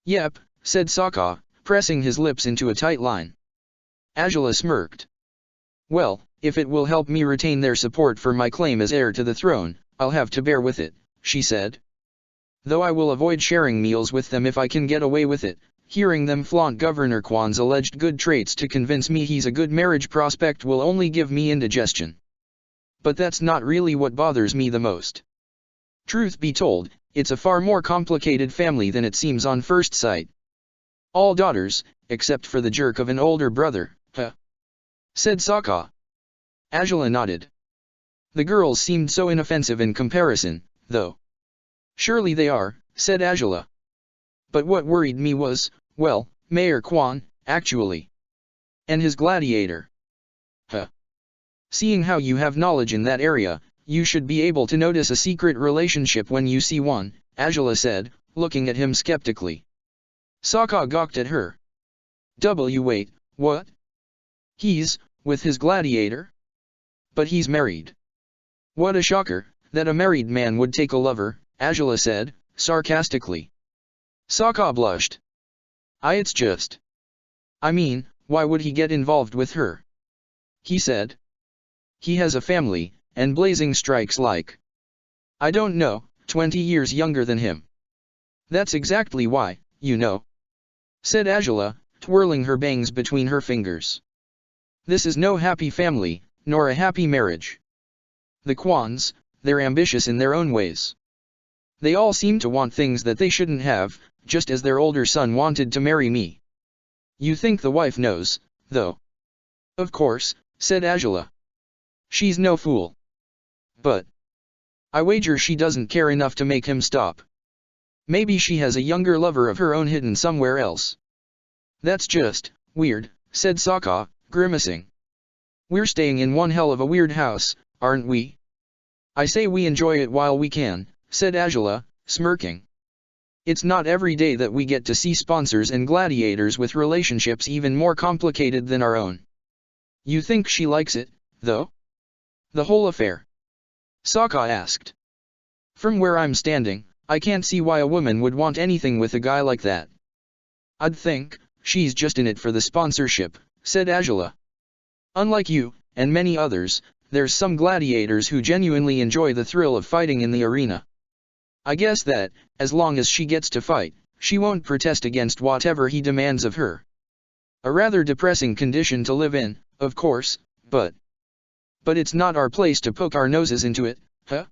Yep, said Sokka, pressing his lips into a tight line. Angela smirked. Well, if it will help me retain their support for my claim as heir to the throne, I'll have to bear with it, she said. Though I will avoid sharing meals with them if I can get away with it, hearing them flaunt Governor Kwan's alleged good traits to convince me he's a good marriage prospect will only give me indigestion. But that's not really what bothers me the most. Truth be told, it's a far more complicated family than it seems on first sight. All daughters, except for the jerk of an older brother, said Sokka. Angela nodded. The girls seemed so inoffensive in comparison, though. Surely they are, said Angela. But what worried me was, well, Mayor Kwan, actually. And his gladiator. Seeing how you have knowledge in that area, you should be able to notice a secret relationship when you see one, Angela said, looking at him skeptically. Sokka gawked at her. Wait, what? He's, with his gladiator? But he's married. What a shocker, that a married man would take a lover, Angela said, sarcastically. Sokka blushed. It's just. I mean, why would he get involved with her? He said. He has a family, and Blazing Strike's like. I don't know, 20 years younger than him. That's exactly why, you know, said Azula, twirling her bangs between her fingers. This is no happy family, nor a happy marriage. The Kwans, they're ambitious in their own ways. They all seem to want things that they shouldn't have, just as their older son wanted to marry me. You think the wife knows, though? Of course, said Azula. She's no fool. But I wager she doesn't care enough to make him stop. Maybe she has a younger lover of her own hidden somewhere else. That's just weird, said Sokka, grimacing. We're staying in one hell of a weird house, aren't we? I say we enjoy it while we can, said Azula, smirking. It's not every day that we get to see sponsors and gladiators with relationships even more complicated than our own. You think she likes it, though? The whole affair? Sokka asked. From where I'm standing, I can't see why a woman would want anything with a guy like that. I'd think she's just in it for the sponsorship, said Azula. Unlike you, and many others, there's some gladiators who genuinely enjoy the thrill of fighting in the arena. I guess that, as long as she gets to fight, she won't protest against whatever he demands of her. A rather depressing condition to live in, of course, but it's not our place to poke our noses into it, huh?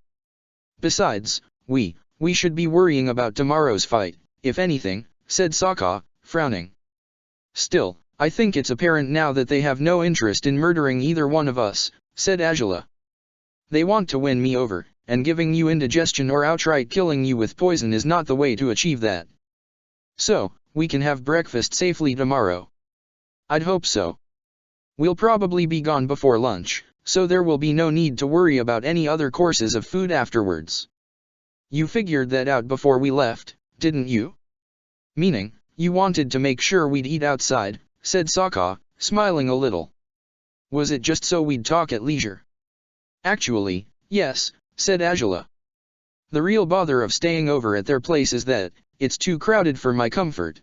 Besides, we should be worrying about tomorrow's fight, if anything, said Sokka, frowning. Still, I think it's apparent now that they have no interest in murdering either one of us, said Azula. They want to win me over, and giving you indigestion or outright killing you with poison is not the way to achieve that. So, we can have breakfast safely tomorrow. I'd hope so. We'll probably be gone before lunch, so there will be no need to worry about any other courses of food afterwards. You figured that out before we left, didn't you? Meaning, you wanted to make sure we'd eat outside, said Sokka, smiling a little. Was it just so we'd talk at leisure? Actually, yes, said Azula. The real bother of staying over at their place is that it's too crowded for my comfort.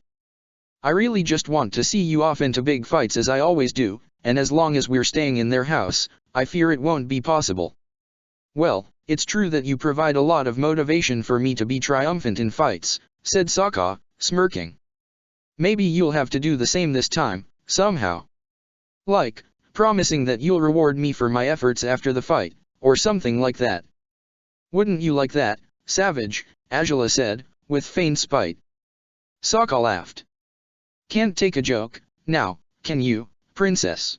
I really just want to see you off into big fights as I always do, and as long as we're staying in their house, I fear it won't be possible. Well, it's true that you provide a lot of motivation for me to be triumphant in fights, said Sokka, smirking. Maybe you'll have to do the same this time, somehow. Like, promising that you'll reward me for my efforts after the fight, or something like that. Wouldn't you like that, savage? Azula said, with feigned spite. Sokka laughed. Can't take a joke, now, can you, princess?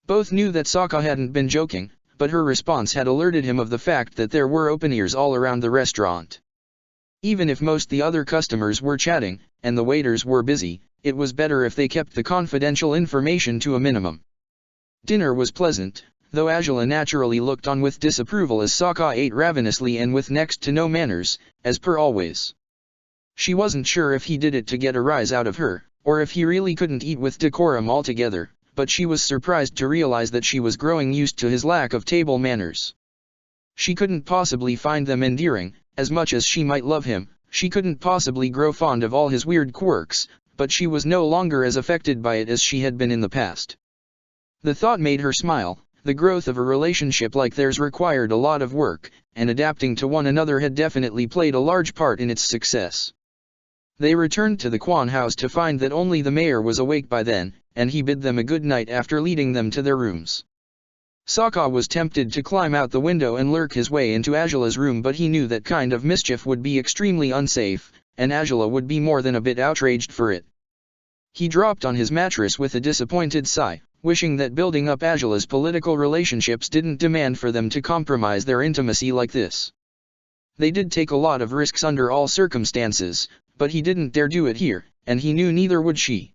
Both knew that Sokka hadn't been joking, but her response had alerted him of the fact that there were open ears all around the restaurant. Even if most the other customers were chatting, and the waiters were busy, it was better if they kept the confidential information to a minimum. Dinner was pleasant, though Azula naturally looked on with disapproval as Sokka ate ravenously and with next to no manners, as per always. She wasn't sure if he did it to get a rise out of her, or if he really couldn't eat with decorum altogether, but she was surprised to realize that she was growing used to his lack of table manners. She couldn't possibly find them endearing, as much as she might love him, she couldn't possibly grow fond of all his weird quirks, but she was no longer as affected by it as she had been in the past. The thought made her smile. The growth of a relationship like theirs required a lot of work, and adapting to one another had definitely played a large part in its success. They returned to the Quan house to find that only the mayor was awake by then, and he bid them a good night after leading them to their rooms. Sokka was tempted to climb out the window and lurk his way into Azula's room, but he knew that kind of mischief would be extremely unsafe, and Azula would be more than a bit outraged for it. He dropped on his mattress with a disappointed sigh, wishing that building up Azula's political relationships didn't demand for them to compromise their intimacy like this. They did take a lot of risks under all circumstances, but he didn't dare do it here, and he knew neither would she.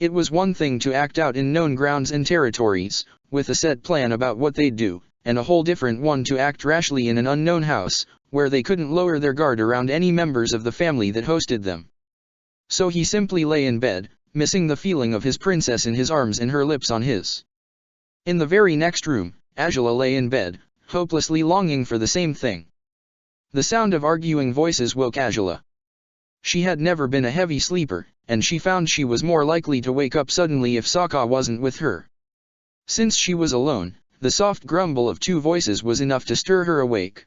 It was one thing to act out in known grounds and territories, with a set plan about what they'd do, and a whole different one to act rashly in an unknown house, where they couldn't lower their guard around any members of the family that hosted them. So he simply lay in bed, missing the feeling of his princess in his arms and her lips on his. In the very next room, Azula lay in bed, hopelessly longing for the same thing. The sound of arguing voices woke Azula. She had never been a heavy sleeper, and she found she was more likely to wake up suddenly if Sokka wasn't with her. Since she was alone, the soft grumble of two voices was enough to stir her awake.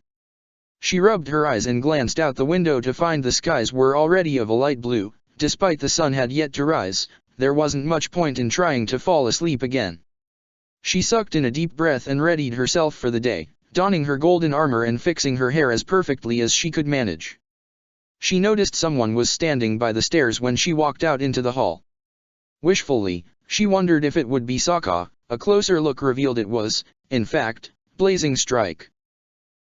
She rubbed her eyes and glanced out the window to find the skies were already of a light blue. Despite the sun had yet to rise, there wasn't much point in trying to fall asleep again. She sucked in a deep breath and readied herself for the day, donning her golden armor and fixing her hair as perfectly as she could manage. She noticed someone was standing by the stairs when she walked out into the hall. Wishfully, she wondered if it would be Sokka. A closer look revealed it was, in fact, Blazing Strike.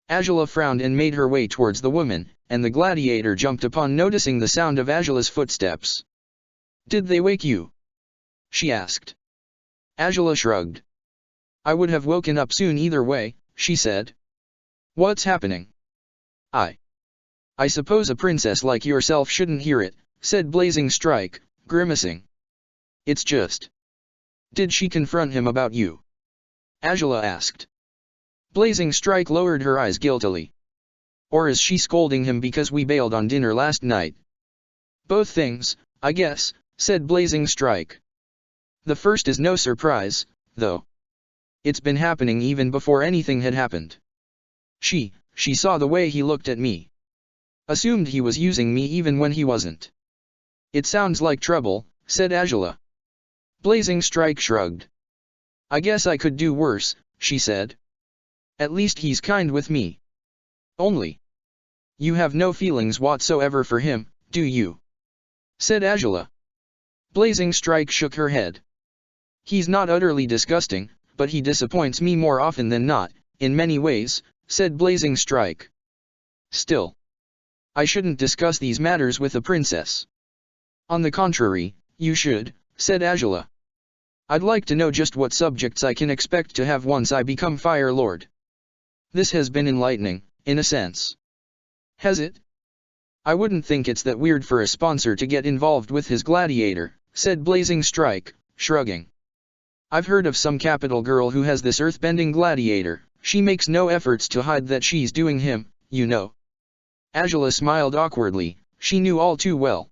Azula frowned and made her way towards the woman, and the gladiator jumped upon noticing the sound of Azula's footsteps. "Did they wake you?" she asked. Azula shrugged. "I would have woken up soon either way," she said. "What's happening?" I suppose a princess like yourself shouldn't hear it," said Blazing Strike, grimacing. "It's just. Did she confront him about you?" Azula asked. Blazing Strike lowered her eyes guiltily. "Or is she scolding him because we bailed on dinner last night?" "Both things, I guess," said Blazing Strike. "The first is no surprise, though. It's been happening even before anything had happened. She saw the way he looked at me. Assumed he was using me even when he wasn't." "It sounds like trouble," said Azula. Blazing Strike shrugged. "I guess I could do worse," she said. "At least he's kind with me. Only. You have no feelings whatsoever for him, do you?" said Azula. Blazing Strike shook her head. "He's not utterly disgusting, but he disappoints me more often than not, in many ways," said Blazing Strike. "Still. I shouldn't discuss these matters with a princess." "On the contrary, you should," said Azula. "I'd like to know just what subjects I can expect to have once I become Fire Lord." "This has been enlightening, in a sense." "Has it?" "I wouldn't think it's that weird for a sponsor to get involved with his gladiator," said Blazing Strike, shrugging. "I've heard of some capital girl who has this earthbending gladiator. She makes no efforts to hide that she's doing him, you know." Azula smiled awkwardly. She knew all too well.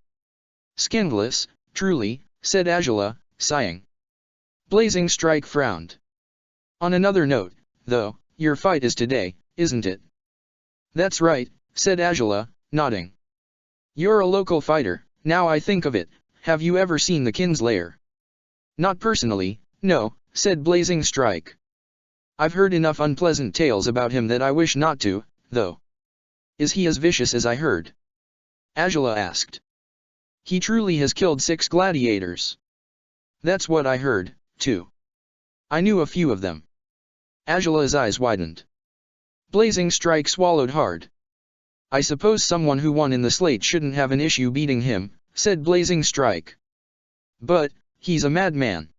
"Scandalous, truly," said Azula, sighing. Blazing Strike frowned. "On another note, though, your fight is today, isn't it?" "That's right," said Azula, nodding. "You're a local fighter, now I think of it. Have you ever seen the Kinslayer?" "Not personally, no," said Blazing Strike. "I've heard enough unpleasant tales about him that I wish not to, though." "Is he as vicious as I heard?" Azula asked. "He truly has killed 6 gladiators." "That's what I heard, too. I knew a few of them." Azula's eyes widened. Blazing Strike swallowed hard. "I suppose someone who won in the slate shouldn't have an issue beating him," said Blazing Strike. "But, he's a madman.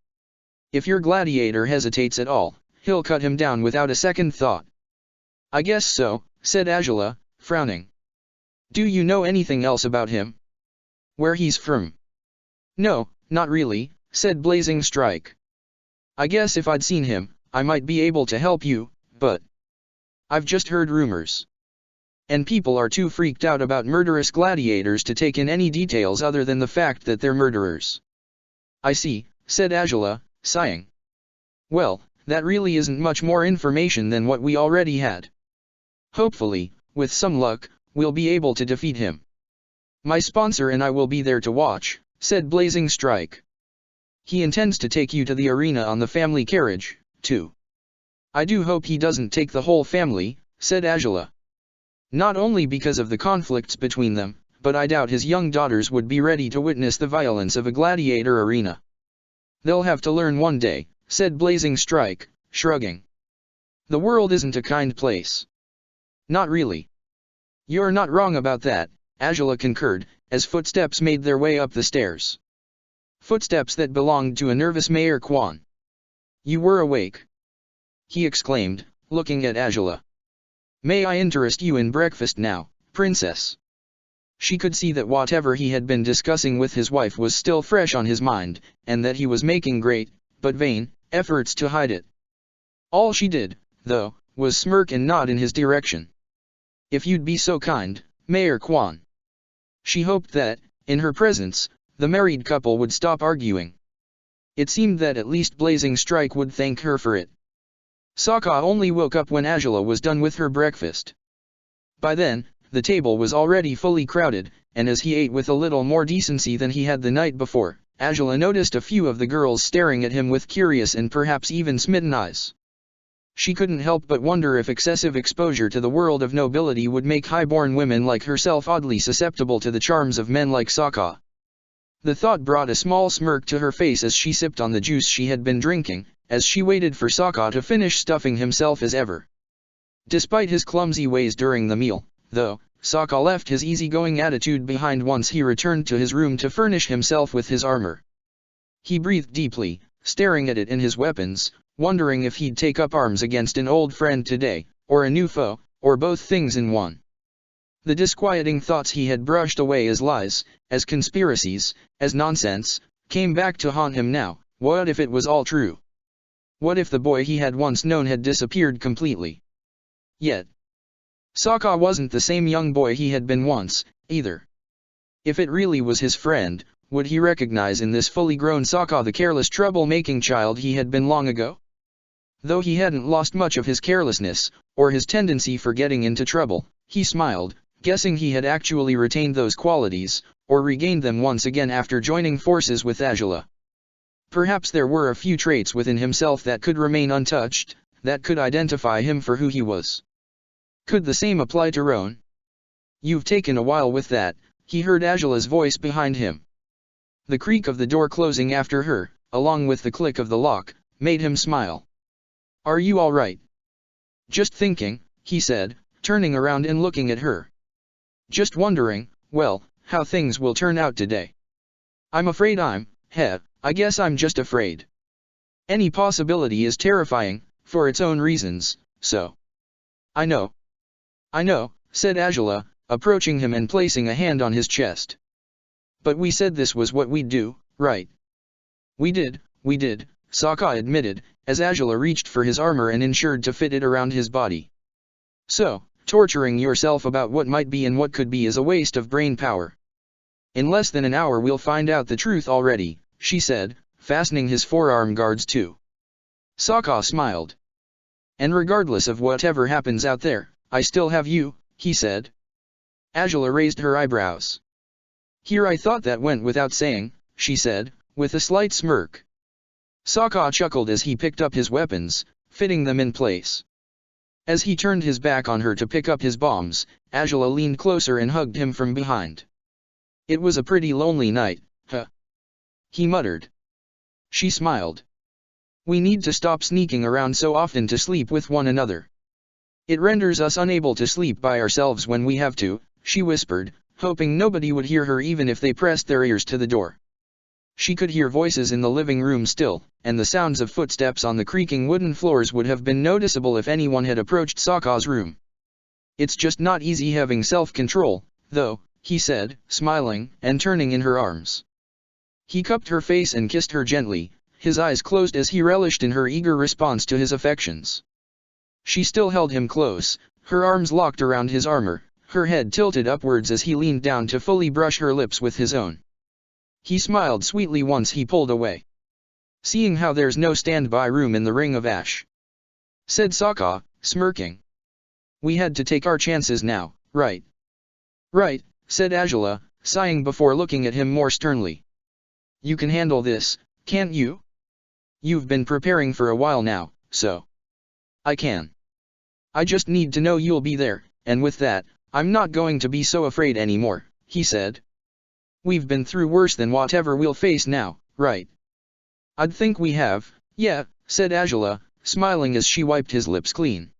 If your gladiator hesitates at all, he'll cut him down without a second thought." "I guess so," said Azula, frowning. "Do you know anything else about him? Where he's from?" "No, not really," said Blazing Strike. "I guess if I'd seen him, I might be able to help you, but I've just heard rumors. And people are too freaked out about murderous gladiators to take in any details other than the fact that they're murderers." "I see," said Azula, sighing. "Well, that really isn't much more information than what we already had. Hopefully, with some luck, we'll be able to defeat him. My sponsor and I will be there to watch," said Blazing Strike. "He intends to take you to the arena on the family carriage, too." "I do hope he doesn't take the whole family," said Azula. "Not only because of the conflicts between them, but I doubt his young daughters would be ready to witness the violence of a gladiator arena." "They'll have to learn one day," said Blazing Strike, shrugging. "The world isn't a kind place." "Not really." "You're not wrong about that," Azula concurred, as footsteps made their way up the stairs. Footsteps that belonged to a nervous Mayor Quan. "You were awake?" he exclaimed, looking at Azula. "May I interest you in breakfast now, Princess?" She could see that whatever he had been discussing with his wife was still fresh on his mind, and that he was making great, but vain, efforts to hide it. All she did, though, was smirk and nod in his direction. "If you'd be so kind, Mayor Quan." She hoped that, in her presence, the married couple would stop arguing. It seemed that at least Blazing Strike would thank her for it. Sokka only woke up when Azula was done with her breakfast. By then, the table was already fully crowded, and as he ate with a little more decency than he had the night before, Azula noticed a few of the girls staring at him with curious and perhaps even smitten eyes. She couldn't help but wonder if excessive exposure to the world of nobility would make high-born women like herself oddly susceptible to the charms of men like Sokka. The thought brought a small smirk to her face as she sipped on the juice she had been drinking, as she waited for Sokka to finish stuffing himself as ever. Despite his clumsy ways during the meal, though, Sokka left his easygoing attitude behind once he returned to his room to furnish himself with his armor. He breathed deeply, staring at it and his weapons, wondering if he'd take up arms against an old friend today, or a new foe, or both things in one. The disquieting thoughts he had brushed away as lies, as conspiracies, as nonsense, came back to haunt him now. What if it was all true? What if the boy he had once known had disappeared completely? Yet, Sokka wasn't the same young boy he had been once, either. If it really was his friend, would he recognize in this fully grown Sokka the careless trouble-making child he had been long ago? Though he hadn't lost much of his carelessness, or his tendency for getting into trouble, he smiled, guessing he had actually retained those qualities, or regained them once again after joining forces with Azula. Perhaps there were a few traits within himself that could remain untouched, that could identify him for who he was. Could the same apply to Roan? "You've taken a while with that," he heard Azula's voice behind him. The creak of the door closing after her, along with the click of the lock, made him smile. "Are you all right?" "Just thinking," he said, turning around and looking at her. "Just wondering, well, how things will turn out today. I guess I'm just afraid. Any possibility is terrifying, for its own reasons, so." I know, said Azula, approaching him and placing a hand on his chest. "But we said this was what we'd do, right?" We did, Sokka admitted, as Azula reached for his armor and ensured to fit it around his body. "So, torturing yourself about what might be and what could be is a waste of brain power. In less than an hour we'll find out the truth already," she said, fastening his forearm guards too. Sokka smiled. "And regardless of whatever happens out there, I still have you," he said. Azula raised her eyebrows. "Here, I thought that went without saying," she said, with a slight smirk. Sokka chuckled as he picked up his weapons, fitting them in place. As he turned his back on her to pick up his bombs, Azula leaned closer and hugged him from behind. "It was a pretty lonely night, huh?" he muttered. She smiled. "We need to stop sneaking around so often to sleep with one another. It renders us unable to sleep by ourselves when we have to," she whispered, hoping nobody would hear her even if they pressed their ears to the door. She could hear voices in the living room still, and the sounds of footsteps on the creaking wooden floors would have been noticeable if anyone had approached Sokka's room. "It's just not easy having self-control, though," he said, smiling, and turning in her arms. He cupped her face and kissed her gently, his eyes closed as he relished in her eager response to his affections. She still held him close, her arms locked around his armor, her head tilted upwards as he leaned down to fully brush her lips with his own. He smiled sweetly once he pulled away. "Seeing how there's no standby room in the Ring of Ash," said Sokka, smirking. "We had to take our chances now, right?" "Right," said Azula, sighing before looking at him more sternly. "You can handle this, can't you? You've been preparing for a while now, so." "I can. I just need to know you'll be there, and with that, I'm not going to be so afraid anymore," he said. "We've been through worse than whatever we'll face now, right?" "I'd think we have, yeah," said Azula, smiling as she wiped his lips clean.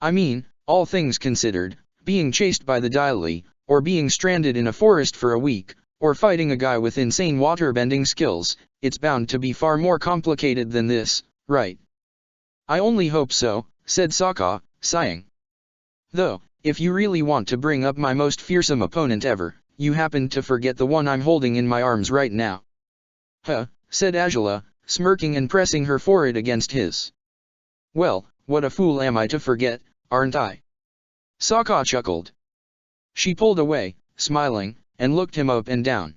"I mean, all things considered, being chased by the Daily, or being stranded in a forest for a week, or fighting a guy with insane waterbending skills, it's bound to be far more complicated than this, right?" "I only hope so," said Sokka, sighing. "Though, if you really want to bring up my most fearsome opponent ever, you happen to forget the one I'm holding in my arms right now." "Huh," said Azula, smirking and pressing her forehead against his. "Well, what a fool am I to forget, aren't I?" Sokka chuckled. She pulled away, smiling, and looked him up and down.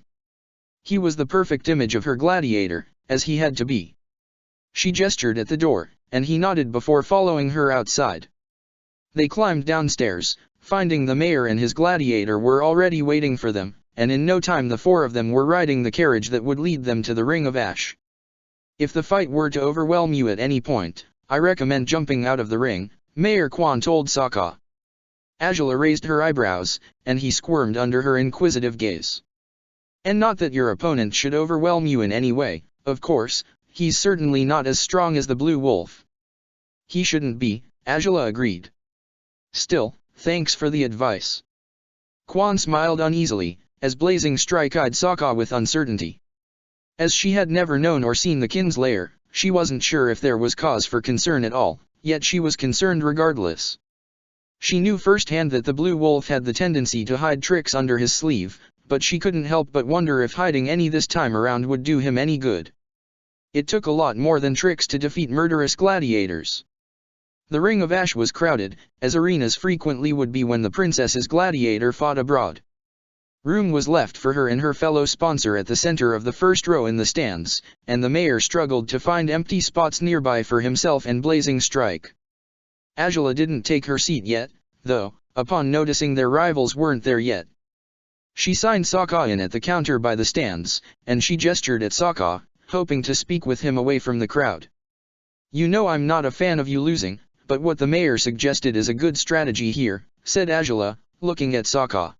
He was the perfect image of her gladiator, as he had to be. She gestured at the door, and he nodded before following her outside. They climbed downstairs, finding the mayor and his gladiator were already waiting for them, and in no time the four of them were riding the carriage that would lead them to the Ring of Ash. If the fight were to overwhelm you at any point, I recommend jumping out of the ring, Mayor Quan told Sokka. Azula raised her eyebrows, and he squirmed under her inquisitive gaze. And not that your opponent should overwhelm you in any way, of course, he's certainly not as strong as the Blue Wolf. He shouldn't be, Azula agreed. Still, thanks for the advice. Quan smiled uneasily, as Blazing Strike eyed Sokka with uncertainty. As she had never known or seen the Kinslayer, she wasn't sure if there was cause for concern at all, yet she was concerned regardless. She knew firsthand that the Blue Wolf had the tendency to hide tricks under his sleeve, but she couldn't help but wonder if hiding any this time around would do him any good. It took a lot more than tricks to defeat murderous gladiators. The Ring of Ash was crowded, as arenas frequently would be when the princess's gladiator fought abroad. Room was left for her and her fellow sponsor at the center of the first row in the stands, and the mayor struggled to find empty spots nearby for himself and Blazing Strike. Azula didn't take her seat yet, though, upon noticing their rivals weren't there yet. She signed Sokka in at the counter by the stands, and she gestured at Sokka, hoping to speak with him away from the crowd. You know I'm not a fan of you losing, but what the mayor suggested is a good strategy here, said Azula, looking at Sokka.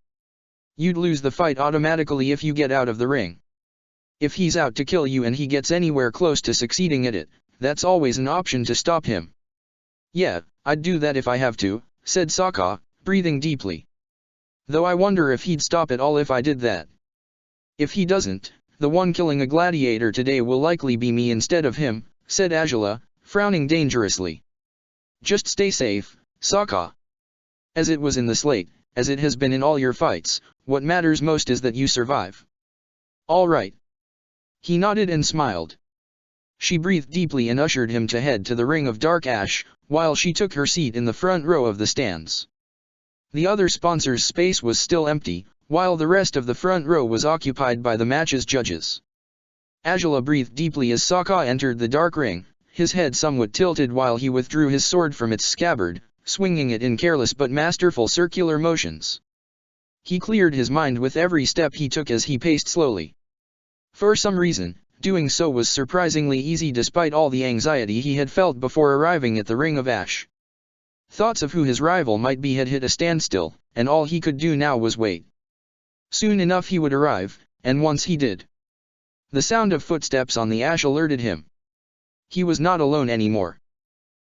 You'd lose the fight automatically if you get out of the ring. If he's out to kill you and he gets anywhere close to succeeding at it, that's always an option to stop him. Yeah, I'd do that if I have to, said Sokka, breathing deeply. Though I wonder if he'd stop at all if I did that. If he doesn't, the one killing a gladiator today will likely be me instead of him, said Azula, frowning dangerously. Just stay safe, Sokka. As it was in the slate, as it has been in all your fights, what matters most is that you survive. All right. He nodded and smiled. She breathed deeply and ushered him to head to the Ring of Dark Ash, while she took her seat in the front row of the stands. The other sponsors' space was still empty, while the rest of the front row was occupied by the match's judges. Azula breathed deeply as Sokka entered the dark ring, his head somewhat tilted while he withdrew his sword from its scabbard, swinging it in careless but masterful circular motions. He cleared his mind with every step he took as he paced slowly. For some reason, doing so was surprisingly easy despite all the anxiety he had felt before arriving at the Ring of Ash. Thoughts of who his rival might be had hit a standstill, and all he could do now was wait. Soon enough he would arrive, and once he did. The sound of footsteps on the ash alerted him. He was not alone anymore.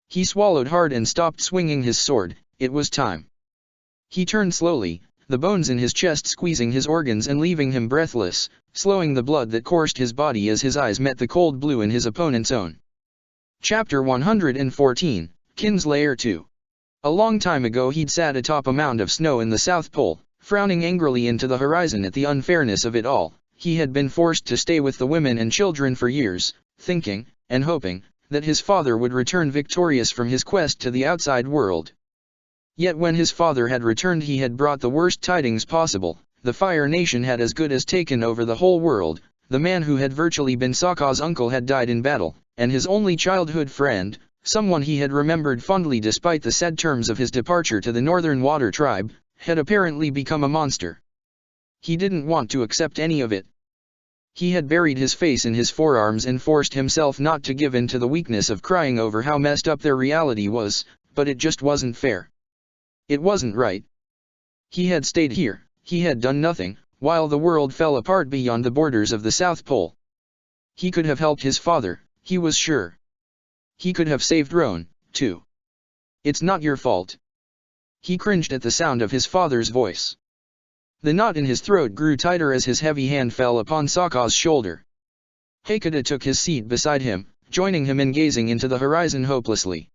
He swallowed hard and stopped swinging his sword. It was time. He turned slowly, the bones in his chest squeezing his organs and leaving him breathless, slowing the blood that coursed his body as his eyes met the cold blue in his opponent's own. Chapter 114, Kinslayer 2. A long time ago he'd sat atop a mound of snow in the South Pole, frowning angrily into the horizon at the unfairness of it all. He had been forced to stay with the women and children for years, thinking, and hoping, that his father would return victorious from his quest to the outside world. Yet when his father had returned he had brought the worst tidings possible. The Fire Nation had as good as taken over the whole world. The man who had virtually been Sokka's uncle had died in battle, and his only childhood friend, someone he had remembered fondly despite the sad terms of his departure to the Northern Water Tribe, had apparently become a monster. He didn't want to accept any of it. He had buried his face in his forearms and forced himself not to give in to the weakness of crying over how messed up their reality was, but it just wasn't fair. It wasn't right. He had stayed here, he had done nothing, while the world fell apart beyond the borders of the South Pole. He could have helped his father, he was sure. He could have saved Roan, too. It's not your fault. He cringed at the sound of his father's voice. The knot in his throat grew tighter as his heavy hand fell upon Sokka's shoulder. Hakata took his seat beside him, joining him in gazing into the horizon hopelessly.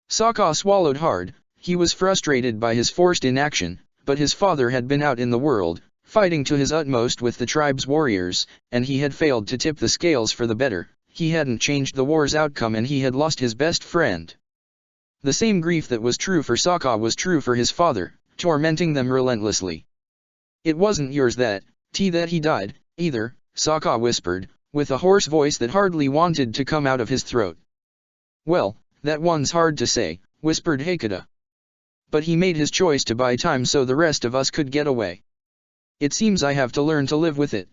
Sokka swallowed hard. He was frustrated by his forced inaction, but his father had been out in the world, fighting to his utmost with the tribe's warriors, and he had failed to tip the scales for the better. He hadn't changed the war's outcome and he had lost his best friend. The same grief that was true for Sokka was true for his father, tormenting them relentlessly. It wasn't yours that he died, either, Sokka whispered, with a hoarse voice that hardly wanted to come out of his throat. Well, that one's hard to say, whispered Hakata. But he made his choice to buy time so the rest of us could get away. It seems I have to learn to live with it.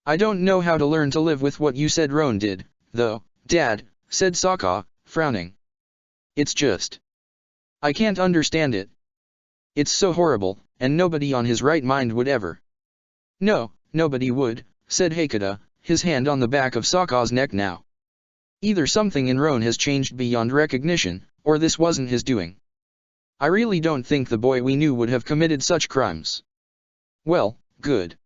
I don't know how to learn to live with what you said Roan did, though, Dad, said Sokka, frowning. It's just. I can't understand it. It's so horrible, and nobody on his right mind would ever. No, nobody would, said Hakata, his hand on the back of Sokka's neck now. Either something in Roan has changed beyond recognition, or this wasn't his doing. I really don't think the boy we knew would have committed such crimes. Well, good.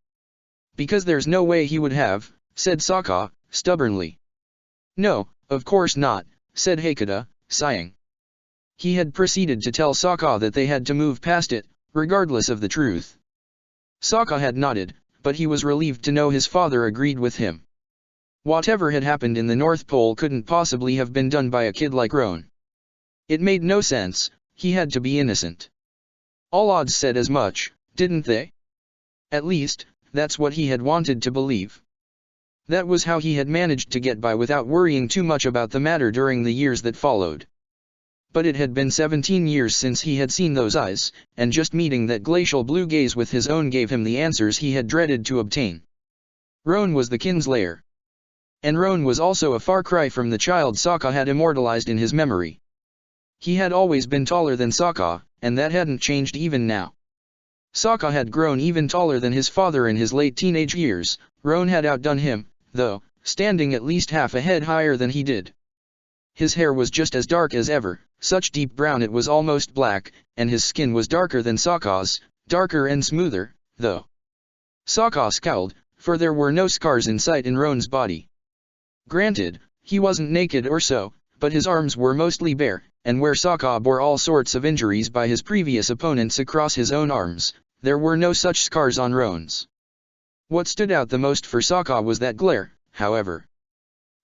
Because there's no way he would have, said Sokka, stubbornly. No, of course not, said Hakata, sighing. He had proceeded to tell Sokka that they had to move past it, regardless of the truth. Sokka had nodded, but he was relieved to know his father agreed with him. Whatever had happened in the North Pole couldn't possibly have been done by a kid like Roan. It made no sense, he had to be innocent. All odds said as much, didn't they? At least, that's what he had wanted to believe. That was how he had managed to get by without worrying too much about the matter during the years that followed. But it had been 17 years since he had seen those eyes, and just meeting that glacial blue gaze with his own gave him the answers he had dreaded to obtain. Roan was the kinslayer. And Roan was also a far cry from the child Sokka had immortalized in his memory. He had always been taller than Sokka, and that hadn't changed even now. Sokka had grown even taller than his father in his late teenage years. Roan had outdone him, though, standing at least half a head higher than he did. His hair was just as dark as ever, such deep brown it was almost black, and his skin was darker than Sokka's, darker and smoother, though. Sokka scowled, for there were no scars in sight in Roan's body. Granted, he wasn't naked or so, but his arms were mostly bare, and where Sokka bore all sorts of injuries by his previous opponents across his own arms, there were no such scars on Roan's. What stood out the most for Sokka was that glare, however.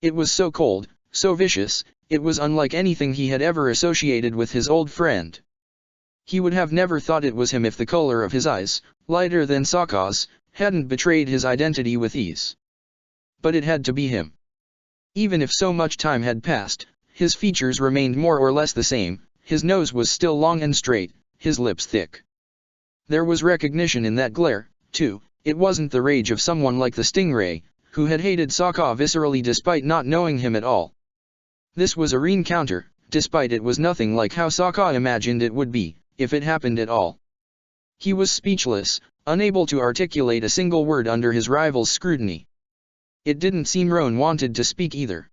It was so cold, so vicious, it was unlike anything he had ever associated with his old friend. He would have never thought it was him if the color of his eyes, lighter than Sokka's, hadn't betrayed his identity with ease. But it had to be him. Even if so much time had passed, his features remained more or less the same, his nose was still long and straight, his lips thick. There was recognition in that glare, too. It wasn't the rage of someone like the Stingray, who had hated Sokka viscerally despite not knowing him at all. This was a reencounter, despite it was nothing like how Sokka imagined it would be, if it happened at all. He was speechless, unable to articulate a single word under his rival's scrutiny. It didn't seem Roan wanted to speak either.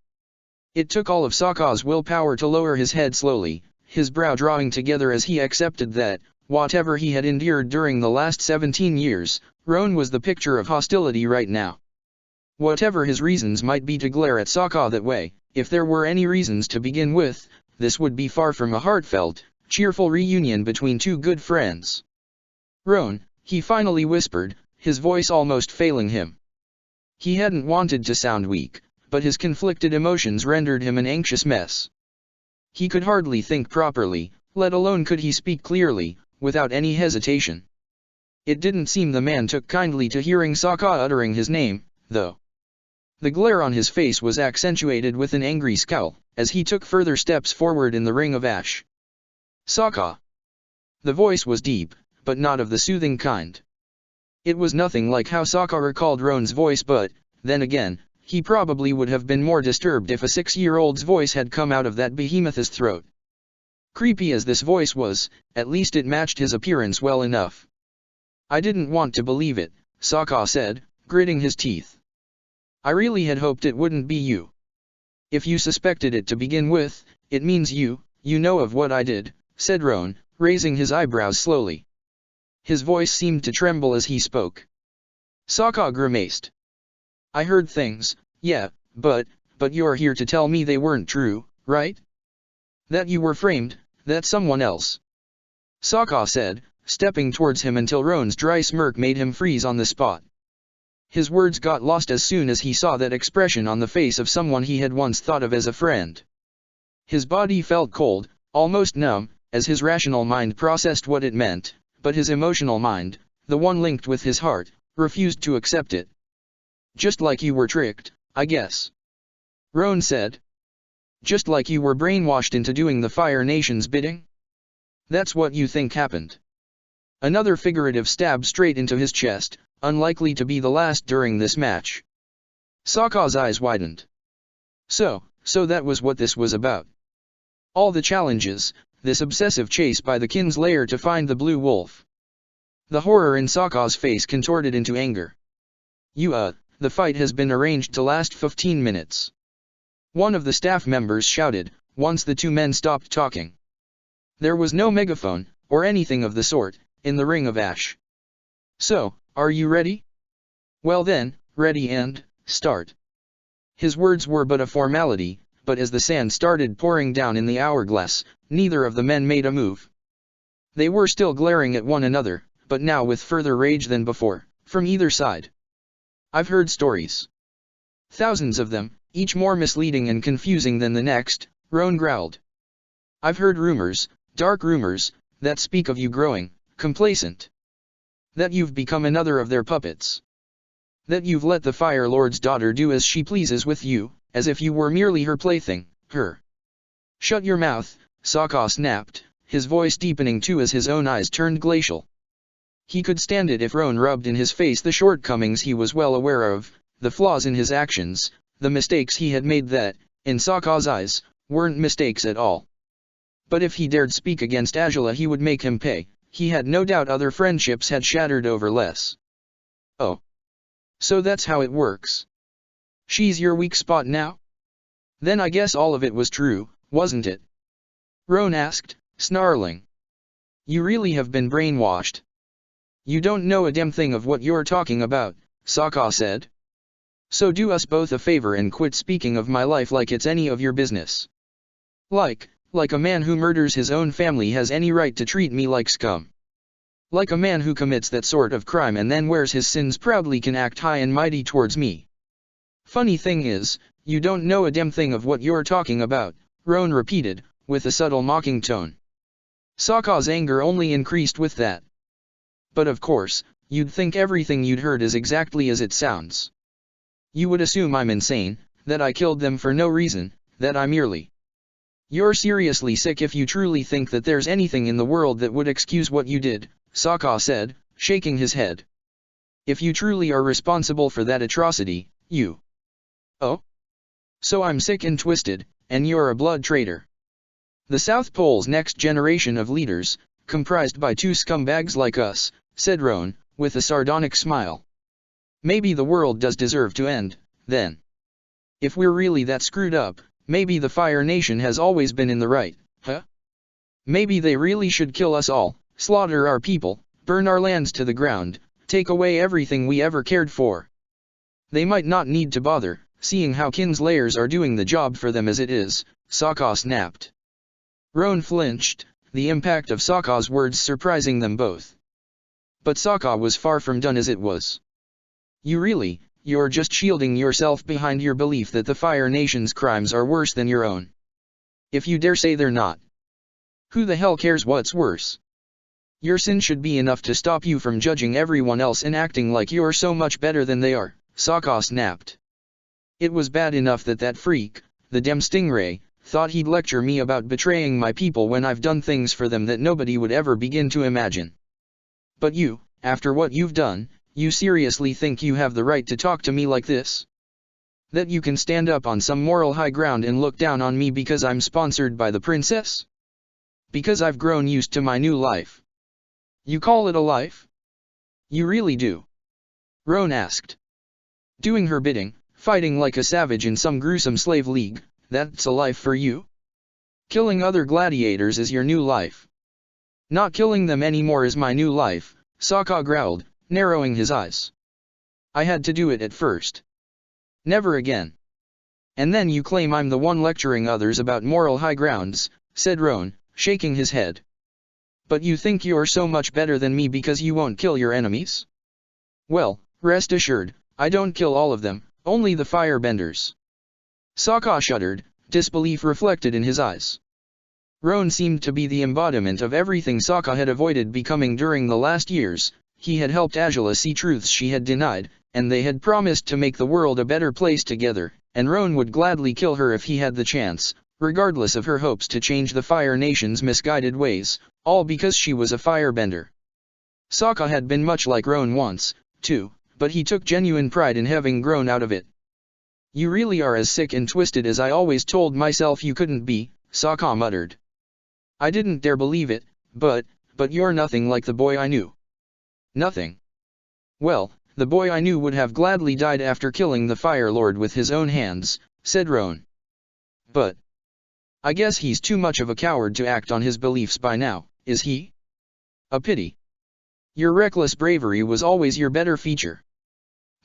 It took all of Sokka's willpower to lower his head slowly, his brow drawing together as he accepted that, whatever he had endured during the last 17 years, Roan was the picture of hostility right now. Whatever his reasons might be to glare at Sokka that way, if there were any reasons to begin with, this would be far from a heartfelt, cheerful reunion between two good friends. Roan, he finally whispered, his voice almost failing him. He hadn't wanted to sound weak, but his conflicted emotions rendered him an anxious mess. He could hardly think properly, let alone could he speak clearly, without any hesitation. It didn't seem the man took kindly to hearing Sokka uttering his name, though. The glare on his face was accentuated with an angry scowl, as he took further steps forward in the ring of ash. Sokka. The voice was deep, but not of the soothing kind. It was nothing like how Sokka recalled Roan's voice, but, then again, he probably would have been more disturbed if a 6-year-old's voice had come out of that behemoth's throat. Creepy as this voice was, at least it matched his appearance well enough. I didn't want to believe it, Sokka said, gritting his teeth. I really had hoped it wouldn't be you. If you suspected it to begin with, it means you know of what I did, said Roan, raising his eyebrows slowly. His voice seemed to tremble as he spoke. Sokka grimaced. I heard things, yeah, but you're here to tell me they weren't true, right? That you were framed, that someone else. Sokka said, stepping towards him until Roan's dry smirk made him freeze on the spot. His words got lost as soon as he saw that expression on the face of someone he had once thought of as a friend. His body felt cold, almost numb, as his rational mind processed what it meant, but his emotional mind, the one linked with his heart, refused to accept it. Just like you were tricked, I guess. Roan said. Just like you were brainwashed into doing the Fire Nation's bidding? That's what you think happened. Another figurative stab straight into his chest, unlikely to be the last during this match. Sokka's eyes widened. So that was what this was about. All the challenges, this obsessive chase by the kinslayer to find the blue wolf. The horror in Sokka's face contorted into anger. The fight has been arranged to last 15 minutes. One of the staff members shouted, once the two men stopped talking. There was no megaphone, or anything of the sort, in the Ring of Ash. So, are you ready? Well then, ready and, start. His words were but a formality, but as the sand started pouring down in the hourglass, neither of the men made a move. They were still glaring at one another, but now with further rage than before, from either side. I've heard stories. Thousands of them, each more misleading and confusing than the next, Roan growled. I've heard rumors, dark rumors, that speak of you growing complacent. That you've become another of their puppets. That you've let the Fire Lord's daughter do as she pleases with you, as if you were merely her plaything, her. Shut your mouth, Sokka snapped, his voice deepening too as his own eyes turned glacial. He could stand it if Roan rubbed in his face the shortcomings he was well aware of, the flaws in his actions, the mistakes he had made that, in Sokka's eyes, weren't mistakes at all. But if he dared speak against Azula he would make him pay. He had no doubt other friendships had shattered over less. Oh. So that's how it works. She's your weak spot now? Then I guess all of it was true, wasn't it? Roan asked, snarling. You really have been brainwashed. You don't know a damn thing of what you're talking about, Sokka said. So do us both a favor and quit speaking of my life like it's any of your business. Like a man who murders his own family has any right to treat me like scum. Like a man who commits that sort of crime and then wears his sins proudly can act high and mighty towards me. Funny thing is, you don't know a damn thing of what you're talking about, Roan repeated, with a subtle mocking tone. Sokka's anger only increased with that. But of course, you'd think everything you'd heard is exactly as it sounds. You would assume I'm insane, that I killed them for no reason, that I merely... You're seriously sick if you truly think that there's anything in the world that would excuse what you did, Sokka said, shaking his head. If you truly are responsible for that atrocity, you... Oh? So I'm sick and twisted, and you're a blood traitor. The South Pole's next generation of leaders, comprised by two scumbags like us, said Roan, with a sardonic smile. Maybe the world does deserve to end, then. If we're really that screwed up, maybe the Fire Nation has always been in the right, huh? Maybe they really should kill us all, slaughter our people, burn our lands to the ground, take away everything we ever cared for. They might not need to bother, seeing how kinslayers are doing the job for them as it is, Sokka snapped. Roan flinched, the impact of Sokka's words surprising them both. But Sokka was far from done as it was. You're just shielding yourself behind your belief that the Fire Nation's crimes are worse than your own. If you dare say they're not. Who the hell cares what's worse? Your sin should be enough to stop you from judging everyone else and acting like you're so much better than they are, Sokka snapped. It was bad enough that freak, the damn stingray, thought he'd lecture me about betraying my people when I've done things for them that nobody would ever begin to imagine. But you, after what you've done, you seriously think you have the right to talk to me like this? That you can stand up on some moral high ground and look down on me because I'm sponsored by the princess? Because I've grown used to my new life. You call it a life? You really do? Roan asked. Doing her bidding, fighting like a savage in some gruesome slave league, that's a life for you? Killing other gladiators is your new life. Not killing them anymore is my new life, Sokka growled, narrowing his eyes. I had to do it at first. Never again. And then you claim I'm the one lecturing others about moral high grounds, said Roan, shaking his head. But you think you're so much better than me because you won't kill your enemies? Well, rest assured, I don't kill all of them, only the firebenders. Sokka shuddered, disbelief reflected in his eyes. Roan seemed to be the embodiment of everything Sokka had avoided becoming during the last years, he had helped Angela see truths she had denied, and they had promised to make the world a better place together, and Roan would gladly kill her if he had the chance, regardless of her hopes to change the Fire Nation's misguided ways, all because she was a firebender. Sokka had been much like Roan once, too, but he took genuine pride in having grown out of it. "You really are as sick and twisted as I always told myself you couldn't be," Sokka muttered. "I didn't dare believe it, but you're nothing like the boy I knew." "Nothing? Well, the boy I knew would have gladly died after killing the Fire Lord with his own hands," said Roan. "But I guess he's too much of a coward to act on his beliefs by now, is he? A pity. Your reckless bravery was always your better feature.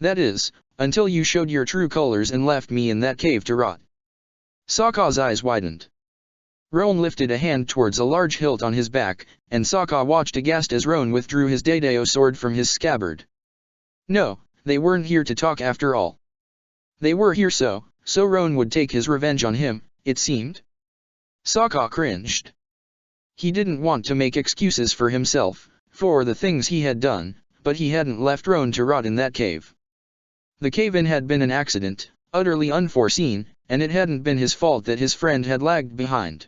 That is, until you showed your true colors and left me in that cave to rot." Sokka's eyes widened. Roan lifted a hand towards a large hilt on his back, and Sokka watched aghast as Roan withdrew his Daidao sword from his scabbard. No, they weren't here to talk after all. They were here so Roan would take his revenge on him, it seemed. Sokka cringed. He didn't want to make excuses for himself, for the things he had done, but he hadn't left Roan to rot in that cave. The cave-in had been an accident, utterly unforeseen, and it hadn't been his fault that his friend had lagged behind.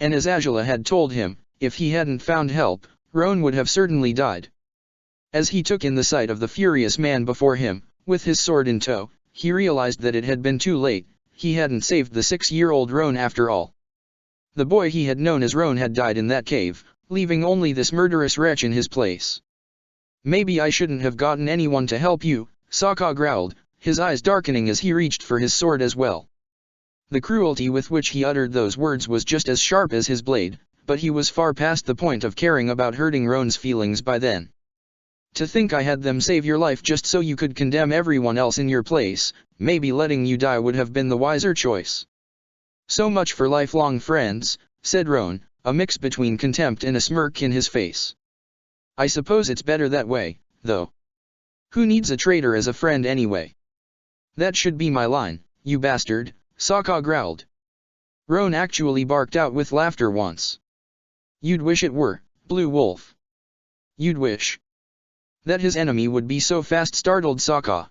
And as Angela had told him, if he hadn't found help, Roan would have certainly died. As he took in the sight of the furious man before him, with his sword in tow, he realized that it had been too late. He hadn't saved the 6-year-old Roan after all. The boy he had known as Roan had died in that cave, leaving only this murderous wretch in his place. "Maybe I shouldn't have gotten anyone to help you," Sokka growled, his eyes darkening as he reached for his sword as well. The cruelty with which he uttered those words was just as sharp as his blade, but he was far past the point of caring about hurting Roan's feelings by then. "To think I had them save your life just so you could condemn everyone else in your place, maybe letting you die would have been the wiser choice." "So much for lifelong friends," said Roan, a mix between contempt and a smirk in his face. "I suppose it's better that way, though. Who needs a traitor as a friend anyway?" "That should be my line, you bastard," Sokka growled. Roan actually barked out with laughter once. "You'd wish it were, Blue Wolf. You'd wish that his enemy would be so fast," startled Sokka.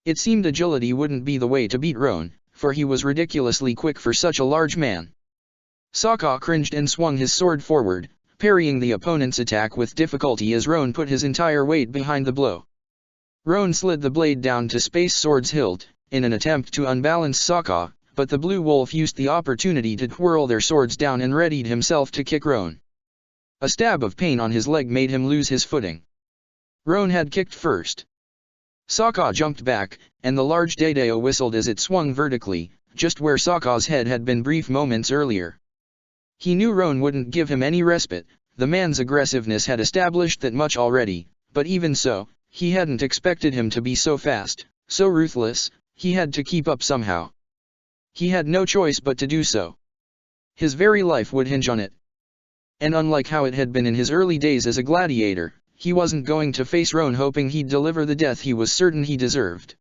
It seemed agility wouldn't be the way to beat Roan, for he was ridiculously quick for such a large man. Sokka cringed and swung his sword forward, parrying the opponent's attack with difficulty as Roan put his entire weight behind the blow. Roan slid the blade down to Space Sword's hilt, in an attempt to unbalance Sokka, but the Blue Wolf used the opportunity to twirl their swords down and readied himself to kick Roan. A stab of pain on his leg made him lose his footing. Roan had kicked first. Sokka jumped back, and the large Daidao whistled as it swung vertically, just where Sokka's head had been brief moments earlier. He knew Roan wouldn't give him any respite. The man's aggressiveness had established that much already, but even so, he hadn't expected him to be so fast, so ruthless. He had to keep up somehow. He had no choice but to do so. His very life would hinge on it. And unlike how it had been in his early days as a gladiator, he wasn't going to face Roan hoping he'd deliver the death he was certain he deserved.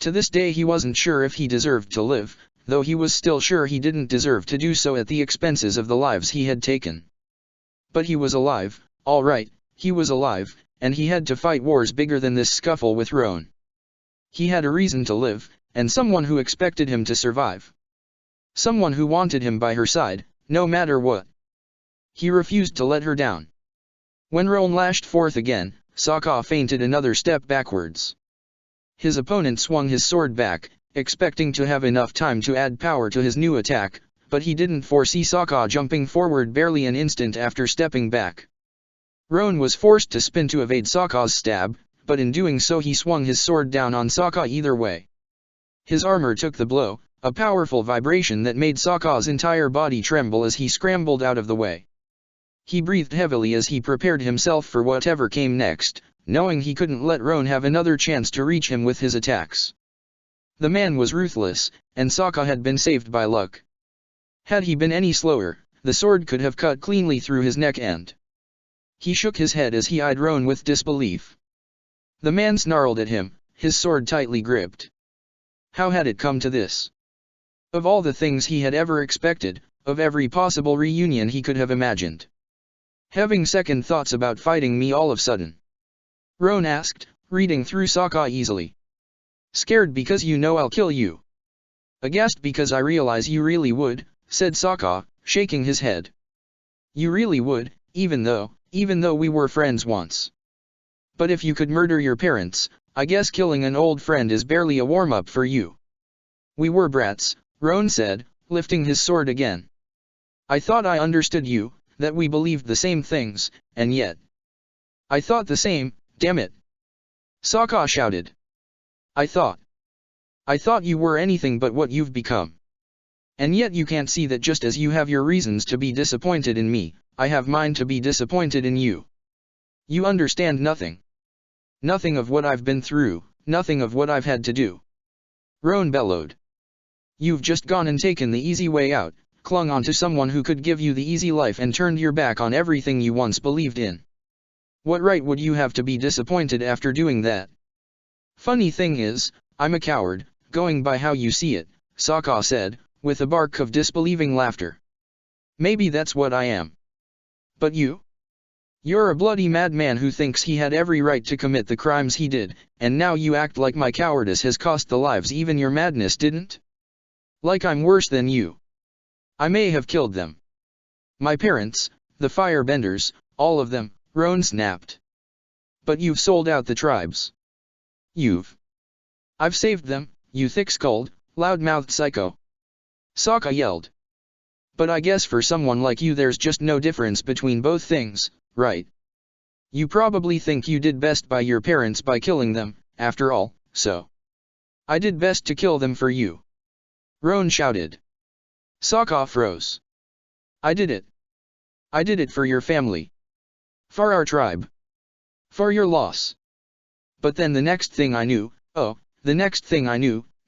To this day he wasn't sure if he deserved to live, though he was still sure he didn't deserve to do so at the expenses of the lives he had taken. But he was alive, all right, he was alive, and he had to fight wars bigger than this scuffle with Roan. He had a reason to live, and someone who expected him to survive. Someone who wanted him by her side, no matter what. He refused to let her down. When Roan lashed forth again, Sokka feinted another step backwards. His opponent swung his sword back, expecting to have enough time to add power to his new attack, but he didn't foresee Sokka jumping forward barely an instant after stepping back. Roan was forced to spin to evade Sokka's stab, but in doing so he swung his sword down on Sokka either way. His armor took the blow, a powerful vibration that made Sokka's entire body tremble as he scrambled out of the way. He breathed heavily as he prepared himself for whatever came next, knowing he couldn't let Roan have another chance to reach him with his attacks. The man was ruthless, and Sokka had been saved by luck. Had he been any slower, the sword could have cut cleanly through his neck end. He shook his head as he eyed Roan with disbelief. The man snarled at him, his sword tightly gripped. How had it come to this? Of all the things he had ever expected, of every possible reunion he could have imagined. Having second thoughts about fighting me all of a sudden. Roan asked, reading through Sokka easily. Scared because you know I'll kill you. Aghast because I realize you really would, said Sokka, shaking his head. You really would, even though we were friends once. But if you could murder your parents, I guess killing an old friend is barely a warm-up for you. We were brats, Roan said, lifting his sword again. I thought I understood you, that we believed the same things, and yet. I thought the same, damn it. Sokka shouted. I thought you were anything but what you've become. And yet you can't see that just as you have your reasons to be disappointed in me, I have mine to be disappointed in you. You understand nothing. Nothing of what I've been through, nothing of what I've had to do. Roan bellowed. You've just gone and taken the easy way out, clung on to someone who could give you the easy life and turned your back on everything you once believed in. What right would you have to be disappointed after doing that? Funny thing is, I'm a coward, going by how you see it, Sokka said, with a bark of disbelieving laughter. Maybe that's what I am. But you? You're a bloody madman who thinks he had every right to commit the crimes he did, and now you act like my cowardice has cost the lives even your madness didn't? Like I'm worse than you. I may have killed them. My parents, the firebenders, all of them, Roan snapped. But you've sold out the tribes. I've saved them, you thick-skulled, loud-mouthed psycho. Sokka yelled. But I guess for someone like you there's just no difference between both things, right? You probably think you did best by your parents by killing them, after all, so. I did best to kill them for you. Roan shouted. Sokka froze. I did it. I did it for your family. For our tribe. For your loss. But then the next thing I knew,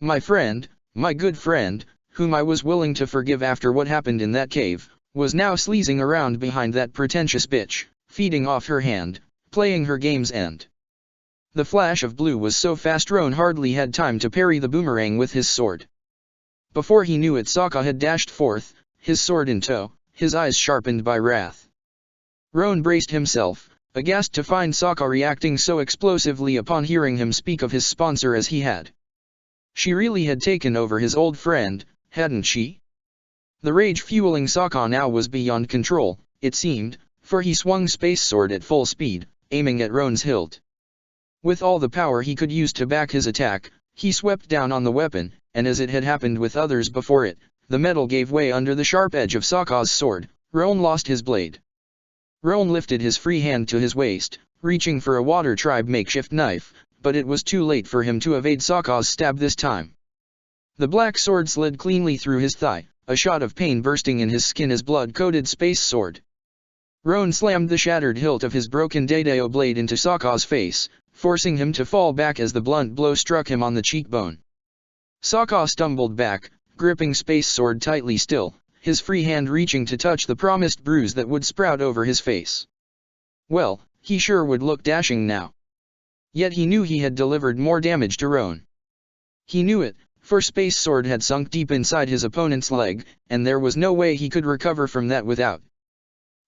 my friend, my good friend, whom I was willing to forgive after what happened in that cave, was now sleazing around behind that pretentious bitch, feeding off her hand, playing her game's end. The flash of blue was so fast Roan hardly had time to parry the boomerang with his sword. Before he knew it Sokka had dashed forth, his sword in tow, his eyes sharpened by wrath. Roan braced himself, aghast to find Sokka reacting so explosively upon hearing him speak of his sponsor as he had. She really had taken over his old friend, hadn't she? The rage fueling Sokka now was beyond control, it seemed, for he swung Space Sword at full speed, aiming at Roan's hilt. With all the power he could use to back his attack, he swept down on the weapon, and as it had happened with others before it, the metal gave way under the sharp edge of Sokka's sword. Roan lost his blade. Roan lifted his free hand to his waist, reaching for a Water Tribe makeshift knife, but it was too late for him to evade Sokka's stab this time. The black sword slid cleanly through his thigh, a shot of pain bursting in his skin as blood-coated Space Sword. Roan slammed the shattered hilt of his broken Dedeo blade into Sokka's face, forcing him to fall back as the blunt blow struck him on the cheekbone. Sokka stumbled back, gripping Space Sword tightly still, his free hand reaching to touch the promised bruise that would sprout over his face. Well, he sure would look dashing now. Yet he knew he had delivered more damage to Roan. He knew it, for Space Sword had sunk deep inside his opponent's leg, and there was no way he could recover from that without.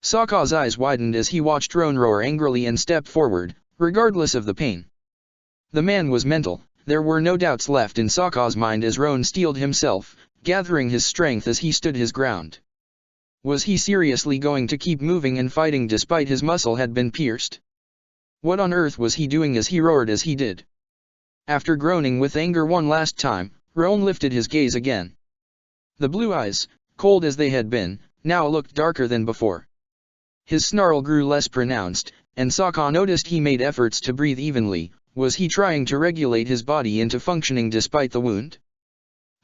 Sokka's eyes widened as he watched Roan roar angrily and step forward, regardless of the pain. The man was mental, there were no doubts left in Sokka's mind as Roan steeled himself, gathering his strength as he stood his ground. Was he seriously going to keep moving and fighting despite his muscle had been pierced? What on earth was he doing as he roared as he did? After groaning with anger one last time, Roan lifted his gaze again. The blue eyes, cold as they had been, now looked darker than before. His snarl grew less pronounced, and Sokka noticed he made efforts to breathe evenly. Was he trying to regulate his body into functioning despite the wound?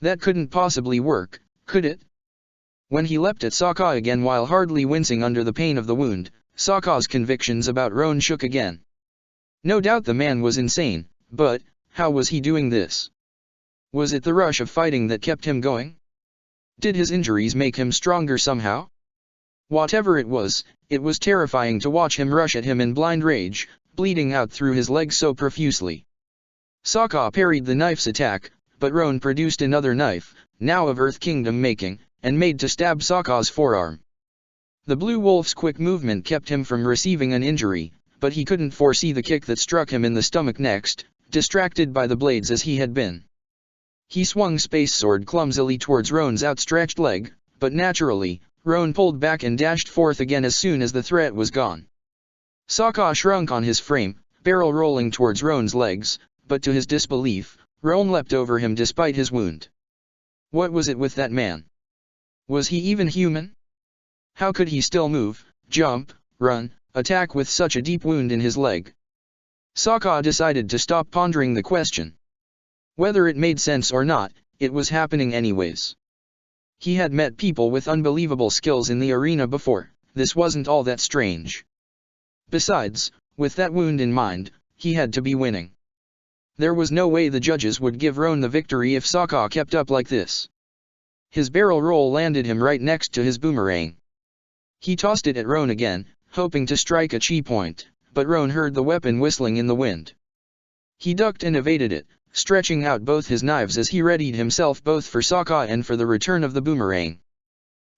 That couldn't possibly work, could it? When he leapt at Sokka again while hardly wincing under the pain of the wound, Sokka's convictions about Roan shook again. No doubt the man was insane, but how was he doing this? Was it the rush of fighting that kept him going? Did his injuries make him stronger somehow? Whatever it was terrifying to watch him rush at him in blind rage, bleeding out through his legs so profusely. Sokka parried the knife's attack, but Roan produced another knife, now of Earth Kingdom making, and made to stab Sokka's forearm. The Blue Wolf's quick movement kept him from receiving an injury, but he couldn't foresee the kick that struck him in the stomach next, distracted by the blades as he had been. He swung Space Sword clumsily towards Roan's outstretched leg, but naturally, Roan pulled back and dashed forth again as soon as the threat was gone. Sokka shrunk on his frame, barrel rolling towards Roan's legs, but to his disbelief, Roan leapt over him despite his wound. What was it with that man? Was he even human? How could he still move, jump, run, attack with such a deep wound in his leg? Sokka decided to stop pondering the question. Whether it made sense or not, it was happening anyways. He had met people with unbelievable skills in the arena before, this wasn't all that strange. Besides, with that wound in mind, he had to be winning. There was no way the judges would give Roan the victory if Sokka kept up like this. His barrel roll landed him right next to his boomerang. He tossed it at Roan again, hoping to strike a chi point, but Roan heard the weapon whistling in the wind. He ducked and evaded it, stretching out both his knives as he readied himself both for Sokka and for the return of the boomerang.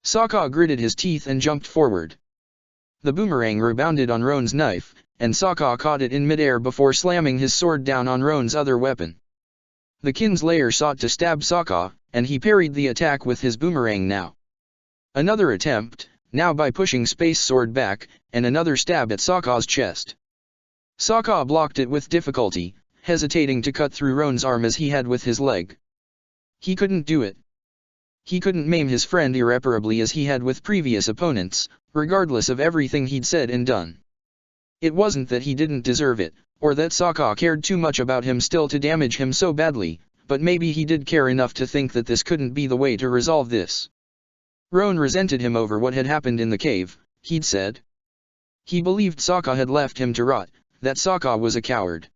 Sokka gritted his teeth and jumped forward. The boomerang rebounded on Roan's knife, and Sokka caught it in midair before slamming his sword down on Roan's other weapon. The Kinslayer sought to stab Sokka, and he parried the attack with his boomerang now. Another attempt, now by pushing Space Sword back, and another stab at Sokka's chest. Sokka blocked it with difficulty, hesitating to cut through Roan's arm as he had with his leg. He couldn't do it. He couldn't maim his friend irreparably as he had with previous opponents, regardless of everything he'd said and done. It wasn't that he didn't deserve it, or that Sokka cared too much about him still to damage him so badly, but maybe he did care enough to think that this couldn't be the way to resolve this. Roan resented him over what had happened in the cave, he'd said. He believed Sokka had left him to rot, that Sokka was a coward.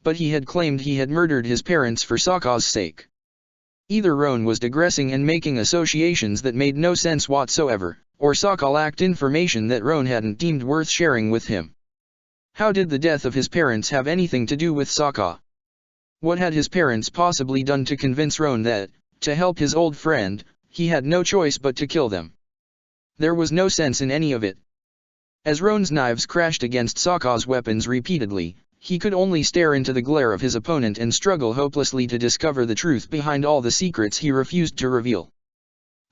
But he had claimed he had murdered his parents for Sokka's sake. Either Roan was digressing and making associations that made no sense whatsoever, or Sokka lacked information that Roan hadn't deemed worth sharing with him. How did the death of his parents have anything to do with Sokka? What had his parents possibly done to convince Roan that, to help his old friend, he had no choice but to kill them? There was no sense in any of it. As Roan's knives crashed against Sokka's weapons repeatedly, he could only stare into the glare of his opponent and struggle hopelessly to discover the truth behind all the secrets he refused to reveal.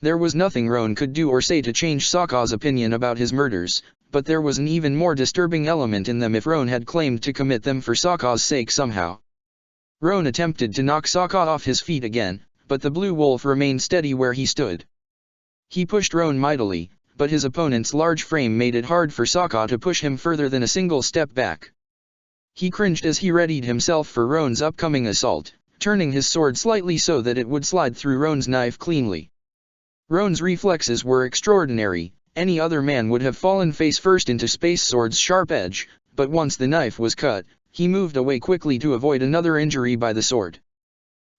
There was nothing Roan could do or say to change Sokka's opinion about his murders, but there was an even more disturbing element in them if Roan had claimed to commit them for Sokka's sake somehow. Roan attempted to knock Sokka off his feet again, but the blue wolf remained steady where he stood. He pushed Roan mightily, but his opponent's large frame made it hard for Sokka to push him further than a single step back. He cringed as he readied himself for Roan's upcoming assault, turning his sword slightly so that it would slide through Roan's knife cleanly. Roan's reflexes were extraordinary. Any other man would have fallen face first into Space Sword's sharp edge, but once the knife was cut, he moved away quickly to avoid another injury by the sword.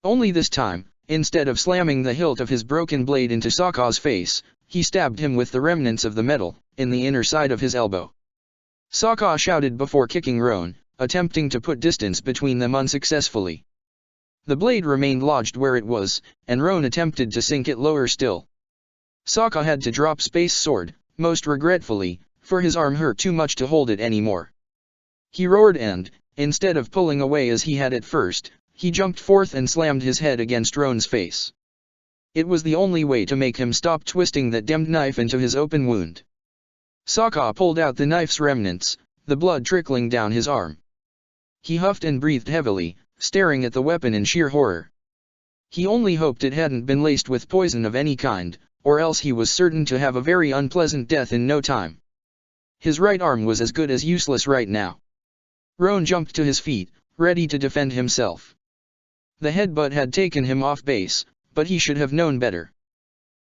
Only this time, instead of slamming the hilt of his broken blade into Sokka's face, he stabbed him with the remnants of the metal, in the inner side of his elbow. Sokka shouted before kicking Roan, attempting to put distance between them unsuccessfully. The blade remained lodged where it was, and Roan attempted to sink it lower still. Sokka had to drop Space Sword, most regretfully, for his arm hurt too much to hold it anymore. He roared and, instead of pulling away as he had at first, he jumped forth and slammed his head against Roan's face. It was the only way to make him stop twisting that damned knife into his open wound. Sokka pulled out the knife's remnants, the blood trickling down his arm. He huffed and breathed heavily, staring at the weapon in sheer horror. He only hoped it hadn't been laced with poison of any kind, or else he was certain to have a very unpleasant death in no time. His right arm was as good as useless right now. Roan jumped to his feet, ready to defend himself. The headbutt had taken him off base, but he should have known better.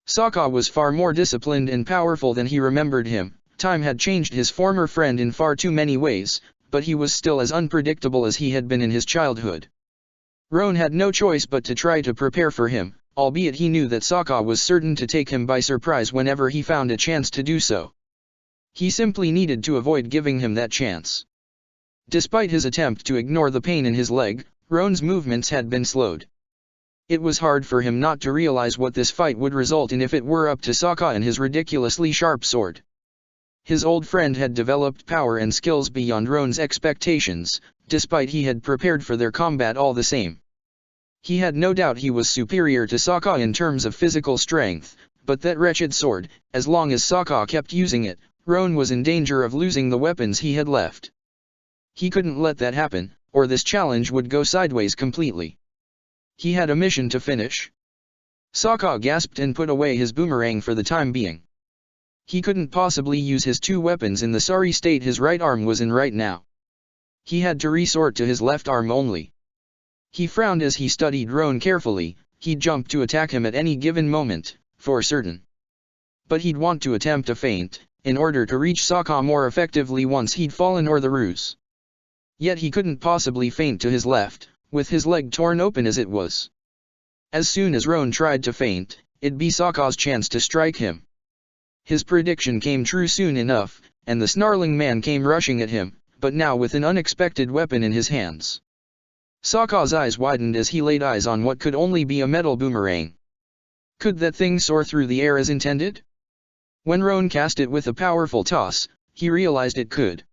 Sokka was far more disciplined and powerful than he remembered him. Time had changed his former friend in far too many ways, but he was still as unpredictable as he had been in his childhood. Roan had no choice but to try to prepare for him, albeit he knew that Sokka was certain to take him by surprise whenever he found a chance to do so. He simply needed to avoid giving him that chance. Despite his attempt to ignore the pain in his leg, Roan's movements had been slowed. It was hard for him not to realize what this fight would result in if it were up to Sokka and his ridiculously sharp sword. His old friend had developed power and skills beyond Roan's expectations, despite he had prepared for their combat all the same. He had no doubt he was superior to Sokka in terms of physical strength, but that wretched sword, as long as Sokka kept using it, Roan was in danger of losing the weapons he had left. He couldn't let that happen, or this challenge would go sideways completely. He had a mission to finish. Sokka gasped and put away his boomerang for the time being. He couldn't possibly use his two weapons in the sorry state his right arm was in right now. He had to resort to his left arm only. He frowned as he studied Roan carefully. He'd jump to attack him at any given moment, for certain. But he'd want to attempt a feint, in order to reach Sokka more effectively once he'd fallen or the ruse. Yet he couldn't possibly feint to his left, with his leg torn open as it was. As soon as Roan tried to feint, it'd be Sokka's chance to strike him. His prediction came true soon enough, and the snarling man came rushing at him, but now with an unexpected weapon in his hands. Sokka's eyes widened as he laid eyes on what could only be a metal boomerang. Could that thing soar through the air as intended? When Roan cast it with a powerful toss, he realized it could.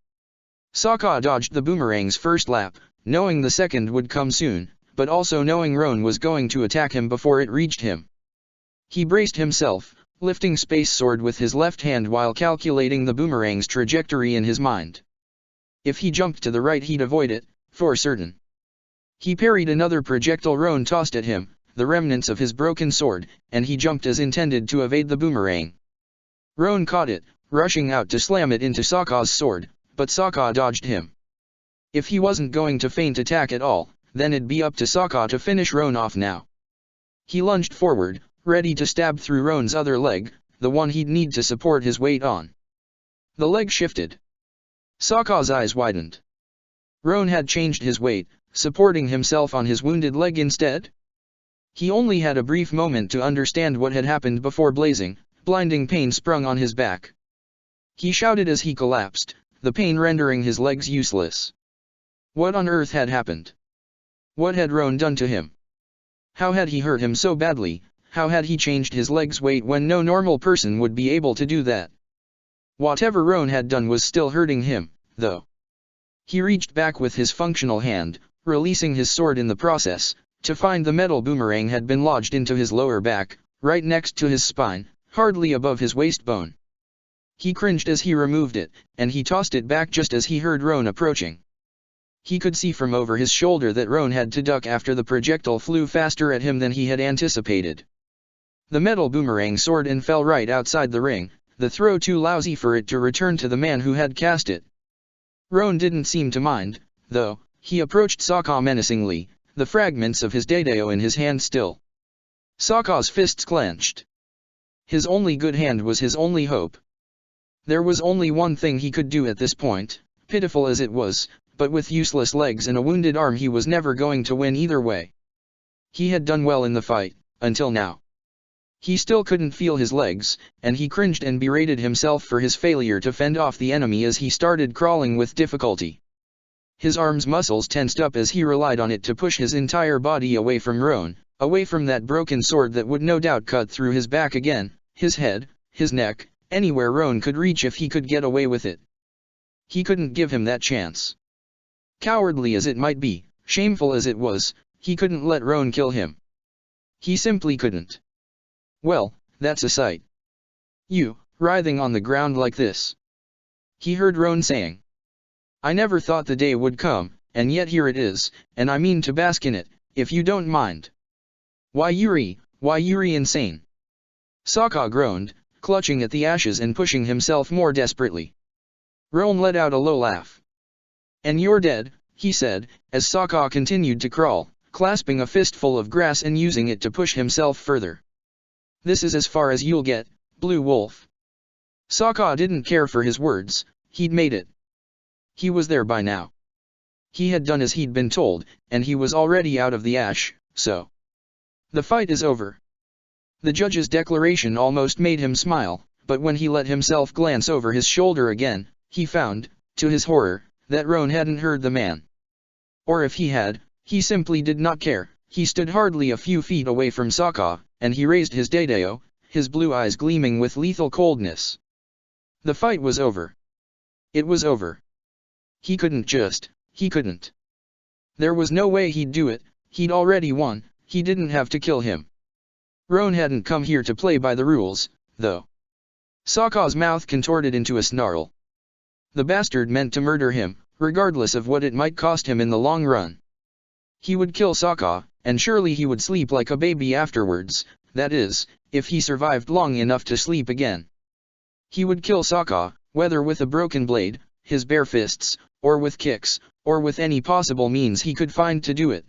Sokka dodged the boomerang's first lap, knowing the second would come soon, but also knowing Roan was going to attack him before it reached him. He braced himself, lifting Space Sword with his left hand while calculating the boomerang's trajectory in his mind. If he jumped to the right he'd avoid it, for certain. He parried another projectile Roan tossed at him, the remnants of his broken sword, and he jumped as intended to evade the boomerang. Roan caught it, rushing out to slam it into Sokka's sword, but Sokka dodged him. If he wasn't going to feint attack at all, then it'd be up to Sokka to finish Roan off now. He lunged forward, ready to stab through Roan's other leg, the one he'd need to support his weight on. The leg shifted. Sokka's eyes widened. Roan had changed his weight, supporting himself on his wounded leg instead? He only had a brief moment to understand what had happened before blinding pain sprung on his back. He shouted as he collapsed, the pain rendering his legs useless. What on earth had happened? What had Roan done to him? How had he hurt him so badly? How had he changed his leg's weight when no normal person would be able to do that? Whatever Roan had done was still hurting him, though. He reached back with his functional hand, releasing his sword in the process, to find the metal boomerang had been lodged into his lower back, right next to his spine, hardly above his waist bone. He cringed as he removed it, and he tossed it back just as he heard Roan approaching. He could see from over his shoulder that Roan had to duck after the projectile flew faster at him than he had anticipated. The metal boomerang soared and fell right outside the ring, the throw too lousy for it to return to the man who had cast it. Roan didn't seem to mind, though. He approached Sokka menacingly, the fragments of his Dadao in his hand still. Sokka's fists clenched. His only good hand was his only hope. There was only one thing he could do at this point, pitiful as it was, but with useless legs and a wounded arm he was never going to win either way. He had done well in the fight, until now. He still couldn't feel his legs, and he cringed and berated himself for his failure to fend off the enemy as he started crawling with difficulty. His arms' muscles tensed up as he relied on it to push his entire body away from Roan, away from that broken sword that would no doubt cut through his back again, his head, his neck, anywhere Roan could reach if he could get away with it. He couldn't give him that chance. Cowardly as it might be, shameful as it was, he couldn't let Roan kill him. He simply couldn't. Well, that's a sight. You, writhing on the ground like this. He heard Roan saying. I never thought the day would come, and yet here it is, and I mean to bask in it, if you don't mind. Why Yuri insane? Sokka groaned, clutching at the ashes and pushing himself more desperately. Roan let out a low laugh. And you're dead, he said, as Sokka continued to crawl, clasping a fistful of grass and using it to push himself further. This is as far as you'll get, Blue Wolf. Sokka didn't care for his words, he'd made it. He was there by now. He had done as he'd been told, and he was already out of the ash, so. The fight is over. The judge's declaration almost made him smile, but when he let himself glance over his shoulder again, he found, to his horror, that Roan hadn't heard the man. Or if he had, he simply did not care. He stood hardly a few feet away from Sokka, and he raised his Dadao, his blue eyes gleaming with lethal coldness. The fight was over. It was over. He couldn't. There was no way he'd do it, he'd already won, he didn't have to kill him. Roan hadn't come here to play by the rules, though. Sokka's mouth contorted into a snarl. The bastard meant to murder him, regardless of what it might cost him in the long run. He would kill Sokka, and surely he would sleep like a baby afterwards, that is, if he survived long enough to sleep again. He would kill Sokka, whether with a broken blade, his bare fists, or with kicks, or with any possible means he could find to do it.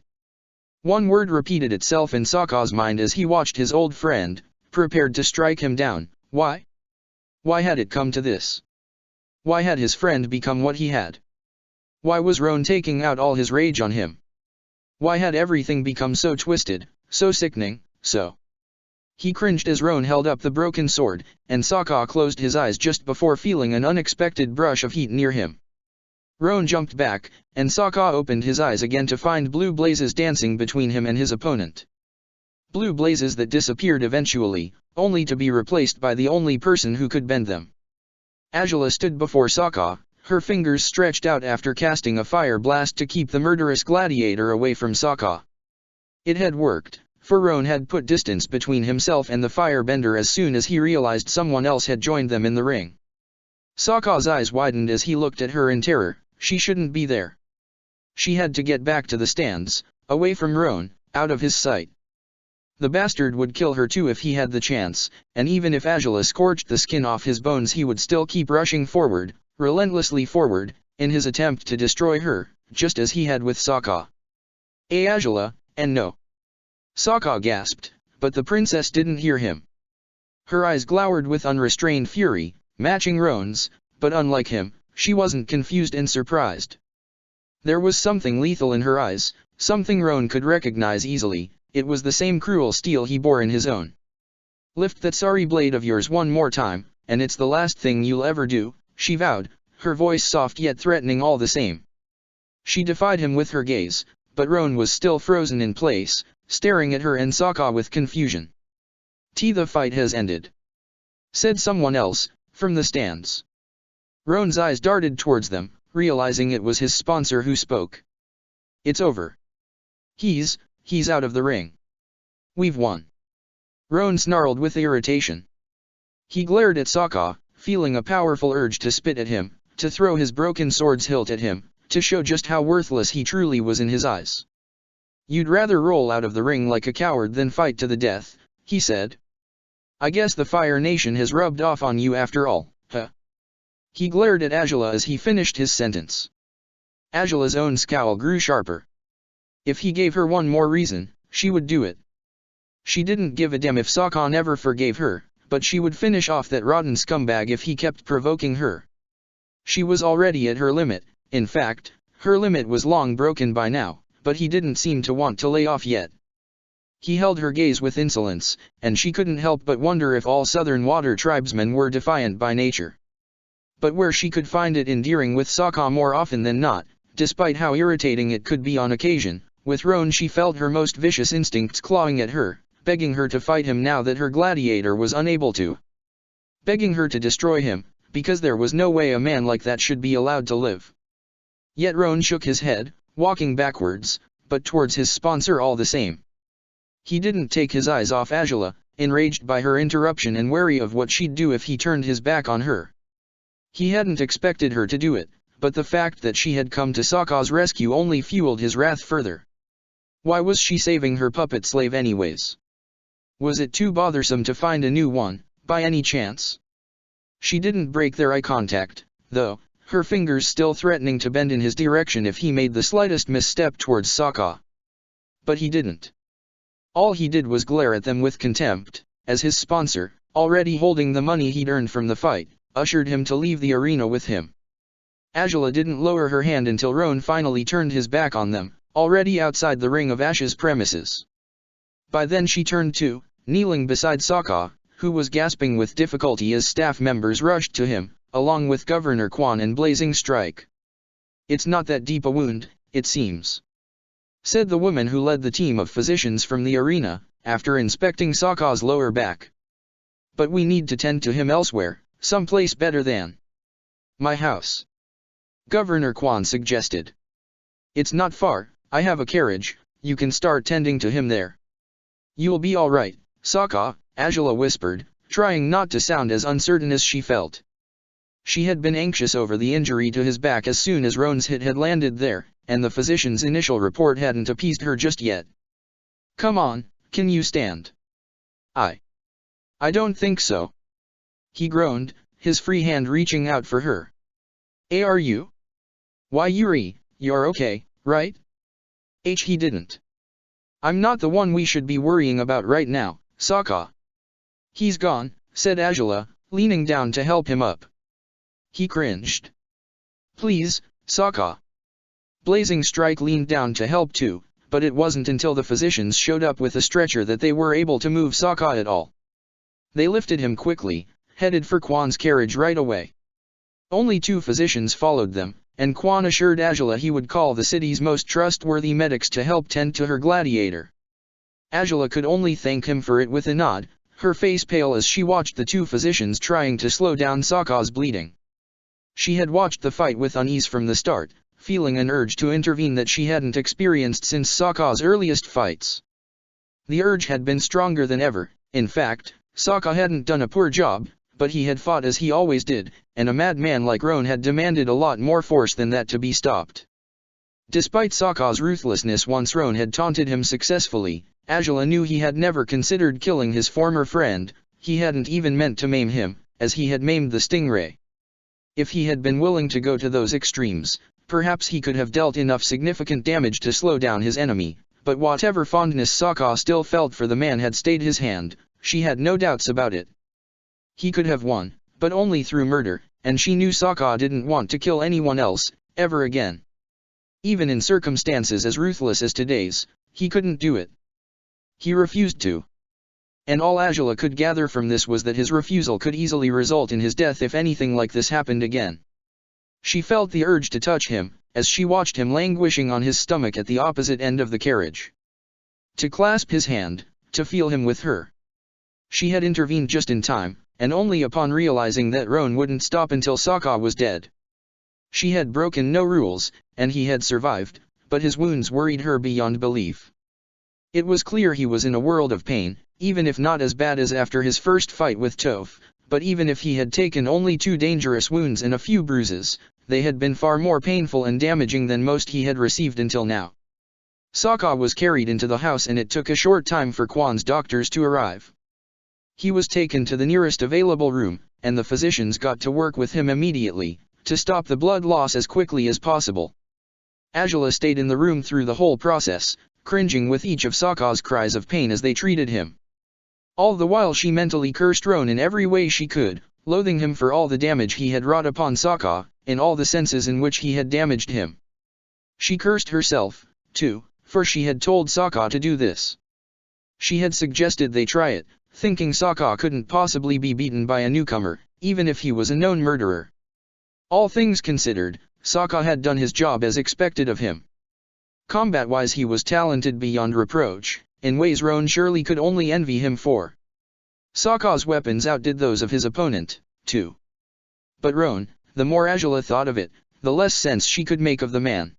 One word repeated itself in Sokka's mind as he watched his old friend, prepared to strike him down. Why? Why had it come to this? Why had his friend become what he had? Why was Roan taking out all his rage on him? Why had everything become so twisted, so sickening, so... He cringed as Roan held up the broken sword, and Sokka closed his eyes just before feeling an unexpected brush of heat near him. Roan jumped back, and Sokka opened his eyes again to find blue blazes dancing between him and his opponent. Blue blazes that disappeared eventually, only to be replaced by the only person who could bend them. Azula stood before Sokka, her fingers stretched out after casting a fire blast to keep the murderous gladiator away from Sokka. It had worked, for Roan had put distance between himself and the firebender as soon as he realized someone else had joined them in the ring. Sokka's eyes widened as he looked at her in terror. She shouldn't be there. She had to get back to the stands, away from Roan, out of his sight. The bastard would kill her too if he had the chance, and even if Azula scorched the skin off his bones he would still keep rushing forward, relentlessly forward, in his attempt to destroy her, just as he had with Sokka. Azula, and no. Sokka gasped, but the princess didn't hear him. Her eyes glowered with unrestrained fury, matching Roan's, but unlike him, she wasn't confused and surprised. There was something lethal in her eyes, something Roan could recognize easily. It was the same cruel steel he bore in his own. Lift that sorry blade of yours one more time, and it's the last thing you'll ever do, she vowed, her voice soft yet threatening all the same. She defied him with her gaze, but Roan was still frozen in place, staring at her and Sokka with confusion. The fight has ended," said someone else, from the stands. Roan's eyes darted towards them, realizing it was his sponsor who spoke. "It's over. He's out of the ring. We've won." Roan snarled with irritation. He glared at Sokka, feeling a powerful urge to spit at him, to throw his broken sword's hilt at him, to show just how worthless he truly was in his eyes. "You'd rather roll out of the ring like a coward than fight to the death," he said. "I guess the Fire Nation has rubbed off on you after all, huh?" He glared at Azula as he finished his sentence. Azula's own scowl grew sharper. If he gave her one more reason, she would do it. She didn't give a damn if Sokka never forgave her, but she would finish off that rotten scumbag if he kept provoking her. She was already at her limit. In fact, her limit was long broken by now, but he didn't seem to want to lay off yet. He held her gaze with insolence, and she couldn't help but wonder if all Southern Water tribesmen were defiant by nature. But where she could find it endearing with Sokka more often than not, despite how irritating it could be on occasion, with Roan she felt her most vicious instincts clawing at her, begging her to fight him now that her gladiator was unable to. Begging her to destroy him, because there was no way a man like that should be allowed to live. Yet Roan shook his head, walking backwards, but towards his sponsor all the same. He didn't take his eyes off Azula, enraged by her interruption and wary of what she'd do if he turned his back on her. He hadn't expected her to do it, but the fact that she had come to Sokka's rescue only fueled his wrath further. Why was she saving her puppet slave anyways? Was it too bothersome to find a new one, by any chance? She didn't break their eye contact, though, her fingers still threatening to bend in his direction if he made the slightest misstep towards Sokka. But he didn't. All he did was glare at them with contempt, as his sponsor, already holding the money he'd earned from the fight, ushered him to leave the arena with him. Azula didn't lower her hand until Roan finally turned his back on them, already outside the Ring of Ashes premises. By then she turned too, kneeling beside Sokka, who was gasping with difficulty as staff members rushed to him, along with Governor Quan and Blazing Strike. "It's not that deep a wound, it seems," said the woman who led the team of physicians from the arena, after inspecting Sokka's lower back. "But we need to tend to him elsewhere, someplace better than my house. Governor Quan suggested. It's not far, I have a carriage, you can start tending to him there. You'll be all right, Sokka, Angela whispered, trying not to sound as uncertain as she felt. She had been anxious over the injury to his back as soon as Roan's hit had landed there, and the physician's initial report hadn't appeased her just yet. Come on, can you stand? I don't think so. He groaned, his free hand reaching out for her. Are you? Why Yuri, you're okay, right? He didn't. I'm not the one we should be worrying about right now, Sokka. He's gone, said Angela, leaning down to help him up. He cringed. Please, Sokka. Blazing Strike leaned down to help too, but it wasn't until the physicians showed up with a stretcher that they were able to move Sokka at all. They lifted him quickly, headed for Quan's carriage right away. Only 2 physicians followed them, and Quan assured Angela he would call the city's most trustworthy medics to help tend to her gladiator. Angela could only thank him for it with a nod, her face pale as she watched the 2 physicians trying to slow down Sokka's bleeding. She had watched the fight with unease from the start, feeling an urge to intervene that she hadn't experienced since Sokka's earliest fights. The urge had been stronger than ever. In fact, Sokka hadn't done a poor job, but he had fought as he always did, and a madman like Roan had demanded a lot more force than that to be stopped. Despite Sokka's ruthlessness once Roan had taunted him successfully, Angela knew he had never considered killing his former friend, he hadn't even meant to maim him, as he had maimed the stingray. If he had been willing to go to those extremes, perhaps he could have dealt enough significant damage to slow down his enemy, but whatever fondness Sokka still felt for the man had stayed his hand, she had no doubts about it. He could have won, but only through murder, and she knew Sokka didn't want to kill anyone else, ever again. Even in circumstances as ruthless as today's, he couldn't do it. He refused to. And all Angela could gather from this was that his refusal could easily result in his death if anything like this happened again. She felt the urge to touch him, as she watched him languishing on his stomach at the opposite end of the carriage. To clasp his hand, to feel him with her. She had intervened just in time, and only upon realizing that Roan wouldn't stop until Sokka was dead. She had broken no rules, and he had survived, but his wounds worried her beyond belief. It was clear he was in a world of pain, even if not as bad as after his first fight with Toph, but even if he had taken only 2 dangerous wounds and a few bruises, they had been far more painful and damaging than most he had received until now. Sokka was carried into the house and it took a short time for Quan's doctors to arrive. He was taken to the nearest available room, and the physicians got to work with him immediately, to stop the blood loss as quickly as possible. Angela stayed in the room through the whole process, cringing with each of Sokka's cries of pain as they treated him. All the while she mentally cursed Roan in every way she could, loathing him for all the damage he had wrought upon Sokka, in all the senses in which he had damaged him. She cursed herself, too, for she had told Sokka to do this. She had suggested they try it, thinking Sokka couldn't possibly be beaten by a newcomer, even if he was a known murderer. All things considered, Sokka had done his job as expected of him. Combat-wise he was talented beyond reproach, in ways Roan surely could only envy him for. Sokka's weapons outdid those of his opponent, too. But Roan, the more Angela thought of it, the less sense she could make of the man.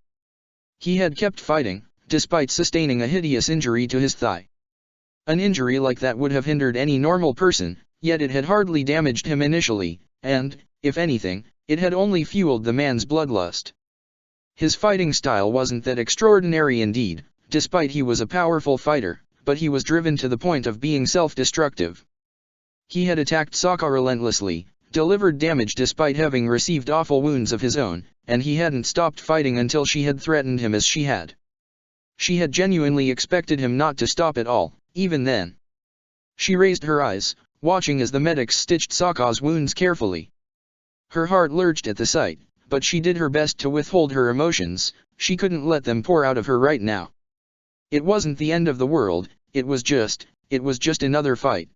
He had kept fighting, despite sustaining a hideous injury to his thigh. An injury like that would have hindered any normal person, yet it had hardly damaged him initially, and, if anything, it had only fueled the man's bloodlust. His fighting style wasn't that extraordinary indeed, despite he was a powerful fighter, but he was driven to the point of being self-destructive. He had attacked Sokka relentlessly, delivered damage despite having received awful wounds of his own, and he hadn't stopped fighting until she had threatened him as she had. She had genuinely expected him not to stop at all, even then. She raised her eyes, watching as the medics stitched Sokka's wounds carefully. Her heart lurched at the sight, but she did her best to withhold her emotions, she couldn't let them pour out of her right now. It wasn't the end of the world, it was just another fight.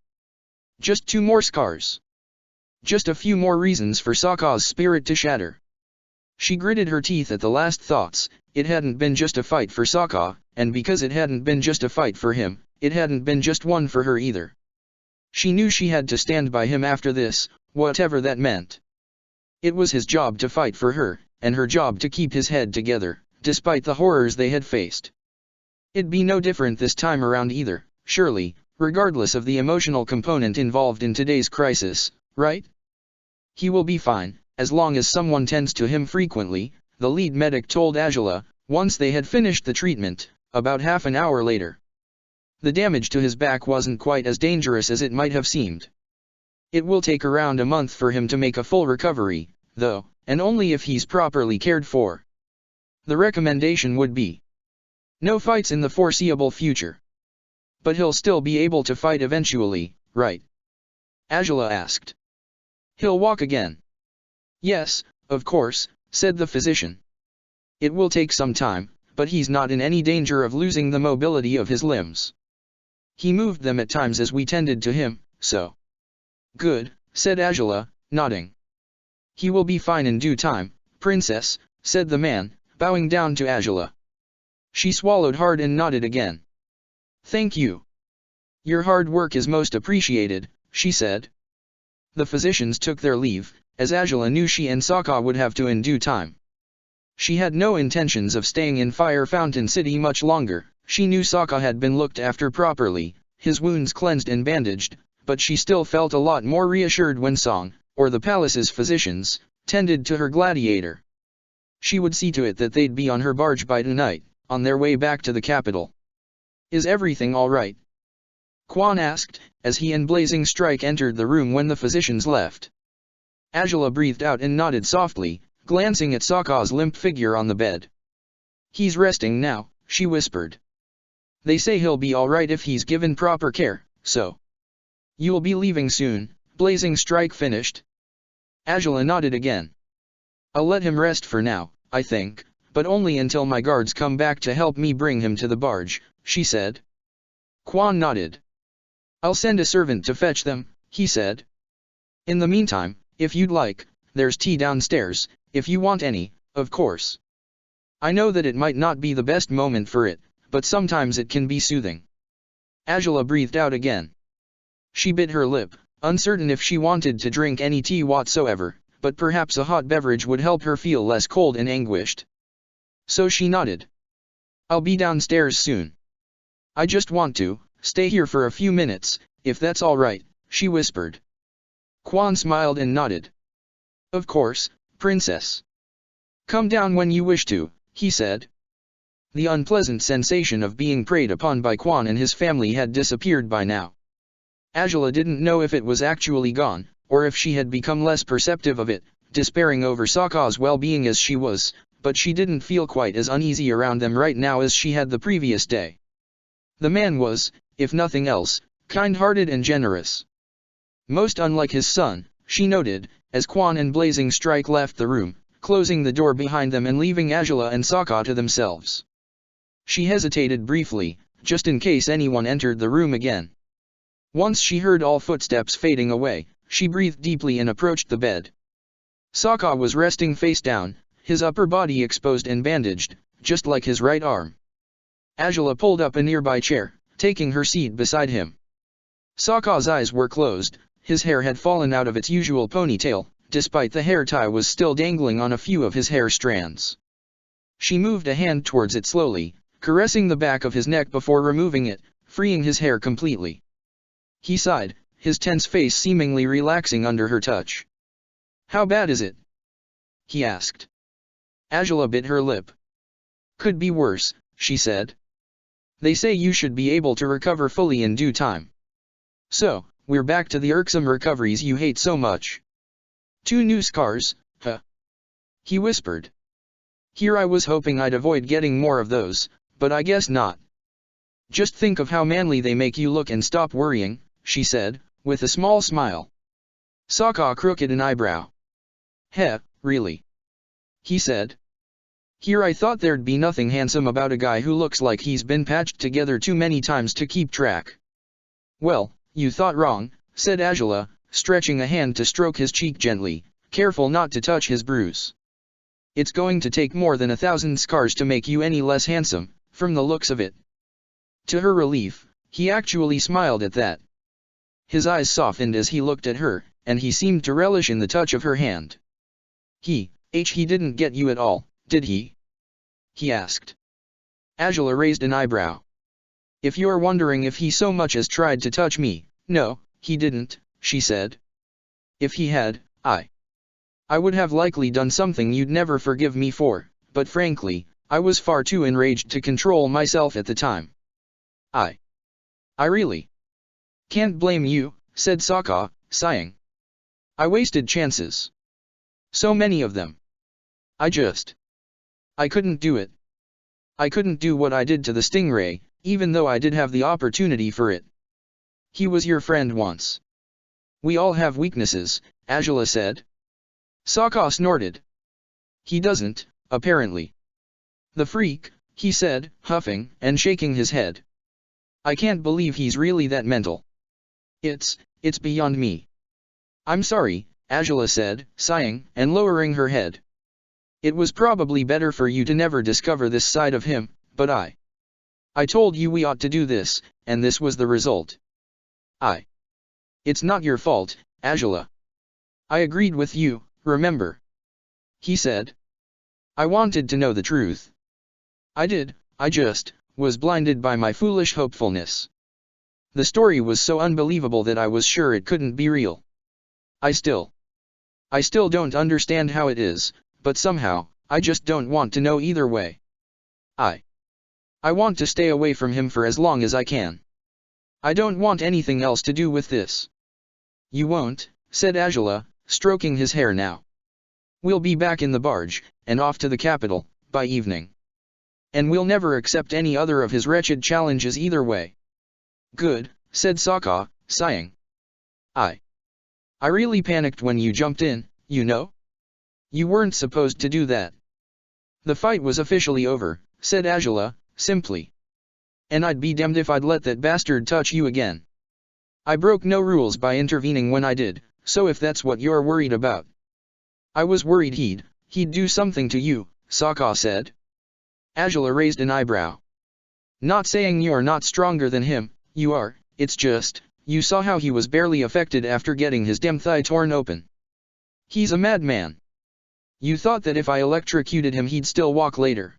Just 2 more scars. Just a few more reasons for Sokka's spirit to shatter. She gritted her teeth at the last thoughts. It hadn't been just a fight for Sokka, and because it hadn't been just a fight for him, it hadn't been just one for her either. She knew she had to stand by him after this, whatever that meant. It was his job to fight for her, and her job to keep his head together, despite the horrors they had faced. It'd be no different this time around either, surely, regardless of the emotional component involved in today's crisis, right? He will be fine, as long as someone tends to him frequently, the lead medic told Angela, once they had finished the treatment, about half an hour later. The damage to his back wasn't quite as dangerous as it might have seemed. It will take around a month for him to make a full recovery, though, and only if he's properly cared for. The recommendation would be no fights in the foreseeable future. But he'll still be able to fight eventually, right? Angela asked. He'll walk again. Yes, of course, said the physician. It will take some time, but he's not in any danger of losing the mobility of his limbs. He moved them at times as we tended to him, so. Good, said Angela, nodding. He will be fine in due time, princess, said the man, bowing down to Angela. She swallowed hard and nodded again. Thank you. Your hard work is most appreciated, she said. The physicians took their leave, as Angela knew she and Sokka would have to in due time. She had no intentions of staying in Fire Fountain City much longer. She knew Sokka had been looked after properly, his wounds cleansed and bandaged, but she still felt a lot more reassured when Song, or the palace's physicians, tended to her gladiator. She would see to it that they'd be on her barge by tonight, on their way back to the capital. Is everything all right? Quan asked, as he and Blazing Strike entered the room when the physicians left. Angela breathed out and nodded softly, glancing at Sokka's limp figure on the bed. He's resting now, she whispered. They say he'll be all right if he's given proper care, so. You'll be leaving soon, Blazing Strike finished. Angela nodded again. I'll let him rest for now, I think, but only until my guards come back to help me bring him to the barge, she said. Quan nodded. I'll send a servant to fetch them, he said. In the meantime, if you'd like, there's tea downstairs, if you want any, of course. I know that it might not be the best moment for it, but sometimes it can be soothing. Angela breathed out again. She bit her lip, uncertain if she wanted to drink any tea whatsoever, but perhaps a hot beverage would help her feel less cold and anguished. So she nodded. I'll be downstairs soon. I just want to stay here for a few minutes, if that's all right, she whispered. Quan smiled and nodded. Of course, princess. Come down when you wish to, he said. The unpleasant sensation of being preyed upon by Quan and his family had disappeared by now. Angela didn't know if it was actually gone, or if she had become less perceptive of it, despairing over Sokka's well-being as she was, but she didn't feel quite as uneasy around them right now as she had the previous day. The man was, if nothing else, kind-hearted and generous. Most unlike his son, she noted, as Quan and Blazing Strike left the room, closing the door behind them and leaving Angela and Sokka to themselves. She hesitated briefly, just in case anyone entered the room again. Once she heard all footsteps fading away, she breathed deeply and approached the bed. Sokka was resting face down, his upper body exposed and bandaged, just like his right arm. Angela pulled up a nearby chair, taking her seat beside him. Sokka's eyes were closed, his hair had fallen out of its usual ponytail, despite the hair tie was still dangling on a few of his hair strands. She moved a hand towards it slowly, caressing the back of his neck before removing it, freeing his hair completely. He sighed, his tense face seemingly relaxing under her touch. How bad is it? He asked. Angela bit her lip. Could be worse, she said. They say you should be able to recover fully in due time. So, we're back to the irksome recoveries you hate so much. 2 new scars, huh? He whispered. Here I was hoping I'd avoid getting more of those, but I guess not. Just think of how manly they make you look and stop worrying, she said, with a small smile. Sokka crooked an eyebrow. Heh, really? He said. Here I thought there'd be nothing handsome about a guy who looks like he's been patched together too many times to keep track. Well, you thought wrong, said Angela, stretching a hand to stroke his cheek gently, careful not to touch his bruise. It's going to take more than 1,000 scars to make you any less handsome, from the looks of it. To her relief, he actually smiled at that. His eyes softened as he looked at her, and he seemed to relish in the touch of her hand. He didn't get you at all, did he? He asked. Angela raised an eyebrow. If you're wondering if he so much as tried to touch me, no, he didn't, she said. If he had, I would have likely done something you'd never forgive me for, but frankly, I was far too enraged to control myself at the time. I really can't blame you, said Sokka, sighing. I wasted chances. So many of them. I couldn't do it. I couldn't do what I did to the stingray, even though I did have the opportunity for it. He was your friend once. We all have weaknesses, Angela said. Sokka snorted. He doesn't, apparently. The freak, he said, huffing and shaking his head. I can't believe he's really that mental. It's beyond me. I'm sorry, Angela said, sighing and lowering her head. It was probably better for you to never discover this side of him, but I told you we ought to do this, and this was the result. It's not your fault, Angela. I agreed with you, remember? He said. I wanted to know the truth. I did, I just was blinded by my foolish hopefulness. The story was so unbelievable that I was sure it couldn't be real. I still don't understand how it is, but somehow, I just don't want to know either way. I want to stay away from him for as long as I can. I don't want anything else to do with this. You won't, said Angela, stroking his hair now. We'll be back in the barge, and off to the capital, by evening. And we'll never accept any other of his wretched challenges either way. Good, said Sokka, sighing. I really panicked when you jumped in, you know? You weren't supposed to do that. The fight was officially over, said Angela, simply. And I'd be damned if I'd let that bastard touch you again. I broke no rules by intervening when I did, so if that's what you're worried about. I was worried he'd do something to you, Sokka said. Angela raised an eyebrow. Not saying you're not stronger than him, you are, it's just, you saw how he was barely affected after getting his damn thigh torn open. He's a madman. You thought that if I electrocuted him he'd still walk later?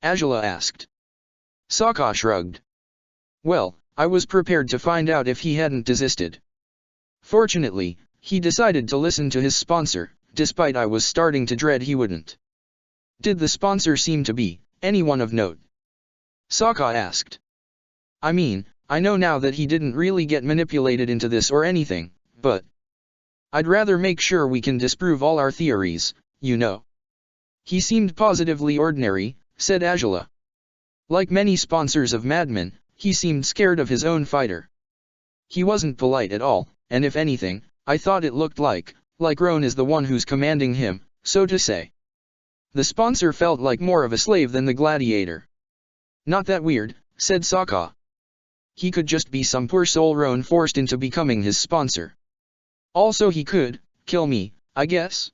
Angela asked. Sokka shrugged. Well, I was prepared to find out if he hadn't desisted. Fortunately, he decided to listen to his sponsor, despite I was starting to dread he wouldn't. Did the sponsor seem to be anyone of note? Sokka asked. I mean, I know now that he didn't really get manipulated into this or anything, but I'd rather make sure we can disprove all our theories, you know. He seemed positively ordinary, said Angela. Like many sponsors of madmen, he seemed scared of his own fighter. He wasn't polite at all, and if anything, I thought it looked like Roan is the one who's commanding him, so to say. The sponsor felt like more of a slave than the gladiator. Not that weird, said Sokka. He could just be some poor soul Roan forced into becoming his sponsor. Also he could kill me, I guess.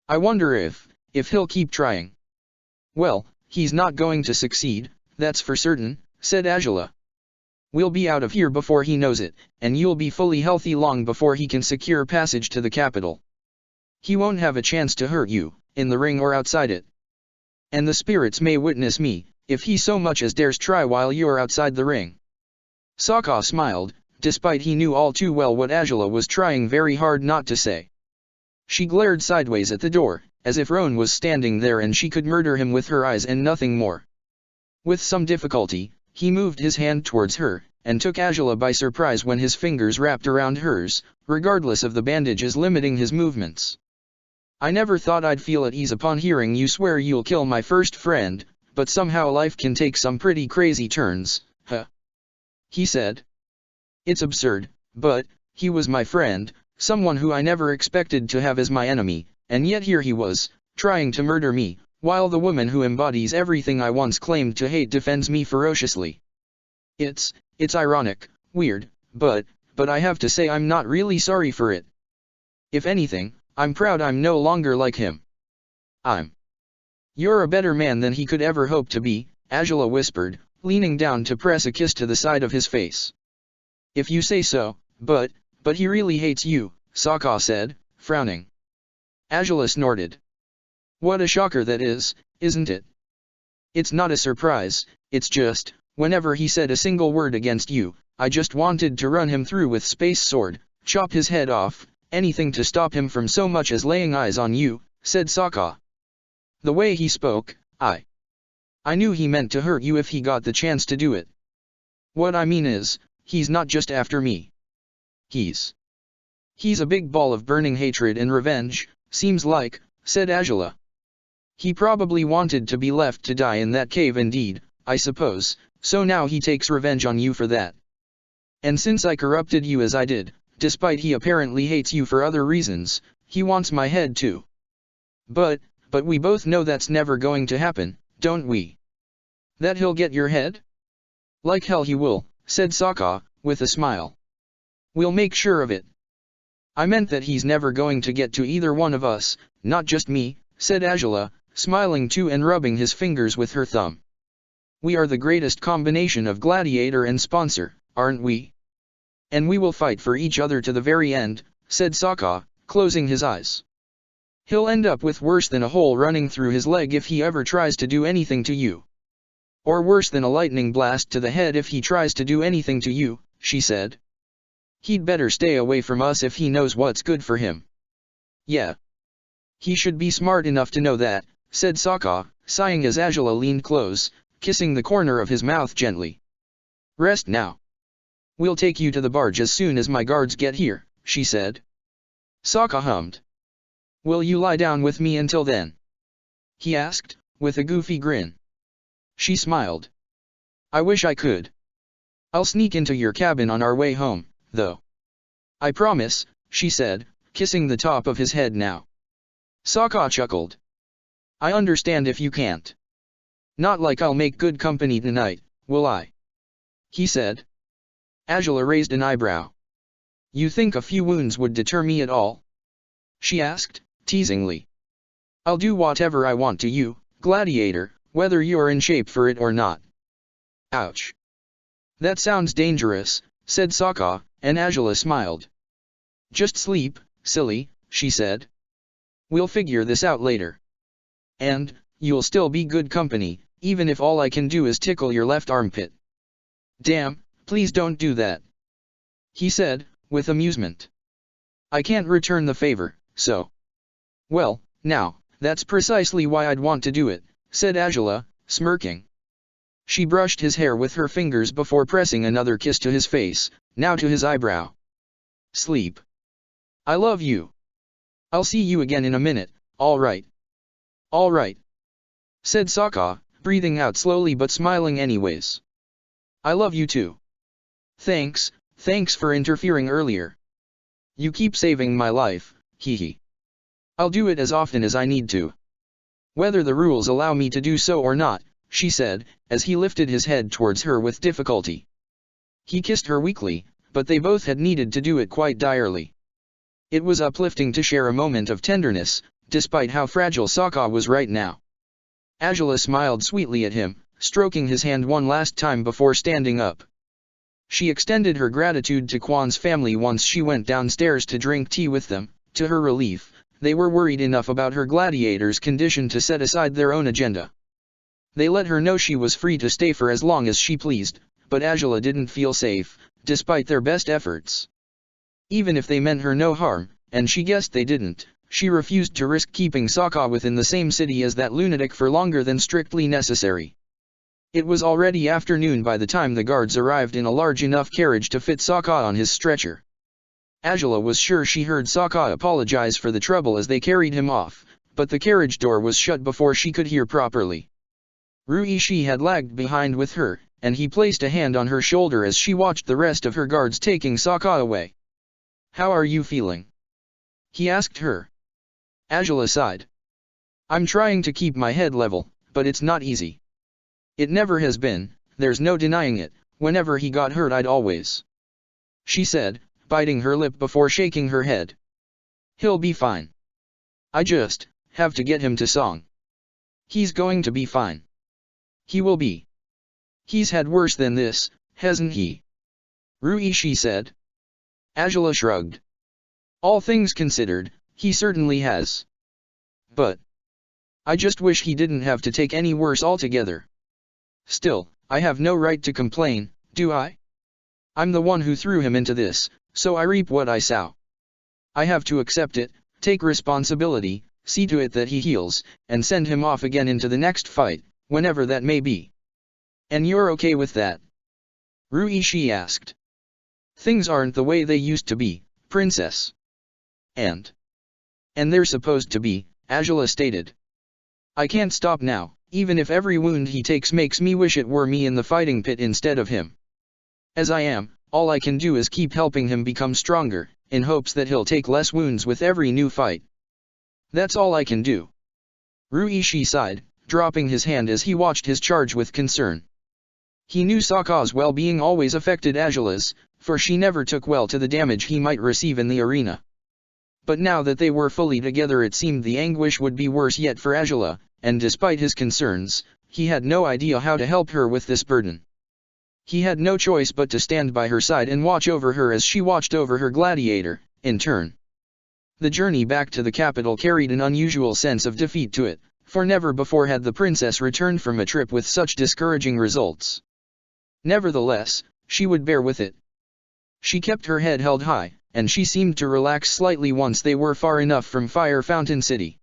I wonder if he'll keep trying. Well, he's not going to succeed, that's for certain, said Angela. We'll be out of here before he knows it, and you'll be fully healthy long before he can secure passage to the capital. He won't have a chance to hurt you, in the ring or outside it. And the spirits may witness me, if he so much as dares try while you're outside the ring. Sokka smiled, despite he knew all too well what Angela was trying very hard not to say. She glared sideways at the door, as if Roan was standing there and she could murder him with her eyes and nothing more. With some difficulty, he moved his hand towards her, and took Angela by surprise when his fingers wrapped around hers, regardless of the bandages limiting his movements. I never thought I'd feel at ease upon hearing you swear you'll kill my first friend, but somehow life can take some pretty crazy turns, huh? He said. It's absurd, but he was my friend, someone who I never expected to have as my enemy, and yet here he was, trying to murder me, while the woman who embodies everything I once claimed to hate defends me ferociously. It's ironic, weird, but I have to say I'm not really sorry for it. If anything, I'm proud I'm no longer like him. You're a better man than he could ever hope to be, Angela whispered, leaning down to press a kiss to the side of his face. If you say so, But he really hates you, Sokka said, frowning. Azula snorted. What a shocker that is, isn't it? It's not a surprise, it's just, whenever he said a single word against you, I just wanted to run him through with space sword, chop his head off, anything to stop him from so much as laying eyes on you, said Sokka. The way he spoke, I knew he meant to hurt you if he got the chance to do it. What I mean is, he's not just after me. He's a big ball of burning hatred and revenge, seems like, said Azula. He probably wanted to be left to die in that cave indeed, I suppose, so now he takes revenge on you for that. And since I corrupted you as I did, despite he apparently hates you for other reasons, he wants my head too. But we both know that's never going to happen, don't we? That he'll get your head? Like hell he will, said Sokka, with a smile. We'll make sure of it. I meant that he's never going to get to either one of us, not just me, said Azula, smiling too and rubbing his fingers with her thumb. We are the greatest combination of gladiator and sponsor, aren't we? And we will fight for each other to the very end, said Sokka, closing his eyes. He'll end up with worse than a hole running through his leg if he ever tries to do anything to you. Or worse than a lightning blast to the head if he tries to do anything to you, she said. He'd better stay away from us if he knows what's good for him. Yeah. He should be smart enough to know that, said Sokka, sighing as Azula leaned close, kissing the corner of his mouth gently. Rest now. We'll take you to the barge as soon as my guards get here, she said. Sokka hummed. Will you lie down with me until then? He asked, with a goofy grin. She smiled. I wish I could. I'll sneak into your cabin on our way home, though. I promise, she said, kissing the top of his head now. Sokka chuckled. I understand if you can't. Not like I'll make good company tonight, will I? He said. Azula raised an eyebrow. You think a few wounds would deter me at all? She asked, teasingly. I'll do whatever I want to you, Gladiator, whether you're in shape for it or not. Ouch. That sounds dangerous, said Sokka, and Azula smiled. Just sleep, silly, she said. We'll figure this out later. And, you'll still be good company, even if all I can do is tickle your left armpit. Damn, please don't do that. He said, with amusement. I can't return the favor, so. Well, now, that's precisely why I'd want to do it, said Azula, smirking. She brushed his hair with her fingers before pressing another kiss to his face, now to his eyebrow. Sleep. I love you. I'll see you again in a minute, all right. All right. Said Sokka, breathing out slowly but smiling anyways. I love you too. Thanks for interfering earlier. You keep saving my life, hee. I'll do it as often as I need to. Whether the rules allow me to do so or not, she said, as he lifted his head towards her with difficulty. He kissed her weakly, but they both had needed to do it quite direly. It was uplifting to share a moment of tenderness, despite how fragile Sokka was right now. Azula smiled sweetly at him, stroking his hand one last time before standing up. She extended her gratitude to Quan's family once she went downstairs to drink tea with them. To her relief, they were worried enough about her gladiator's condition to set aside their own agenda. They let her know she was free to stay for as long as she pleased, but Azula didn't feel safe, despite their best efforts. Even if they meant her no harm, and she guessed they didn't, she refused to risk keeping Sokka within the same city as that lunatic for longer than strictly necessary. It was already afternoon by the time the guards arrived in a large enough carriage to fit Sokka on his stretcher. Azula was sure she heard Sokka apologize for the trouble as they carried him off, but the carriage door was shut before she could hear properly. Ruishi had lagged behind with her, and he placed a hand on her shoulder as she watched the rest of her guards taking Sokka away. How are you feeling? He asked her. Azula sighed. I'm trying to keep my head level, but it's not easy. It never has been, there's no denying it, whenever he got hurt I'd always. She said, biting her lip before shaking her head. He'll be fine. I just have to get him to song. He's going to be fine. He will be. He's had worse than this, hasn't he? Ruishi said. Angela shrugged. All things considered, he certainly has. But I just wish he didn't have to take any worse altogether. Still, I have no right to complain, do I? I'm the one who threw him into this, so I reap what I sow. I have to accept it, take responsibility, see to it that he heals, and send him off again into the next fight, whenever that may be. And you're okay with that? Ruishi asked. Things aren't the way they used to be, princess. And they're supposed to be, Angela stated. I can't stop now, even if every wound he takes makes me wish it were me in the fighting pit instead of him. As I am, all I can do is keep helping him become stronger, in hopes that he'll take less wounds with every new fight. That's all I can do. Ruishi sighed, dropping his hand as he watched his charge with concern. He knew Sokka's well-being always affected Angela's, for she never took well to the damage he might receive in the arena. But now that they were fully together it seemed the anguish would be worse yet for Angela, and despite his concerns, he had no idea how to help her with this burden. He had no choice but to stand by her side and watch over her as she watched over her gladiator, in turn. The journey back to the capital carried an unusual sense of defeat to it, for never before had the princess returned from a trip with such discouraging results. Nevertheless, she would bear with it. She kept her head held high, and she seemed to relax slightly once they were far enough from Fire Fountain City.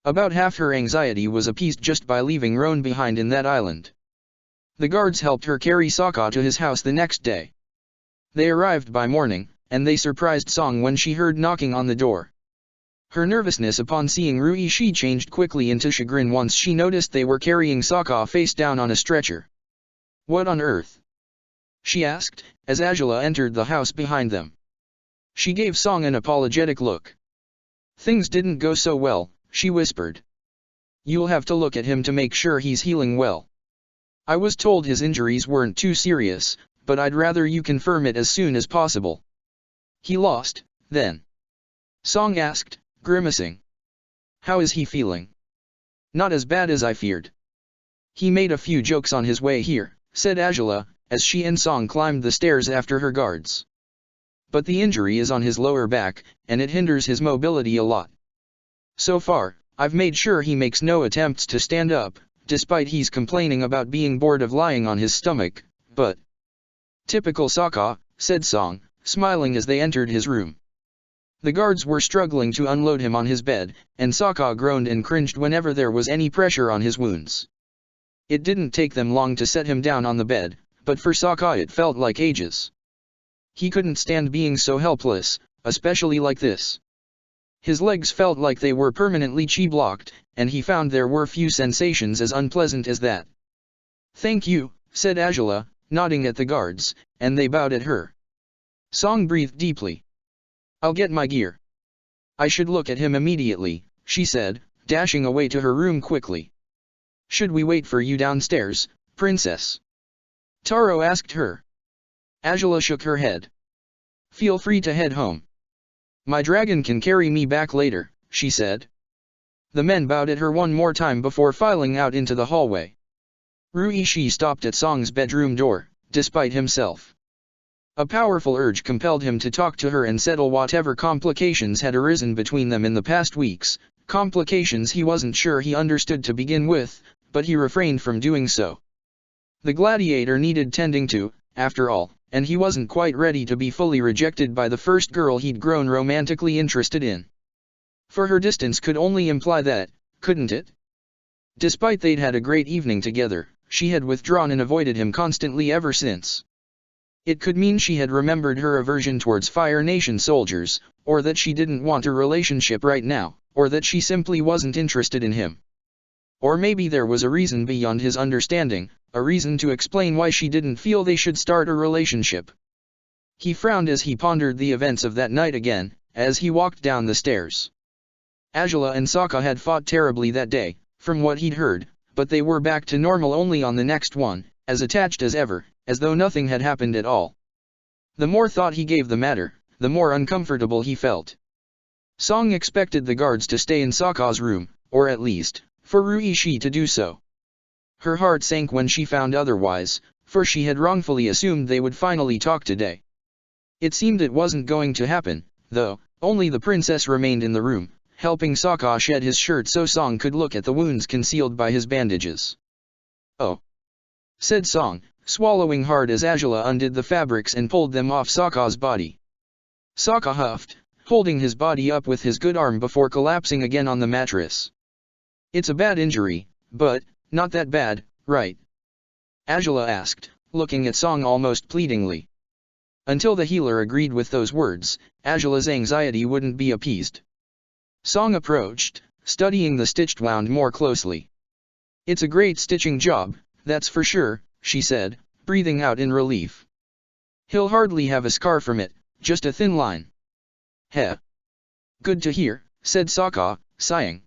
About half her anxiety was appeased just by leaving Roan behind in that island. The guards helped her carry Sokka to his house the next day. They arrived by morning, and they surprised Song when she heard knocking on the door. Her nervousness upon seeing Ruishi changed quickly into chagrin once she noticed they were carrying Sokka face down on a stretcher. What on earth? She asked, as Angela entered the house behind them. She gave Song an apologetic look. Things didn't go so well, she whispered. You'll have to look at him to make sure he's healing well. I was told his injuries weren't too serious, but I'd rather you confirm it as soon as possible. He lost, then? Song asked, grimacing. How is he feeling? Not as bad as I feared. He made a few jokes on his way here, said Angela, as she and Song climbed the stairs after her guards. But the injury is on his lower back, and it hinders his mobility a lot. So far, I've made sure he makes no attempts to stand up, despite he's complaining about being bored of lying on his stomach, but... Typical Sokka, said Song, smiling as they entered his room. The guards were struggling to unload him on his bed, and Sokka groaned and cringed whenever there was any pressure on his wounds. It didn't take them long to set him down on the bed, but for Sokka it felt like ages. He couldn't stand being so helpless, especially like this. His legs felt like they were permanently chi-blocked, and he found there were few sensations as unpleasant as that. Thank you, said Angela, nodding at the guards, and they bowed at her. Song breathed deeply. I'll get my gear. I should look at him immediately, she said, dashing away to her room quickly. Should we wait for you downstairs, princess? Taro asked her. Angela shook her head. Feel free to head home. My dragon can carry me back later, she said. The men bowed at her one more time before filing out into the hallway. Ruishi stopped at Song's bedroom door, despite himself. A powerful urge compelled him to talk to her and settle whatever complications had arisen between them in the past weeks, complications he wasn't sure he understood to begin with, but he refrained from doing so. The gladiator needed tending to, after all, and he wasn't quite ready to be fully rejected by the first girl he'd grown romantically interested in. For her distance could only imply that, couldn't it? Despite they'd had a great evening together, she had withdrawn and avoided him constantly ever since. It could mean she had remembered her aversion towards Fire Nation soldiers, or that she didn't want a relationship right now, or that she simply wasn't interested in him. Or maybe there was a reason beyond his understanding, a reason to explain why she didn't feel they should start a relationship. He frowned as he pondered the events of that night again, as he walked down the stairs. Angela and Sokka had fought terribly that day, from what he'd heard, but they were back to normal only on the next one, as attached as ever, as though nothing had happened at all. The more thought he gave the matter, the more uncomfortable he felt. Song expected the guards to stay in Sokka's room, or at least, for Ruishi to do so. Her heart sank when she found otherwise, for she had wrongfully assumed they would finally talk today. It seemed it wasn't going to happen, though. Only the princess remained in the room, helping Sokka shed his shirt so Song could look at the wounds concealed by his bandages. "Oh," said Song, swallowing hard as Azula undid the fabrics and pulled them off Sokka's body. Sokka huffed, holding his body up with his good arm before collapsing again on the mattress. "It's a bad injury, but not that bad, right?" Azula asked, looking at Song almost pleadingly. Until the healer agreed with those words, Azula's anxiety wouldn't be appeased. Song approached, studying the stitched wound more closely. "It's a great stitching job, that's for sure," she said, breathing out in relief. "He'll hardly have a scar from it, just a thin line." "Heh. Good to hear," said Sokka, sighing.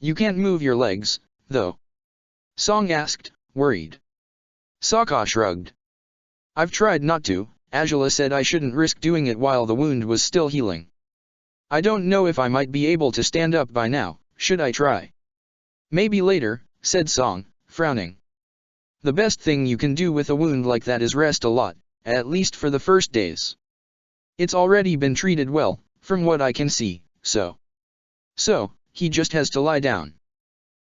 "You can't move your legs, though?" Song asked, worried. Sokka shrugged. "I've tried not to. Azula said I shouldn't risk doing it while the wound was still healing. I don't know if I might be able to stand up by now, should I try?" "Maybe later," said Song, frowning. "The best thing you can do with a wound like that is rest a lot, at least for the first days. It's already been treated well, from what I can see, so he just has to lie down?"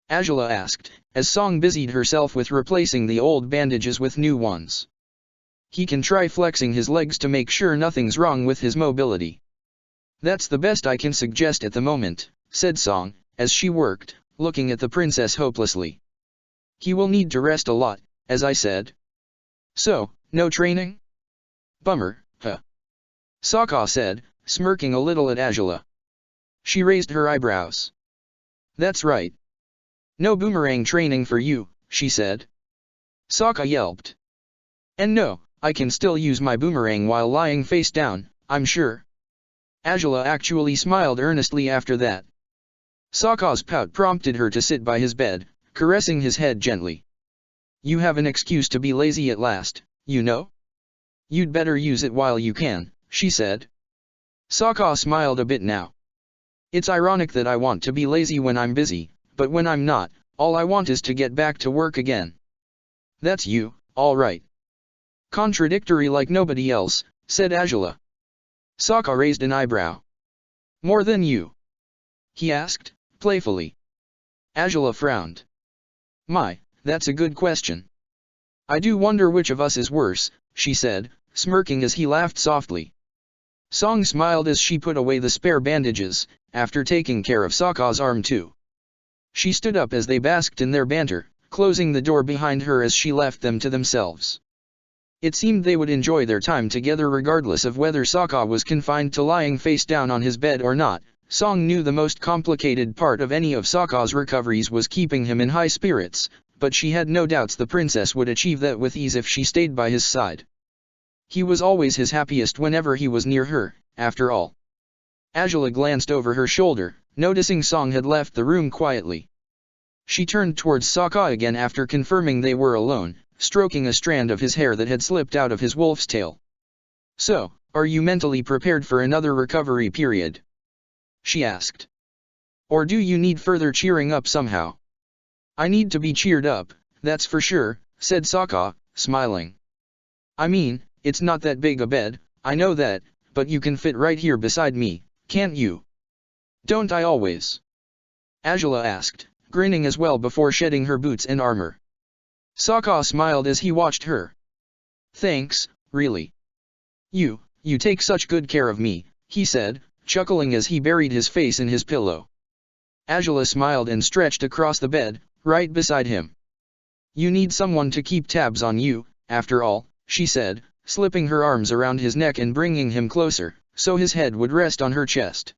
Azula asked, as Song busied herself with replacing the old bandages with new ones. "He can try flexing his legs to make sure nothing's wrong with his mobility." "That's the best I can suggest at the moment," said Song, as she worked, looking at the princess hopelessly. "He will need to rest a lot, as I said." "So, no training?" "Bummer, huh?" Sokka said, smirking a little at Azula. She raised her eyebrows. "That's right. No boomerang training for you," she said. Sokka yelped. "And no, I can still use my boomerang while lying face down, I'm sure." Azula actually smiled earnestly after that. Sokka's pout prompted her to sit by his bed, caressing his head gently. "You have an excuse to be lazy at last, you know? You'd better use it while you can," she said. Sokka smiled a bit now. "It's ironic that I want to be lazy when I'm busy, but when I'm not, all I want is to get back to work again." "That's you, all right. Contradictory like nobody else," said Azula. Sokka raised an eyebrow. "More than you?" he asked, playfully. Azula frowned. "My, that's a good question. I do wonder which of us is worse," she said, smirking as he laughed softly. Song smiled as she put away the spare bandages, after taking care of Sokka's arm too. She stood up as they basked in their banter, closing the door behind her as she left them to themselves. It seemed they would enjoy their time together regardless of whether Sokka was confined to lying face down on his bed or not. Song knew the most complicated part of any of Sokka's recoveries was keeping him in high spirits, but she had no doubts the princess would achieve that with ease if she stayed by his side. He was always his happiest whenever he was near her, after all. Azula glanced over her shoulder, noticing Song had left the room quietly. She turned towards Sokka again after confirming they were alone, stroking a strand of his hair that had slipped out of his wolf's tail. "So, are you mentally prepared for another recovery period?" she asked. "Or do you need further cheering up somehow?" "I need to be cheered up, that's for sure," said Sokka, smiling. "I mean, it's not that big a bed, I know that, but you can fit right here beside me, can't you?" "Don't I always?" Azula asked, grinning as well before shedding her boots and armor. Sokka smiled as he watched her. "Thanks, really. You take such good care of me," he said, chuckling as he buried his face in his pillow. Azula smiled and stretched across the bed, right beside him. "You need someone to keep tabs on you, after all," she said, slipping her arms around his neck and bringing him closer, so his head would rest on her chest.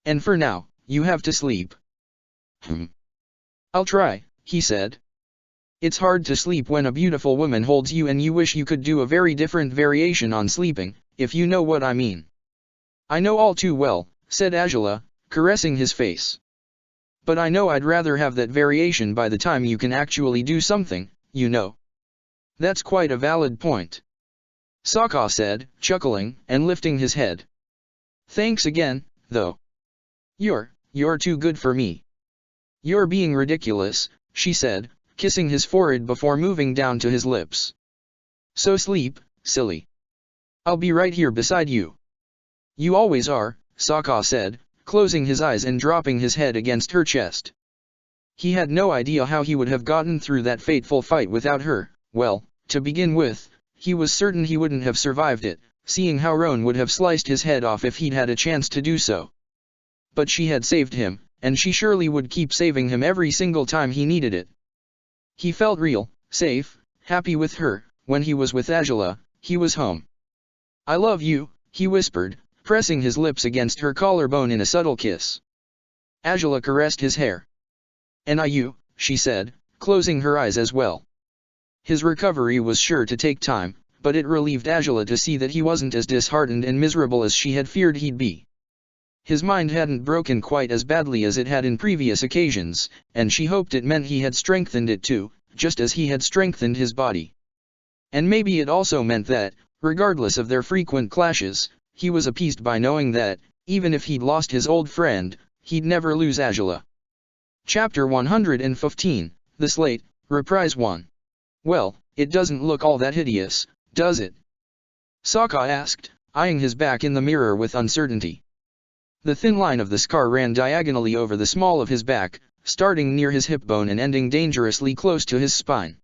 "And for now, you have to sleep." "I'll try," he said. "It's hard to sleep when a beautiful woman holds you and you wish you could do a very different variation on sleeping, if you know what I mean." "I know all too well," said Azula, caressing his face. "But I know I'd rather have that variation by the time you can actually do something, you know." "That's quite a valid point," Sokka said, chuckling and lifting his head. "Thanks again, though. You're too good for me." "You're being ridiculous," she said, kissing his forehead before moving down to his lips. "So sleep, silly." I'll be right here beside you. You always are, Sokka said, closing his eyes and dropping his head against her chest. He had no idea how he would have gotten through that fateful fight without her. Well, to begin with, he was certain he wouldn't have survived it, seeing how Roan would have sliced his head off if he'd had a chance to do so. But she had saved him, and she surely would keep saving him every single time he needed it. He felt real, safe, happy with her. When he was with Angela, he was home. I love you, he whispered, pressing his lips against her collarbone in a subtle kiss. Angela caressed his hair. And you, she said, closing her eyes as well. His recovery was sure to take time, but it relieved Angela to see that he wasn't as disheartened and miserable as she had feared he'd be. His mind hadn't broken quite as badly as it had in previous occasions, and she hoped it meant he had strengthened it too, just as he had strengthened his body. And maybe it also meant that, regardless of their frequent clashes, he was appeased by knowing that, even if he'd lost his old friend, he'd never lose Angela. Chapter 115, The Slate, Reprise 1. Well, it doesn't look all that hideous, does it? Sokka asked, eyeing his back in the mirror with uncertainty. The thin line of the scar ran diagonally over the small of his back, starting near his hip bone and ending dangerously close to his spine.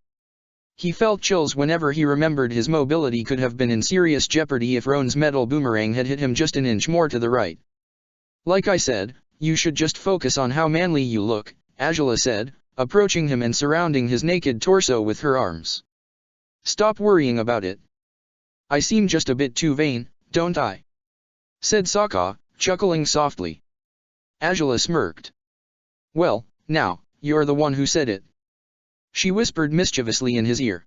He felt chills whenever he remembered his mobility could have been in serious jeopardy if Roan's metal boomerang had hit him just an inch more to the right. Like I said, you should just focus on how manly you look, Angela said, approaching him and surrounding his naked torso with her arms. Stop worrying about it. I seem just a bit too vain, don't I? Said Sokka, chuckling softly. Angela smirked. Well, now, you're the one who said it. She whispered mischievously in his ear.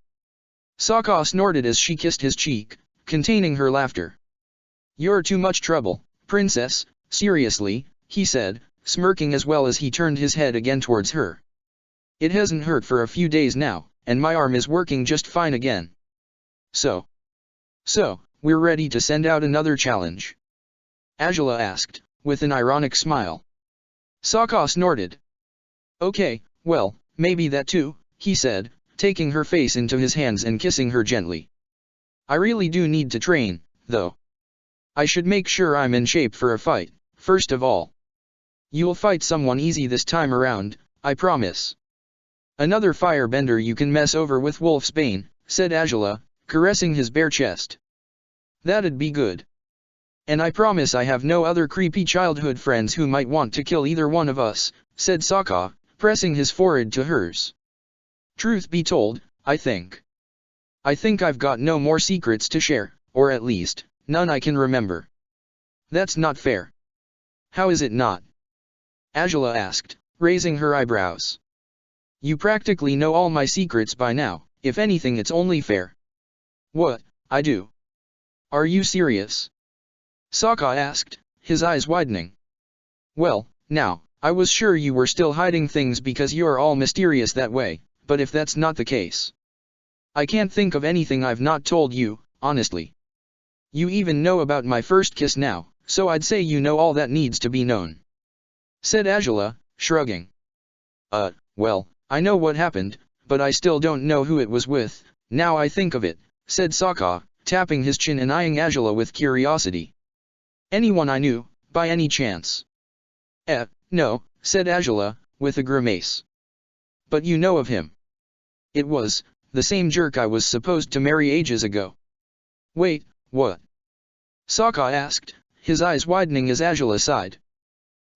Sokka snorted as she kissed his cheek, containing her laughter. You're too much trouble, princess, seriously, he said, smirking as well as he turned his head again towards her. It hasn't hurt for a few days now, and my arm is working just fine again. So, we're ready to send out another challenge? Angela asked, with an ironic smile. Sokka snorted. Okay, well, maybe that too, he said, taking her face into his hands and kissing her gently. I really do need to train, though. I should make sure I'm in shape for a fight, first of all. You'll fight someone easy this time around, I promise. Another firebender you can mess over with Wolfsbane, said Angela, caressing his bare chest. That'd be good. And I promise I have no other creepy childhood friends who might want to kill either one of us, said Sokka, pressing his forehead to hers. Truth be told, I think I've got no more secrets to share, or at least, none I can remember. That's not fair. How is it not? Angela asked, raising her eyebrows. You practically know all my secrets by now, if anything it's only fair. What, I do? Are you serious? Sokka asked, his eyes widening. Well, now, I was sure you were still hiding things because you're all mysterious that way, but if that's not the case. I can't think of anything I've not told you, honestly. You even know about my first kiss now, so I'd say you know all that needs to be known. Said Angela, shrugging. Well, I know what happened, but I still don't know who it was with, now I think of it, said Sokka, tapping his chin and eyeing Angela with curiosity. Anyone I knew, by any chance? No, said Angela, with a grimace. But you know of him. It was, the same jerk I was supposed to marry ages ago. Wait, what? Sokka asked, his eyes widening as Angela sighed.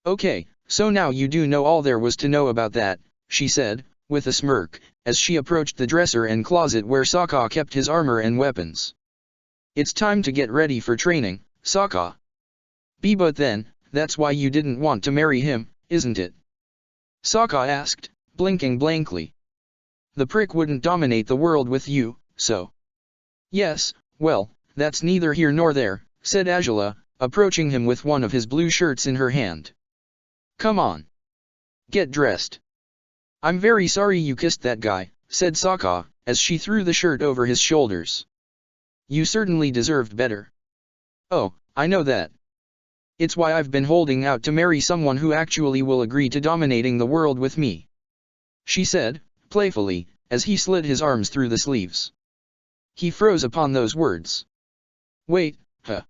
Okay, so now you do know all there was to know about that, she said, with a smirk, as she approached the dresser and closet where Sokka kept his armor and weapons. It's time to get ready for training, Sokka. But then, that's why you didn't want to marry him, isn't it? Sokka asked, blinking blankly. The prick wouldn't dominate the world with you, so. Yes, well, that's neither here nor there, said Angela, approaching him with one of his blue shirts in her hand. Come on. Get dressed. I'm very sorry you kissed that guy, said Sokka, as she threw the shirt over his shoulders. You certainly deserved better. Oh, I know that. It's why I've been holding out to marry someone who actually will agree to dominating the world with me. She said, playfully, as he slid his arms through the sleeves. He froze upon those words. Wait, huh?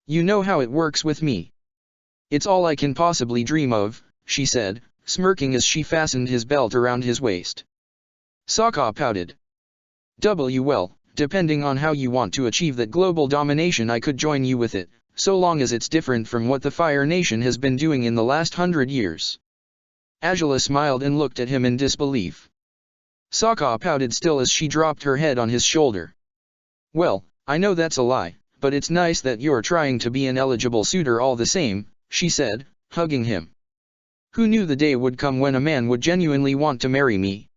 You know how it works with me. It's all I can possibly dream of, she said, smirking as she fastened his belt around his waist. Sokka pouted. Well, depending on how you want to achieve that global domination, I could join you with it, so long as it's different from what the Fire Nation has been doing in the last 100 years. Azula smiled and looked at him in disbelief. Sokka pouted still as she dropped her head on his shoulder. Well, I know that's a lie, but it's nice that you're trying to be an eligible suitor all the same, she said, hugging him. Who knew the day would come when a man would genuinely want to marry me?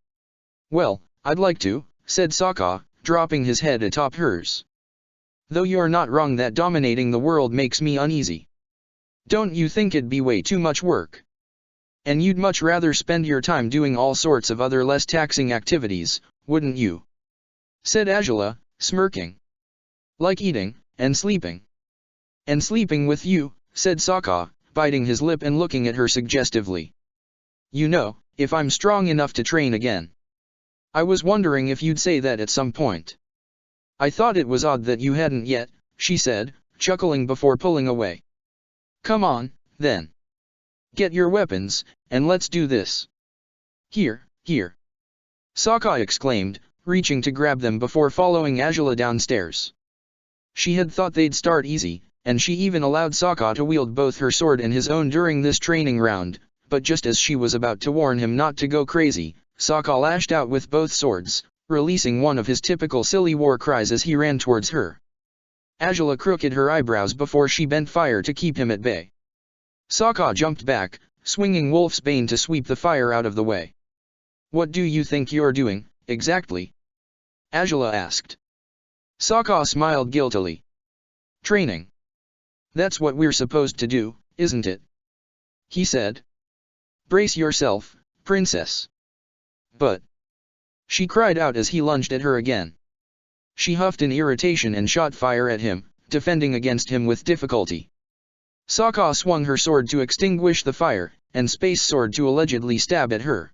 Well, I'd like to, said Sokka, dropping his head atop hers. Though you're not wrong that dominating the world makes me uneasy. Don't you think it'd be way too much work? And you'd much rather spend your time doing all sorts of other less taxing activities, wouldn't you? Said Azula, smirking. Like eating, and sleeping. And sleeping with you, said Sokka, biting his lip and looking at her suggestively. You know, if I'm strong enough to train again. I was wondering if you'd say that at some point. I thought it was odd that you hadn't yet, she said, chuckling before pulling away. Come on, then. Get your weapons, and let's do this. Here, here. Sokka exclaimed, reaching to grab them before following Azula downstairs. She had thought they'd start easy, and she even allowed Sokka to wield both her sword and his own during this training round, but just as she was about to warn him not to go crazy, Sokka lashed out with both swords, releasing one of his typical silly war cries as he ran towards her. Azula crooked her eyebrows before she bent fire to keep him at bay. Sokka jumped back, swinging Wolf's Bane to sweep the fire out of the way. What do you think you're doing, exactly? Azula asked. Sokka smiled guiltily. Training. That's what we're supposed to do, isn't it? He said. Brace yourself, princess. But. She cried out as he lunged at her again. She huffed in irritation and shot fire at him, defending against him with difficulty. Sokka swung her sword to extinguish the fire, and Space Sword to allegedly stab at her.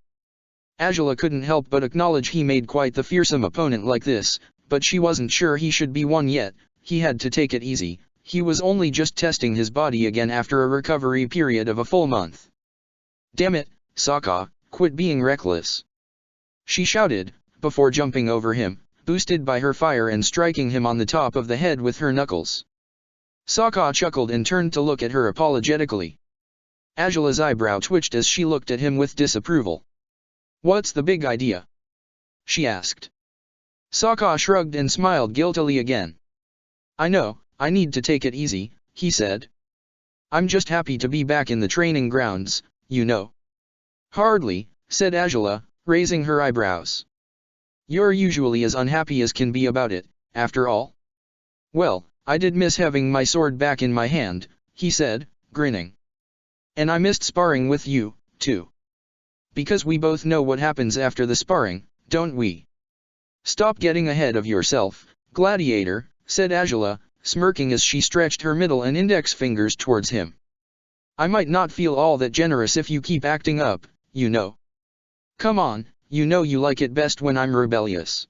Azula couldn't help but acknowledge he made quite the fearsome opponent like this, but she wasn't sure he should be one yet. He had to take it easy, he was only just testing his body again after a recovery period of a full month. Damn it, Sokka, quit being reckless. She shouted, before jumping over him, boosted by her fire and striking him on the top of the head with her knuckles. Sokka chuckled and turned to look at her apologetically. Azula's eyebrow twitched as she looked at him with disapproval. What's the big idea? She asked. Sokka shrugged and smiled guiltily again. I know, I need to take it easy, he said. I'm just happy to be back in the training grounds, you know. Hardly, said Azula, raising her eyebrows. You're usually as unhappy as can be about it, after all. Well, I did miss having my sword back in my hand, he said, grinning. And I missed sparring with you, too. Because we both know what happens after the sparring, don't we? Stop getting ahead of yourself, Gladiator, said Azula, smirking as she stretched her middle and index fingers towards him. I might not feel all that generous if you keep acting up, you know. Come on, you know you like it best when I'm rebellious.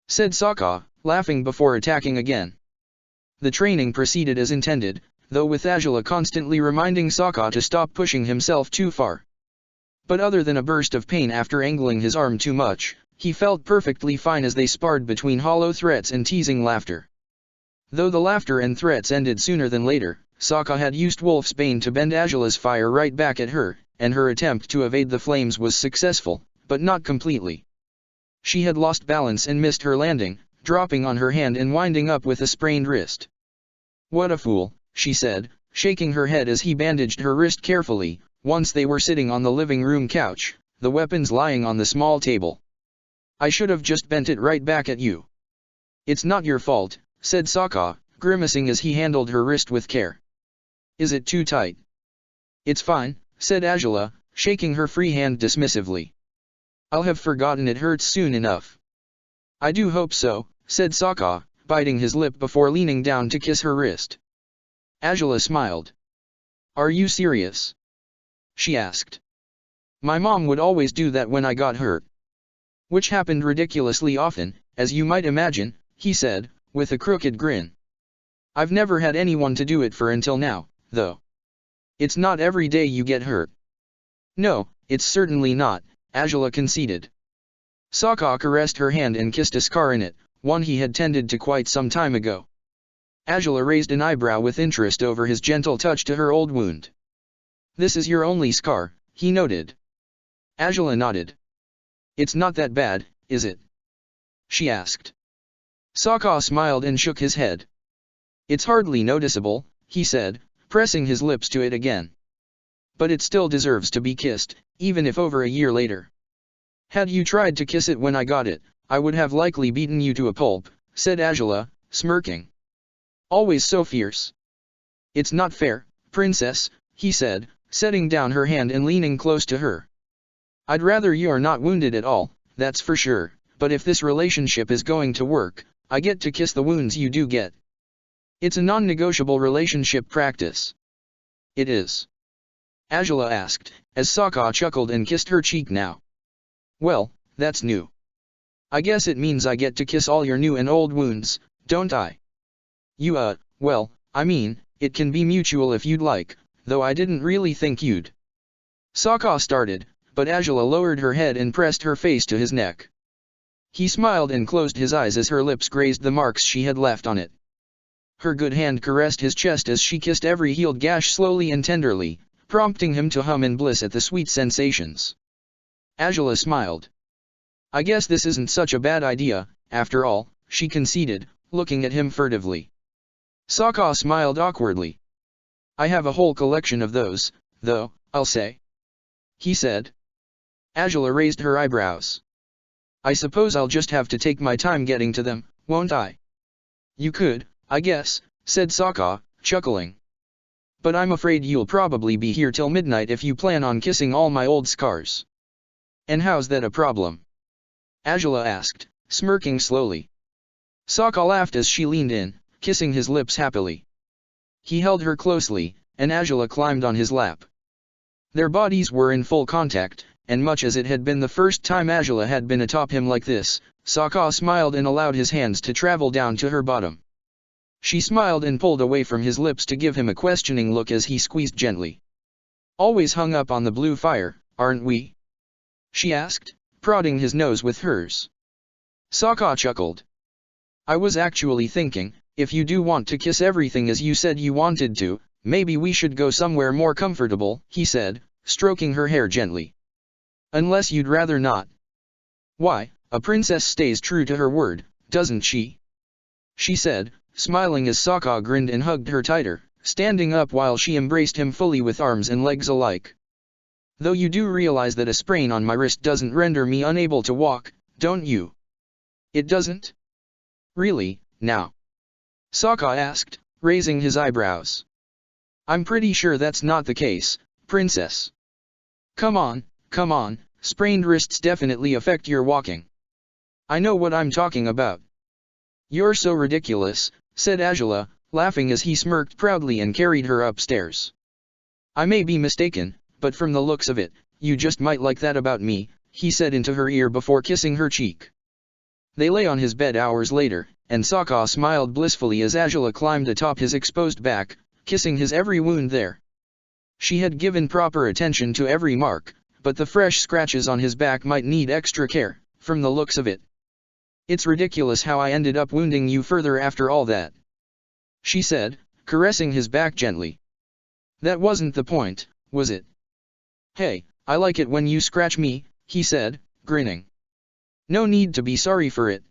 Said Sokka, laughing before attacking again. The training proceeded as intended, though with Azula constantly reminding Sokka to stop pushing himself too far. But other than a burst of pain after angling his arm too much, he felt perfectly fine as they sparred between hollow threats and teasing laughter. Though the laughter and threats ended sooner than later, Sokka had used Wolf's Bane to bend Azula's fire right back at her, and her attempt to evade the flames was successful, but not completely. She had lost balance and missed her landing, dropping on her hand and winding up with a sprained wrist. What a fool, she said, shaking her head as he bandaged her wrist carefully. Once they were sitting on the living room couch, the weapons lying on the small table. I should have just bent it right back at you. It's not your fault, said Sokka, grimacing as he handled her wrist with care. Is it too tight? It's fine, said Azula, shaking her free hand dismissively. I'll have forgotten it hurts soon enough. I do hope so, said Sokka, biting his lip before leaning down to kiss her wrist. Azula smiled. Are you serious? She asked. My mom would always do that when I got hurt. Which happened ridiculously often, as you might imagine, he said, with a crooked grin. I've never had anyone to do it for until now, though. It's not every day you get hurt. No, it's certainly not, Angela conceded. Sokka caressed her hand and kissed a scar in it, one he had tended to quite some time ago. Angela raised an eyebrow with interest over his gentle touch to her old wound. This is your only scar, he noted. Angela nodded. It's not that bad, is it? She asked. Sokka smiled and shook his head. It's hardly noticeable, he said, pressing his lips to it again. But it still deserves to be kissed, even if over a year later. Had you tried to kiss it when I got it, I would have likely beaten you to a pulp, said Angela, smirking. Always so fierce. It's not fair, princess, he said, setting down her hand and leaning close to her. I'd rather you're not wounded at all, that's for sure, but if this relationship is going to work, I get to kiss the wounds you do get. It's a non-negotiable relationship practice. It is? Angela asked, as Sokka chuckled and kissed her cheek now. Well, that's new. I guess it means I get to kiss all your new and old wounds, don't I? Well, I mean, it can be mutual if you'd like, though I didn't really think you'd. Sokka started, but Angela lowered her head and pressed her face to his neck. He smiled and closed his eyes as her lips grazed the marks she had left on it. Her good hand caressed his chest as she kissed every healed gash slowly and tenderly, prompting him to hum in bliss at the sweet sensations. Angela smiled. I guess this isn't such a bad idea, after all, she conceded, looking at him furtively. Sokka smiled awkwardly. I have a whole collection of those, though, I'll say. He said. Angela raised her eyebrows. I suppose I'll just have to take my time getting to them, won't I? You could, I guess, said Sokka, chuckling. But I'm afraid you'll probably be here till midnight if you plan on kissing all my old scars. And how's that a problem? Angela asked, smirking slowly. Sokka laughed as she leaned in, kissing his lips happily. He held her closely, and Angela climbed on his lap. Their bodies were in full contact, and much as it had been the first time Angela had been atop him like this, Sokka smiled and allowed his hands to travel down to her bottom. She smiled and pulled away from his lips to give him a questioning look as he squeezed gently. Always hung up on the blue fire, aren't we? She asked, prodding his nose with hers. Sokka chuckled. I was actually thinking, if you do want to kiss everything as you said you wanted to, maybe we should go somewhere more comfortable, he said, stroking her hair gently. Unless you'd rather not. Why, a princess stays true to her word, doesn't she? She said, smiling as Sokka grinned and hugged her tighter, standing up while she embraced him fully with arms and legs alike. Though you do realize that a sprain on my wrist doesn't render me unable to walk, don't you? It doesn't? Really, now? Sokka asked, raising his eyebrows. I'm pretty sure that's not the case, princess. Come on, sprained wrists definitely affect your walking. I know what I'm talking about. You're so ridiculous, said Angela, laughing as he smirked proudly and carried her upstairs. I may be mistaken, but from the looks of it, you just might like that about me, he said into her ear before kissing her cheek. They lay on his bed hours later, and Sokka smiled blissfully as Angela climbed atop his exposed back, kissing his every wound there. She had given proper attention to every mark, but the fresh scratches on his back might need extra care, from the looks of it. It's ridiculous how I ended up wounding you further after all that, she said, caressing his back gently. That wasn't the point, was it? Hey, I like it when you scratch me, he said, grinning. No need to be sorry for it.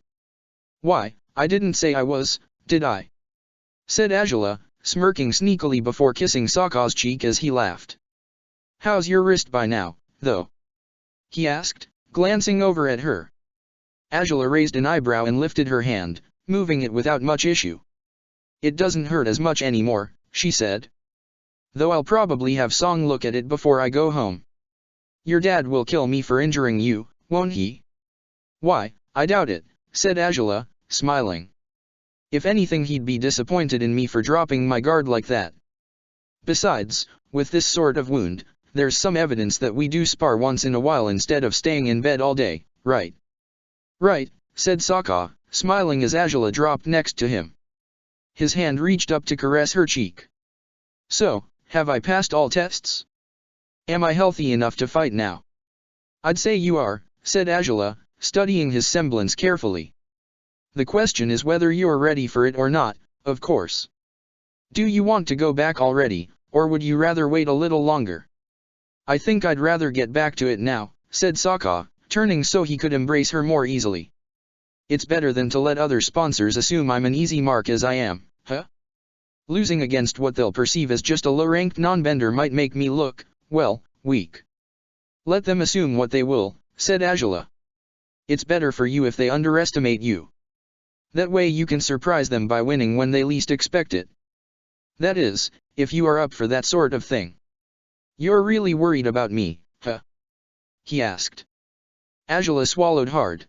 Why, I didn't say I was, did I? Said Angela, smirking sneakily before kissing Sokka's cheek as he laughed. How's your wrist by now, though? He asked, glancing over at her. Angela raised an eyebrow and lifted her hand, moving it without much issue. It doesn't hurt as much anymore, she said. Though I'll probably have Song look at it before I go home. Your dad will kill me for injuring you, won't he? Why, I doubt it, said Angela, smiling. If anything, he'd be disappointed in me for dropping my guard like that. Besides, with this sort of wound, there's some evidence that we do spar once in a while instead of staying in bed all day, right? Right, said Sokka, smiling as Angela dropped next to him. his hand reached up to caress her cheek. So, have I passed all tests? Am I healthy enough to fight now? I'd say you are, said Angela, studying his semblance carefully. The question is whether you're ready for it or not, of course. Do you want to go back already, or would you rather wait a little longer? I think I'd rather get back to it now, said Sokka, turning so he could embrace her more easily. It's better than to let other sponsors assume I'm an easy mark as I am, huh? Losing against what they'll perceive as just a low-ranked non-bender might make me look, well, weak. Let them assume what they will, said Angela. It's better for you if they underestimate you. That way you can surprise them by winning when they least expect it. That is, if you are up for that sort of thing. You're really worried about me, huh? He asked. Angela swallowed hard.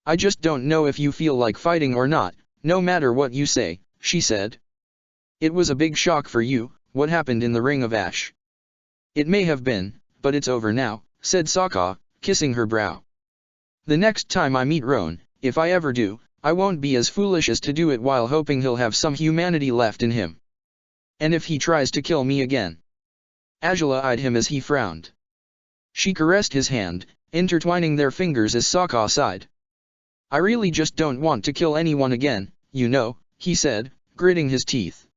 I just don't know if you feel like fighting or not, no matter what you say, she said. It was a big shock for you, what happened in the Ring of Ash. It may have been, but it's over now, said Sokka, kissing her brow. The next time I meet Roan, if I ever do, I won't be as foolish as to do it while hoping he'll have some humanity left in him. And if he tries to kill me again? Angela eyed him as he frowned. She caressed his hand, intertwining their fingers as Sokka sighed. I really just don't want to kill anyone again, you know, he said, gritting his teeth.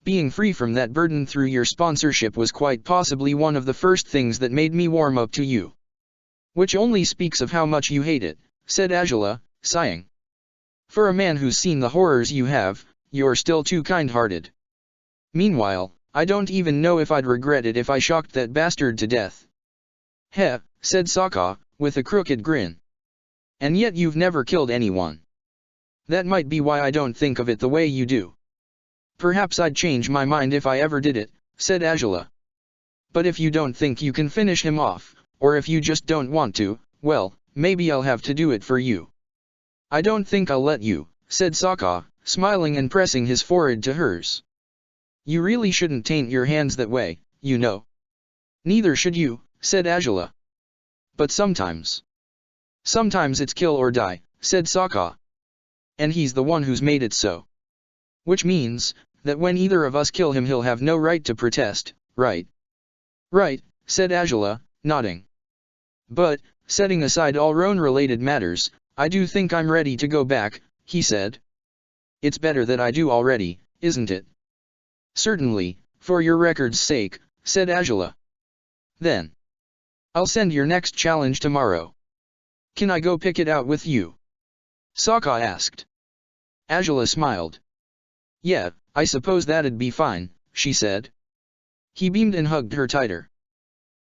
Being free from that burden through your sponsorship was quite possibly one of the first things that made me warm up to you. Which only speaks of how much you hate it, said Angela, sighing. For a man who's seen the horrors you have, you're still too kind-hearted. Meanwhile, I don't even know if I'd regret it if I shocked that bastard to death. Heh, said Sokka, with a crooked grin. And yet you've never killed anyone. That might be why I don't think of it the way you do. Perhaps I'd change my mind if I ever did it, said Angela. But if you don't think you can finish him off, or if you just don't want to, well, maybe I'll have to do it for you. I don't think I'll let you, said Sokka, smiling and pressing his forehead to hers. You really shouldn't taint your hands that way, you know. Neither should you, said Angela. But sometimes. Sometimes it's kill or die, said Sokka. And he's the one who's made it so. Which means, that when either of us kill him he'll have no right to protest, right? Right, said Angela, nodding. But, setting aside all Roan-related matters, I do think I'm ready to go back, he said. It's better that I do already, isn't it? Certainly, for your record's sake, said Angela. Then. I'll send your next challenge tomorrow. Can I go pick it out with you? Sokka asked. Angela smiled. Yeah, I suppose that'd be fine, she said. He beamed and hugged her tighter.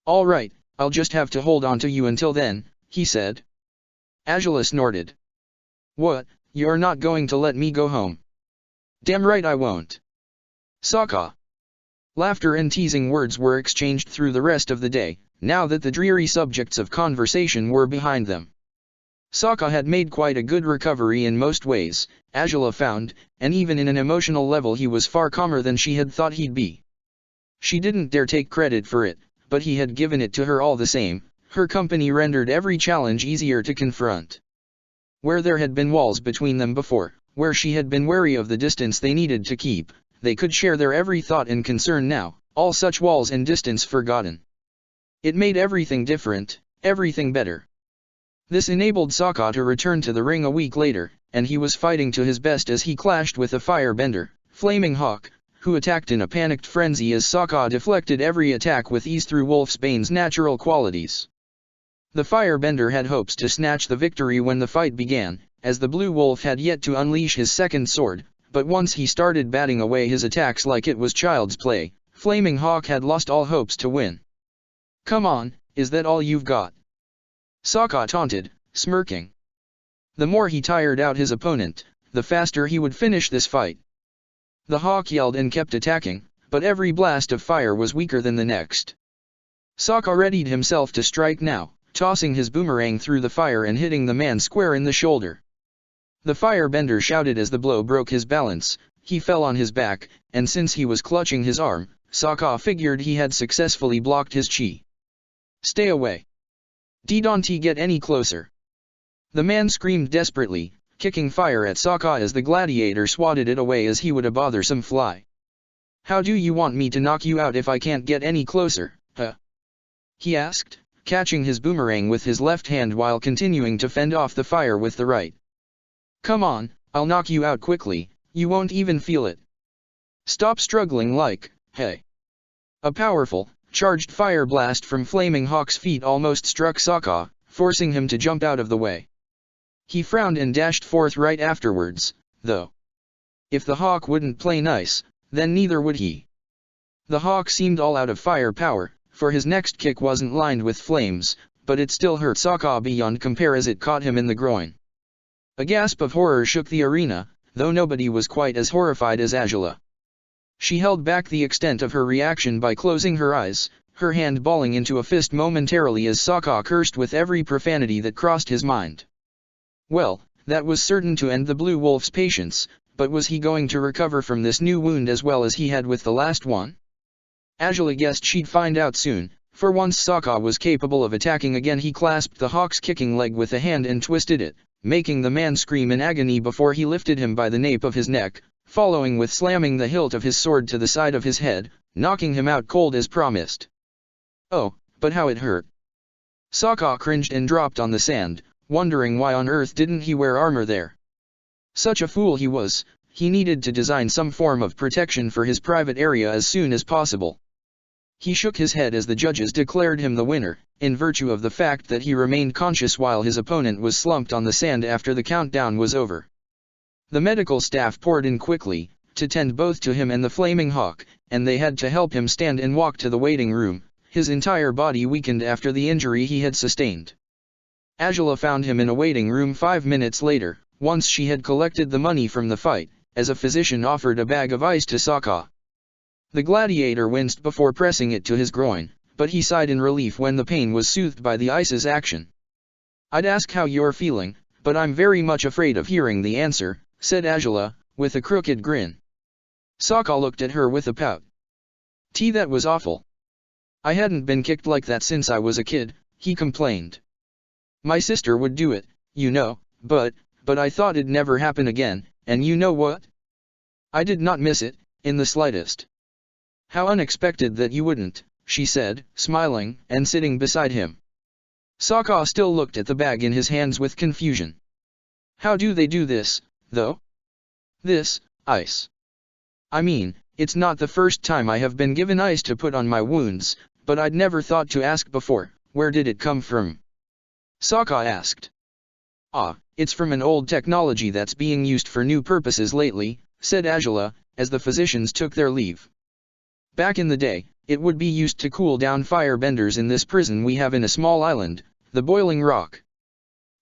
All right, I'll just have to hold on to you until then, he said. Angela snorted. What, you're not going to let me go home? Damn right I won't. Sokka. Laughter and teasing words were exchanged through the rest of the day, now that the dreary subjects of conversation were behind them. Sokka had made quite a good recovery in most ways, Angela found, and even in an emotional level he was far calmer than she had thought he'd be. She didn't dare take credit for it, but he had given it to her all the same. Her company rendered every challenge easier to confront. Where there had been walls between them before, where she had been wary of the distance they needed to keep, they could share their every thought and concern now, all such walls and distance forgotten. It made everything different, everything better. This enabled Sokka to return to the ring a week later, and he was fighting to his best as he clashed with a firebender, Flaming Hawk, who attacked in a panicked frenzy as Sokka deflected every attack with ease through Wolfsbane's natural qualities. The firebender had hopes to snatch the victory when the fight began, as the Blue Wolf had yet to unleash his second sword, but once he started batting away his attacks like it was child's play, Flaming Hawk had lost all hopes to win. Come on, is that all you've got? Sokka taunted, smirking. The more he tired out his opponent, the faster he would finish this fight. The hawk yelled and kept attacking, but every blast of fire was weaker than the next. Sokka readied himself to strike now, tossing his boomerang through the fire and hitting the man square in the shoulder. The firebender shouted as the blow broke his balance. He fell on his back, and since he was clutching his arm, Sokka figured he had successfully blocked his chi. Stay away. Don't get any closer. The man screamed desperately, kicking fire at Sokka as the gladiator swatted it away as he would a bothersome fly. "How do you want me to knock you out if I can't get any closer, huh?" he asked, catching his boomerang with his left hand while continuing to fend off the fire with the right. "Come on, I'll knock you out quickly, you won't even feel it. Stop struggling like, hey." A powerful, charged fire blast from Flaming Hawk's feet almost struck Sokka, forcing him to jump out of the way. He frowned and dashed forth right afterwards, though. If the hawk wouldn't play nice, then neither would he. The hawk seemed all out of fire power, for his next kick wasn't lined with flames, but it still hurt Sokka beyond compare as it caught him in the groin. A gasp of horror shook the arena, though nobody was quite as horrified as Azula. She held back the extent of her reaction by closing her eyes, her hand balling into a fist momentarily as Sokka cursed with every profanity that crossed his mind. Well, that was certain to end the Blue Wolf's patience, but was he going to recover from this new wound as well as he had with the last one? Azula guessed she'd find out soon, for once Sokka was capable of attacking again he clasped the hawk's kicking leg with a hand and twisted it, making the man scream in agony before he lifted him by the nape of his neck, following with slamming the hilt of his sword to the side of his head, knocking him out cold as promised. Oh, but how it hurt. Sokka cringed and dropped on the sand, wondering why on earth didn't he wear armor there. Such a fool he was, he needed to design some form of protection for his private area as soon as possible. He shook his head as the judges declared him the winner, in virtue of the fact that he remained conscious while his opponent was slumped on the sand after the countdown was over. The medical staff poured in quickly, to tend both to him and the Flaming Hawk, and they had to help him stand and walk to the waiting room, his entire body weakened after the injury he had sustained. Azula found him in a waiting room 5 minutes later, once she had collected the money from the fight, as a physician offered a bag of ice to Sokka. The gladiator winced before pressing it to his groin, but he sighed in relief when the pain was soothed by the ice's action. "I'd ask how you're feeling, but I'm very much afraid of hearing the answer," said Azula, with a crooked grin. Sokka looked at her with a pout. That was awful. I hadn't been kicked like that since I was a kid," he complained. "My sister would do it, you know, but I thought it'd never happen again, and you know what? I did not miss it, in the slightest." "How unexpected that you wouldn't," she said, smiling, and sitting beside him. Sokka still looked at the bag in his hands with confusion. "How do they do this, though? This, ice? I mean, it's not the first time I have been given ice to put on my wounds, but I'd never thought to ask before, where did it come from?" Sokka asked. "Ah, it's from an old technology that's being used for new purposes lately," said Azula, as the physicians took their leave. "Back in the day, it would be used to cool down firebenders in this prison we have in a small island, the Boiling Rock.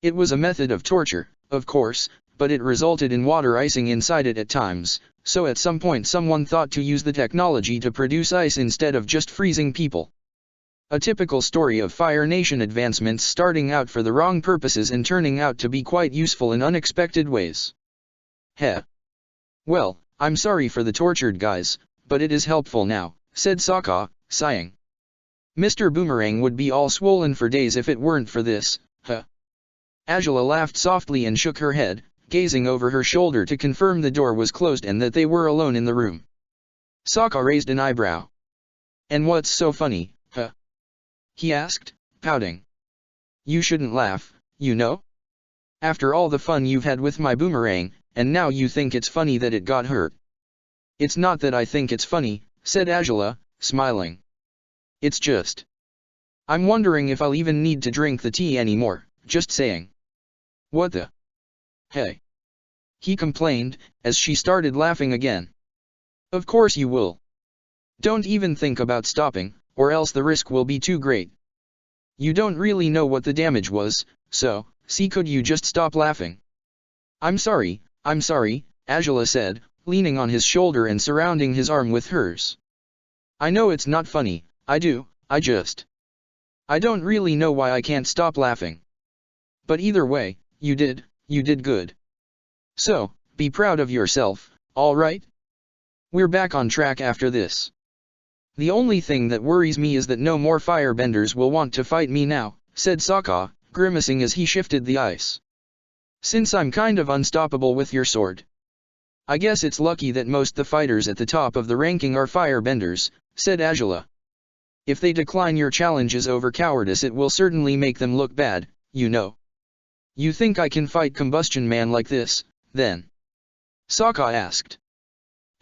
It was a method of torture, of course, but it resulted in water icing inside it at times, so at some point someone thought to use the technology to produce ice instead of just freezing people. A typical story of Fire Nation advancements starting out for the wrong purposes and turning out to be quite useful in unexpected ways." "Heh. Well, I'm sorry for the tortured guys, but it is helpful now," said Sokka, sighing. "Mr. Boomerang would be all swollen for days if it weren't for this, huh?" Azula laughed softly and shook her head, gazing over her shoulder to confirm the door was closed and that they were alone in the room. Sokka raised an eyebrow. "And what's so funny, huh?" he asked, pouting. "You shouldn't laugh, you know? After all the fun you've had with my boomerang, and now you think it's funny that it got hurt." "It's not that I think it's funny," said Azula, smiling. "It's just, I'm wondering if I'll even need to drink the tea anymore, just saying." "What the? Hey," he complained, as she started laughing again. "Of course you will. Don't even think about stopping, or else the risk will be too great. You don't really know what the damage was, so, could you just stop laughing?" I'm sorry," Azula said, leaning on his shoulder and surrounding his arm with hers. "I know it's not funny, I don't really know why I can't stop laughing. But either way, you did good. So, be proud of yourself, alright? We're back on track after this. The only thing that worries me is that no more firebenders will want to fight me now," said Sokka, grimacing as he shifted the ice. Since I'm kind of unstoppable with your sword. I guess it's lucky that most the fighters at the top of the ranking are firebenders, said Angela. If they decline your challenges over cowardice, it will certainly make them look bad, you know. You think I can fight Combustion Man like this, then? Sokka asked.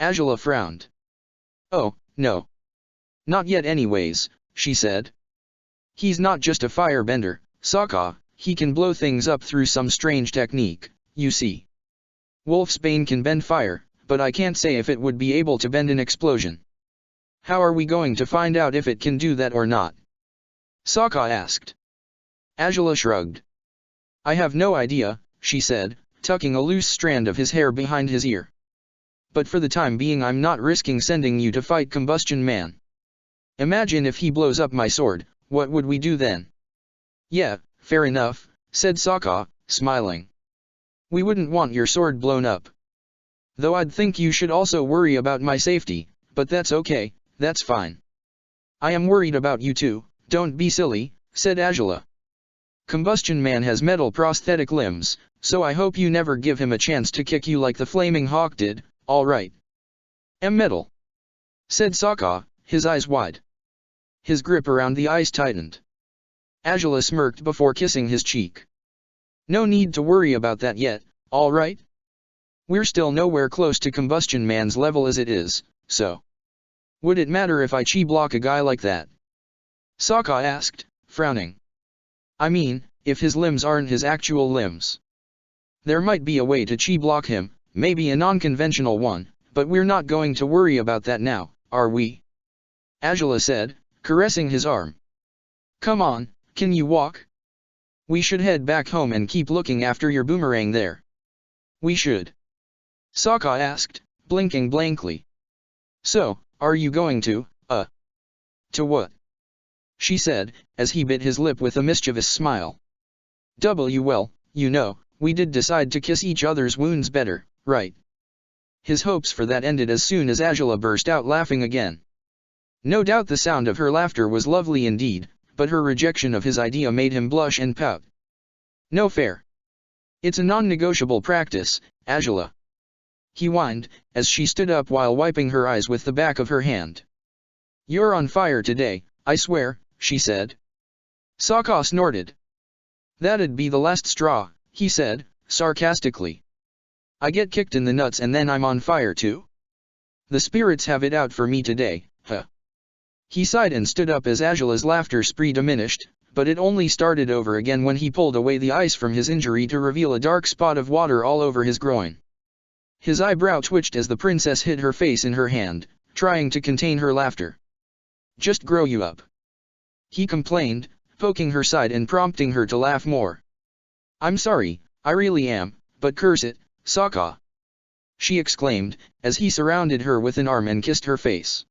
Angela frowned. Oh, no. Not yet anyways, she said. He's not just a firebender, Sokka, he can blow things up through some strange technique, you see. Wolfsbane can bend fire, but I can't say if it would be able to bend an explosion. How are we going to find out if it can do that or not? Sokka asked. Angela shrugged. I have no idea, she said, tucking a loose strand of his hair behind his ear. But for the time being I'm not risking sending you to fight Combustion Man. Imagine if he blows up my sword, what would we do then? Yeah, fair enough, said Sokka, smiling. We wouldn't want your sword blown up. Though I'd think you should also worry about my safety, but that's okay, that's fine. I am worried about you too, don't be silly, said Angela. Combustion Man has metal prosthetic limbs, so I hope you never give him a chance to kick you like the Flaming Hawk did, alright. Metal, said Sokka, his eyes wide. His grip around the ice tightened. Angela smirked before kissing his cheek. No need to worry about that yet, alright? We're still nowhere close to Combustion Man's level as it is, so. Would it matter if I chi block a guy like that? Sokka asked, frowning. I mean, if his limbs aren't his actual limbs. There might be a way to chi block him, maybe a non-conventional one, but we're not going to worry about that now, are we? Angela said, caressing his arm. Come on, can you walk? We should head back home and keep looking after your boomerang there. We should. Sokka asked, blinking blankly. So, are you going to what? She said, as he bit his lip with a mischievous smile. Well, you know, we did decide to kiss each other's wounds better, right? His hopes for that ended as soon as Angela burst out laughing again. No doubt the sound of her laughter was lovely indeed, but her rejection of his idea made him blush and pout. No fair. It's a non-negotiable practice, Angela. He whined, as she stood up while wiping her eyes with the back of her hand. You're on fire today, I swear, she said. Sokka snorted. That'd be the last straw, he said, sarcastically. I get kicked in the nuts and then I'm on fire too? The spirits have it out for me today, huh? He sighed and stood up as Angela's laughter spree diminished, but it only started over again when he pulled away the ice from his injury to reveal a dark spot of water all over his groin. His eyebrow twitched as the princess hid her face in her hand, trying to contain her laughter. Just grow you up, he complained, poking her side and prompting her to laugh more. I'm sorry, I really am, but curse it, Sokka, she exclaimed, as he surrounded her with an arm and kissed her face.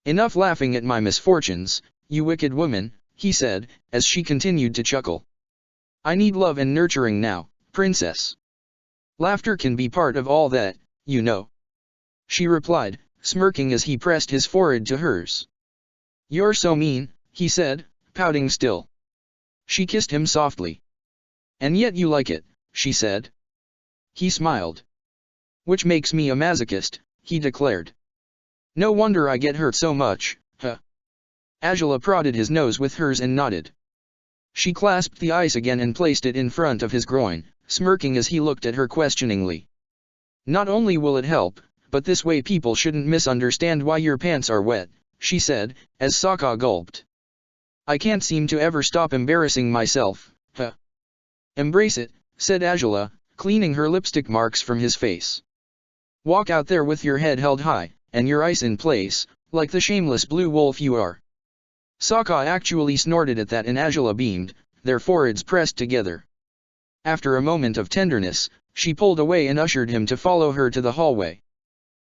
Enough laughing at my misfortunes, you wicked woman, he said, as she continued to chuckle. I need love and nurturing now, princess. Laughter can be part of all that, you know. She replied, smirking as he pressed his forehead to hers. You're so mean, he said, pouting still. She kissed him softly. And yet you like it, she said. He smiled. Which makes me a masochist, he declared. No wonder I get hurt so much, huh? Angela prodded his nose with hers and nodded. She clasped the ice again and placed it in front of his groin, smirking as he looked at her questioningly. Not only will it help, but this way people shouldn't misunderstand why your pants are wet, she said, as Sokka gulped. I can't seem to ever stop embarrassing myself, huh? Embrace it, said Angela, cleaning her lipstick marks from his face. Walk out there with your head held high, and your ice in place, like the shameless blue wolf you are. Sokka actually snorted at that and Angela beamed, their foreheads pressed together. After a moment of tenderness, she pulled away and ushered him to follow her to the hallway.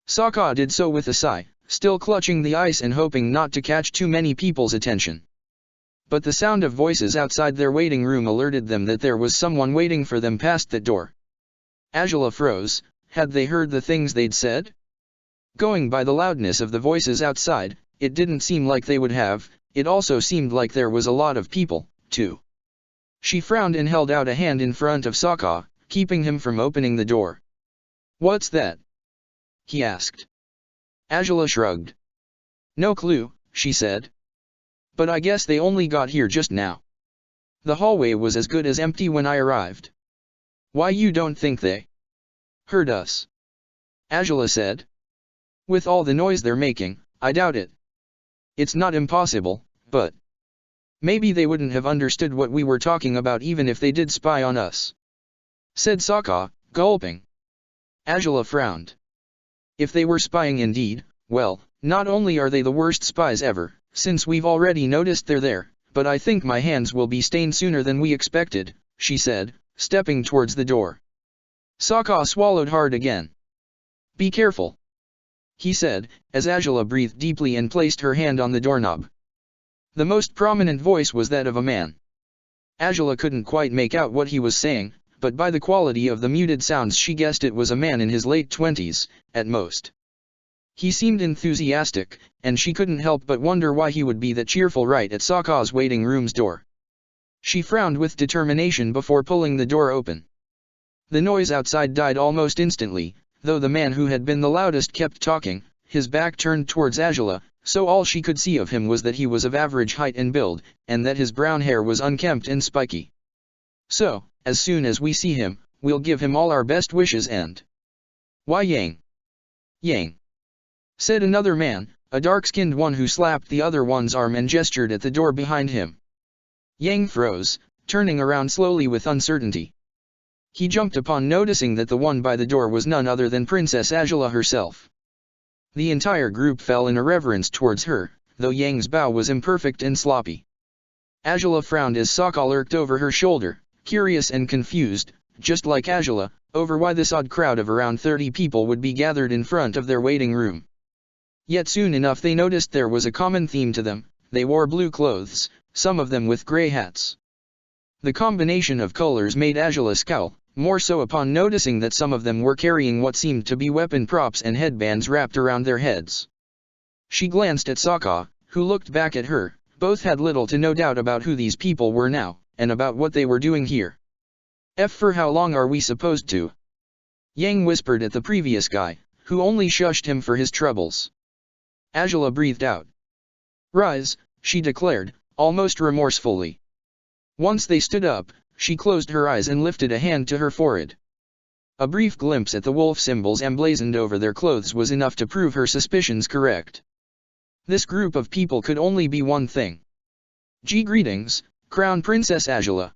Sokka did so with a sigh, still clutching the ice and hoping not to catch too many people's attention. But the sound of voices outside their waiting room alerted them that there was someone waiting for them past that door. Angela froze. Had they heard the things they'd said? Going by the loudness of the voices outside, it didn't seem like they would have. It also seemed like there was a lot of people, too. She frowned and held out a hand in front of Sokka, keeping him from opening the door. "What's that?" he asked. Angela shrugged. "No clue," she said. "But I guess they only got here just now. The hallway was as good as empty when I arrived." "Why, you don't think they heard us?" Angela said. "With all the noise they're making, I doubt it. It's not impossible, but maybe they wouldn't have understood what we were talking about even if they did spy on us," said Sokka, gulping. Angela frowned. "If they were spying indeed, well, not only are they the worst spies ever, since we've already noticed they're there, but I think my hands will be stained sooner than we expected," she said, stepping towards the door. Sokka swallowed hard again. "Be careful," he said, as Angela breathed deeply and placed her hand on the doorknob. The most prominent voice was that of a man. Angela couldn't quite make out what he was saying, but by the quality of the muted sounds she guessed it was a man in his late 20s, at most. He seemed enthusiastic, and she couldn't help but wonder why he would be that cheerful right at Sokka's waiting room's door. She frowned with determination before pulling the door open. The noise outside died almost instantly, though the man who had been the loudest kept talking, his back turned towards Angela, so all she could see of him was that he was of average height and build, and that his brown hair was unkempt and spiky. "So, as soon as we see him, we'll give him all our best wishes and—" "Why, Yang? Yang," said another man, a dark-skinned one who slapped the other one's arm and gestured at the door behind him. Yang froze, turning around slowly with uncertainty. He jumped upon noticing that the one by the door was none other than Princess Angela herself. The entire group fell in a reverence towards her, though Yang's bow was imperfect and sloppy. Angela frowned as Sokka lurked over her shoulder, curious and confused, just like Angela, over why this odd crowd of around 30 people would be gathered in front of their waiting room. Yet soon enough they noticed there was a common theme to them: they wore blue clothes, some of them with grey hats. The combination of colors made Angela scowl, more so upon noticing that some of them were carrying what seemed to be weapon props and headbands wrapped around their heads. She glanced at Sokka, who looked back at her. Both had little to no doubt about who these people were now, and about what they were doing here. "For how long are we supposed to?" Yang whispered at the previous guy, who only shushed him for his troubles. Angela breathed out. "Rise," she declared, almost remorsefully. Once they stood up, she closed her eyes and lifted a hand to her forehead. A brief glimpse at the wolf symbols emblazoned over their clothes was enough to prove her suspicions correct. This group of people could only be one thing. "Greetings, Crown Princess Angela,"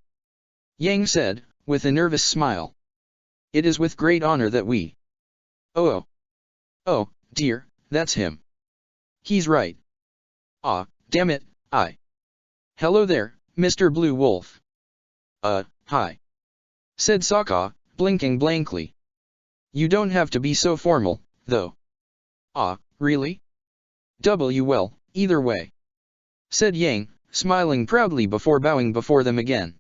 Yang said, with a nervous smile. "It is with great honor that we—" Oh, dear, that's him. He's right. Ah, damn it, Hello there, Mr. Blue Wolf." Hi," said Sokka, blinking blankly. "You don't have to be so formal, though." Really? Well, either way," said Yang, smiling proudly before bowing before them again.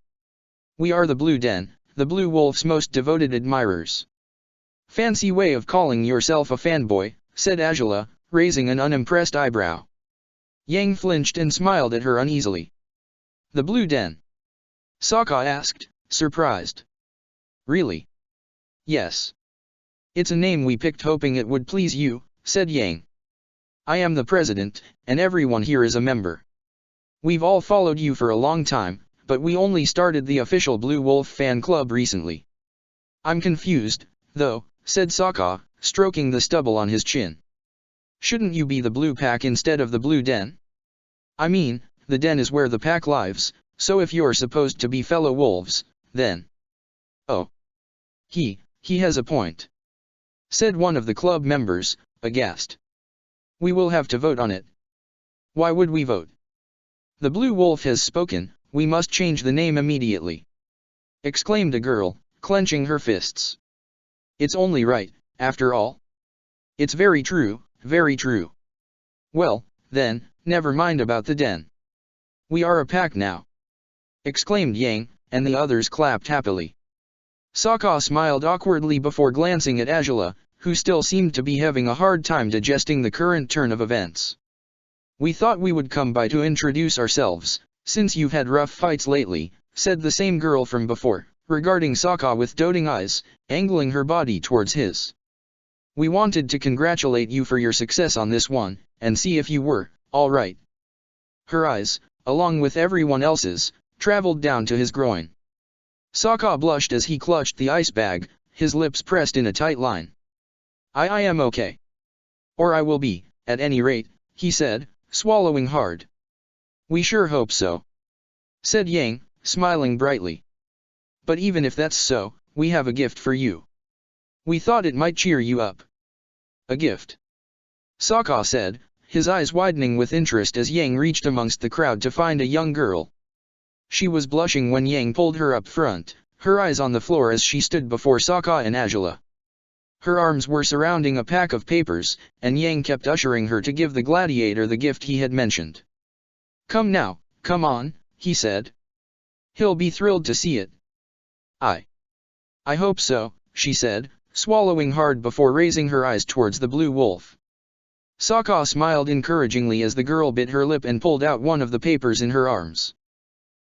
"We are the Blue Den, the Blue Wolf's most devoted admirers." "Fancy way of calling yourself a fanboy," said Angela, raising an unimpressed eyebrow. Yang flinched and smiled at her uneasily. "The Blue Den?" Sokka asked, surprised. "Really?" "Yes. It's a name we picked hoping it would please you," said Yang. "I am the president, and everyone here is a member. We've all followed you for a long time, but we only started the official Blue Wolf fan club recently." "I'm confused, though," said Sokka, stroking the stubble on his chin. "Shouldn't you be the Blue Pack instead of the Blue Den? I mean, the Den is where the pack lives, so if you're supposed to be fellow wolves, then—" "Oh. He has a point," said one of the club members, aghast. "We will have to vote on it." "Why would we vote? The Blue Wolf has spoken, we must change the name immediately," exclaimed a girl, clenching her fists. "It's only right, after all." "It's very true, very true." "Well, then, never mind about the Den. We are a pack now," exclaimed Yang, and the others clapped happily. Sokka smiled awkwardly before glancing at Angela, who still seemed to be having a hard time digesting the current turn of events. "We thought we would come by to introduce ourselves, since you've had rough fights lately," said the same girl from before, regarding Sokka with doting eyes, angling her body towards his. "We wanted to congratulate you for your success on this one, and see if you were, all right." Her eyes, along with everyone else's, traveled down to his groin. Sokka blushed as he clutched the ice bag, his lips pressed in a tight line. I am okay. Or I will be, at any rate," he said, swallowing hard. "We sure hope so," said Yang, smiling brightly. "But even if that's so, we have a gift for you. We thought it might cheer you up." "A gift?" Sokka said, his eyes widening with interest as Yang reached amongst the crowd to find a young girl. She was blushing when Yang pulled her up front, her eyes on the floor as she stood before Sokka and Azula. Her arms were surrounding a pack of papers, and Yang kept ushering her to give the gladiator the gift he had mentioned. "Come now, come on," he said. "He'll be thrilled to see it." I hope so," she said, swallowing hard before raising her eyes towards the blue wolf. Sokka smiled encouragingly as the girl bit her lip and pulled out one of the papers in her arms.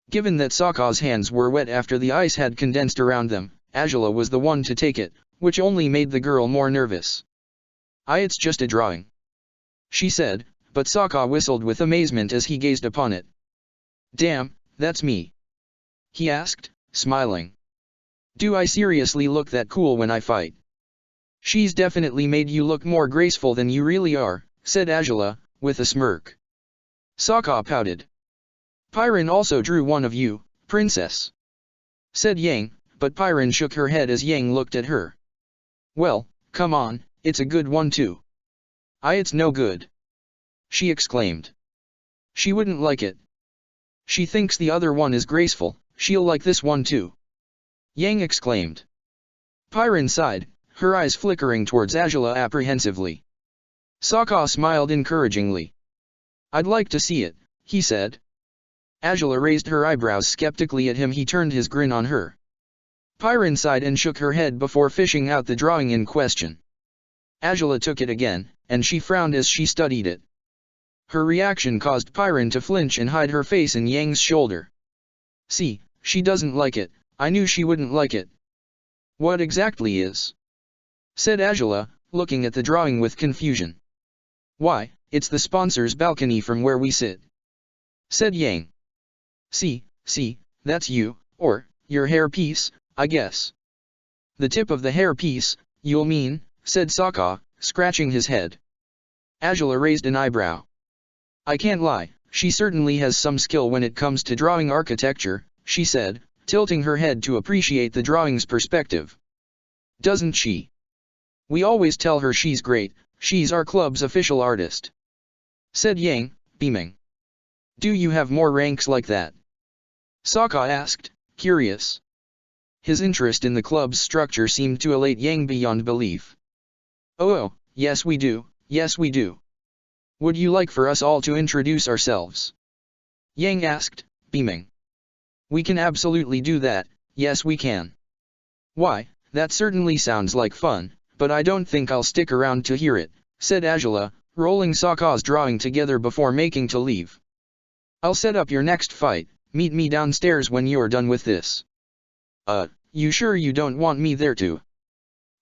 Given that Sokka's hands were wet after the ice had condensed around them, Azula was the one to take it, which only made the girl more nervous. It's just a drawing," she said, but Sokka whistled with amazement as he gazed upon it. "Damn, that's me?" he asked, smiling. "Do I seriously look that cool when I fight?" "She's definitely made you look more graceful than you really are," said Azula, with a smirk. Sokka pouted. "Pyron also drew one of you, princess," said Yang, but Pyron shook her head as Yang looked at her. "Well, come on, it's a good one too." It's no good," she exclaimed. "She wouldn't like it. She thinks the other one is graceful, she'll like this one too," Yang exclaimed. Pyron sighed, her eyes flickering towards Azula apprehensively. Sokka smiled encouragingly. "I'd like to see it," he said. Azula raised her eyebrows skeptically at him. He turned his grin on her. Pyron sighed and shook her head before fishing out the drawing in question. Azula took it again, and she frowned as she studied it. Her reaction caused Pyron to flinch and hide her face in Yang's shoulder. "See, she doesn't like it, I knew she wouldn't like it." "What exactly is?" said Azula, looking at the drawing with confusion. "Why, it's the sponsor's balcony from where we sit," said Yang. See, that's you, or your hairpiece, I guess." "The tip of the hairpiece, you'll mean," said Sokka, scratching his head. Azula raised an eyebrow. "I can't lie, she certainly has some skill when it comes to drawing architecture," she said, tilting her head to appreciate the drawing's perspective. "Doesn't she? We always tell her she's great, she's our club's official artist," said Yang, beaming. "Do you have more ranks like that?" Sokka asked, curious. His interest in the club's structure seemed to elate Yang beyond belief. Oh, yes we do, yes we do. Would you like for us all to introduce ourselves?" Yang asked, beaming. "We can absolutely do that, yes we can." "Why, that certainly sounds like fun, but I don't think I'll stick around to hear it," said Azula, rolling Sokka's drawing together before making to leave. "I'll set up your next fight, meet me downstairs when you're done with this." You sure you don't want me there too?"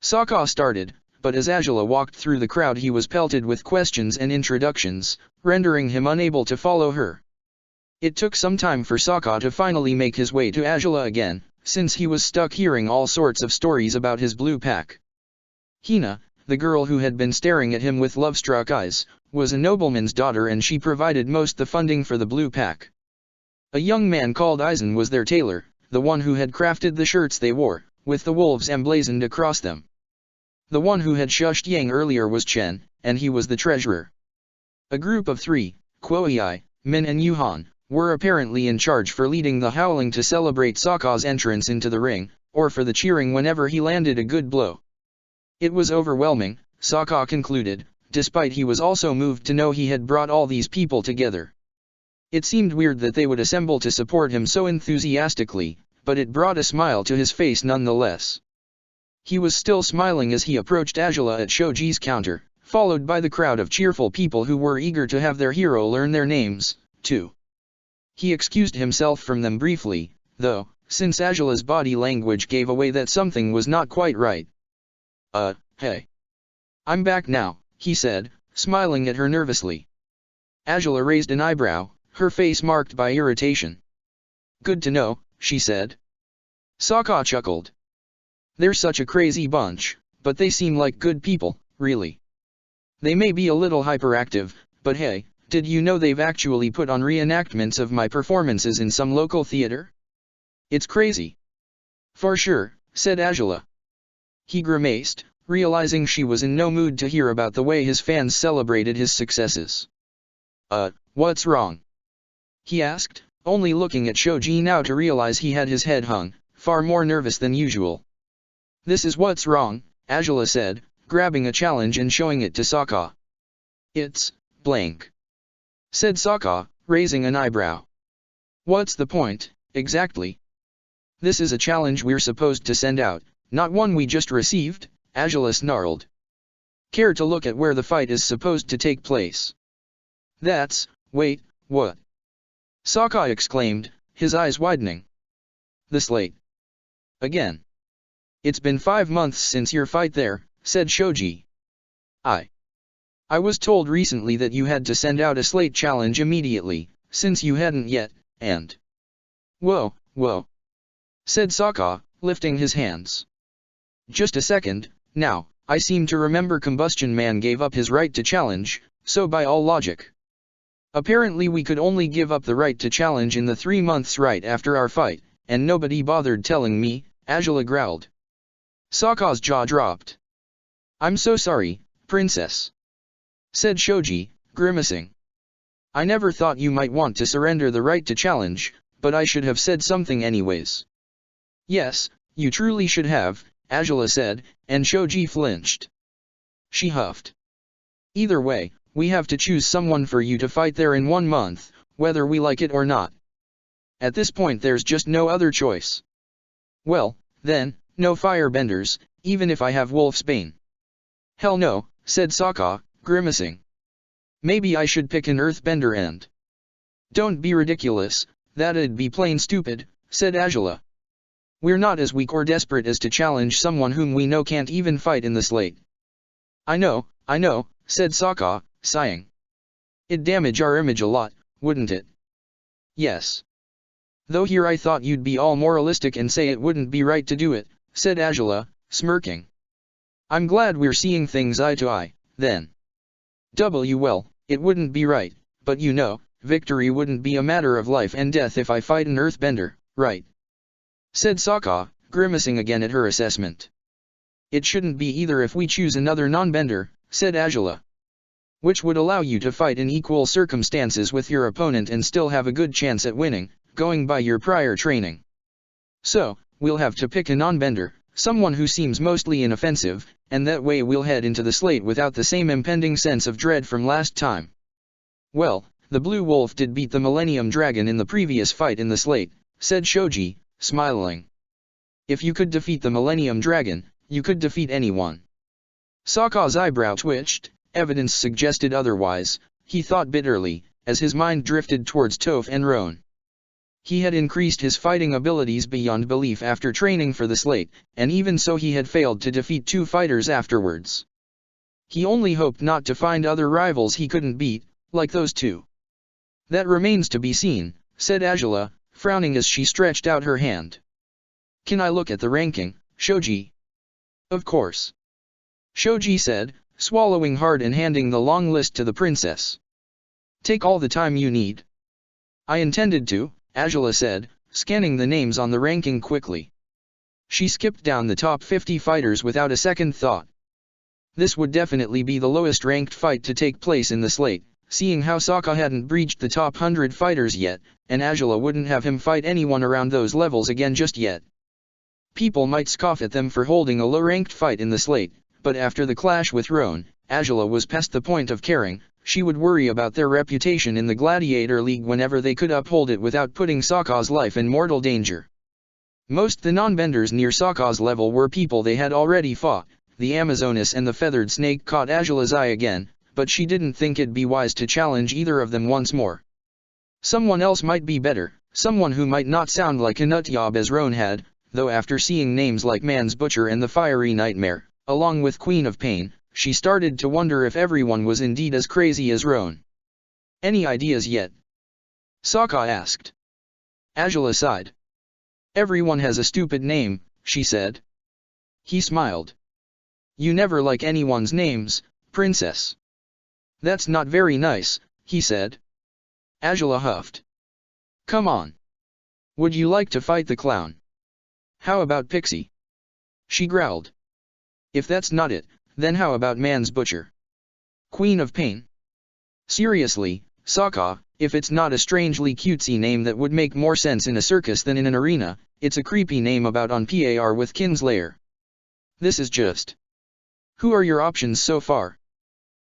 Sokka started, but as Azula walked through the crowd he was pelted with questions and introductions, rendering him unable to follow her. It took some time for Sokka to finally make his way to Azula again, since he was stuck hearing all sorts of stories about his blue pack. Hina, the girl who had been staring at him with love-struck eyes, was a nobleman's daughter and she provided most the funding for the blue pack. A young man called Aizen was their tailor, the one who had crafted the shirts they wore, with the wolves emblazoned across them. The one who had shushed Yang earlier was Chen, and he was the treasurer. A group of 3, Kuei, Min and Yuhan, were apparently in charge for leading the howling to celebrate Sokka's entrance into the ring, or for the cheering whenever he landed a good blow. It was overwhelming, Sokka concluded, despite he was also moved to know he had brought all these people together. It seemed weird that they would assemble to support him so enthusiastically, but it brought a smile to his face nonetheless. He was still smiling as he approached Azula at Shoji's counter, followed by the crowd of cheerful people who were eager to have their hero learn their names, too. He excused himself from them briefly, though, since Angela's body language gave away that something was not quite right. Hey. I'm back now, he said, smiling at her nervously. Angela raised an eyebrow, her face marked by irritation. Good to know, she said. Sokka chuckled. They're such a crazy bunch, but they seem like good people, really. They may be a little hyperactive, but hey, did you know they've actually put on reenactments of my performances in some local theater? It's crazy. For sure, said Angela. He grimaced, realizing she was in no mood to hear about the way his fans celebrated his successes. What's wrong? He asked, only looking at Shoji now to realize he had his head hung, far more nervous than usual. This is what's wrong, Angela said, grabbing a challenge and showing it to Sokka. It's blank, said Sokka, raising an eyebrow. What's the point, exactly? This is a challenge we're supposed to send out, not one we just received, Angela snarled. Care to look at where the fight is supposed to take place? Wait, what? Sokka exclaimed, his eyes widening. The slate. Again. It's been 5 months since your fight there, said Shoji. I was told recently that you had to send out a slate challenge immediately, since you hadn't yet, and... Whoa, said Sokka, lifting his hands. Just a second, now, I seem to remember Combustion Man gave up his right to challenge, so by all logic. Apparently we could only give up the right to challenge in the 3 months right after our fight, and nobody bothered telling me, Angela growled. Sokka's jaw dropped. I'm so sorry, princess, said Shoji, grimacing. I never thought you might want to surrender the right to challenge, but I should have said something anyways. Yes, you truly should have, Angela said, and Shoji flinched. She huffed. Either way, we have to choose someone for you to fight there in 1 month, whether we like it or not. At this point there's just no other choice. Well, then, no firebenders, even if I have Wolfsbane. Hell no, said Sokka, grimacing. Maybe I should pick an earthbender and... Don't be ridiculous, that'd be plain stupid, said Angela. We're not as weak or desperate as to challenge someone whom we know can't even fight in the slate. I know, said Sokka, sighing. It'd damage our image a lot, wouldn't it? Yes. Though here I thought you'd be all moralistic and say it wouldn't be right to do it, said Angela, smirking. I'm glad we're seeing things eye to eye, then. Well, it wouldn't be right, but you know, victory wouldn't be a matter of life and death if I fight an earthbender, right? Said Sokka, grimacing again at her assessment. It shouldn't be either if we choose another non-bender, said Angela. Which would allow you to fight in equal circumstances with your opponent and still have a good chance at winning, going by your prior training. So, we'll have to pick a non-bender, someone who seems mostly inoffensive, and that way we'll head into the slate without the same impending sense of dread from last time. Well, the Blue Wolf did beat the Millennium Dragon in the previous fight in the slate, said Shoji, smiling. If you could defeat the Millennium Dragon, you could defeat anyone. Sokka's eyebrow twitched, evidence suggested otherwise, he thought bitterly, as his mind drifted towards Toph and Roan. He had increased his fighting abilities beyond belief after training for the slate, and even so he had failed to defeat 2 fighters afterwards. He only hoped not to find other rivals he couldn't beat, like those 2. That remains to be seen, said Angela, frowning as she stretched out her hand. Can I look at the ranking, Shoji? Of course. Shoji said, swallowing hard and handing the long list to the princess. Take all the time you need. I intended to, Angela said, scanning the names on the ranking quickly. She skipped down the top 50 fighters without a second thought. This would definitely be the lowest ranked fight to take place in the slate, seeing how Sokka hadn't breached the top 100 fighters yet, and Angela wouldn't have him fight anyone around those levels again just yet. People might scoff at them for holding a low-ranked fight in the slate, but after the clash with Roan, Angela was past the point of caring. She would worry about their reputation in the Gladiator League whenever they could uphold it without putting Sokka's life in mortal danger. Most the non-benders near Sokka's level were people they had already fought. The Amazoness and the Feathered Snake caught Angela's eye again, but she didn't think it'd be wise to challenge either of them once more. Someone else might be better, someone who might not sound like a nutjob as Roan had, though after seeing names like Man's Butcher and the Fiery Nightmare, along with Queen of Pain, she started to wonder if everyone was indeed as crazy as Roan. Any ideas yet? Sokka asked. Azula sighed. Everyone has a stupid name, she said. He smiled. You never like anyone's names, princess. That's not very nice, he said. Azula huffed. Come on. Would you like to fight the clown? How about Pixie? She growled. If that's not it, then how about Man's Butcher? Queen of Pain? Seriously, Sokka, if it's not a strangely cutesy name that would make more sense in a circus than in an arena, it's a creepy name about on par with Kinslayer. This is just. Who are your options so far?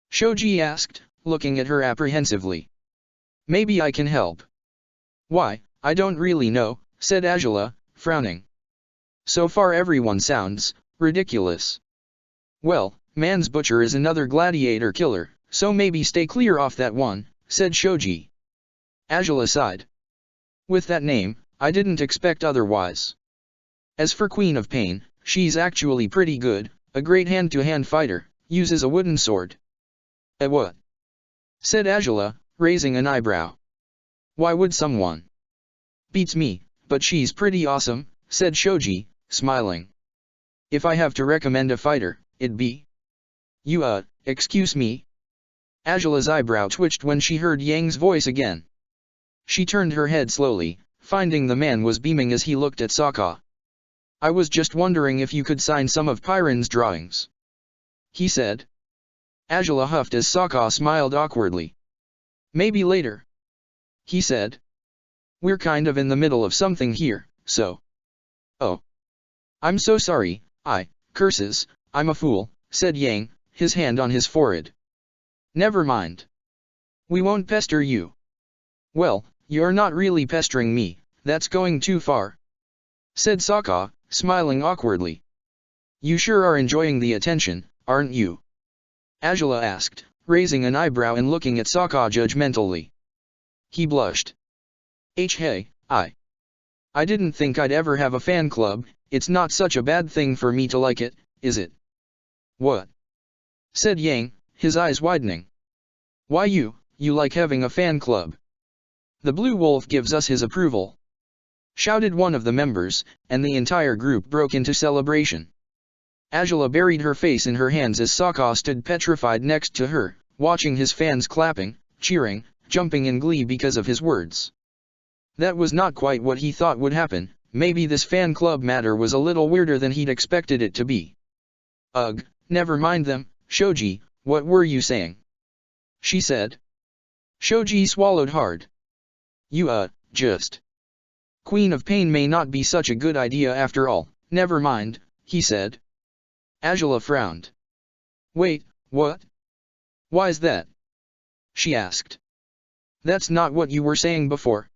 Shoji asked, looking at her apprehensively. Maybe I can help. Why, I don't really know, said Azula, frowning. So far everyone sounds ridiculous. Well, Man's Butcher is another gladiator killer, so maybe stay clear off that one, said Shoji. Azula sighed. With that name, I didn't expect otherwise. As for Queen of Pain, she's actually pretty good, a great hand-to-hand fighter, uses a wooden sword. What? Said Azula, raising an eyebrow. Why would someone? Beats me, but she's pretty awesome, said Shoji, smiling. If I have to recommend a fighter, it'd be. You excuse me? Azula's eyebrow twitched when she heard Yang's voice again. She turned her head slowly, finding the man was beaming as he looked at Sokka. I was just wondering if you could sign some of Pyron's drawings. He said. Azula huffed as Sokka smiled awkwardly. Maybe later. He said. We're kind of in the middle of something here, so. Oh. I'm so sorry, curses, I'm a fool, said Yang, his hand on his forehead. Never mind. We won't pester you. Well, you're not really pestering me, that's going too far. Said Sokka, smiling awkwardly. You sure are enjoying the attention, aren't you? Azula asked, raising an eyebrow and looking at Sokka judgmentally. He blushed. Hey, I didn't think I'd ever have a fan club, it's not such a bad thing for me to like it, is it? What? Said Yang, his eyes widening. Why you like having a fan club? The Blue Wolf gives us his approval. Shouted one of the members, and the entire group broke into celebration. Azula buried her face in her hands as Sokka stood petrified next to her, watching his fans clapping, cheering, jumping in glee because of his words. That was not quite what he thought would happen, maybe this fan club matter was a little weirder than he'd expected it to be. Ugh, never mind them, Shoji, what were you saying? She said. Shoji swallowed hard. You just. Queen of Pain may not be such a good idea after all, never mind, he said. Azula frowned. Wait, what? Why's that? She asked. That's not what you were saying before.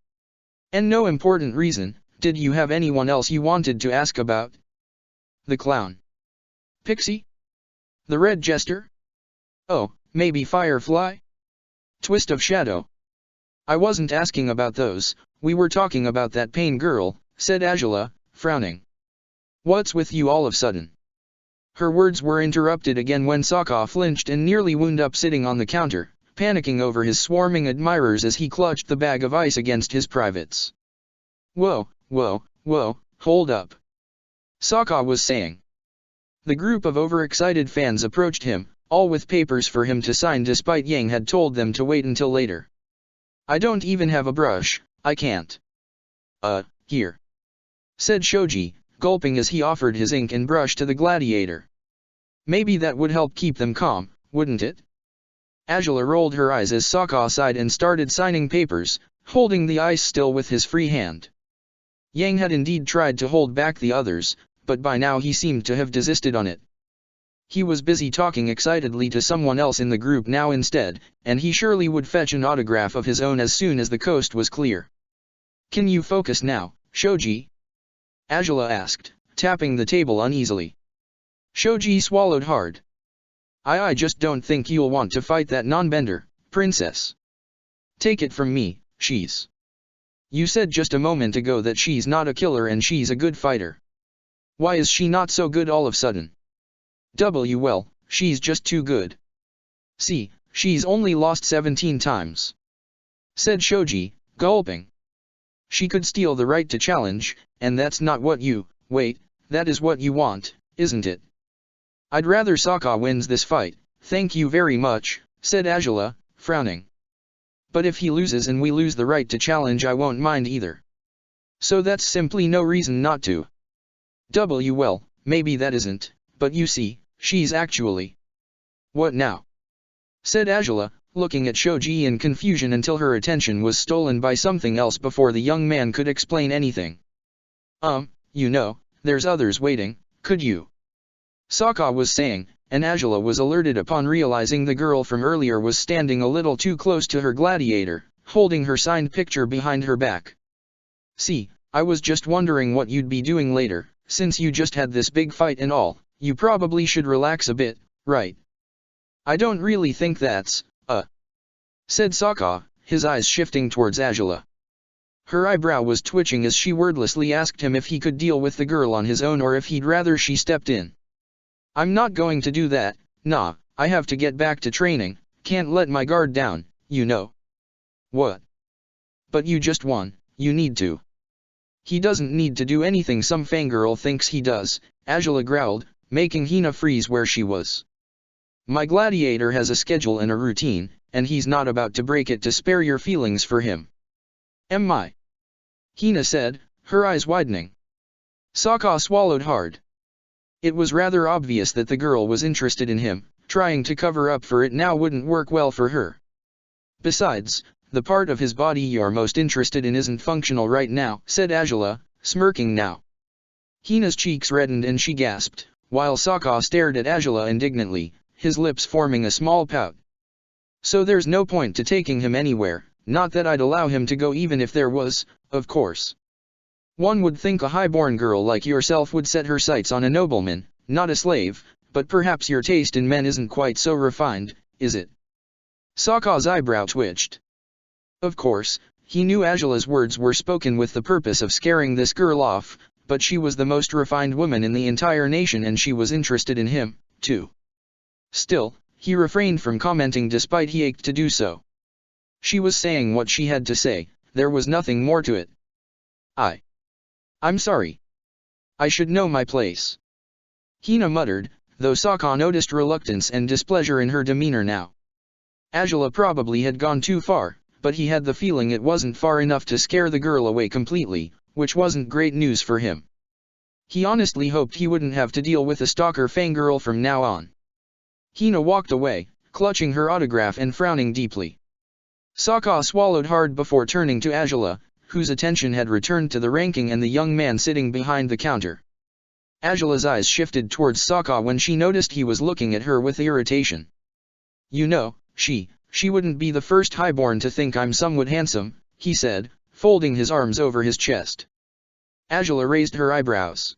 And no important reason, did you have anyone else you wanted to ask about? The clown. Pixie? The red jester? Oh, maybe Firefly? Twist of Shadow. I wasn't asking about those, we were talking about that Pain girl, said Azula, frowning. What's with you all of a sudden? Her words were interrupted again when Sokka flinched and nearly wound up sitting on the counter, panicking over his swarming admirers as he clutched the bag of ice against his privates. Whoa, hold up. Sokka was saying. The group of overexcited fans approached him, all with papers for him to sign despite Yang had told them to wait until later. I don't even have a brush, I can't. Here. Said Shoji, gulping as he offered his ink and brush to the gladiator. Maybe that would help keep them calm, wouldn't it? Azula rolled her eyes as Sokka sighed and started signing papers, holding the ice still with his free hand. Yang had indeed tried to hold back the others, but by now he seemed to have desisted on it. He was busy talking excitedly to someone else in the group now instead, and he surely would fetch an autograph of his own as soon as the coast was clear. Can you focus now, Shoji? Azula asked, tapping the table uneasily. Shoji swallowed hard. I just don't think you'll want to fight that non-bender, princess. Take it from me, she's You said just a moment ago that she's not a killer and she's a good fighter. Why is she not so good all of a sudden? Well, she's just too good. See, she's only lost 17 times. Said Shoji, gulping. She could steal the right to challenge, and that's not what you, wait, that is what you want, isn't it? I'd rather Sokka wins this fight, thank you very much, said Angela, frowning. But if he loses and we lose the right to challenge, I won't mind either. So that's simply no reason not to. Well, maybe that isn't, but you see, she's actually... What now? Said Angela, looking at Shoji in confusion until her attention was stolen by something else before the young man could explain anything. You know, there's others waiting, could you? Sokka was saying, and Angela was alerted upon realizing the girl from earlier was standing a little too close to her gladiator, holding her signed picture behind her back. See, I was just wondering what you'd be doing later, since you just had this big fight and all, you probably should relax a bit, right? I don't really think that's, said Sokka, his eyes shifting towards Angela. Her eyebrow was twitching as she wordlessly asked him if he could deal with the girl on his own or if he'd rather she stepped in. I'm not going to do that, nah, I have to get back to training, can't let my guard down, you know. What? But you just won, you need to. He doesn't need to do anything some fangirl thinks he does, Angela growled, making Hina freeze where she was. My gladiator has a schedule and a routine, and he's not about to break it to spare your feelings for him. My. Hina said, her eyes widening. Sokka swallowed hard. It was rather obvious that the girl was interested in him, trying to cover up for it now wouldn't work well for her. Besides, the part of his body you're most interested in isn't functional right now, said Angela, smirking now. Hina's cheeks reddened and she gasped, while Sokka stared at Angela indignantly, his lips forming a small pout. So there's no point to taking him anywhere, not that I'd allow him to go even if there was, of course. One would think a high-born girl like yourself would set her sights on a nobleman, not a slave, but perhaps your taste in men isn't quite so refined, is it? Sokka's eyebrow twitched. Of course, he knew Angela's words were spoken with the purpose of scaring this girl off, but she was the most refined woman in the entire nation and she was interested in him, too. Still, he refrained from commenting despite he ached to do so. She was saying what she had to say, there was nothing more to it. I'm sorry. I should know my place. Hina muttered, though Sokka noticed reluctance and displeasure in her demeanor now. Angela probably had gone too far, but he had the feeling it wasn't far enough to scare the girl away completely, which wasn't great news for him. He honestly hoped he wouldn't have to deal with a stalker fangirl from now on. Hina walked away, clutching her autograph and frowning deeply. Sokka swallowed hard before turning to Angela, whose attention had returned to the ranking and the young man sitting behind the counter. Angela's eyes shifted towards Sokka when she noticed he was looking at her with irritation. You know, she wouldn't be the first highborn to think I'm somewhat handsome, he said, folding his arms over his chest. Angela raised her eyebrows.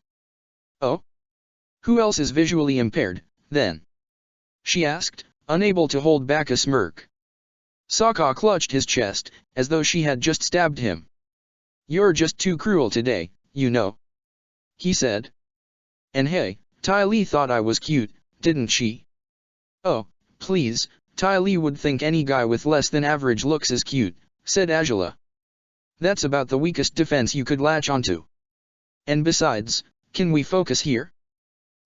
Oh? Who else is visually impaired, then? She asked, unable to hold back a smirk. Sokka clutched his chest, as though she had just stabbed him. You're just too cruel today, you know. He said. And hey, Ty Lee thought I was cute, didn't she? Oh, please, Ty Lee would think any guy with less than average looks is cute, said Angela. That's about the weakest defense you could latch onto. And besides, can we focus here?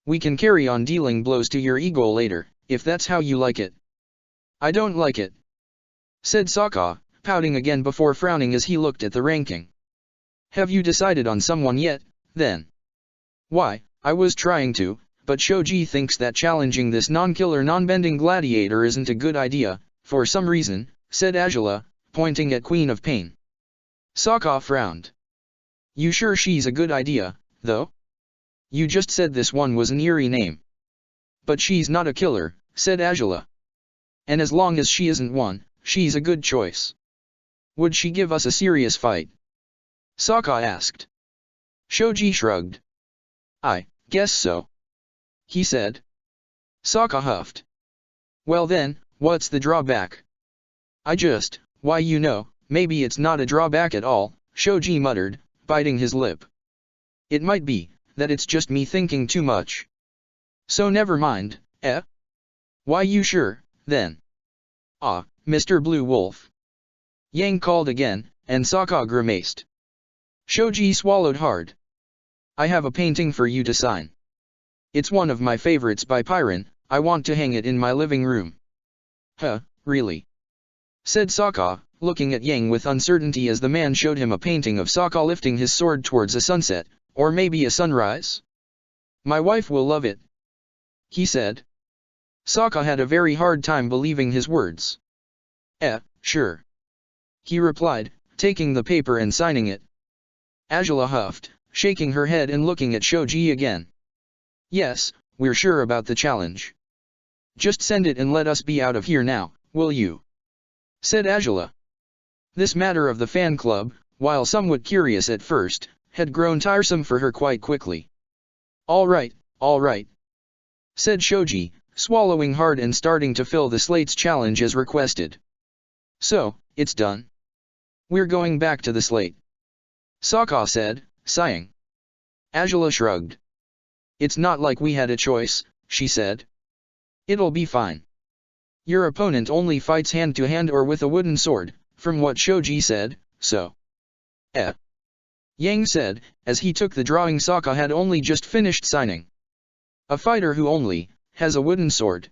We can carry on dealing blows to your ego later, if that's how you like it. I don't like it, said Sokka, pouting again before frowning as he looked at the ranking. Have you decided on someone yet, then? Why, I was trying to, but Shoji thinks that challenging this non-killer non-bending gladiator isn't a good idea, for some reason, said Angela, pointing at Queen of Pain. Sokka frowned. You sure she's a good idea, though? You just said this one was an eerie name. But she's not a killer, said Angela. And as long as she isn't one, she's a good choice. Would she give us a serious fight? Sokka asked. Shoji shrugged. I guess so, he said. Sokka huffed. Well then, what's the drawback? Why you know, maybe it's not a drawback at all, Shoji muttered, biting his lip. It might be that it's just me thinking too much. So never mind, eh? Why you sure, then? Ah, Mr. Blue Wolf. Yang called again, and Sokka grimaced. Shoji swallowed hard. I have a painting for you to sign. It's one of my favorites by Piran, I want to hang it in my living room. Huh, really? Said Sokka, looking at Yang with uncertainty as the man showed him a painting of Sokka lifting his sword towards a sunset, or maybe a sunrise? My wife will love it, he said. Sokka had a very hard time believing his words. Sure. He replied, taking the paper and signing it. Azula huffed, shaking her head and looking at Shoji again. Yes, we're sure about the challenge. Just send it and let us be out of here now, will you? Said Azula. This matter of the fan club, while somewhat curious at first, had grown tiresome for her quite quickly. All right, said Shoji, swallowing hard and starting to fill the slate's challenge as requested. So, it's done. We're going back to the slate. Sokka said, sighing. Azula shrugged. It's not like we had a choice, she said. It'll be fine. Your opponent only fights hand-to-hand or with a wooden sword, from what Shoji said, so. Yang said, as he took the drawing Sokka had only just finished signing. A fighter who only has a wooden sword.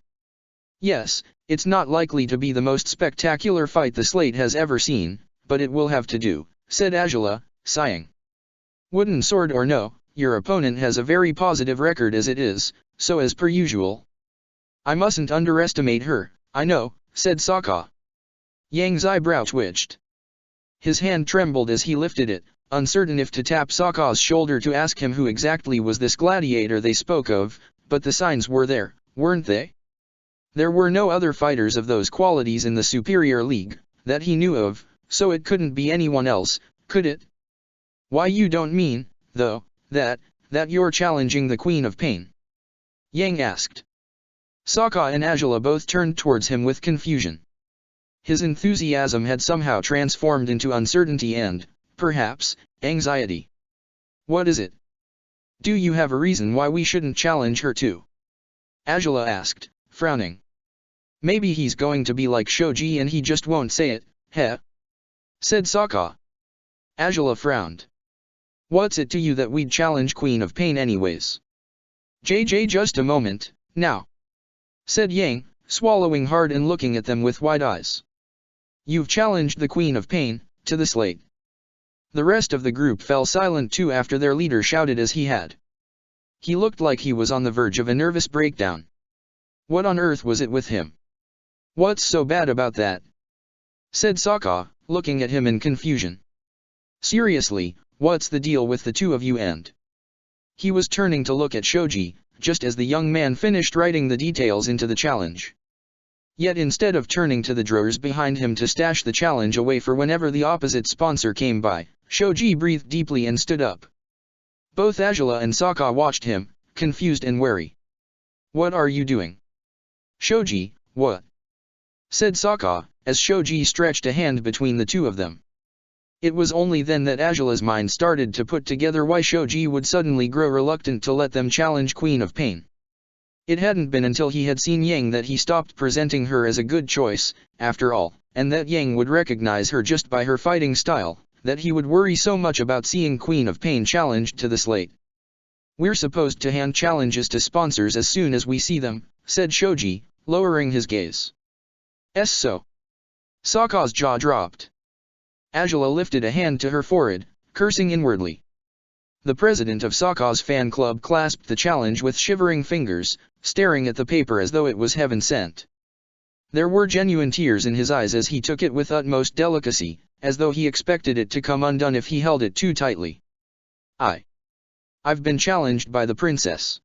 Yes, it's not likely to be the most spectacular fight the slate has ever seen, but it will have to do, said Azula, sighing. Wooden sword or no, your opponent has a very positive record as it is, so as per usual. I mustn't underestimate her, I know, said Sokka. Yang's eyebrow twitched. His hand trembled as he lifted it, uncertain if to tap Sokka's shoulder to ask him who exactly was this gladiator they spoke of, but the signs were there, weren't they? There were no other fighters of those qualities in the Superior League, that he knew of, so it couldn't be anyone else, could it? Why you don't mean, though, that you're challenging the Queen of Pain? Yang asked. Sokka and Azula both turned towards him with confusion. His enthusiasm had somehow transformed into uncertainty and, perhaps, anxiety. What is it? Do you have a reason why we shouldn't challenge her too? Azula asked, frowning. Maybe he's going to be like Shoji and he just won't say it, heh? Said Sokka. Azula frowned. What's it to you that we'd challenge Queen of Pain anyways? Just a moment, now. Said Yang, swallowing hard and looking at them with wide eyes. You've challenged the Queen of Pain, to the slate. The rest of the group fell silent too after their leader shouted as he had. He looked like he was on the verge of a nervous breakdown. What on earth was it with him? What's so bad about that? Said Sokka, looking at him in confusion. Seriously, what's the deal with the two of you and? He was turning to look at Shoji, just as the young man finished writing the details into the challenge. Yet instead of turning to the drawers behind him to stash the challenge away for whenever the opposite sponsor came by, Shoji breathed deeply and stood up. Both Azula and Sokka watched him, confused and wary. What are you doing? Shoji, what? Said Sokka, as Shoji stretched a hand between the two of them. It was only then that Azula's mind started to put together why Shoji would suddenly grow reluctant to let them challenge Queen of Pain. It hadn't been until he had seen Yang that he stopped presenting her as a good choice, after all, and that Yang would recognize her just by her fighting style, that he would worry so much about seeing Queen of Pain challenged to the slate. We're supposed to hand challenges to sponsors as soon as we see them, said Shoji, lowering his gaze. So. Sokka's jaw dropped. Azula lifted a hand to her forehead, cursing inwardly. The president of Sokka's fan club clasped the challenge with shivering fingers, staring at the paper as though it was heaven sent. There were genuine tears in his eyes as he took it with utmost delicacy, as though he expected it to come undone if he held it too tightly. I've been challenged by the princess,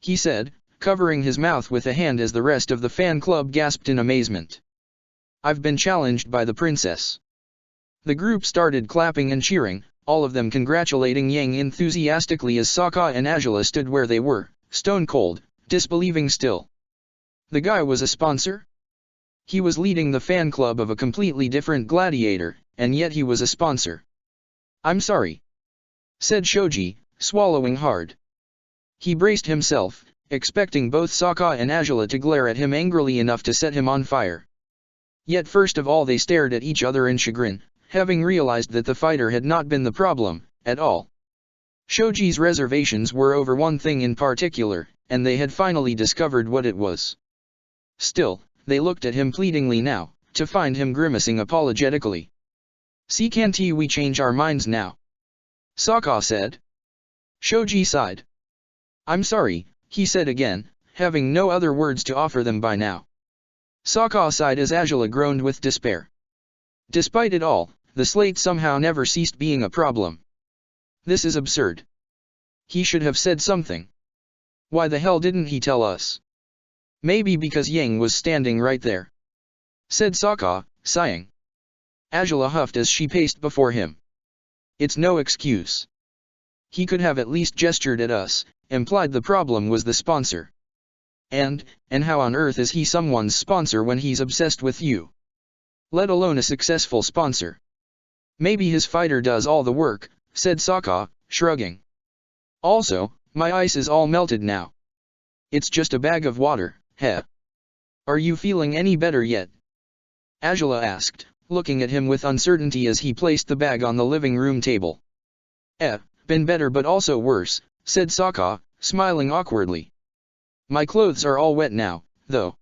he said, covering his mouth with a hand as the rest of the fan club gasped in amazement. I've been challenged by the princess. The group started clapping and cheering, all of them congratulating Yang enthusiastically as Sokka and Azula stood where they were, stone cold, disbelieving still. The guy was a sponsor? He was leading the fan club of a completely different gladiator, and yet he was a sponsor. I'm sorry, said Shoji, swallowing hard. He braced himself, expecting both Sokka and Azula to glare at him angrily enough to set him on fire. Yet first of all they stared at each other in chagrin, having realized that the fighter had not been the problem, at all. Shoji's reservations were over one thing in particular, and they had finally discovered what it was. Still, they looked at him pleadingly now, to find him grimacing apologetically. "See, can't we change our minds now?" Sokka said. Shoji sighed. "I'm sorry," he said again, having no other words to offer them by now. Sokka sighed as Azula groaned with despair. Despite it all, the slate somehow never ceased being a problem. This is absurd. He should have said something. Why the hell didn't he tell us? Maybe because Yang was standing right there, said Sokka, sighing. Azula huffed as she paced before him. It's no excuse. He could have at least gestured at us, implied the problem was the sponsor. And how on earth is he someone's sponsor when he's obsessed with you? Let alone a successful sponsor. Maybe his fighter does all the work, said Sokka, shrugging. Also, my ice is all melted now. It's just a bag of water, heh. Are you feeling any better yet? Azula asked, looking at him with uncertainty as he placed the bag on the living room table. Been better but also worse, said Sokka, smiling awkwardly. My clothes are all wet now, though.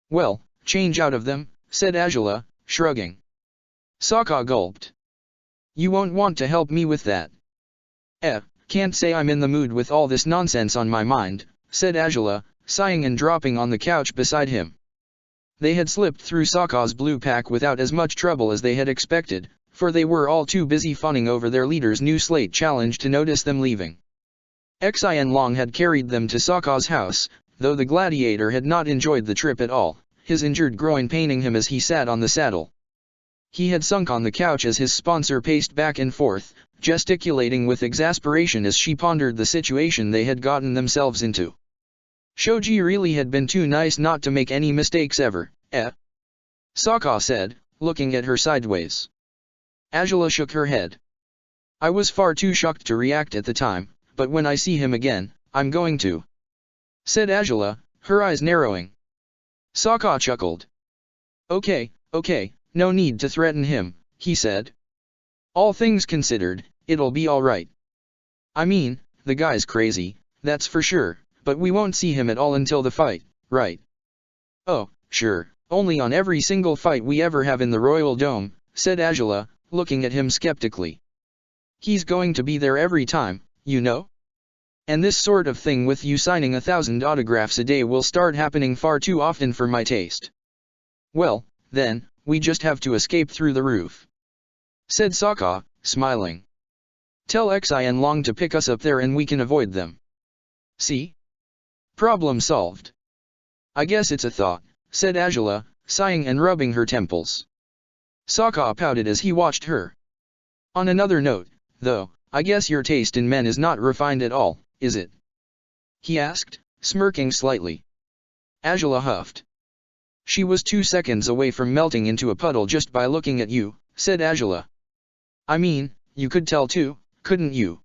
Well, change out of them, said Azula, shrugging. Sokka gulped. You won't want to help me with that. Can't say I'm in the mood with all this nonsense on my mind, said Azula, sighing and dropping on the couch beside him. They had slipped through Sokka's blue pack without as much trouble as they had expected, for they were all too busy funning over their leader's new slate challenge to notice them leaving. Xianlong had carried them to Sokka's house, though the Gladiator had not enjoyed the trip at all, his injured groin paining him as he sat on the saddle. He had sunk on the couch as his sponsor paced back and forth, gesticulating with exasperation as she pondered the situation they had gotten themselves into. Shoji really had been too nice not to make any mistakes ever, Sokka said, looking at her sideways. Azula shook her head. I was far too shocked to react at the time, but when I see him again, I'm going to, said Azula, her eyes narrowing. Sokka chuckled. Okay, no need to threaten him, he said. All things considered, it'll be alright. I mean, the guy's crazy, that's for sure, but we won't see him at all until the fight, right? Oh, sure, only on every single fight we ever have in the Royal Dome, said Azula, looking at him skeptically. He's going to be there every time, you know? And this sort of thing with you signing 1,000 autographs a day will start happening far too often for my taste. Well, then, we just have to escape through the roof, said Sokka, smiling. Tell Xianlong to pick us up there and we can avoid them. See? Problem solved. I guess it's a thought, said Azula, sighing and rubbing her temples. Sokka pouted as he watched her. On another note, though, I guess your taste in men is not refined at all, is it? He asked, smirking slightly. Azula huffed. She was 2 seconds away from melting into a puddle just by looking at you, said Azula. I mean, you could tell too, couldn't you?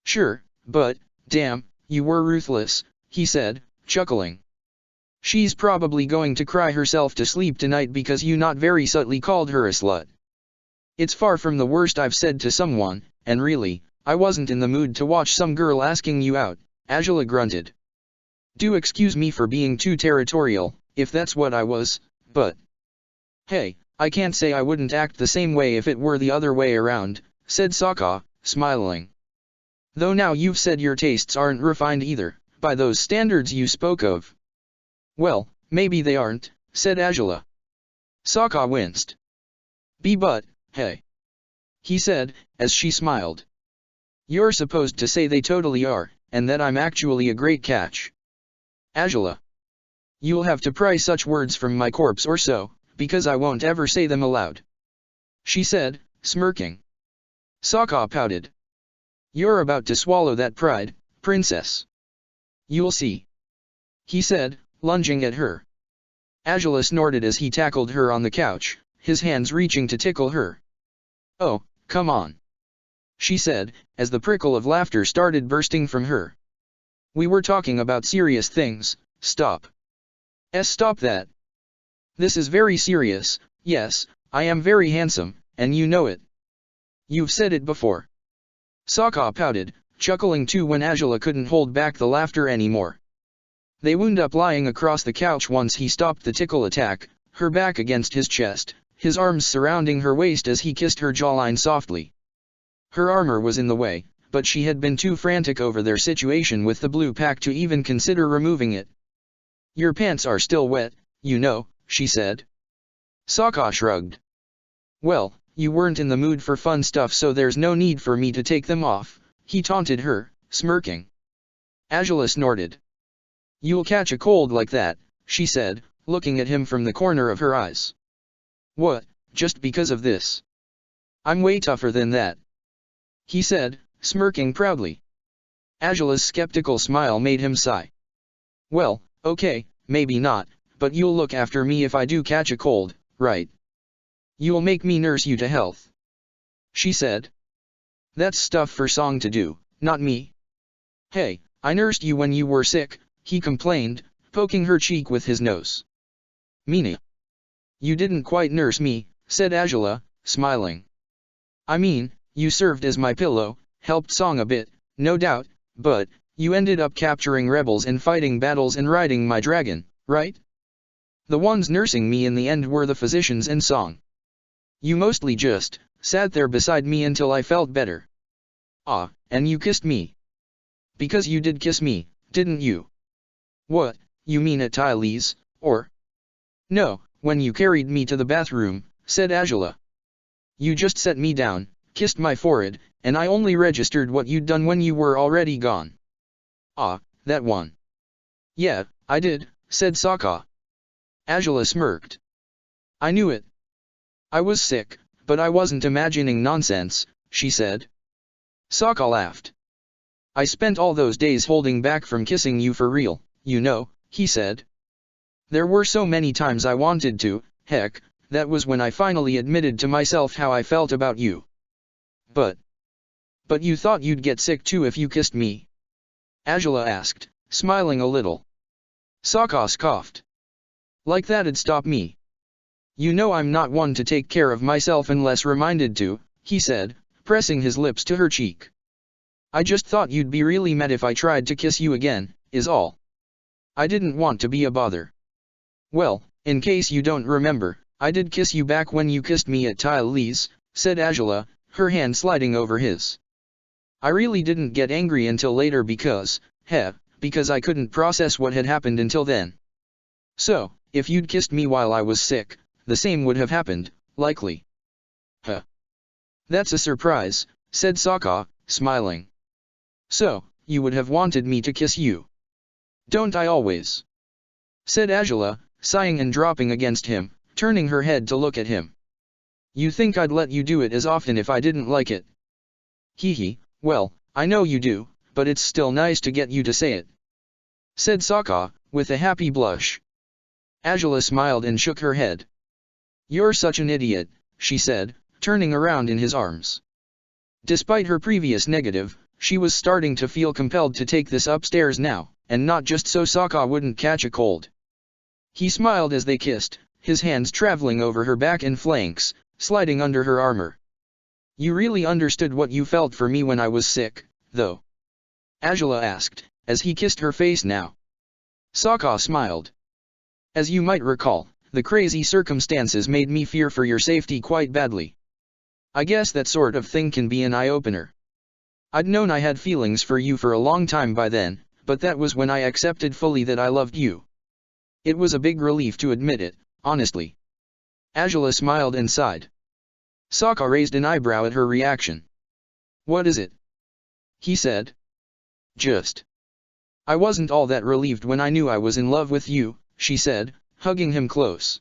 Sure, but, damn, you were ruthless, he said, chuckling. She's probably going to cry herself to sleep tonight because you not very subtly called her a slut. It's far from the worst I've said to someone, and really, I wasn't in the mood to watch some girl asking you out, Azula grunted. Do excuse me for being too territorial, if that's what I was, but... Hey, I can't say I wouldn't act the same way if it were the other way around, said Sokka, smiling. Though now you've said your tastes aren't refined either, by those standards you spoke of. Well, maybe they aren't, said Azula. Sokka winced. But, hey. He said, as she smiled. You're supposed to say they totally are, and that I'm actually a great catch. Azula. You'll have to pry such words from my corpse or so, because I won't ever say them aloud. She said, smirking. Sokka pouted. You're about to swallow that pride, princess. You'll see. He said, lunging at her. Azula snorted as he tackled her on the couch, his hands reaching to tickle her. Oh, come on. she said, as the prickle of laughter started bursting from her. We were talking about serious things. Stop. Stop that. This is very serious. Yes, I am very handsome, and you know it. You've said it before. Sokka pouted, chuckling too when Azula couldn't hold back the laughter anymore. They wound up lying across the couch once he stopped the tickle attack, her back against his chest, his arms surrounding her waist as he kissed her jawline softly. Her armor was in the way, but she had been too frantic over their situation with the blue pack to even consider removing it. Your pants are still wet, you know, she said. Sokka shrugged. Well, you weren't in the mood for fun stuff, so there's no need for me to take them off, he taunted her, smirking. Azula snorted. You'll catch a cold like that, she said, looking at him from the corner of her eyes. What, just because of this? I'm way tougher than that, he said, smirking proudly. Azula's skeptical smile made him sigh. Well, okay, maybe not, but you'll look after me if I do catch a cold, right? You'll make me nurse you to health, she said. That's stuff for Song to do, not me. Hey, I nursed you when you were sick, he complained, poking her cheek with his nose. Meanie. You didn't quite nurse me, said Azula, smiling. I mean, you served as my pillow, helped Song a bit, no doubt, but you ended up capturing rebels and fighting battles and riding my dragon, right? The ones nursing me in the end were the physicians and Song. You mostly just sat there beside me until I felt better. Ah, and you kissed me. Because you did kiss me, didn't you? What, you mean at Tylee's, or? No, when you carried me to the bathroom, said Azula. You just set me down, kissed my forehead, and I only registered what you'd done when you were already gone. Ah, that one. Yeah, I did, said Sokka. Azula smirked. I knew it. I was sick, but I wasn't imagining nonsense, she said. Sokka laughed. I spent all those days holding back from kissing you for real, you know, he said. There were so many times I wanted to, heck, that was when I finally admitted to myself how I felt about you. But you thought you'd get sick too if you kissed me? Azula asked, smiling a little. Sokka scoffed. Like that'd stop me. You know I'm not one to take care of myself unless reminded to, he said, pressing his lips to her cheek. I just thought you'd be really mad if I tried to kiss you again, is all. I didn't want to be a bother. Well, in case you don't remember, I did kiss you back when you kissed me at Tylee's, said Azula, her hand sliding over his. I really didn't get angry until later because I couldn't process what had happened until then. So, if you'd kissed me while I was sick, the same would have happened, likely. That's a surprise, said Sokka, smiling. So, you would have wanted me to kiss you. Don't I always? Said Azula, sighing and dropping against him, turning her head to look at him. You think I'd let you do it as often if I didn't like it? Hee, well, I know you do, but it's still nice to get you to say it. Said Sokka, with a happy blush. Azula smiled and shook her head. You're such an idiot, she said, turning around in his arms. Despite her previous negative, she was starting to feel compelled to take this upstairs now, and not just so Sokka wouldn't catch a cold. He smiled as they kissed, his hands traveling over her back and flanks, sliding under her armor. You really understood what you felt for me when I was sick, though? Azula asked, as he kissed her face now. Sokka smiled. As you might recall, the crazy circumstances made me fear for your safety quite badly. I guess that sort of thing can be an eye-opener. I'd known I had feelings for you for a long time by then, but that was when I accepted fully that I loved you. It was a big relief to admit it, honestly. Azula smiled and sighed. Sokka raised an eyebrow at her reaction. What is it? He said. Just. I wasn't all that relieved when I knew I was in love with you, she said, hugging him close.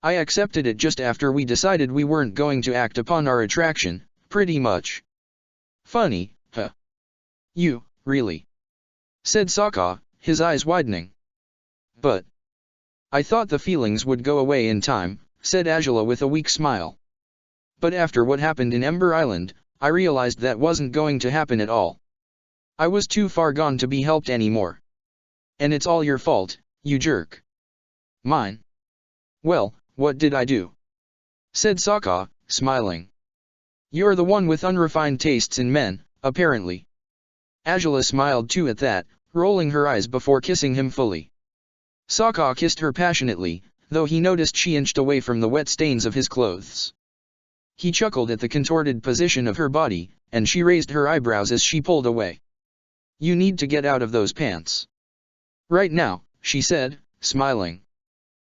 I accepted it just after we decided we weren't going to act upon our attraction, pretty much. Funny, huh? You, really? Said Sokka, his eyes widening. But I thought the feelings would go away in time, said Azula with a weak smile. But after what happened in Ember Island, I realized that wasn't going to happen at all. I was too far gone to be helped anymore. And it's all your fault, you jerk. Mine? Well, what did I do? Said Sokka, smiling. You're the one with unrefined tastes in men, apparently. Azula smiled too at that, rolling her eyes before kissing him fully. Sokka kissed her passionately, though he noticed she inched away from the wet stains of his clothes. He chuckled at the contorted position of her body, and she raised her eyebrows as she pulled away. You need to get out of those pants. Right now, she said, smiling.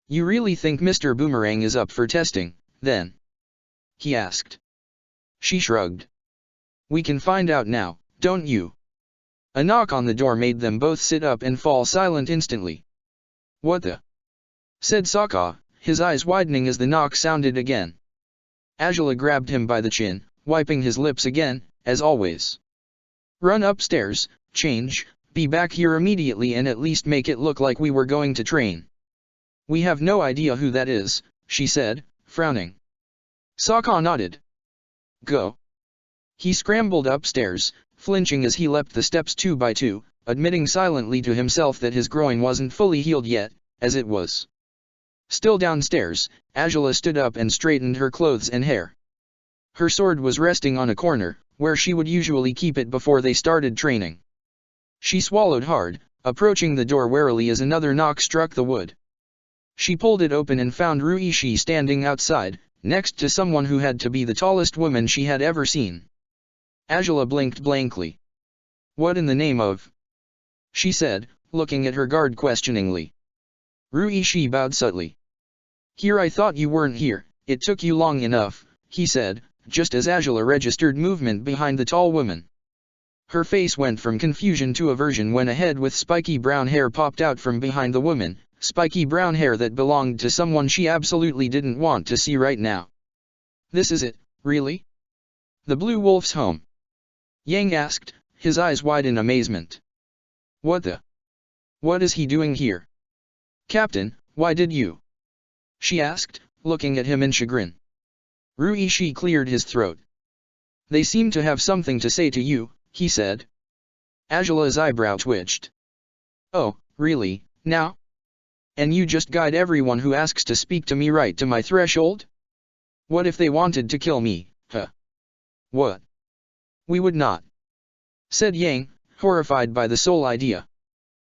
You really think Mr. Boomerang is up for testing, then? He asked. She shrugged. We can find out now, don't you? A knock on the door made them both sit up and fall silent instantly. What the? Said Sokka, his eyes widening as the knock sounded again. Azula grabbed him by the chin, wiping his lips again, as always. Run upstairs, change, be back here immediately and at least make it look like we were going to train. We have no idea who that is, she said, frowning. Sokka nodded. Go. He scrambled upstairs, flinching as he leapt the steps 2 by 2, admitting silently to himself that his groin wasn't fully healed yet, as it was. Still downstairs, Azula stood up and straightened her clothes and hair. Her sword was resting on a corner, where she would usually keep it before they started training. She swallowed hard, approaching the door warily as another knock struck the wood. She pulled it open and found Ruishi standing outside, next to someone who had to be the tallest woman she had ever seen. Azula blinked blankly. What in the name of? She said, looking at her guard questioningly. Ruishi bowed subtly. Here, I thought you weren't here, it took you long enough, he said, just as Azula registered movement behind the tall woman. Her face went from confusion to aversion when a head with spiky brown hair popped out from behind the woman, spiky brown hair that belonged to someone she absolutely didn't want to see right now. This is it, really? The Blue Wolf's home? Yang asked, his eyes wide in amazement. What the? What is he doing here? Captain, why did you? She asked, looking at him in chagrin. Ruishi cleared his throat. They seem to have something to say to you, he said. Azula's eyebrow twitched. Oh, really, now? And you just guide everyone who asks to speak to me right to my threshold? What if they wanted to kill me, huh? What? We would not. Said Yang, horrified by the sole idea.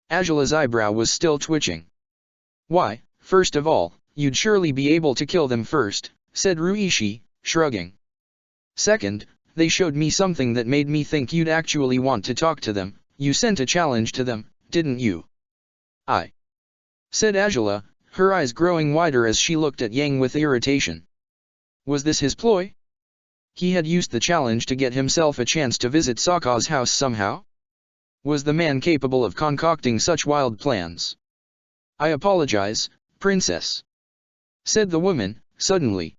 Azula's eyebrow was still twitching. Why, first of all, you'd surely be able to kill them first, said Ruishi, shrugging. Second, they showed me something that made me think you'd actually want to talk to them. You sent a challenge to them, didn't you? I. Said Azula, her eyes growing wider as she looked at Yang with irritation. Was this his ploy? He had used the challenge to get himself a chance to visit Sokka's house somehow? Was the man capable of concocting such wild plans? I apologize, princess. Said the woman, suddenly.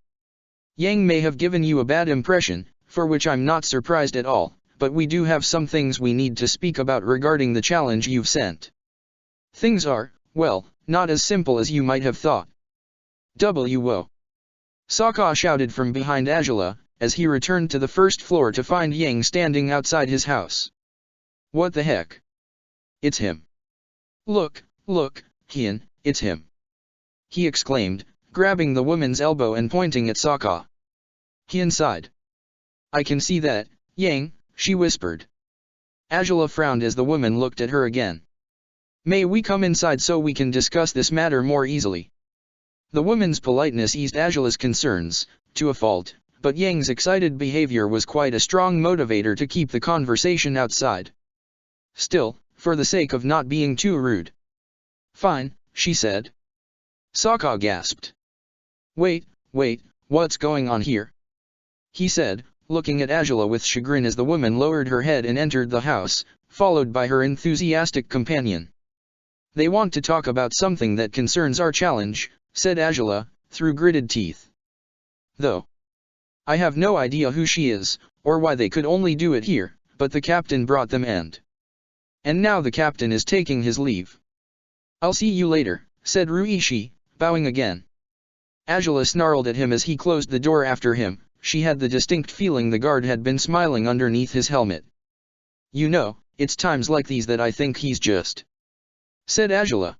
Yang may have given you a bad impression, for which I'm not surprised at all, but we do have some things we need to speak about regarding the challenge you've sent. Things are, well, not as simple as you might have thought. W.O. Sokka shouted from behind Azula, as he returned to the first floor to find Yang standing outside his house. What the heck? It's him. Look, Hien, it's him. He exclaimed, grabbing the woman's elbow and pointing at Sokka. Hien sighed. I can see that, Yang, she whispered. Azula frowned as the woman looked at her again. May we come inside so we can discuss this matter more easily? The woman's politeness eased Azula's concerns, to a fault, but Yang's excited behavior was quite a strong motivator to keep the conversation outside. Still, for the sake of not being too rude. Fine, she said. Sokka gasped. Wait, what's going on here? He said, looking at Azula with chagrin as the woman lowered her head and entered the house, followed by her enthusiastic companion. They want to talk about something that concerns our challenge, said Azula, through gritted teeth. Though I have no idea who she is, or why they could only do it here, but the captain brought them and now the captain is taking his leave. I'll see you later, said Ruishi, bowing again. Azula snarled at him as he closed the door after him, she had the distinct feeling the guard had been smiling underneath his helmet. "You know, it's times like these that I think he's just," said Angela.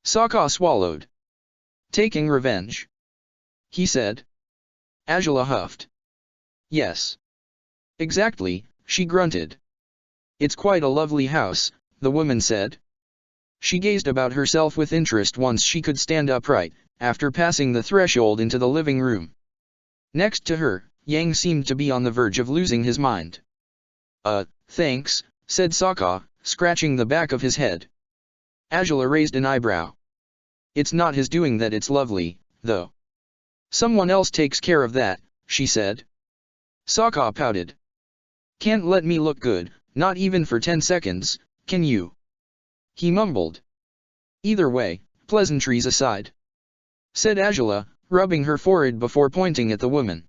Sokka swallowed. "Taking revenge?" he said. Angela huffed. "Yes. Exactly," she grunted. "It's quite a lovely house," the woman said. She gazed about herself with interest once she could stand upright, after passing the threshold into the living room. Next to her, Yang seemed to be on the verge of losing his mind. Thanks," said Sokka, scratching the back of his head. Angela raised an eyebrow. "It's not his doing that it's lovely, though. Someone else takes care of that," she said. Sokka pouted. "Can't let me look good, not even for 10 seconds, can you?" he mumbled. "Either way, pleasantries aside," said Angela, rubbing her forehead before pointing at the woman.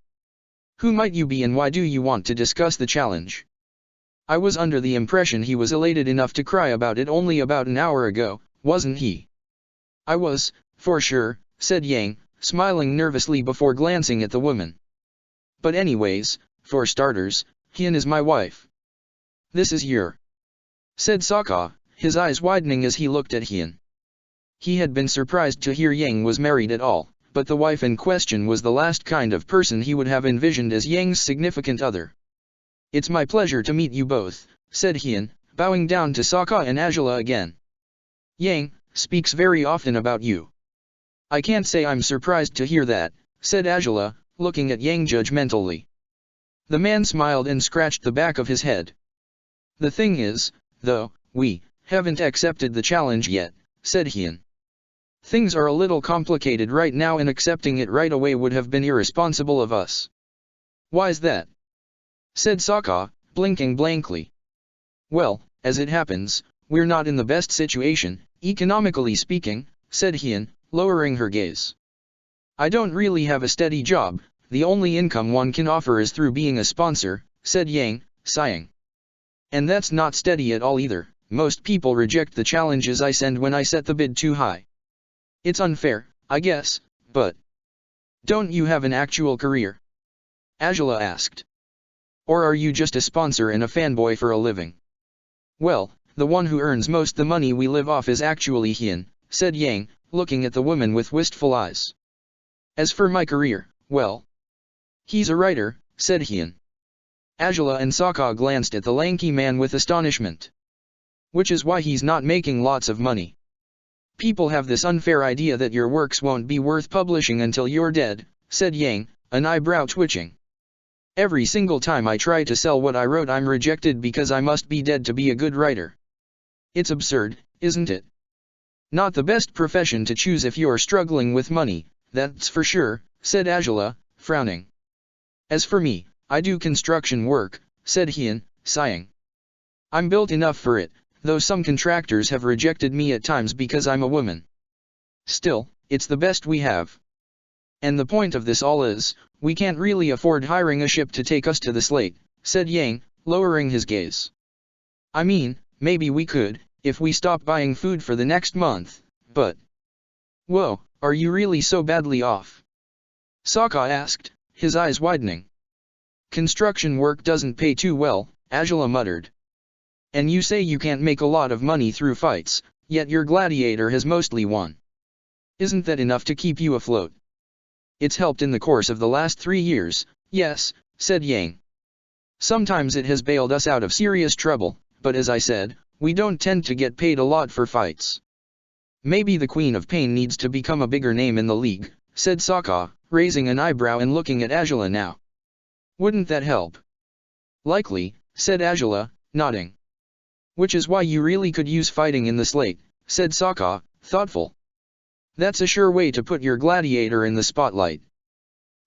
"Who might you be and why do you want to discuss the challenge?" "I was under the impression he was elated enough to cry about it only about an hour ago, wasn't he?" "I was, for sure," said Yang, smiling nervously before glancing at the woman. "But anyways, for starters, Hien is my wife." "This is your," said Sokka, his eyes widening as he looked at Hien. He had been surprised to hear Yang was married at all, but the wife in question was the last kind of person he would have envisioned as Yang's significant other. "It's my pleasure to meet you both," said Hien, bowing down to Sokka and Angela again. "Yang speaks very often about you." "I can't say I'm surprised to hear that," said Angela, looking at Yang judgmentally. The man smiled and scratched the back of his head. "The thing is, though, we haven't accepted the challenge yet," said Hien. "Things are a little complicated right now and accepting it right away would have been irresponsible of us." "Why's that?" said Sokka, blinking blankly. "Well, as it happens, we're not in the best situation, economically speaking," said Hien, lowering her gaze. "I don't really have a steady job, the only income one can offer is through being a sponsor," said Yang, sighing. "And that's not steady at all either, most people reject the challenges I send when I set the bid too high. It's unfair, I guess, but don't you have an actual career?" Angela asked. "Or are you just a sponsor and a fanboy for a living?" "Well, the one who earns most the money we live off is actually Hien," said Yang, looking at the woman with wistful eyes. "As for my career, well, he's a writer," said Hien. Angela and Sokka glanced at the lanky man with astonishment. "Which is why he's not making lots of money. People have this unfair idea that your works won't be worth publishing until you're dead," said Yang, an eyebrow twitching. "Every single time I try to sell what I wrote I'm rejected because I must be dead to be a good writer. It's absurd, isn't it? Not the best profession to choose if you're struggling with money, that's for sure," said Angela, frowning. "As for me, I do construction work," said Hien, sighing. "I'm built enough for it, though some contractors have rejected me at times because I'm a woman. Still, it's the best we have. And the point of this all is, we can't really afford hiring a ship to take us to the slate," said Yang, lowering his gaze. "I mean, maybe we could, if we stop buying food for the next month, but..." "Whoa, are you really so badly off?" Sokka asked, his eyes widening. "Construction work doesn't pay too well," Angela muttered. "And you say you can't make a lot of money through fights, yet your gladiator has mostly won. Isn't that enough to keep you afloat?" "It's helped in the course of the last 3 years, yes," said Yang. "Sometimes it has bailed us out of serious trouble, but as I said, we don't tend to get paid a lot for fights." "Maybe the Queen of Pain needs to become a bigger name in the league," said Sokka, raising an eyebrow and looking at Angela now. "Wouldn't that help?" "Likely," said Angela, nodding. "Which is why you really could use fighting in the slate," said Sokka, thoughtful. "That's a sure way to put your gladiator in the spotlight.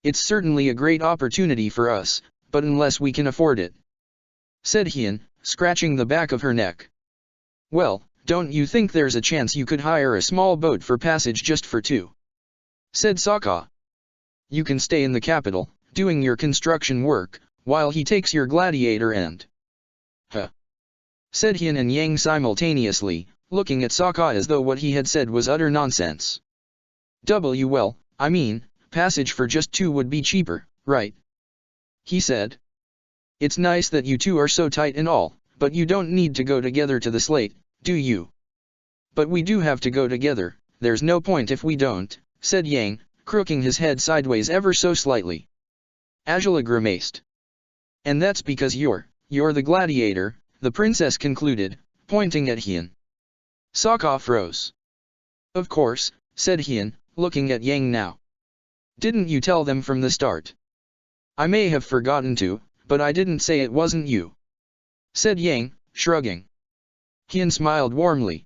It's certainly a great opportunity for us, but unless we can afford it," said Hien, scratching the back of her neck. "Well, don't you think there's a chance you could hire a small boat for passage just for 2? said Sokka. "You can stay in the capital, doing your construction work, while he takes your gladiator and..." "Huh?" said Hien and Yang simultaneously, looking at Sokka as though what he had said was utter nonsense. Well, I mean, passage for just 2 would be cheaper, right?" he said. It's nice that you two are so tight and all, but you don't need to go together to the slate, do you? But we do have to go together, there's no point if we don't, said Yang, crooking his head sideways ever so slightly. Angela grimaced. And that's because you're the gladiator, the princess concluded, pointing at Hien. Sokka froze. Of course, said Hien, looking at Yang now. Didn't you tell them from the start? I may have forgotten to, but I didn't say it wasn't you, said Yang, shrugging. Hien smiled warmly.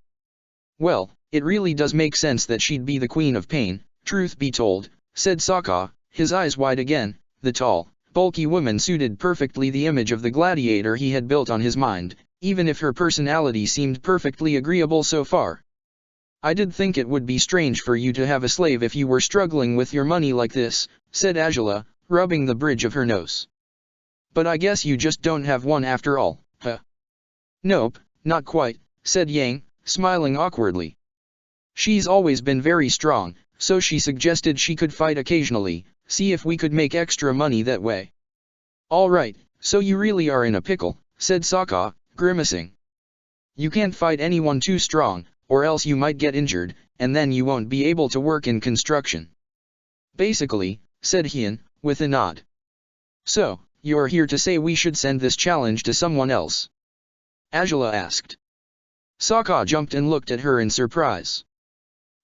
Well, it really does make sense that she'd be the queen of pain, truth be told, said Sokka, his eyes wide again. The tall, bulky woman suited perfectly the image of the gladiator he had built on his mind, even if her personality seemed perfectly agreeable so far. I did think it would be strange for you to have a slave if you were struggling with your money like this, said Angela, rubbing the bridge of her nose. But I guess you just don't have one after all, huh? Nope, not quite, said Yang, smiling awkwardly. She's always been very strong, so she suggested she could fight occasionally, see if we could make extra money that way. All right, so you really are in a pickle, said Sokka, grimacing. You can't fight anyone too strong, or else you might get injured, and then you won't be able to work in construction. Basically, said Hien, with a nod. So, you're here to say we should send this challenge to someone else? Angela asked. Sokka jumped and looked at her in surprise.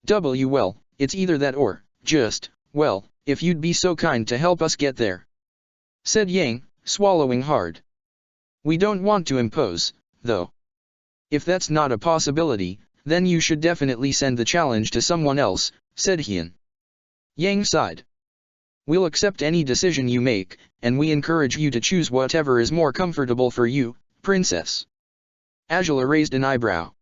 Well, it's either that or, just, well, if you'd be so kind to help us get there, said Yang, swallowing hard. We don't want to impose, though. If that's not a possibility, then you should definitely send the challenge to someone else, said Hien. Yang sighed. We'll accept any decision you make, and we encourage you to choose whatever is more comfortable for you, princess. Angela raised an eyebrow.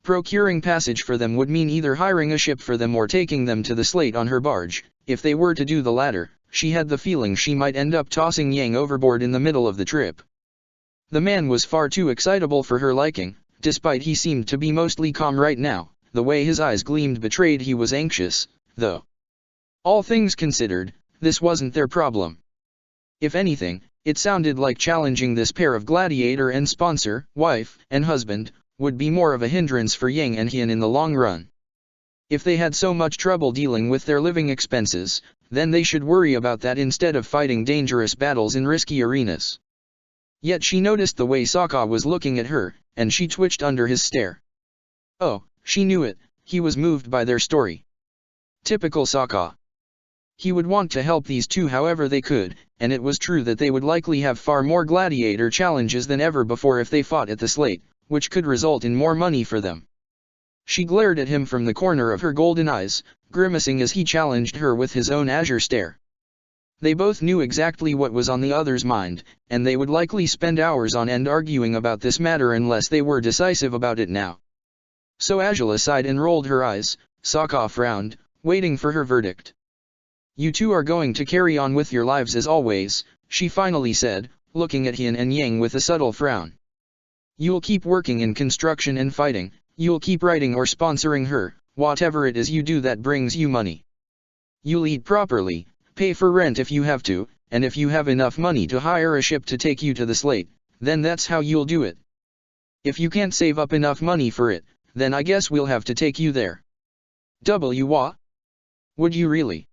Procuring passage for them would mean either hiring a ship for them or taking them to the slate on her barge. If they were to do the latter, she had the feeling she might end up tossing Yang overboard in the middle of the trip. The man was far too excitable for her liking, despite he seemed to be mostly calm right now. The way his eyes gleamed betrayed he was anxious, though. All things considered, this wasn't their problem. If anything, it sounded like challenging this pair of gladiator and sponsor, wife and husband, would be more of a hindrance for Yang and Hien in the long run. If they had so much trouble dealing with their living expenses, then they should worry about that instead of fighting dangerous battles in risky arenas. Yet she noticed the way Sokka was looking at her, and she twitched under his stare. Oh, she knew it, he was moved by their story. Typical Sokka. He would want to help these two however they could, and it was true that they would likely have far more gladiator challenges than ever before if they fought at the slate, which could result in more money for them. She glared at him from the corner of her golden eyes, grimacing as he challenged her with his own azure stare. They both knew exactly what was on the other's mind, and they would likely spend hours on end arguing about this matter unless they were decisive about it now. So Angela sighed and rolled her eyes. Sokka frowned, waiting for her verdict. You two are going to carry on with your lives as always, she finally said, looking at Hien and Yang with a subtle frown. You'll keep working in construction and fighting, you'll keep writing or sponsoring her, whatever it is you do that brings you money. You'll eat properly, pay for rent if you have to, and if you have enough money to hire a ship to take you to the slate, then that's how you'll do it. If you can't save up enough money for it, then I guess we'll have to take you there. What? Would you really?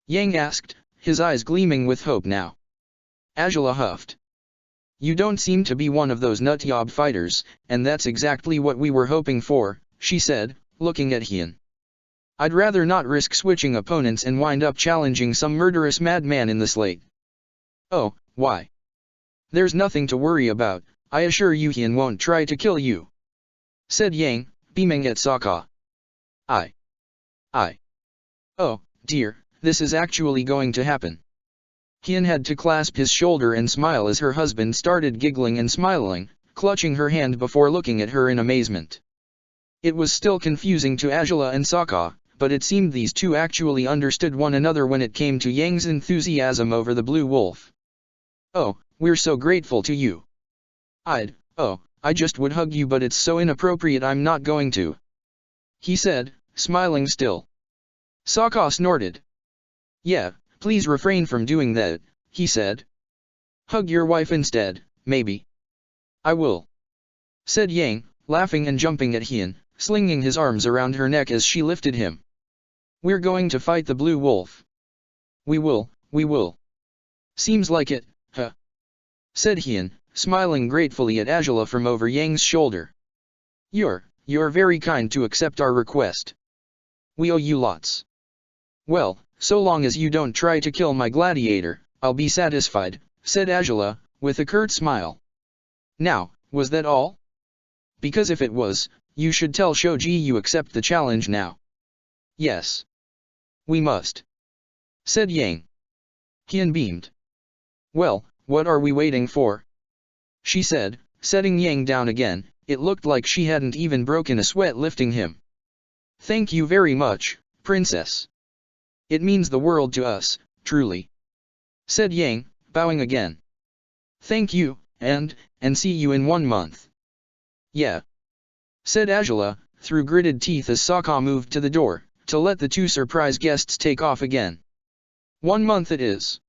Yang asked, his eyes gleaming with hope now. Angela huffed. You don't seem to be one of those nut-job fighters, and that's exactly what we were hoping for, she said, looking at Hien. I'd rather not risk switching opponents and wind up challenging some murderous madman in the slate. Oh, why? There's nothing to worry about, I assure you Hien won't try to kill you, said Yang, beaming at Sokka. I. Oh, dear, this is actually going to happen. Hien had to clasp his shoulder and smile as her husband started giggling and smiling, clutching her hand before looking at her in amazement. It was still confusing to Angela and Sokka, but it seemed these two actually understood one another when it came to Yang's enthusiasm over the blue wolf. Oh, we're so grateful to you. I just would hug you but it's so inappropriate I'm not going to, he said, smiling still. Sokka snorted. Yeah, please refrain from doing that, he said. Hug your wife instead, maybe. I will, said Yang, laughing and jumping at Hien, slinging his arms around her neck as she lifted him. We're going to fight the blue wolf. We will, we will. Seems like it, huh? Said Hien, smiling gratefully at Angela from over Yang's shoulder. You're very kind to accept our request. We owe you lots. Well, so long as you don't try to kill my gladiator, I'll be satisfied, said Angela, with a curt smile. Now, was that all? Because if it was, you should tell Shoji you accept the challenge now. Yes. We must, said Yang. Hien beamed. Well, what are we waiting for? She said, setting Yang down again. It looked like she hadn't even broken a sweat lifting him. Thank you very much, princess. It means the world to us, truly, said Yang, bowing again. Thank you, and see you in 1 month. Yeah, said Angela, through gritted teeth as Sokka moved to the door, to let the two surprise guests take off again. 1 month it is.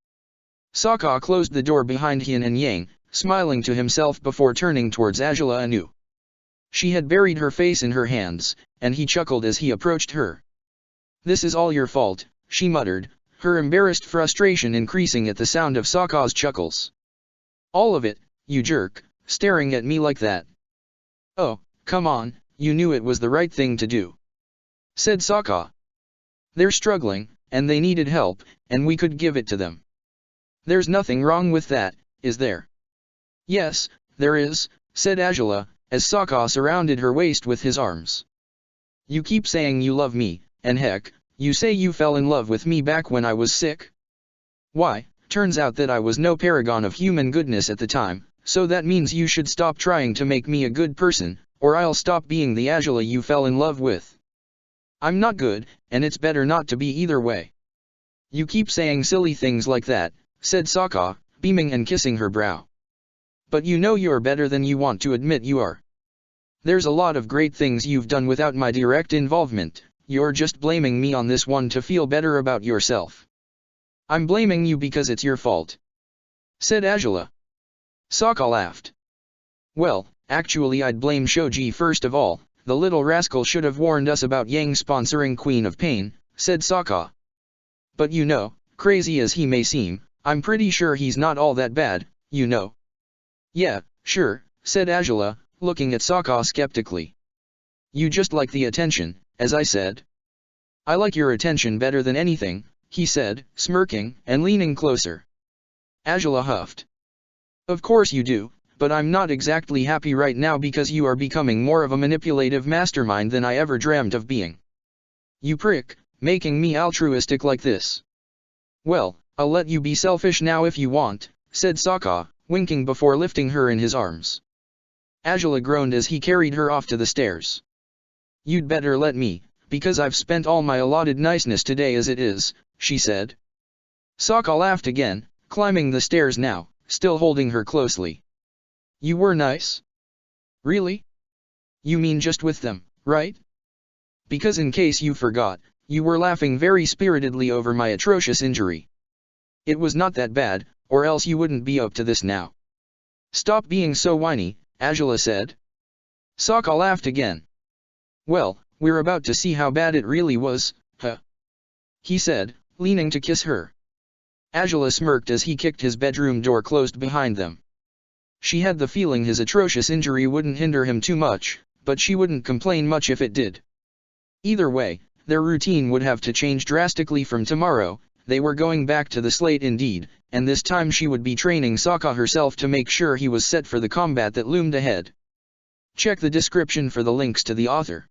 Sokka closed the door behind Hien and Yang, smiling to himself before turning towards Angela anew. She had buried her face in her hands, and he chuckled as he approached her. This is all your fault, she muttered, her embarrassed frustration increasing at the sound of Sokka's chuckles. All of it, you jerk, staring at me like that. Oh, come on, you knew it was the right thing to do, said Sokka. They're struggling, and they needed help, and we could give it to them. There's nothing wrong with that, is there? Yes, there is, said Angela, as Sokka surrounded her waist with his arms. You keep saying you love me, and heck, you say you fell in love with me back when I was sick? Why, turns out that I was no paragon of human goodness at the time, so that means you should stop trying to make me a good person, or I'll stop being the Angela you fell in love with. I'm not good, and it's better not to be either way. You keep saying silly things like that, said Sokka, beaming and kissing her brow. But you know you're better than you want to admit you are. There's a lot of great things you've done without my direct involvement, you're just blaming me on this one to feel better about yourself. I'm blaming you because it's your fault, said Angela. Sokka laughed. Well, actually I'd blame Shoji first of all, the little rascal should have warned us about Yang sponsoring Queen of Pain, said Sokka. But you know, crazy as he may seem, I'm pretty sure he's not all that bad, you know. Yeah, sure, said Angela, looking at Sokka skeptically. You just like the attention, as I said. I like your attention better than anything, he said, smirking and leaning closer. Angela huffed. Of course you do, but I'm not exactly happy right now because you are becoming more of a manipulative mastermind than I ever dreamt of being. You prick, making me altruistic like this. Well, I'll let you be selfish now if you want, said Sokka, winking before lifting her in his arms. Angela groaned as he carried her off to the stairs. You'd better let me, because I've spent all my allotted niceness today as it is, she said. Sokka laughed again, climbing the stairs now, still holding her closely. You were nice? Really? You mean just with them, right? Because in case you forgot, you were laughing very spiritedly over my atrocious injury. It was not that bad, or else you wouldn't be up to this now. Stop being so whiny, Angela said. Sokka laughed again. Well, we're about to see how bad it really was, huh? He said, leaning to kiss her. Angela smirked as he kicked his bedroom door closed behind them. She had the feeling his atrocious injury wouldn't hinder him too much, but she wouldn't complain much if it did. Either way, their routine would have to change drastically from tomorrow. They were going back to the slate indeed, and this time she would be training Sokka herself to make sure he was set for the combat that loomed ahead. Check the description for the links to the author.